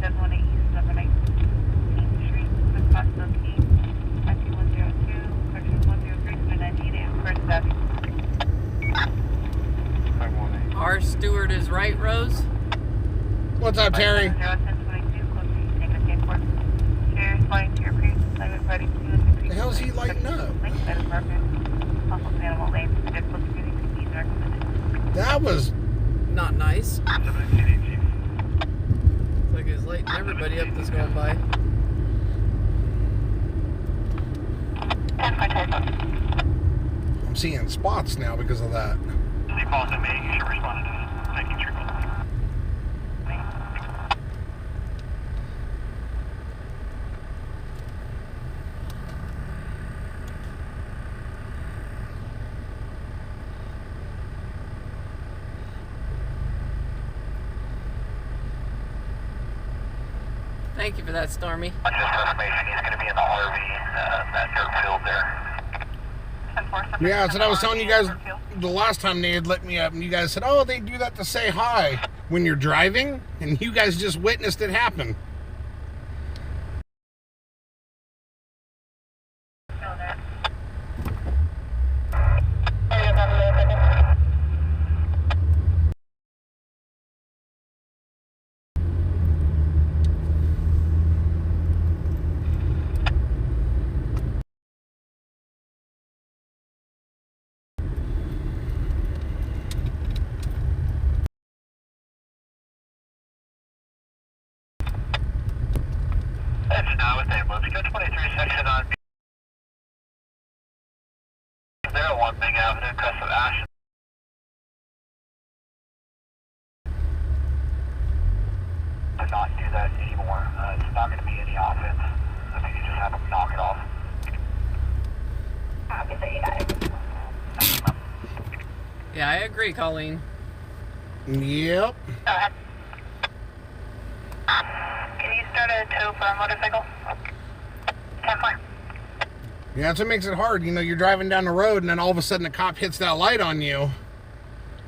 718 East 719th Street, across the King, 102, section 103, 298, first stabbing. R. Stewart is right, Rose? What's up, Terry? 1022, close to St. Airport. Share responding to your previous assignment, ready to The hell's he lighting up? That was Not nice. Like he's lighting everybody up that's going by. I'm seeing spots now because of that. He calls at me, you should respond to that. Thank you, Trooper. Thank you for that, Stormy. Just information, he's going to be in the RV at dirt field there. Yeah, that's what I was telling you guys the last time they had let me up, and you guys said, oh, they do that to say hi when you're driving, and you guys just witnessed it happen. It's now with ambulance. Go 23 section on B. There, one big avenue, crest of Ash. To not do that anymore. It's not going to be any offense. I think you just have them knock it off. Yeah, I agree, Colleen. Yep. Go ahead. Can you start a tow for a motorcycle? 10-4. Yeah, that's what makes it hard. You know, you're driving down the road, and then all of a sudden a cop hits that light on you.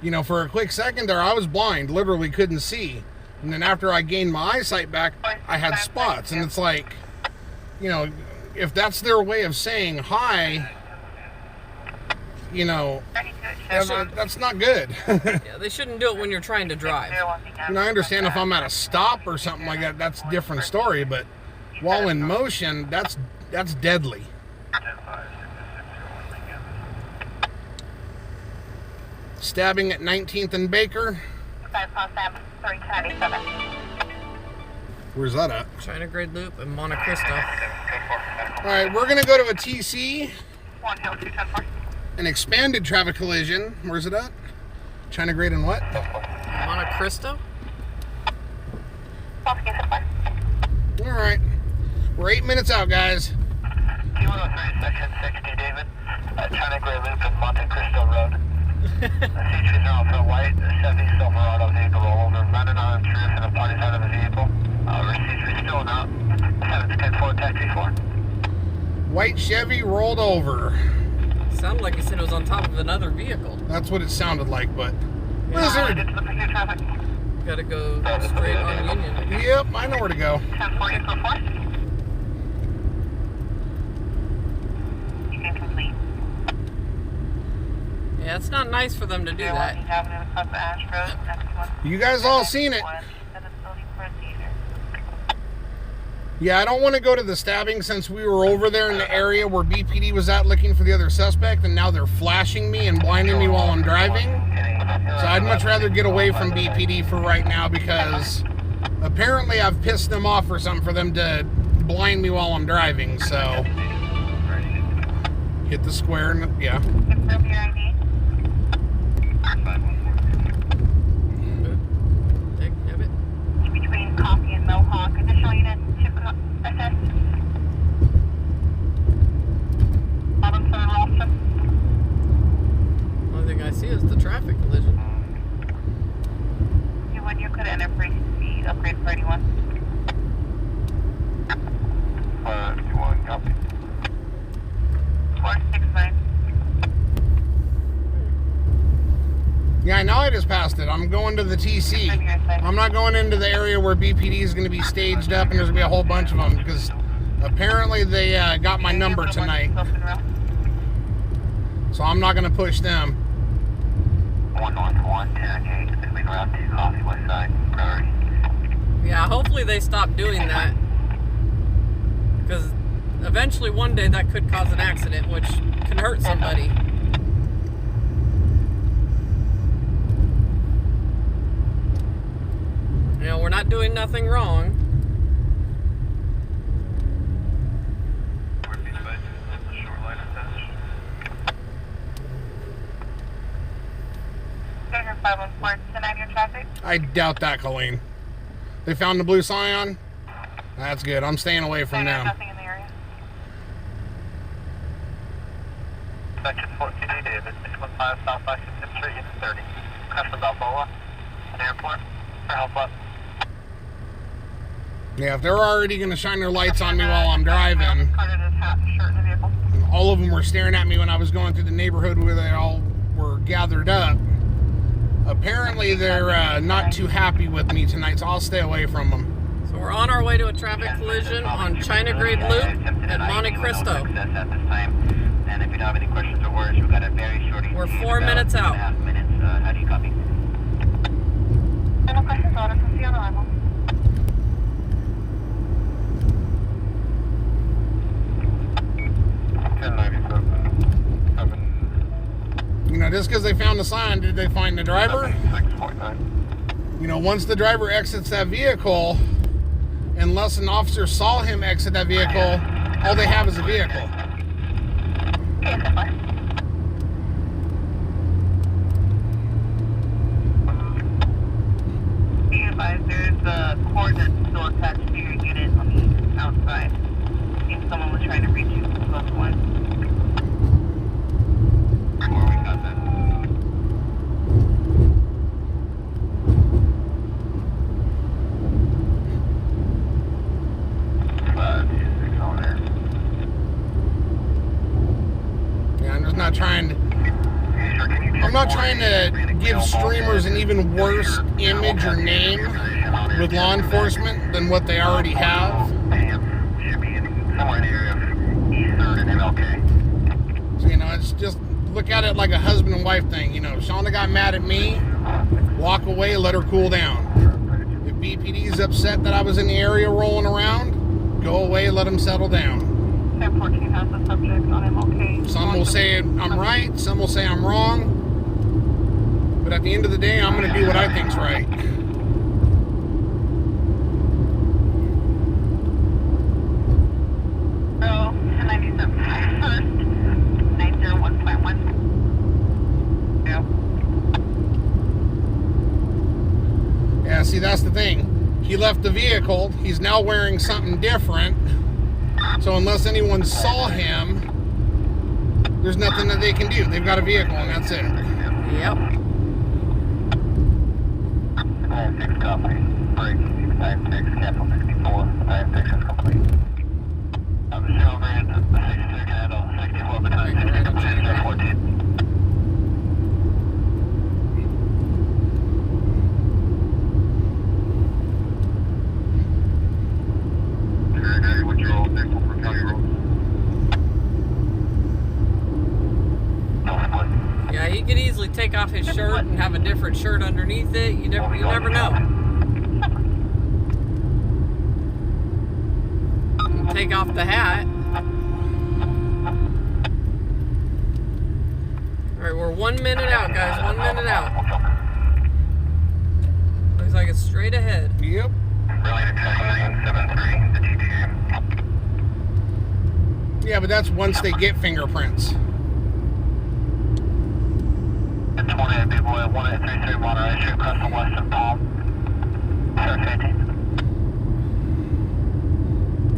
You know, for a quick second there, I was blind, literally couldn't see. And then after I gained my eyesight back, I had spots. And it's like, you know, if that's their way of saying hi, you know, 32 That's not good. Yeah, they shouldn't do it when you're trying to drive. And I understand if I'm at a stop or something like that, that's a different story. But while in motion, that's deadly. Stabbing at 19th and Baker. Where's that at? China Grade Loop and Monte Cristo. All right, we're gonna go to a TC. An expanded traffic collision. Where's it at? China Grade and what? Monte Cristo? All right. We're 8 minutes out, guys. T103, section 60, David. China Grade Loop and Monte Cristo Road. C30 for white, Chevy Silverado vehicle rollover, running on a truth and a party side of the vehicle. Receipts restolen out. 710-4, taxi 4. White Chevy rolled over. Sounded like you said it was on top of another vehicle. That's what it sounded like, but... Yeah. Gotta go straight on Union. Yep, I know where to go. 1040 for 4. You can complete. Yeah, it's not nice for them to do that. You guys all seen it. Yeah, I don't want to go to the stabbing since we were over there in the area where BPD was at looking for the other suspect, and now they're flashing me and blinding me while I'm driving. So I'd much rather get away from BPD for right now because apparently I've pissed them off or something for them to blind me while I'm driving, so... Hit the square and... yeah. Confirm your ID. Between Coffee and Mohawk, additional units to assist. Bottom for Ralston. Only thing I see is the traffic collision. You could enter free speed upgrade for 81. 51, copy. 469. Yeah, I know I just passed it. I'm going to the TC. I'm not going into the area where BPD is going to be staged up and there's going to be a whole bunch of them because apparently they got my number tonight. So I'm not going to push them. 111, 10 8, between Route 2, Coffee, West Side, Prairie. Yeah, hopefully they stop doing that. Because eventually one day that could cause an accident, which can hurt somebody. You know, we're not doing nothing wrong. Station 514, tonight your traffic. I doubt that, Colleen. They found the blue Scion? That's good. I'm staying away from them. Nothing in the area. Section 14, David, 615 South Washington Street, Unit 30. Crest of Balboa, at the airport, for help up. Yeah, if they're already going to shine their lights on me while I'm driving, and all of them were staring at me when I was going through the neighborhood where they all were gathered up, apparently they're not too happy with me tonight, so I'll stay away from them. So we're on our way to a traffic collision on China Grade Loop at Monte Cristo. And if you don't have any questions or worries, we've got a very short... We're 4 minutes out. 2.5 minutes. How do you copy? No questions, order from the arrival. You know, just because they found the sign, did they find the driver? 6.9. You know, once the driver exits that vehicle, unless an officer saw him exit that vehicle, all they have is a vehicle. Be advised, there's a cord that's still attached to your unit on the outside. If someone was trying to reach you, plus one. Where we got that? Yeah, I'm just not trying to... I'm not trying to give streamers an even worse image or name with law enforcement than what they already have. Should be somewhere in the area of East 3rd and MLK. So, you know, it's just look at it like a husband and wife thing. You know, Shauna got mad at me. Walk away, let her cool down. If BPD's upset that I was in the area rolling around, go away, let them settle down. 1014 has the subject on MLK. Some will say I'm right, some will say I'm wrong. But at the end of the day, I'm going to do what I think's right. So, 97 first, 901.1. Yeah, see, that's the thing. He left the vehicle. He's now wearing something different. So unless anyone saw him, there's nothing that they can do. They've got a vehicle, and that's it. Yep. 96 copy. Break. 96, cancel 64. 96 is complete. I'm just over in the 62 handle. 64 battalion, 60 complete. 14. Yeah, he could easily take off his shirt and have a different shirt underneath it. You never know. Take off the hat. Alright, we're 1 minute out, guys. 1 minute out. Looks like it's straight ahead. Yep. Yeah, but that's once they get fingerprints. 20 big boy, 1833 Monterey, shoot across the western palm. Sir 15.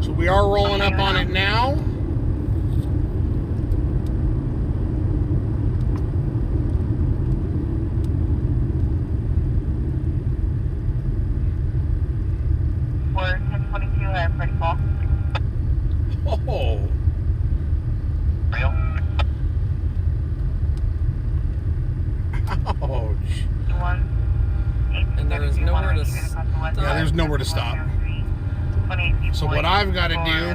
So we are rolling up on it now. We're 1022, I have pretty call. Oh. Real? Ouch. And there is nowhere to stop. Yeah, there's nowhere to stop. So what I've got to do,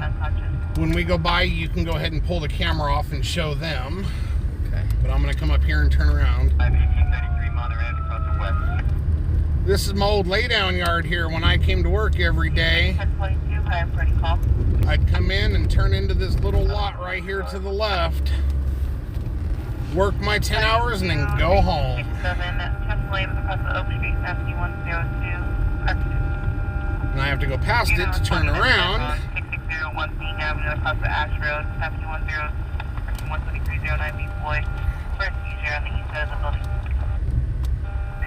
when we go by, you can go ahead and pull the camera off and show them. Okay. But I'm going to come up here and turn around. 1833 Monterey, across the west. This is my old laydown yard here. When I came to work every day, 1022, I have pretty call. I'd come in and turn into this little lot right here to the left, work my 10 hours, and then go home. 7, Chest Lane, across the Oak Street, FD 102, And I have to go past it to turn around. 6601 Dean Avenue, across the Ash Road, FD 13309 Beach Boy, for a seizure on the east side of the building.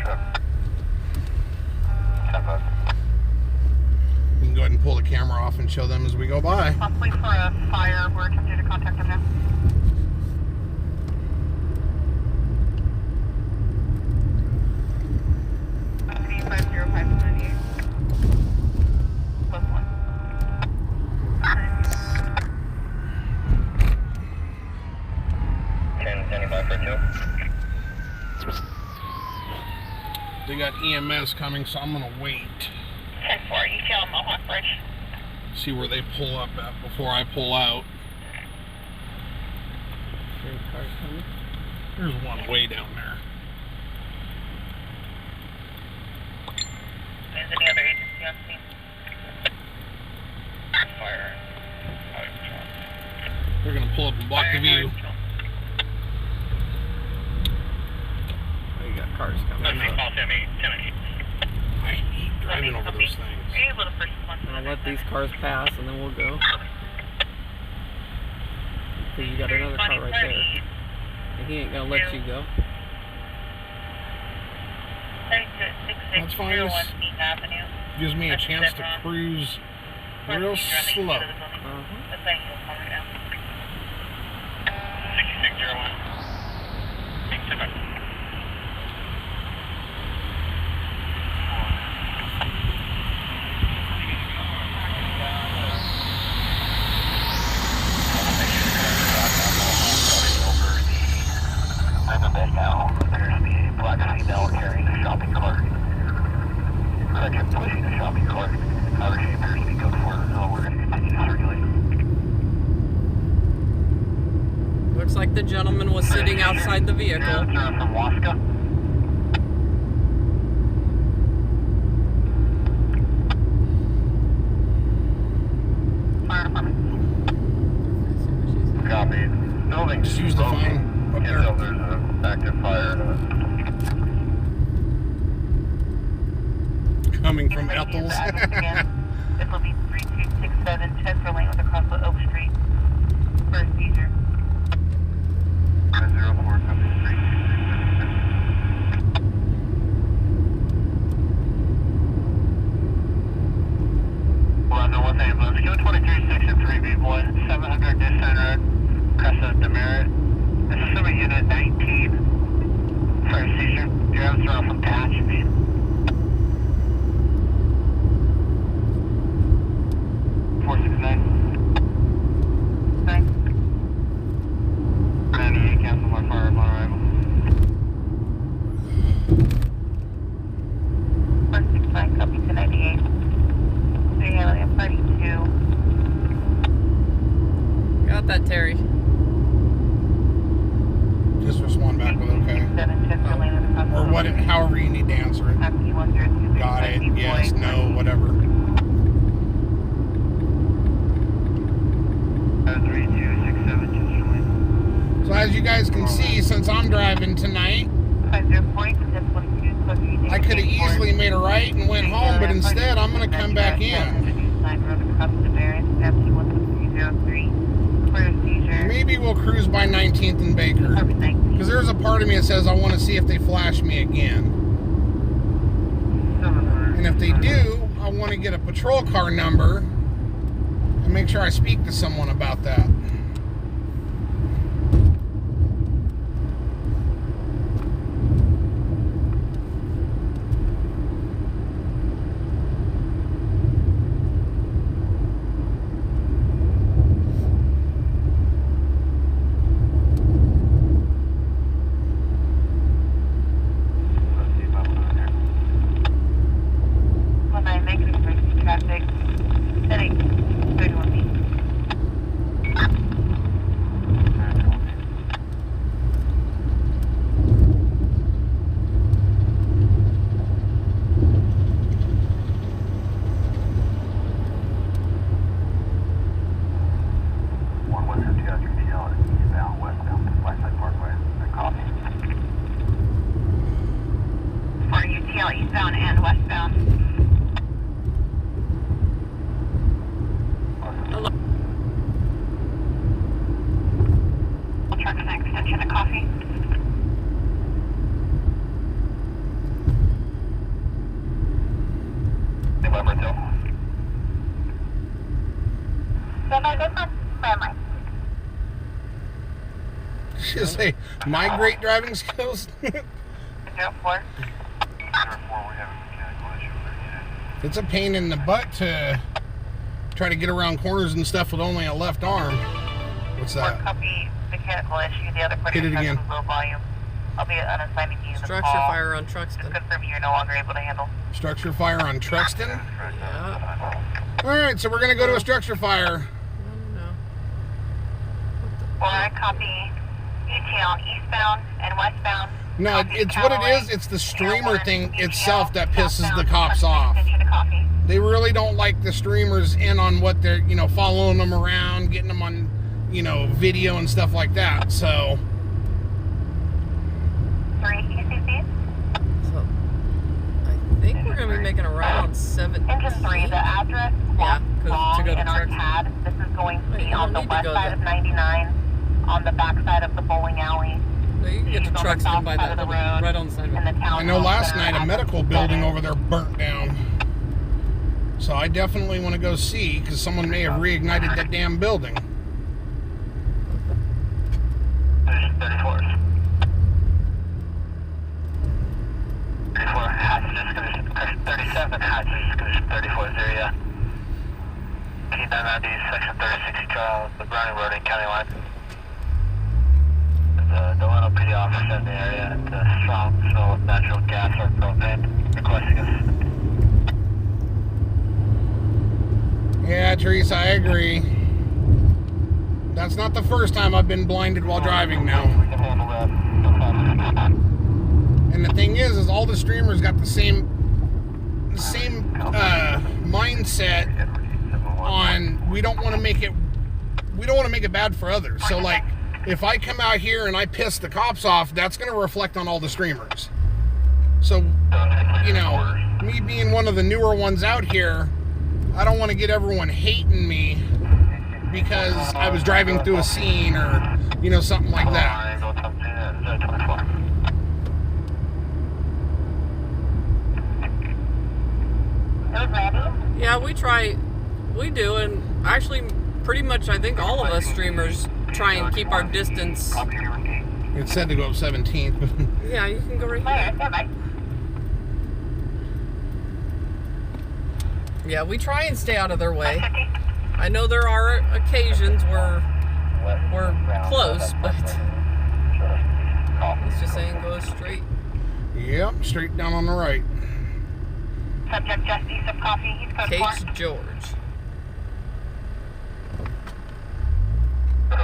Sure. You can go ahead and pull the camera off and show them as we go by. Possibly for a fire, we're attempting to contact them now. They got EMS coming, so I'm gonna wait. 10-4, you tell Mohawk Bridge. See where they pull up at before I pull out. There's one way down there. Is any other agency on scene? Fire. They're gonna pull up and block the view. Oh, you got cars coming. I hate driving over those things. Are you able to push this one? I'll let these cars pass and then we'll go. So you got another car right there. And he ain't gonna let you go. That's fine. This gives me a chance to cruise real slow. 6601. Now, there's the black female carrying a shopping cart. Second pushing a shopping cart. However, she appears to be code 4, so we're going to continue to circulate. Looks like like the gentleman was sitting outside the vehicle. From Wasco. Fire department. Copy. Building. Just use the phone up Can't there. tell if there's an active fire. Coming from Anybody use Ethel's. the address again? This will be 3267 Chester Lane with across the Oak Street for a seizure. 04 copy 3. Well, no one thing, let's go 23 section 3B1, 700 Nissan Road, Cressa Demerit. This is somebody unit 19 for a seizure. You're having thrown from patch speed. 469. 98, cancel my fire on arrival. 169, copy 298. So you have a party 2. Got that, Terry. Just respond back with okay. 7 Chester Lane with across the Or what, however you need to answer it. Happy 102. Got it, yes, no, whatever. 3267 Chester Lane. So as you guys can see, since I'm driving tonight, 5040 to 1022. I could have easily made a right and went home, but instead I'm going to come back in. Maybe we'll cruise by 19th and Baker. Because there's a part of me that says I want to see if they flash me again. And if they do, I want to get a patrol car number and make sure I speak to someone about that. Traffic. Heading 31 feet. For UTL eastbound and westbound. Truck an extension of coffee. November 2. Just say, my great driving skills. 04. We have a mechanical issue with their unit. It's a pain in the butt to try to get around corners and stuff with only a left arm. What's that? Copy mechanical issue. The other party Hit it again. low volume. I'll be unassigning you the Structure call. fire on Just Truxton. confirm you're no longer able to handle. Structure fire on Truxton. Yeah. Alright, so we're going to go to a structure fire. No. Or I copy UTL eastbound and westbound. No, Copy it's what it Callaway, is. It's the streamer Tailwind, thing UTL, itself that pisses the southbound, cops truck off. extension to coffee. They really don't like the streamers in on what they're, following them around, getting them on, video and stuff like that. So, 3 ECCs. So, I think we're going to be making a right on 17. Engine 3, the address Yeah, 'cause wrong to go to in our Truxton. CAD. This is going to Wait, be you on the don't need to west go side there. of 99, on the back side of the bowling alley. No, you can get to She's on the Truxton south by side that. of the They'll be road, right on the in sidewalk. the town I know hall last center, night a address medical 7. building over there burnt down. So I definitely want to go see, because someone may have reignited that damn building. 34s. 34 Hatches, 37 Hatches, 34's area. T990, section 36 trial, the Browning Road in County Line. The Delano PD officer in the area, and the strong smell of natural gas or propane, requesting assistance. Yeah, Teresa, I agree. That's not the first time I've been blinded while driving now. We can handle that. And the thing is all the streamers got the same mindset on we don't want to make it bad for others. So like, if I come out here and I piss the cops off, that's going to reflect on all the streamers. So, you know, me being one of the newer ones out here, I don't want to get everyone hating me because I was driving through a scene or, you know, something like that. Yeah, we do, and actually pretty much I think all of us streamers try and keep our distance. It said to go up 17th. Yeah, you can go right here. Yeah, we try and stay out of their way. I know there are occasions where we're close, but it's just saying go straight. Yep, straight down on the right. Subject just east of coffee. He's code 4. Case George. For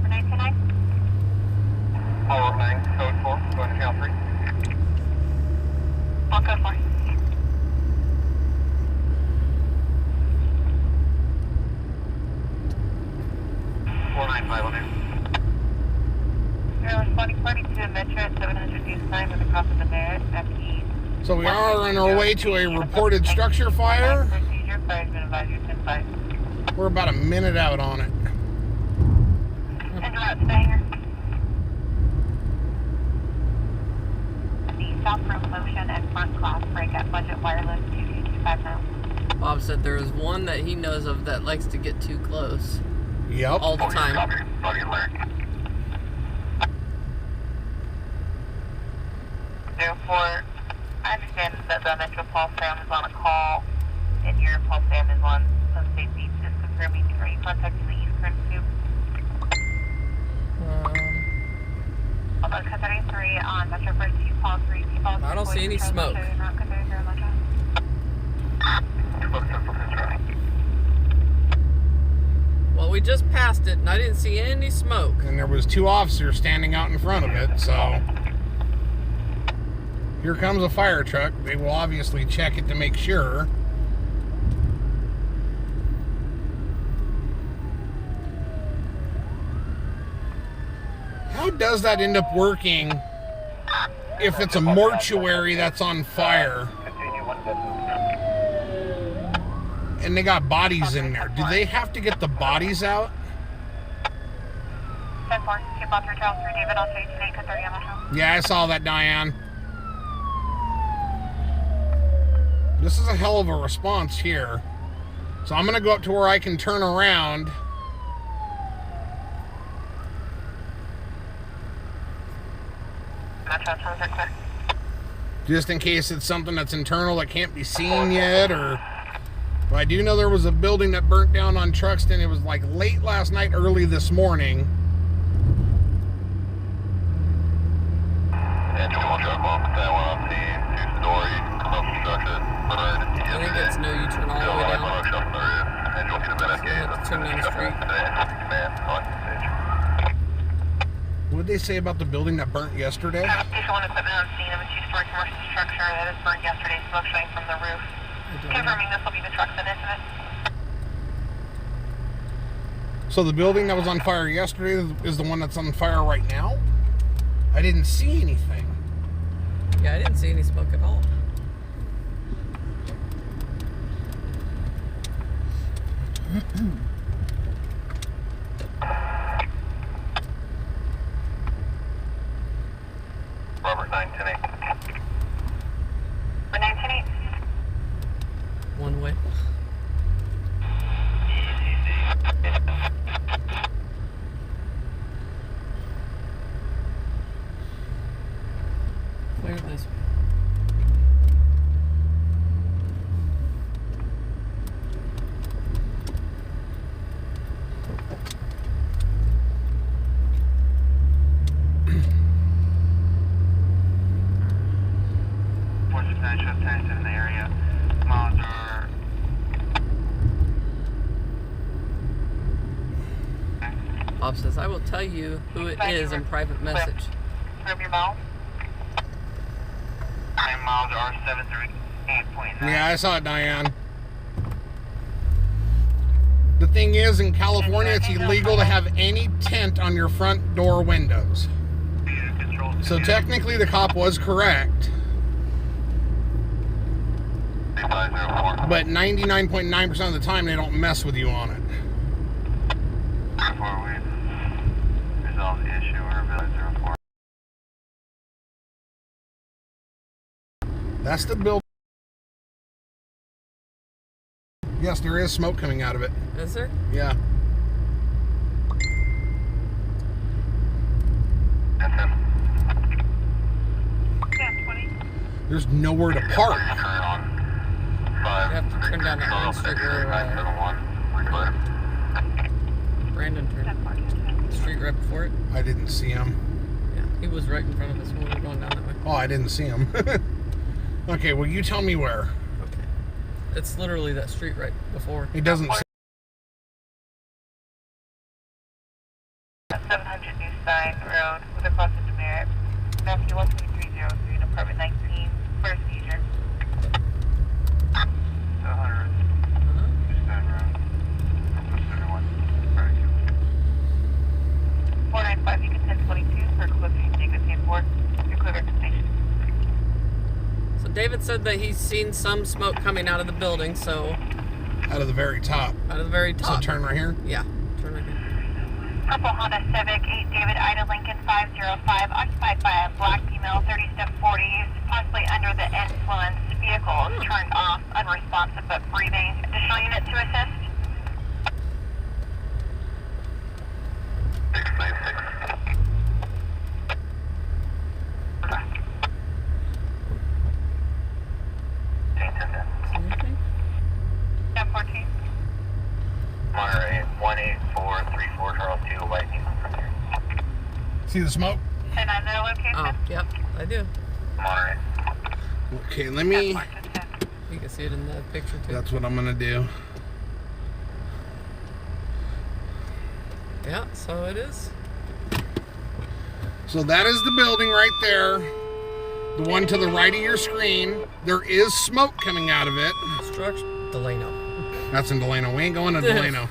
929. Power 9, code 4, going to channel 3. All code 4. You're responding party to Metro 700 East 9 with a cross of the merit at the east. So we are on our way to a reported structure fire. Procedure fire has been advised you 10-5. We're about a minute out on it. Interrupt the hangar. The south room motion and front class break at budget wireless 2225 now. Bob said there is one that he knows of that likes to get too close Yep. all the time. Therefore, I understand that the Metro Pulse Sam is on a call, and your Pulse Sam is on State Beach. Just confirming, are you contacting the Eastern Tube? Although cut 33 on Metro First T-Pulse 3 T-Pulse. I don't see any smoke. Well, we just passed it, and I didn't see any smoke. And there was 2 officers standing out in front of it, so here comes a fire truck. They will obviously check it to make sure. How does that end up working if it's a mortuary that's on fire and they got bodies in there? Do they have to get the bodies out? 10-4, keep on through Charles 3 David, I'll show you today, cut 30 on Metro. Yeah, I saw that, Diane. This is a hell of a response here. So I'm going to go up to where I can turn around. Metro, sounds like clear. Just in case it's something that's internal that can't be seen yet, or... Well, I do know there was a building that burnt down on Truxton. It was like late last night, early this morning. I think it's no U-turn all the way down. So I have to turn down the street. What did they say about the building that burnt yesterday? Station 1 equipment on scene of a 2-story commercial structure that is burned yesterday, smoke showing from the roof. Confirming this will be the Truxton incident. So the building that was on fire yesterday is the one that's on fire right now? I didn't see anything. Yeah, I didn't see any smoke at all. Robert 910. For 910. One way. Clear this. In the area. Miles are tell you who it is in private message. From your mouth. 9 miles R738.9. Yeah, I saw it, Diane. The thing is, in California, it's illegal to have any tint on your front door windows. So technically, the cop was correct. But 99.9% of the time, they don't mess with you on it. Before we resolve the issue, or village 04. That's the building. Yes, there is smoke coming out of it. Is there? Yeah. That's him. 1020. There's nowhere to park. Turn on. You have to turn down that one street where 971. We're clear. Brandon turned. The street right before it. I didn't see him. Yeah, he was right in front of us when we were going down that way. Oh, I didn't see him. Okay, well, you tell me where. Okay. It's literally that street right before. It doesn't say. 700 New Stein Road with a cross into Merritt. Matthew 12303 in apartment 19 for a seizure. 700. Uh-huh. Stein Road. 71. 495 Beacon 1022 for closing dignity and board. You're clear at the station. So David said that he's seen some smoke coming out of the building, so Out of the very top. out of the very So top. turn right here. Yeah, turn right here. Purple Honda Civic 8 David Ida Lincoln 505 occupied by a black female 30 step 40s, possibly under the influence. Vehicle is turned off, unresponsive but breathing. Additional unit to assist. 696. Anything? 1014. Monterey 18434 Charles 2 Lightning Frontier. See the smoke? 1090 location. Oh, yep, I do. Monterey. Okay, let me. You can see it in the picture too. That's what I'm gonna do. Yeah, so it is. So that is the building right there. The one to the right of your screen. There is smoke coming out of it. Structure Delano. That's in Delano. We ain't going to Delano.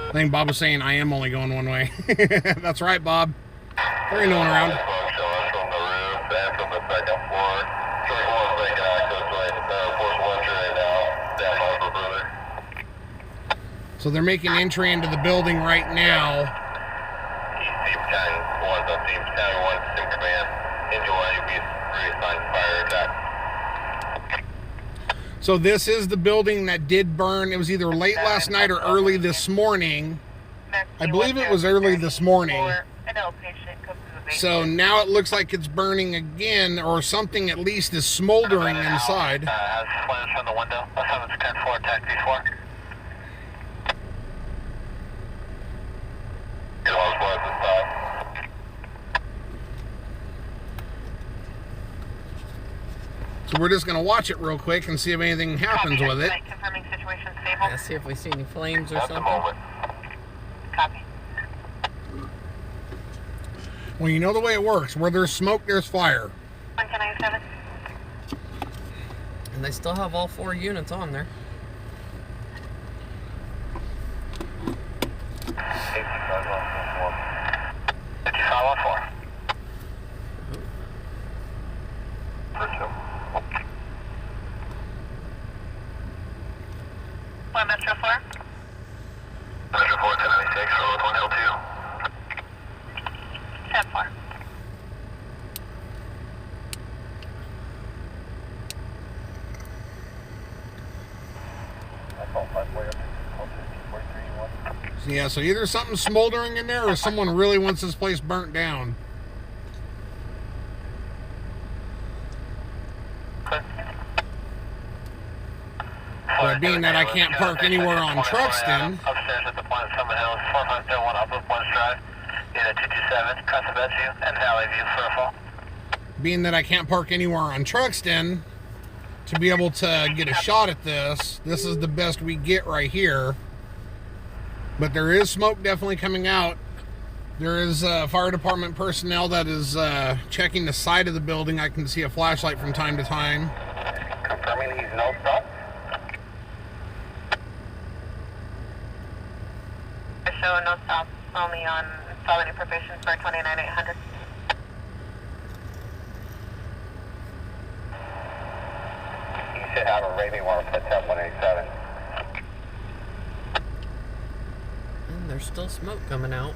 I think Bob was saying I am only going one way. That's right, Bob. There ain't no one around. From the roof and from the second floor. First floor is vacant access right force entry right now. Down Harbor, brother. So they're making entry into the building right now. Team 10-1, the Team 10-1, Super Man. Enjoy, be reassigned fire attack. So this is the building that did burn. It was either late last night or early this morning. I believe it was early this morning. So now it looks like it's burning again, or something at least is smoldering inside. Has flames from the window. 710-4, taxi 4. Get all flames inside. So we're just going to watch it real quick and see if anything happens with it. Confirming situation stable. Yeah, see if we see any flames or At the something. moment. Copy. Well, you know the way it works. Where there's smoke, there's fire. 197. And they still have all 4 units on there. 5514. One Metro 4. Metro 4, 1096, road 1 Hill 2. 10-4. So yeah, so either something's smoldering in there or someone really wants this place burnt down. But being that I can't park anywhere on Truxton, Upstairs at the point of Summit Hills, 451 up with One's Drive, unit 227, cross the Betsview and Valley View for a fall. being that I can't park anywhere on Truxton, to be able to get a shot at this, this is the best we get right here. But there is smoke definitely coming out. There is fire department personnel that is checking the side of the building. I can see a flashlight from time to time. Confirming he's no stop. Show no stop, only on solid provisions for 29800. You should have a rating warrant for 10187. And there's still smoke coming out.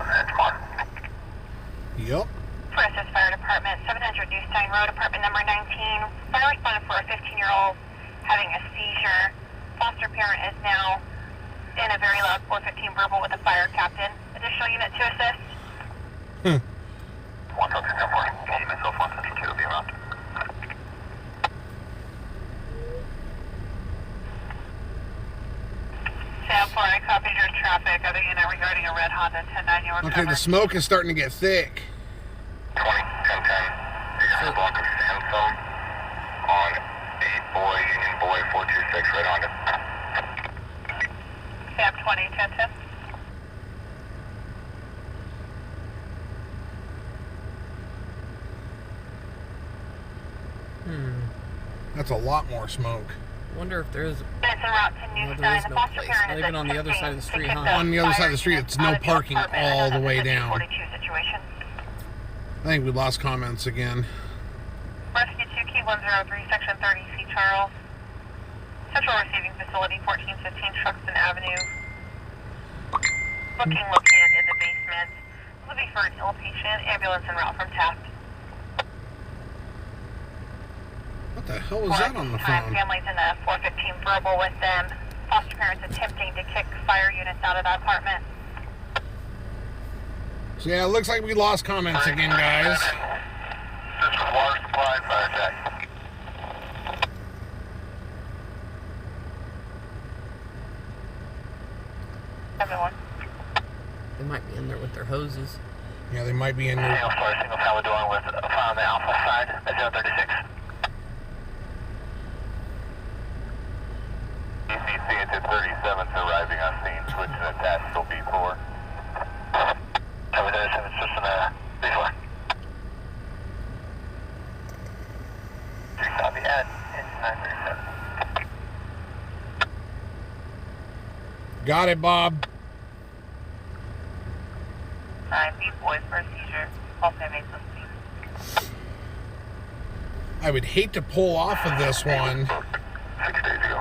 Yep. Francis Fire Department, 700 Newstein Road, apartment number 19. Fire responded for a 15-year-old having a seizure. Foster parent is now in a very loud 415 verbal with the fire captain. Additional unit to assist. 110-4, myself 152 will be around. Sam 4, I copied your traffic. Other unit regarding a red Honda 10-9, you were Okay, the smoke is starting to get thick. 20, 10-10. You're block of Samsung on 8 boy, Union boy, 426, right on it. Sam 20, 10-10. That's a lot more smoke. Wonder if there's. It's en route to Well, Newstein. there is The no foster place. parent Not is even on the other side of the street, huh? On the other side of the street, it's no parking all the way down. 42 situation. I think we lost comments again. Rescue 2, Key 103, Section 30, C. Charles. Central Receiving Facility, 1415 Truxton Avenue. Booking located in the basement. Looking for an ill patient. Ambulance en route from Taft. What the hell was that on the phone? Families in a 415 verbal with them. Foster parents attempting to kick fire units out of the apartment. So yeah, it looks like we lost comments again, guys. This is water supply, fire attack. Everyone. They might be in there with their hoses. Yeah, they might be in there. Single story, single family dwelling with a fire on the alpha side at 036. ECC into 37's arriving on scene, switching to tactical B4. Cover there, it's just in a B4. Copy at 937. Got it, Bob. 9 B boys for a seizure. All families listening. I would hate to pull off of this one, 6 days ago.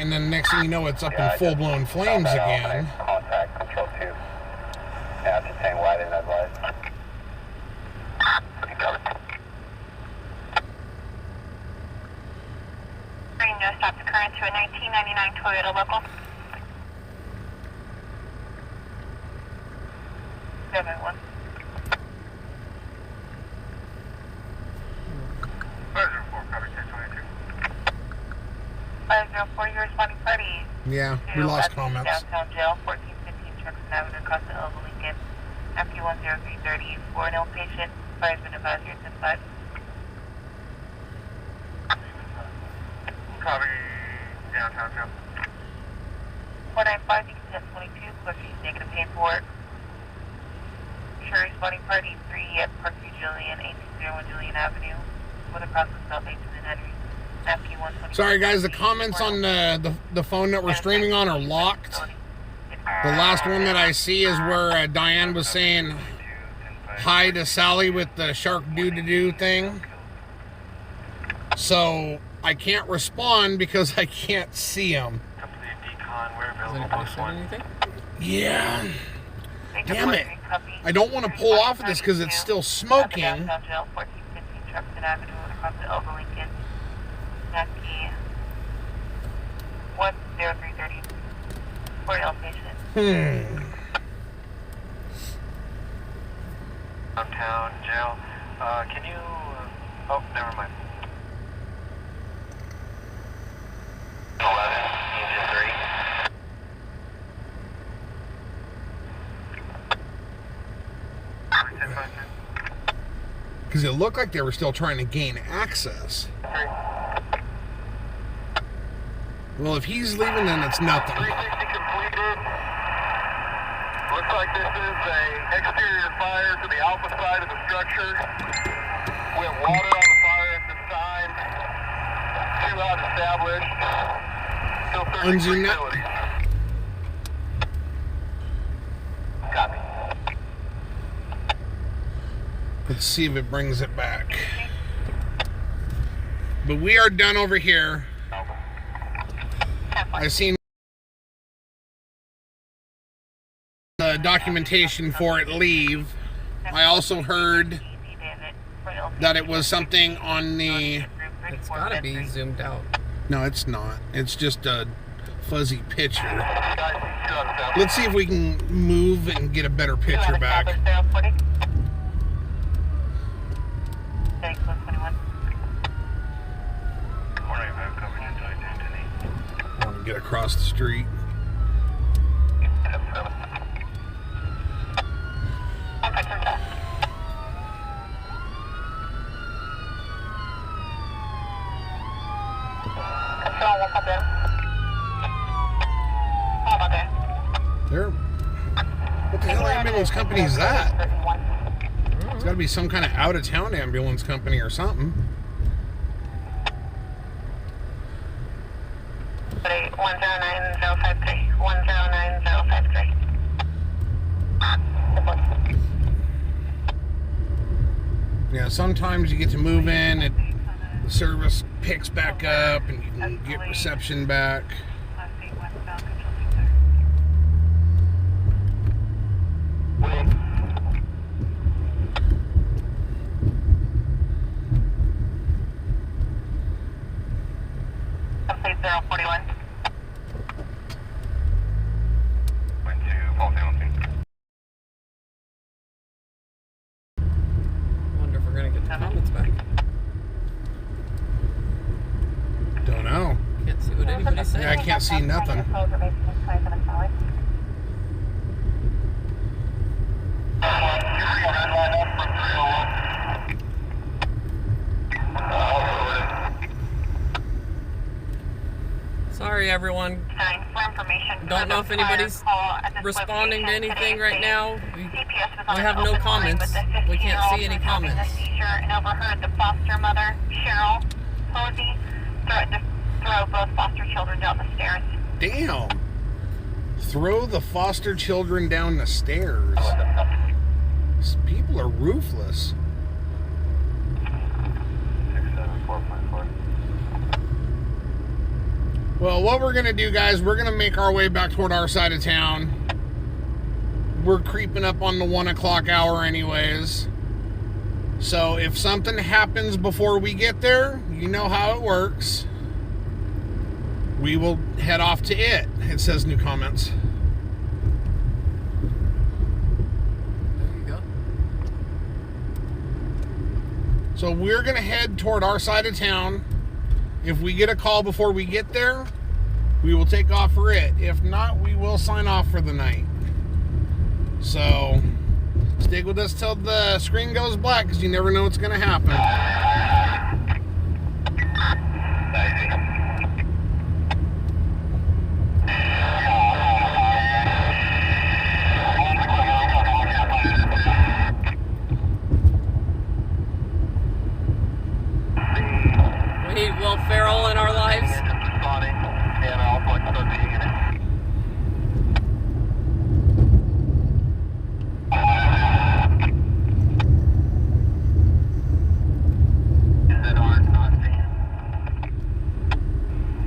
and then next thing you know, it's up in full-blown flames again. Contact control 2. Ascertain why they didn't advise. Bring no stop to current to a 1999 Toyota local. 7-1. 504, you're responding party. Yeah, we lost comments. Downtown jail, 1415 Truxton Avenue, across the Elva Lincoln. FQ10330 for an outpatient. Fire's been advised here since 5. Copy downtown jail. 495, you can 22, pushing negative paperwork. Sure, responding party 3 at Parkview Julian, 1801 Julian Avenue, with a process South 18 and Henry. Sorry guys, the comments on the phone that we're streaming on are locked. The last one that I see is where Diane was saying hi to Sally with the shark doo-doo-doo thing. So I can't respond because I can't see them. Has anybody said anything? Yeah. Damn it. I don't want to pull off of this because it's still smoking. Downtown jail, 1415 Truxton Avenue, across the Elva Lincoln. Naki 10330 for outpatient. Downtown jail. Can you? Oh, never mind. 11, engine 3. Because it looked like they were still trying to gain access. Well, if he's leaving, then it's nothing. 360 completed. Looks like this is a exterior fire to the alpha side of the structure. We have water on the fire at this time. 2 out established. Still searching for Unzoom that. utilities. Copy. Let's see if it brings it back. But we are done over here. I've seen the documentation for it leave. I also heard that it was something on the... It's gotta be zoomed out. No, it's not. It's just a fuzzy picture. Let's see if we can move and get a better picture back. I want to get across the street. There. What the hell ambulance company is that? It's got to be some kind of out-of-town ambulance company or something. 109053. 109053. Yeah, sometimes you get to move in, the service picks back up, and you can get reception back. Complete 041. Went to Paul Hamilton. Wonder if we're gonna get the comments back. Don't know. Can't see what anybody's saying. Yeah, I can't see nothing. Sorry, everyone. Don't know if anybody's responding to anything right now. We have no comments. We can't see any comments. And overheard the foster mother, Cheryl Posey, threaten to throw both foster children down the stairs. Damn. Throw the foster children down the stairs. These people are ruthless. 674.4. Well, what we're going to do, guys, we're going to make our way back toward our side of town. We're creeping up on the 1 o'clock hour anyways. So if something happens before we get there, you know how it works. We will head off to it. It says new comments. There you go. So we're going to head toward our side of town. If we get a call before we get there, we will take off for it. If not, we will sign off for the night. So stick with us till the screen goes black, because you never know what's going to happen. We need Will Ferrell in our lives.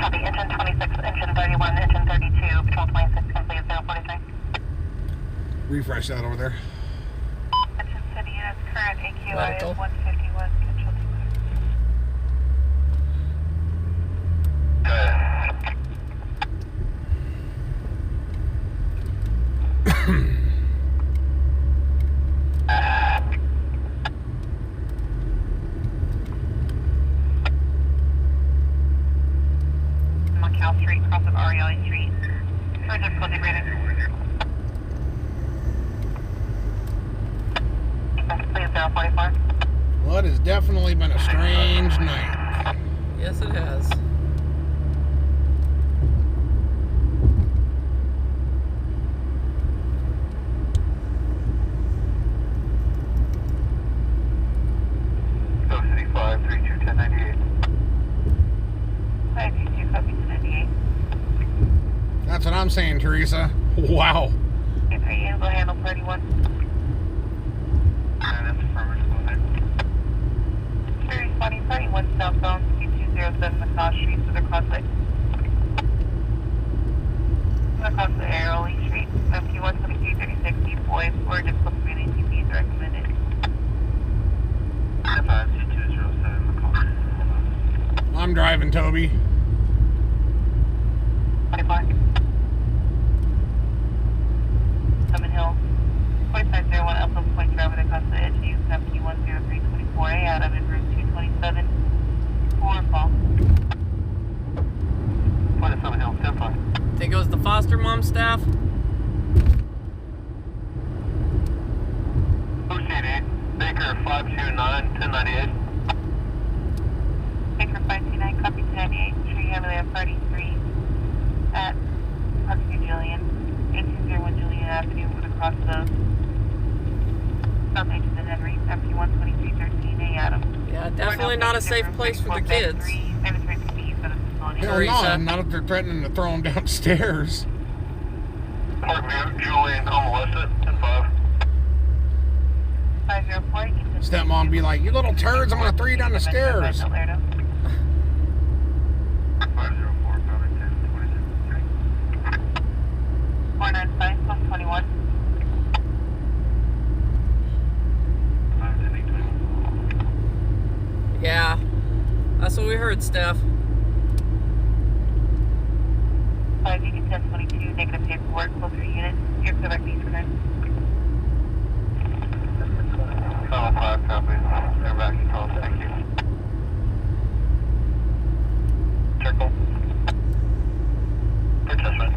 Copy, engine 26, engine 31, engine 32, patrol 26, complete 043. Refresh that over there. Engine city units, current AQI Medical. is 151, control 2. Macau Street, cross of RELE Street. For difficulty rating. Please 044. Well, it has definitely been a strange night. Yes, it has. I'm saying, Teresa. Wow. 3 go handle 31. That's affirmative. Go ahead. 30 31 southbound, 2207 McCaw Street to the crossway. Across the Arrowley Street, FP 123 36 boys for difficult breathing TPs recommended. 5207 McCall. I'm driving, Toby. 25. Summit Hill. 4501 Alpha Point Driver across the edge use FP 10324A out of Route 227. 4 fall. Point at Summit Hill, 10-5. Think it was the foster mom staff? OCD, Baker 529, 1098. Baker 529, copy 1098. Tree Heavily at Party 3 at Parkview Julian. 1801 Julian Avenue across the south edge of the Henry. FP 12313A Adam. Yeah, definitely not a safe place for the kids. Hell no, not if they're threatening to throw them downstairs. Parkview, Julian, convalescent, 10-5. 504. Stepmom be like, you little turds, I'm gonna throw you down the stairs. 504, probably 10, 495, 121. 510, 821. Yeah, that's what we heard, Steph. 580, 1022, negative paperwork, closer unit. You're correct, these correct. 505, copy. They're back to 12, thank you. Circle. Participant.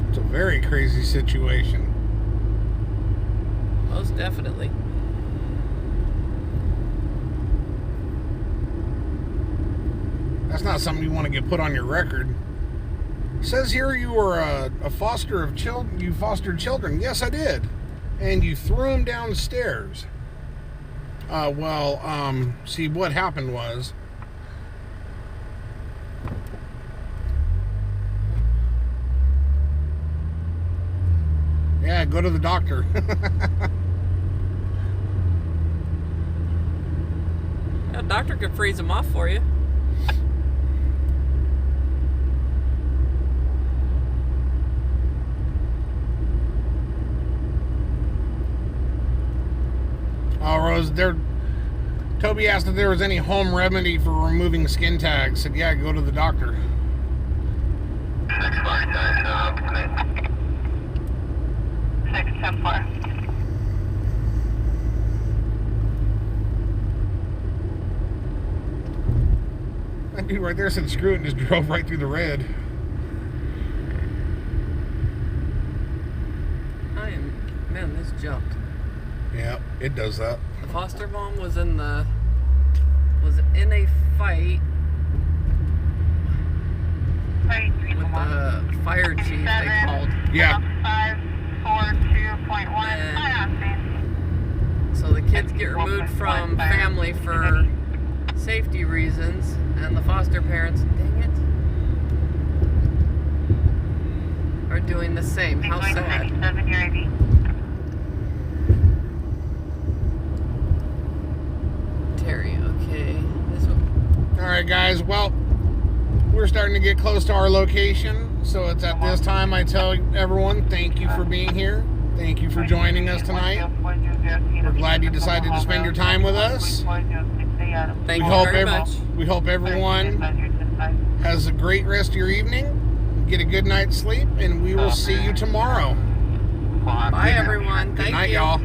It's a very crazy situation. Most definitely. That's not something you want to get put on your record. It says here you were a foster of children. You fostered children. Yes, I did. And you threw them downstairs. See, what happened was... Yeah, go to the doctor. Yeah, doctor could freeze them off for you. Oh, Rose, Toby asked if there was any home remedy for removing skin tags. Said, yeah, go to the doctor. 610-4. That dude right there said screw it and just drove right through the red. Man, this jumped. Yeah, it does that. The foster mom was in a fight with the fire chief, they called. Yeah. 542.1. So the kids get removed from family for safety reasons, and the foster parents, dang it, are doing the same. How sad. Terry, okay. This one. Alright, guys, well, we're starting to get close to our location, so it's at this time I tell everyone thank you for being here. Thank you for joining us tonight. We're glad you decided to spend your time with us. Thank you very much. We hope everyone has a great rest of your evening. Get a good night's sleep, and we will see you tomorrow. Bye, everyone. Good Thank night, you. y'all.